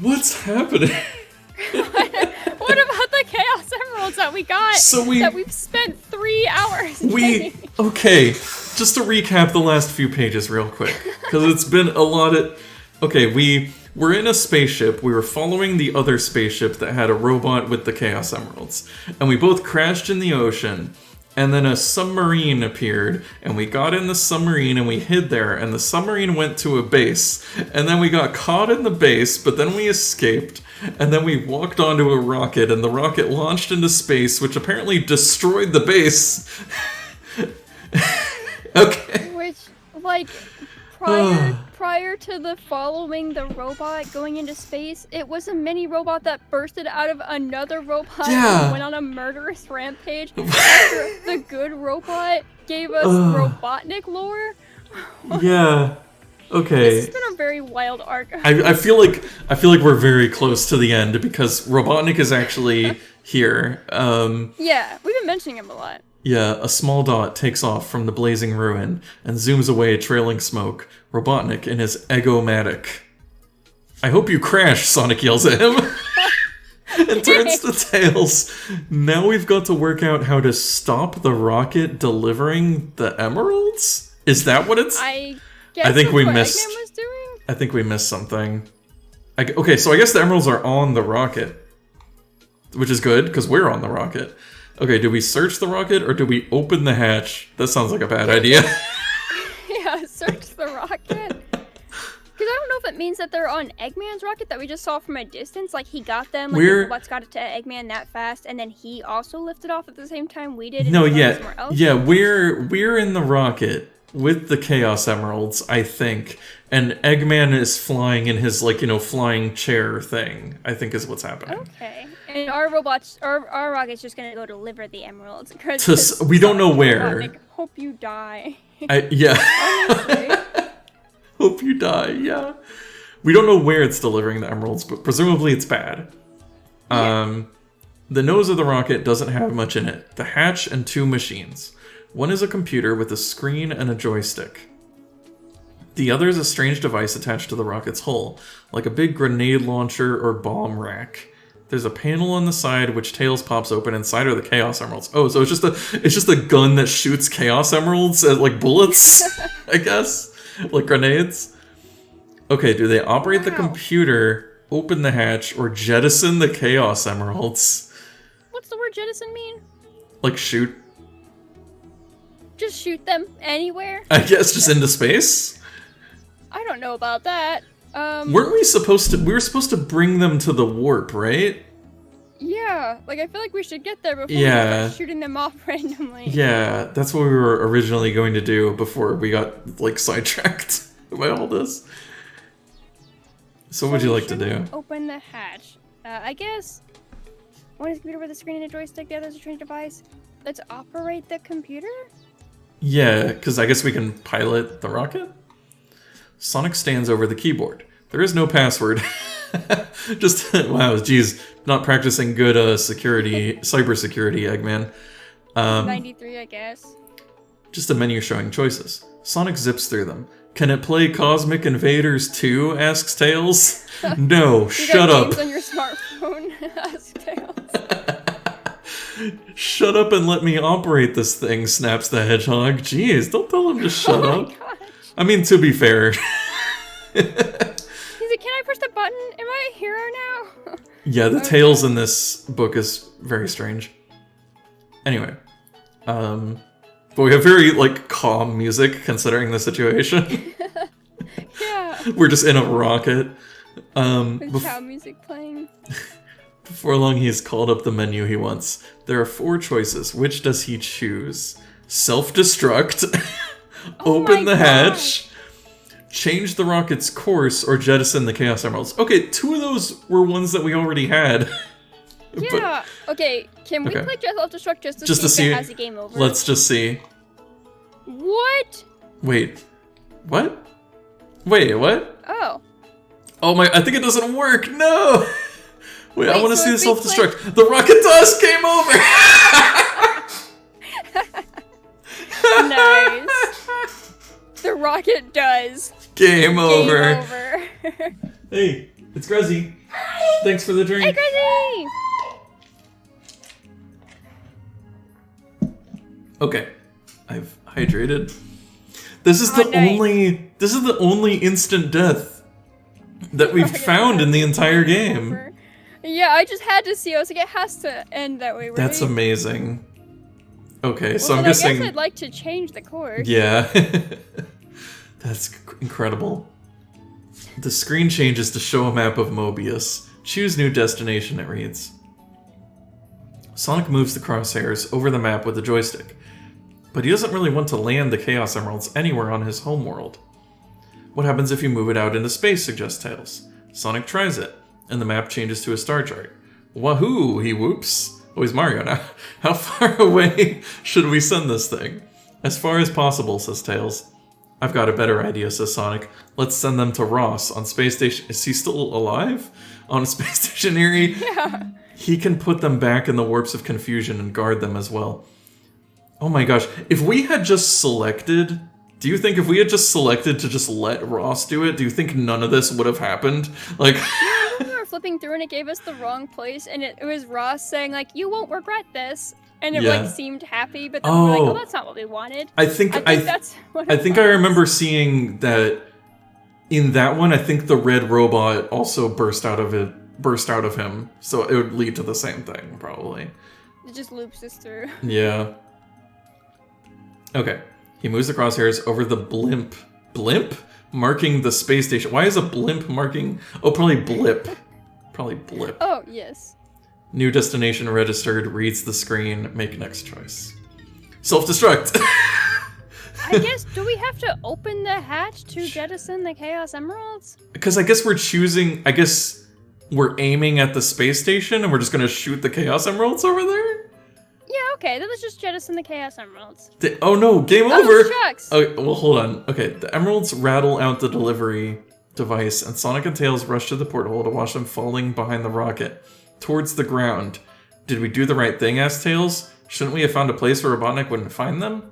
What's happening? What about the Chaos Emeralds that we got? That we've spent 3 hours getting? Okay, just to recap the last few pages real quick, because it's been a lot of... Okay, we're in a spaceship. We were following the other spaceship that had a robot with the Chaos Emeralds. And we both crashed in the ocean. and then a submarine appeared, and we got in the submarine and we hid there, and the submarine went to a base, and then we got caught in the base, but then we escaped, and then we walked onto a rocket, and the rocket launched into space, which apparently destroyed the base. Okay. Which, like, prior to the following the robot going into space, it was a mini robot that bursted out of another robot and went on a murderous rampage after the good robot gave us Robotnik lore. Yeah. Okay. This has been a very wild arc. I feel like we're very close to the end because Robotnik is actually here. Yeah, we've been mentioning him a lot. Yeah, a small dot takes off from the blazing ruin and zooms away, trailing smoke. Robotnik in his Egomatic. I hope you crash, Sonic yells at him. And turns to Tails. Now we've got to work out how to stop the rocket delivering the emeralds? Is that what it's... I guess I think we missed... Eggman was doing? I think we missed something. Okay, so I guess the emeralds are on the rocket. Which is good, because we're on the rocket. Okay, do we search the rocket, or do we open the hatch? That sounds like a bad idea. Yeah, search the rocket. Because I don't know if it means that they're on Eggman's rocket that we just saw from a distance. Like, he got them, like, the robots got it to Eggman that fast, and then he also lifted off at the same time we did. No, yeah, we're in the rocket with the Chaos Emeralds, I think. And Eggman is flying in his, like, flying chair thing, I think is what's happening. Okay. And our rocket's just gonna go deliver the emeralds. We don't know where. Hope you die. Yeah. Hope you die, yeah. We don't know where it's delivering the emeralds, but presumably it's bad. Yeah. The nose of the rocket doesn't have much in it. The hatch and 2 machines. One is a computer with a screen and a joystick. The other is a strange device attached to the rocket's hull, like a big grenade launcher or bomb rack. There's a panel on the side which Tails pops open. Inside are the Chaos Emeralds. Oh, so it's just a gun that shoots Chaos Emeralds at, like, bullets, I guess? Like grenades? Okay, do they operate the computer, open the hatch, or jettison the Chaos Emeralds? What's the word jettison mean? Like shoot? Just shoot them anywhere? I guess just into space? I don't know about that. Weren't we supposed to... We were supposed to bring them to the warp, right? Yeah, like, I feel like we should get there before we start shooting them off randomly. Yeah, that's what we were originally going to do before we got, like, sidetracked by all this. So what would you like to do? Open the hatch. I guess... One is a computer with a screen and a joystick, the other is a strange device. Let's operate the computer? Yeah, because I guess we can pilot the rocket? Sonic stands over the keyboard. There is no password. Just, wow, geez, not practicing good cybersecurity, Eggman. 93, I guess. Just a menu showing choices. Sonic zips through them. Can it play Cosmic Invaders 2? Asks Tails. No, shut up. Games on your smartphone? Asks Tails. Shut up and let me operate this thing, snaps the Hedgehog. Jeez, don't tell him to shut up. Gosh. I mean, to be fair. He's like, can I push the button? Am I a hero now? Yeah, the Tails in this book is very strange. Anyway. But we have very, like, calm music considering the situation. Yeah. We're just in a rocket. With cow music playing. Before long, he's called up the menu he wants. There are 4 choices. Which does he choose? Self-destruct. Open the hatch. Change the rocket's course, or jettison the Chaos Emeralds. Okay, 2 of those were ones that we already had. Yeah. Okay, can we click self-destruct just to see if it has a game over? Let's just see. What? Wait. What? Wait, what? Oh. Oh my, I think it doesn't work. No! Wait, I want to see the self-destruct. The rocket does! Game over! Nice. The rocket does. Game over. Game over. Hey, it's Grezzy. Thanks for the drink. Hey, Grezzy! Okay, I've hydrated. This is the only instant death that we've found in the entire game. Yeah, I just had to see. I was like, it has to end that way, right? That's amazing. Okay, so Well, I'm then guessing... I guess I'd like to change the course. Yeah. That's incredible. The screen changes to show a map of Mobius. Choose new destination, it reads. Sonic moves the crosshairs over the map with the joystick, but he doesn't really want to land the Chaos Emeralds anywhere on his homeworld. What happens if you move it out into space, suggests Tails. Sonic tries it, and the map changes to a star chart. Wahoo, he whoops. Oh, he's Mario now. How far away should we send this thing? As far as possible, says Tails. I've got a better idea, says Sonic. Let's send them to Ross on Space Station... Is he still alive? On Space Station Erie? Yeah. He can put them back in the Warps of Confusion and guard them as well. Oh my gosh. If we had just selected... Do you think if we had just selected to just let Ross do it, do you think none of this would have happened? Like... We were flipping through and it gave us the wrong place, and it was Ross saying, like, you won't regret this. And it, like, seemed happy, but then we were like, oh, that's not what we wanted. I think that's what I think I remember seeing that in that one, I think the red robot also burst out of him. So it would lead to the same thing, probably. It just loops us through. Yeah. Okay. He moves the crosshairs over the blimp. Blimp? Marking the space station. Why is a blimp marking... Oh, probably blip. Probably blip. Oh, yes. New destination registered. Reads the screen. Make next choice. Self-destruct. I guess, do we have to open the hatch to jettison the Chaos Emeralds? Because I guess we're choosing... I guess we're aiming at the space station and we're just going to shoot the Chaos Emeralds over there? Yeah, okay, then let's just jettison the Chaos Emeralds. Oh no, game over! Oh, shucks! Oh, well, hold on. Okay, the Emeralds rattle out the delivery device, and Sonic and Tails rush to the porthole to watch them falling behind the rocket, towards the ground. Did we do the right thing, asked Tails? Shouldn't we have found a place where Robotnik wouldn't find them?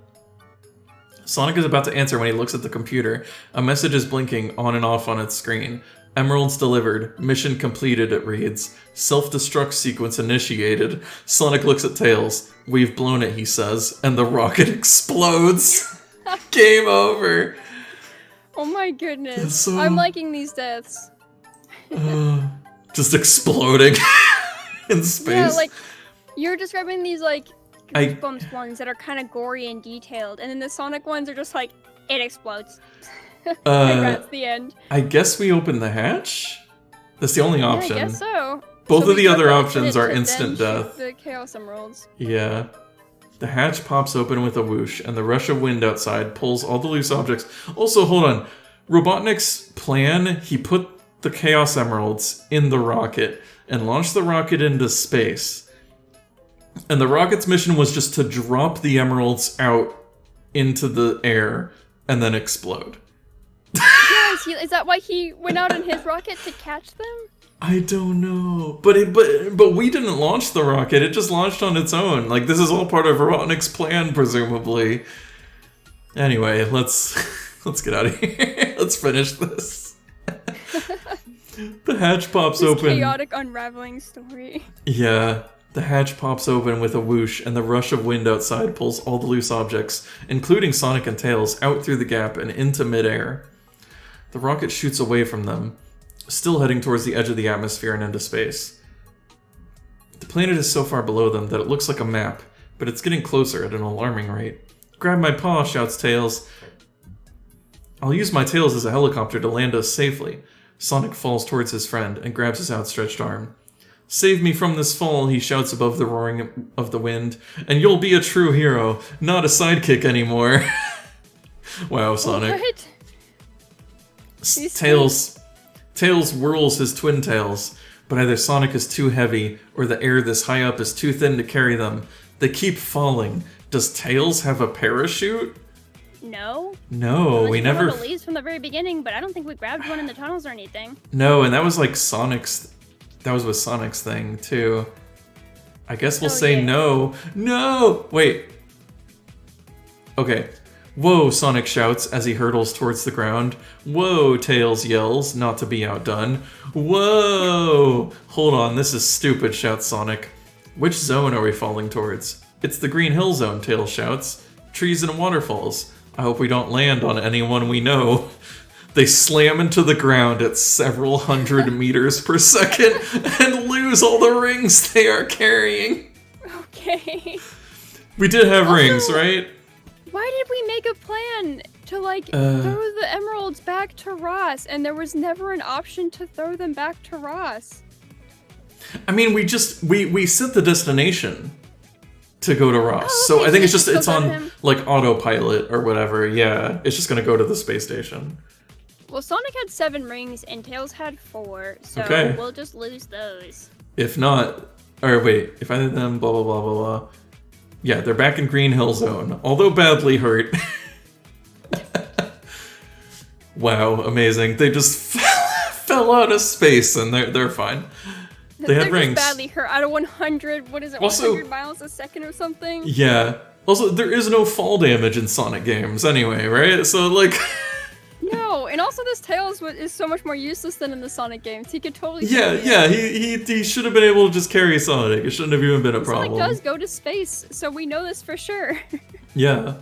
Sonic is about to answer when he looks at the computer. A message is blinking on and off on its screen. Emeralds delivered. Mission completed, it reads. Self-destruct sequence initiated. Sonic looks at Tails. We've blown it, he says, and the rocket explodes. Game over. Oh my goodness. I'm liking these deaths. Just exploding in space. Yeah, like, you're describing these, like, Goosebumps ones that are kind of gory and detailed, and then the Sonic ones are just like, it explodes. That's the end. I guess we open the hatch? That's the only option. Yeah, I guess so. Both of the other options are instant death. The Chaos Emeralds. Yeah. The hatch pops open with a whoosh, and the rush of wind outside pulls all the loose objects. Also, hold on. Robotnik's plan, he put the Chaos Emeralds in the rocket and launched the rocket into space. And the rocket's mission was just to drop the emeralds out into the air and then explode. Yes, is that why he went out in his rocket to catch them? I don't know, but we didn't launch the rocket. It just launched on its own. Like, this is all part of Robotnik's plan, presumably. Anyway, let's get out of here. Let's finish this. The hatch pops open. Chaotic unraveling story. Yeah, the hatch pops open with a whoosh, and the rush of wind outside pulls all the loose objects, including Sonic and Tails, out through the gap and into midair. The rocket shoots away from them, still heading towards the edge of the atmosphere and into space. The planet is so far below them that it looks like a map, but it's getting closer at an alarming rate. Grab my paw, shouts Tails. I'll use my tails as a helicopter to land us safely. Sonic falls towards his friend and grabs his outstretched arm. Save me from this fall, he shouts above the roaring of the wind, and you'll be a true hero, not a sidekick anymore. Wow, Sonic. What? Tails whirls his twin tails, but either Sonic is too heavy or the air this high up is too thin to carry them. They keep falling. Does Tails have a parachute? No. No, we never... Unless we from the very beginning, but I don't think we grabbed one in the tunnels or anything. No, and that was like Sonic's... That was with Sonic's thing, too. I guess we'll say no. No! Wait. Okay. Whoa, Sonic shouts as he hurtles towards the ground. Whoa, Tails yells, not to be outdone. Whoa! Hold on, this is stupid, shouts Sonic. Which zone are we falling towards? It's the Green Hill Zone, Tails shouts. Trees and waterfalls. I hope we don't land on anyone we know. They slam into the ground at several hundred meters per second and lose all the rings they are carrying. Okay. We did have rings, right? Why did we make a plan to, like, throw the emeralds back to Ross, and there was never an option to throw them back to Ross? I mean, we set the destination to go to Ross. Oh, so okay, I think so it's on, like, autopilot or whatever. Yeah, it's just gonna go to the space station. Well, Sonic had 7 rings, and Tails had 4, so we'll just lose those. If not... Or wait, if either of them, blah, blah, blah, blah, blah. Yeah, they're back in Green Hill Zone, although badly hurt. Wow, amazing. They just fell out of space, and they're fine. They had rings. Just badly hurt out of 100, what is it, also, 100 miles a second or something? Yeah. Also, there is no fall damage in Sonic games anyway, right? So, like... No, and also this Tails is so much more useless than in the Sonic games. He could totally... Yeah, he should have been able to just carry Sonic. It shouldn't have even been a problem. Sonic does go to space, so we know this for sure. Yeah.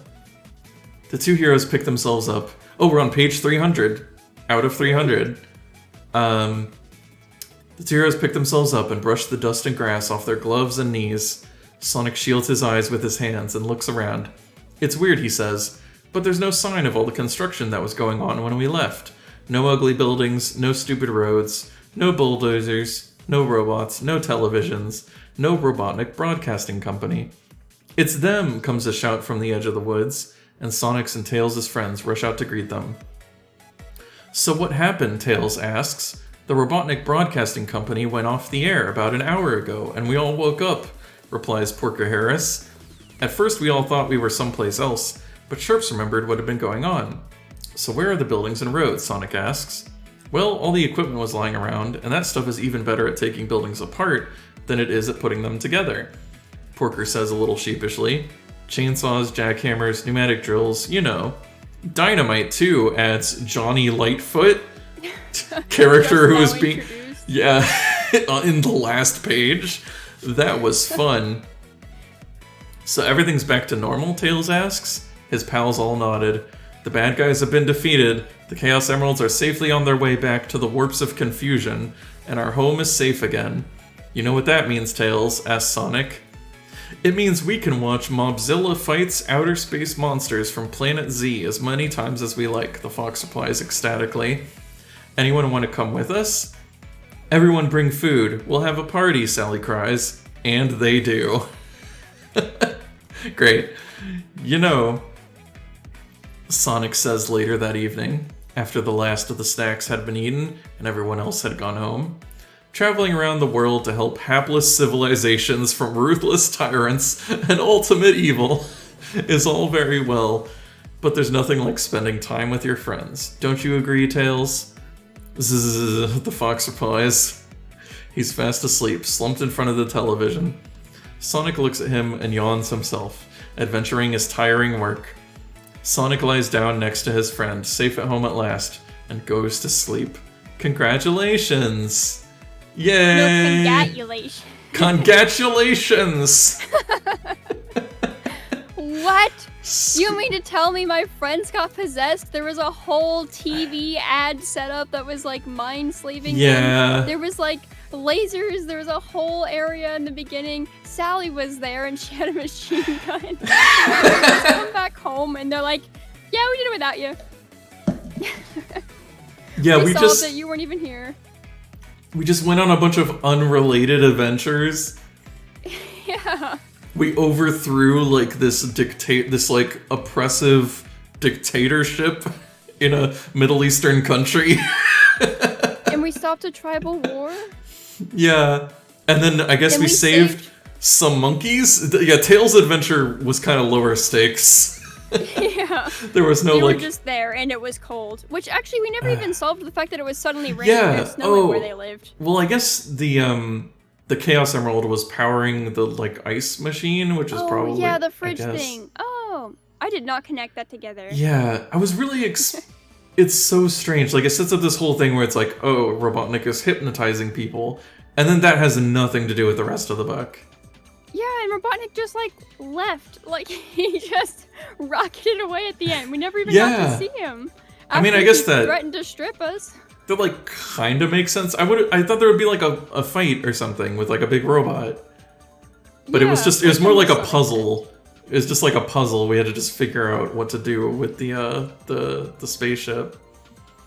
The 2 heroes pick themselves up. Oh, we're on page 300. Out of 300. The 2 heroes pick themselves up and brush the dust and grass off their gloves and knees. Sonic shields his eyes with his hands and looks around. It's weird, he says, but there's no sign of all the construction that was going on when we left. No ugly buildings, no stupid roads, no bulldozers, no robots, no televisions, no Robotnik Broadcasting Company. It's them, comes a shout from the edge of the woods, and Sonic's and Tails' friends rush out to greet them. So what happened, Tails asks. The Robotnik Broadcasting Company went off the air about an hour ago, and we all woke up, replies Porker Harris. At first we all thought we were someplace else, but Sharps remembered what had been going on. So where are the buildings and roads, Sonic asks. Well, all the equipment was lying around, and that stuff is even better at taking buildings apart than it is at putting them together. Porker says a little sheepishly. Chainsaws, jackhammers, pneumatic drills, you know. Dynamite, too, adds Johnny Lightfoot, character who was being... Yeah, in the last page. That was fun. So everything's back to normal, Tails asks. His pals all nodded. The bad guys have been defeated, the Chaos Emeralds are safely on their way back to the Warps of Confusion, and our home is safe again. You know what that means, Tails? Asks Sonic. It means we can watch Mobzilla fights outer space monsters from Planet Z as many times as we like, the fox replies ecstatically. Anyone want to come with us? Everyone bring food. We'll have a party, Sally cries. And they do. Great. You know, Sonic says later that evening, after the last of the snacks had been eaten and everyone else had gone home, traveling around the world to help hapless civilizations from ruthless tyrants and ultimate evil is all very well, but there's nothing like spending time with your friends. Don't you agree, Tails? Zzz, the fox replies. He's fast asleep, slumped in front of the television. Sonic looks at him and yawns himself. Adventuring is tiring work. Sonic lies down next to his friend, safe at home at last, and goes to sleep. Congratulations! Yay! No, congratulations. Congratulations! What? You mean to tell me my friends got possessed? There was a whole TV ad setup that was like mind-slaving them. There was like lasers, there was a whole area in the beginning. Sally was there and she had a machine gun. They just come back home and they're like, yeah, we did it without you. Yeah, we solved it, you weren't even here. We just went on a bunch of unrelated adventures. Yeah. We overthrew like this like oppressive dictatorship in a Middle Eastern country. And we stopped a tribal war. Yeah. And then I guess we saved some monkeys. Yeah, Tails' adventure was kind of lower stakes. Yeah. There was no we like... were just there and it was cold. Which actually we never even solved the fact that it was suddenly raining and snowing where they lived. Well, I guess the Chaos Emerald was powering the like ice machine, which is probably... Oh, yeah, the fridge thing. Oh, I did not connect that together. Yeah, I was really... It's so strange. Like, it sets up this whole thing where it's like, oh, Robotnik is hypnotizing people, and then that has nothing to do with the rest of the book. Yeah, and Robotnik just, like, left. Like, he just rocketed away at the end. We never even got to see him. I mean, I guess that... threatened to strip us. That, like, kind of makes sense. I thought there would be, like, a fight or something with, like, a big robot. But it was just, it was more like a puzzle It was just like a puzzle. We had to just figure out what to do with the spaceship.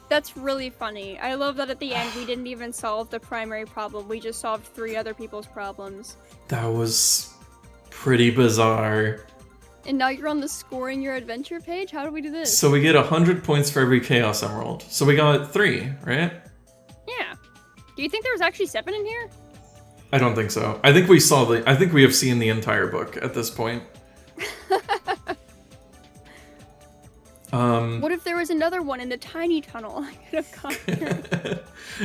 That's really funny. I love that at the end we didn't even solve the primary problem. We just solved 3 other people's problems. That was pretty bizarre. And now you're on the scoring your adventure page? How do we do this? So we get 100 points for every Chaos Emerald. So we got 3, right? Yeah. Do you think there was actually 7 in here? I don't think so. I think we have seen the entire book at this point. What if there was another one in the tiny tunnel? I could have gone here.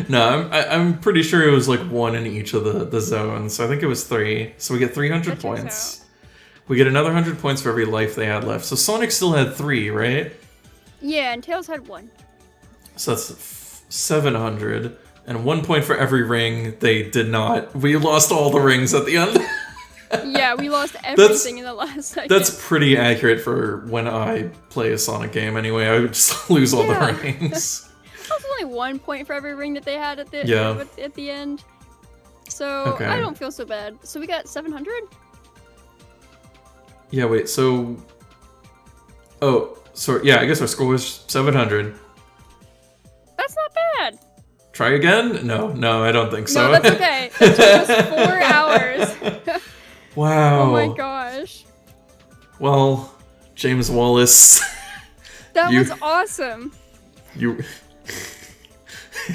No, I'm pretty sure it was like 1 in each of the zones. So I think it was 3. So we get 300 points. We get another 100 points for every life they had left. So Sonic still had 3, right? Yeah, and Tails had 1. So that's 700. And 1 point for every ring. They did not. We lost all the rings at the end. Yeah, we lost everything in the last second. That's pretty accurate for when I play a Sonic game anyway. I would just lose all the rings. That was only 1 point for every ring that they had at the end. So I don't feel so bad. So we got 700? Yeah, wait, so... Oh, so yeah, I guess our score was 700. That's not bad. Try again? No, I don't think so. No, that's okay. It took us 4 hours. Wow. Oh my gosh. Well, James Wallace. That was awesome. It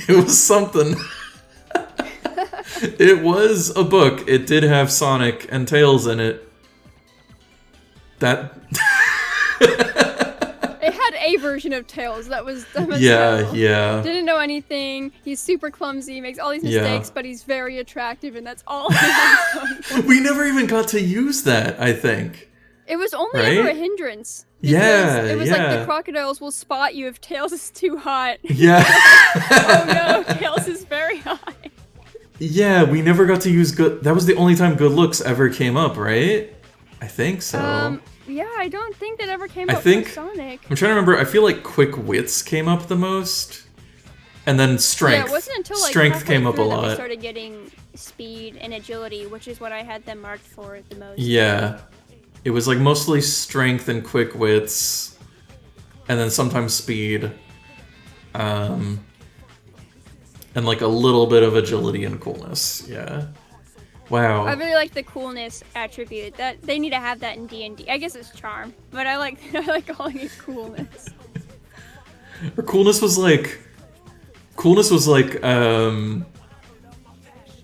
was something. It was a book. It did have Sonic and Tails in it. That... It had a version of Tails that was yeah. Didn't know anything. He's super clumsy, makes all these mistakes, but he's very attractive, and that's all. We never even got to use that, I think. It was only ever a hindrance. It was like the crocodiles will spot you if Tails is too hot. Yeah. Oh no, Tails is very hot. Yeah, we never got to use good... That was the only time good looks ever came up, right? I think so. Yeah, I don't think that ever came up for Sonic. I'm trying to remember. I feel like quick wits came up the most. And then strength. Yeah, it wasn't until like strength came up a lot. That we started getting speed and agility, which is what I had them marked for the most. Yeah. It was like mostly strength and quick wits. And then sometimes speed. And like a little bit of agility and coolness. Yeah. Wow. I really like the coolness attribute. That they need to have that in D&D. I guess it's charm, but I like calling it coolness. Or coolness was like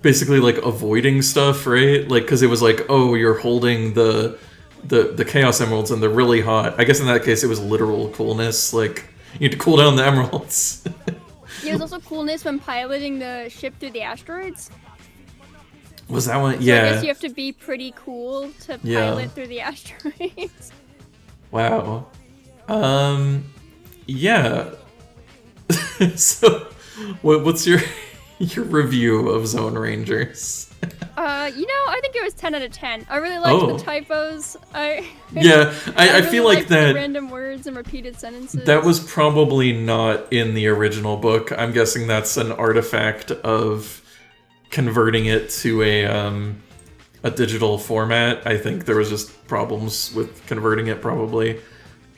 basically like avoiding stuff, right? Like cuz it was like, "Oh, you're holding the Chaos Emeralds and they're really hot." I guess in that case it was literal coolness, like you need to cool down the emeralds. Yeah, there's also coolness when piloting the ship through the asteroids. Was that one? So yeah. I guess you have to be pretty cool to pilot through the asteroids. Wow. Yeah. So, what's your review of Zone Rangers? I think it was 10 out of 10. I really liked the typos. I really feel like that random words and repeated sentences. That was probably not in the original book. I'm guessing that's an artifact of converting it to a digital format. I think there was just problems with converting it, probably.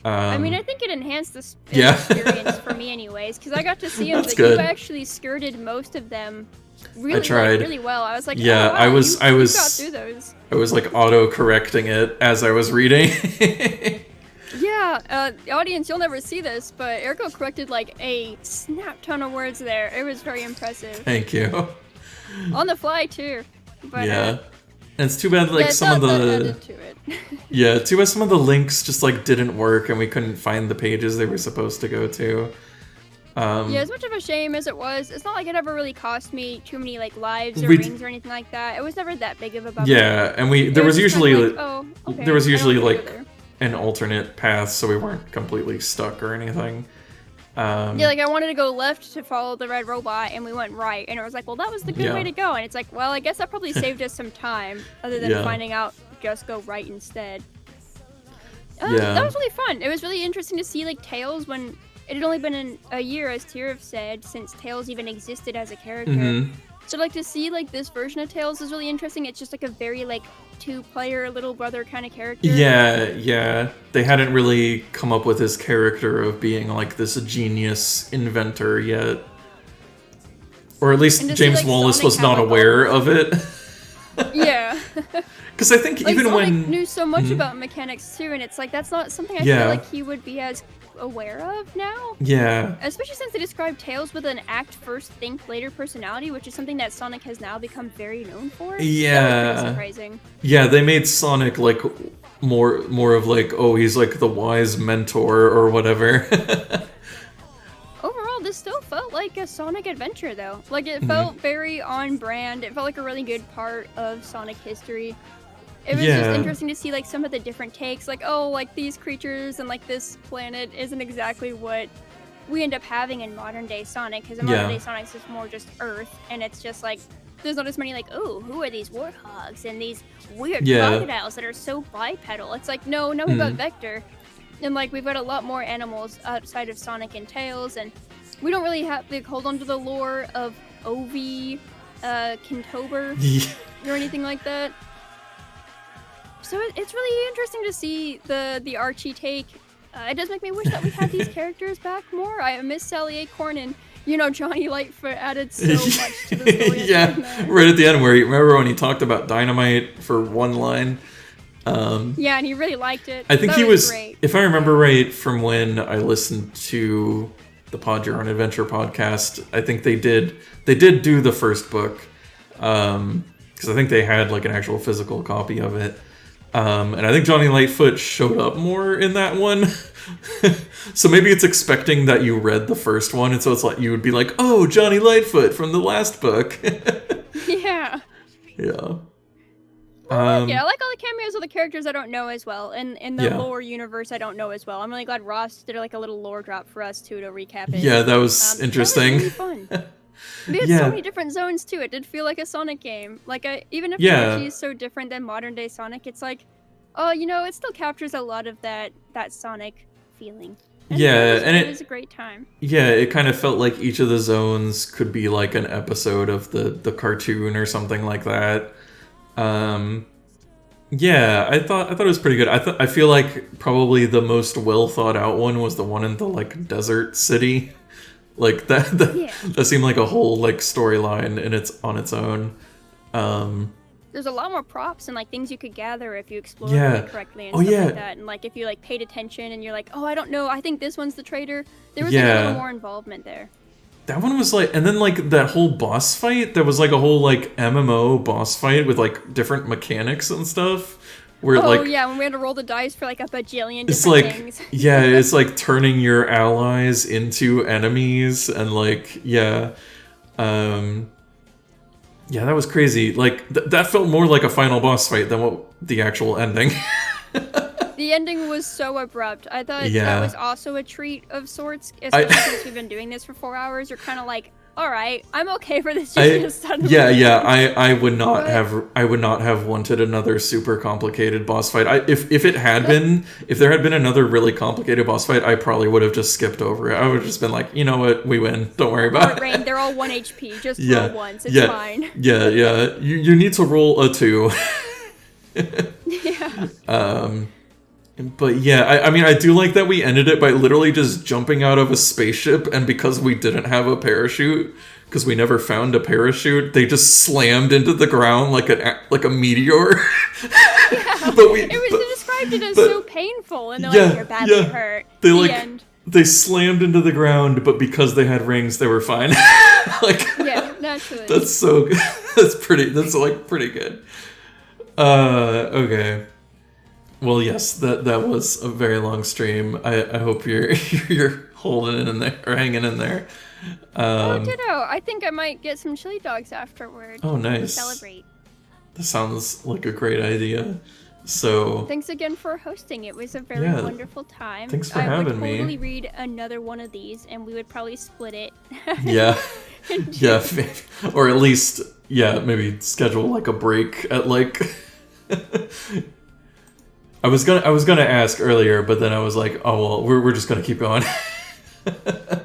I mean, I think it enhanced the experience for me anyways, because I got to see them, but you actually skirted most of them really well. I was like, yeah, oh, wow, I was got through those. I was like auto-correcting it as I was reading. Yeah, the audience, you'll never see this, but Ergo corrected like a snap ton of words there. It was very impressive. Thank you. On the fly too. But, yeah. And it's too bad like some of the added to it. yeah, too bad some of the links just like didn't work and we couldn't find the pages they were supposed to go to. Yeah, as much of a shame as it was, it's not like it ever really cost me too many like lives or rings or anything like that. It was never that big of a bummer. Yeah, and there was usually there was usually like an alternate path, so we weren't completely stuck or anything. Yeah, like I wanted to go left to follow the red robot, and we went right, and it was like, well, that was the good way to go, and it's like, well, I guess that probably saved us some time, other than finding out just go right instead. That was really fun. It was really interesting to see like Tails when it had only been a year, as Tira said, since Tails even existed as a character. So like to see like this version of Tails is really interesting. It's just like a very like 2-player little brother kind of character. Yeah. They hadn't really come up with his character of being like this genius inventor yet. Or at least James Wallace Sonic was not aware of it. Yeah. Because I think like, even Sonic when... knew so much about mechanics too, and it's like that's not something I feel like he would be as aware of now. Yeah. Especially since they describe Tails with an act first, think later personality, which is something that Sonic has now become very known for. Yeah. That was pretty surprising. Yeah, they made Sonic like more of like, oh, he's like the wise mentor or whatever. Overall, this still felt like a Sonic adventure though. Like it felt very on brand. It felt like a really good part of Sonic history. It was just interesting to see like some of the different takes, like, oh, like these creatures and like this planet isn't exactly what we end up having in modern day Sonic, because in modern day Sonic it's more just Earth, and it's just like there's not as many like, oh, who are these warthogs and these weird crocodiles that are so bipedal. It's like, no, we've got Vector, and like we've got a lot more animals outside of Sonic and Tails, and we don't really have to hold on to the lore of Ovi, Kintober, or anything like that. So it's really interesting to see the Archie take. It does make me wish that we had these characters back more. I miss Sally Acorn, and Johnny Lightfoot added so much to the story. Right at the end where remember when he talked about Dynamite for one line. Yeah, and he really liked it. I think that he was great. If I remember right from when I listened to the Pod Your Own Adventure podcast, I think they did do the first book, because I think they had like an actual physical copy of it. And I think Johnny Lightfoot showed up more in that one. So maybe it's expecting that you read the first one, and so it's like you would be like, oh, Johnny Lightfoot from the last book. Yeah. I like all the cameos of the characters I don't know as well. And in the lore universe I don't know as well. I'm really glad Ross did like a little lore drop for us too to recap it. Yeah, that was interesting. That was really fun. We had so many different zones too. It did feel like a Sonic game. Like even if Archie is so different than modern day Sonic, it's like, oh, it still captures a lot of that Sonic feeling. And it was a great time. Yeah, it kind of felt like each of the zones could be like an episode of the cartoon or something like that. I thought it was pretty good. I feel like probably the most well thought out one was the one in the like desert city. Like that seemed like a whole like storyline on its own. There's a lot more props and like things you could gather if you explored it correctly and stuff like that. And like if you like paid attention and you're like, oh, I don't know, I think this one's the traitor. There was like a little more involvement there. That one was like, and then like that whole boss fight, there was like a whole like MMO boss fight with like different mechanics and stuff. Where, when we had to roll the dice for like a bajillion different things. It's like turning your allies into enemies and like, that was crazy. Like, that felt more like a final boss fight than what the actual ending. The ending was so abrupt. I thought that was also a treat of sorts, especially since we've been doing this for 4 hours. You're kind of like, all right, I'm okay for this just suddenly. I would not have wanted another super complicated boss fight. If there had been another really complicated boss fight, I probably would have just skipped over it. I would have just been like, you know what, we win. Don't worry about it. Rain, they're all 1 HP. Just roll once. It's fine. Yeah. You need to roll a 2. But I mean, I do like that we ended it by literally just jumping out of a spaceship, and because we didn't have a parachute, because we never found a parachute, they just slammed into the ground like a meteor. They described it as so painful, and they're like, you're badly hurt. They slammed into the ground, but because they had rings, they were fine. Naturally. That's so good. That's pretty good. Okay. Well, yes, that was a very long stream. I hope you're holding in there or hanging in there. Ditto. I think I might get some chili dogs afterward. Oh, nice. To celebrate. That sounds like a great idea. So thanks again for hosting. It was a very wonderful time. Thanks for having me. I would totally read another one of these, and we would probably split it. Or at least maybe schedule like a break at like. I was gonna ask earlier, but then I was like, oh well, we're just gonna keep going.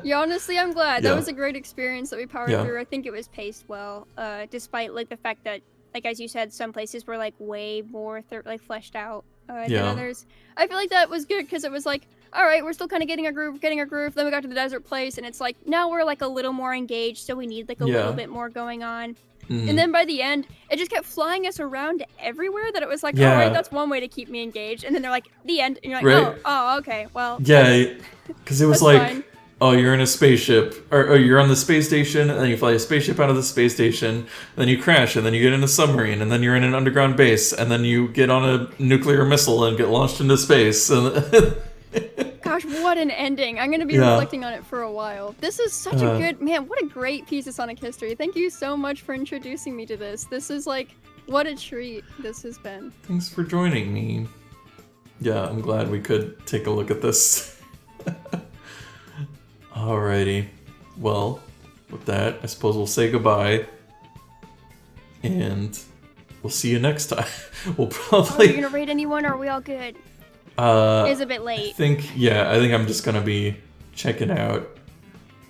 Yeah, honestly, I'm glad. Yeah. That was a great experience that we powered through. I think it was paced well, despite like the fact that, like as you said, some places were like way more fleshed out than others. I feel like that was good because it was like, all right, we're still kind of getting a groove. Then we got to the desert place, and it's like now we're like a little more engaged, so we need like a little bit more going on. And then by the end, it just kept flying us around everywhere that it was like, all right, that's one way to keep me engaged. And then they're like, the end. And you're like, oh, okay, well. Yeah, because it was like, fine. Oh, you're in a spaceship, or you're on the space station, and then you fly a spaceship out of the space station, and then you crash, and then you get in a submarine, and then you're in an underground base, and then you get on a nuclear missile and get launched into space. Gosh, what an ending. I'm going to be reflecting on it for a while. This is such a good, man, what a great piece of Sonic history. Thank you so much for introducing me to this. This is like, what a treat this has been. Thanks for joining me. Yeah, I'm glad we could take a look at this. Alrighty. Well, with that, I suppose we'll say goodbye. And we'll see you next time. We'll probably... Are you going to rate anyone, or are we all good? It's a bit late. I think I'm just gonna be checking out.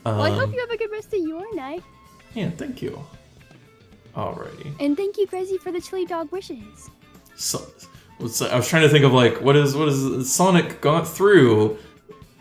Well, I hope you have a good rest of your night. Yeah, thank you. Alrighty. And thank you, Crazy, for the chili dog wishes. So, I was trying to think of like what is Sonic got through?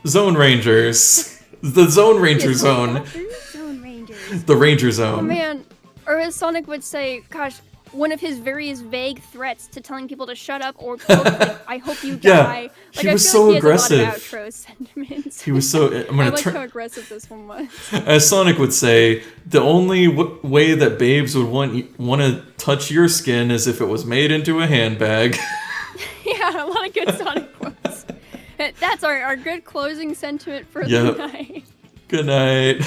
Zone Rangers. The Zone Ranger Zone. Zone Rangers. The Ranger Zone. Oh man, or as Sonic would say, gosh. One of his various vague threats to telling people to shut up or like, I hope you die. Like, he was so aggressive. He has a lot of outro sentiments. He was so. I like how aggressive this one was. As Sonic would say, the only way that babes would want to touch your skin is if it was made into a handbag. Yeah, a lot of good Sonic quotes. That's our good closing sentiment for the night. Good night.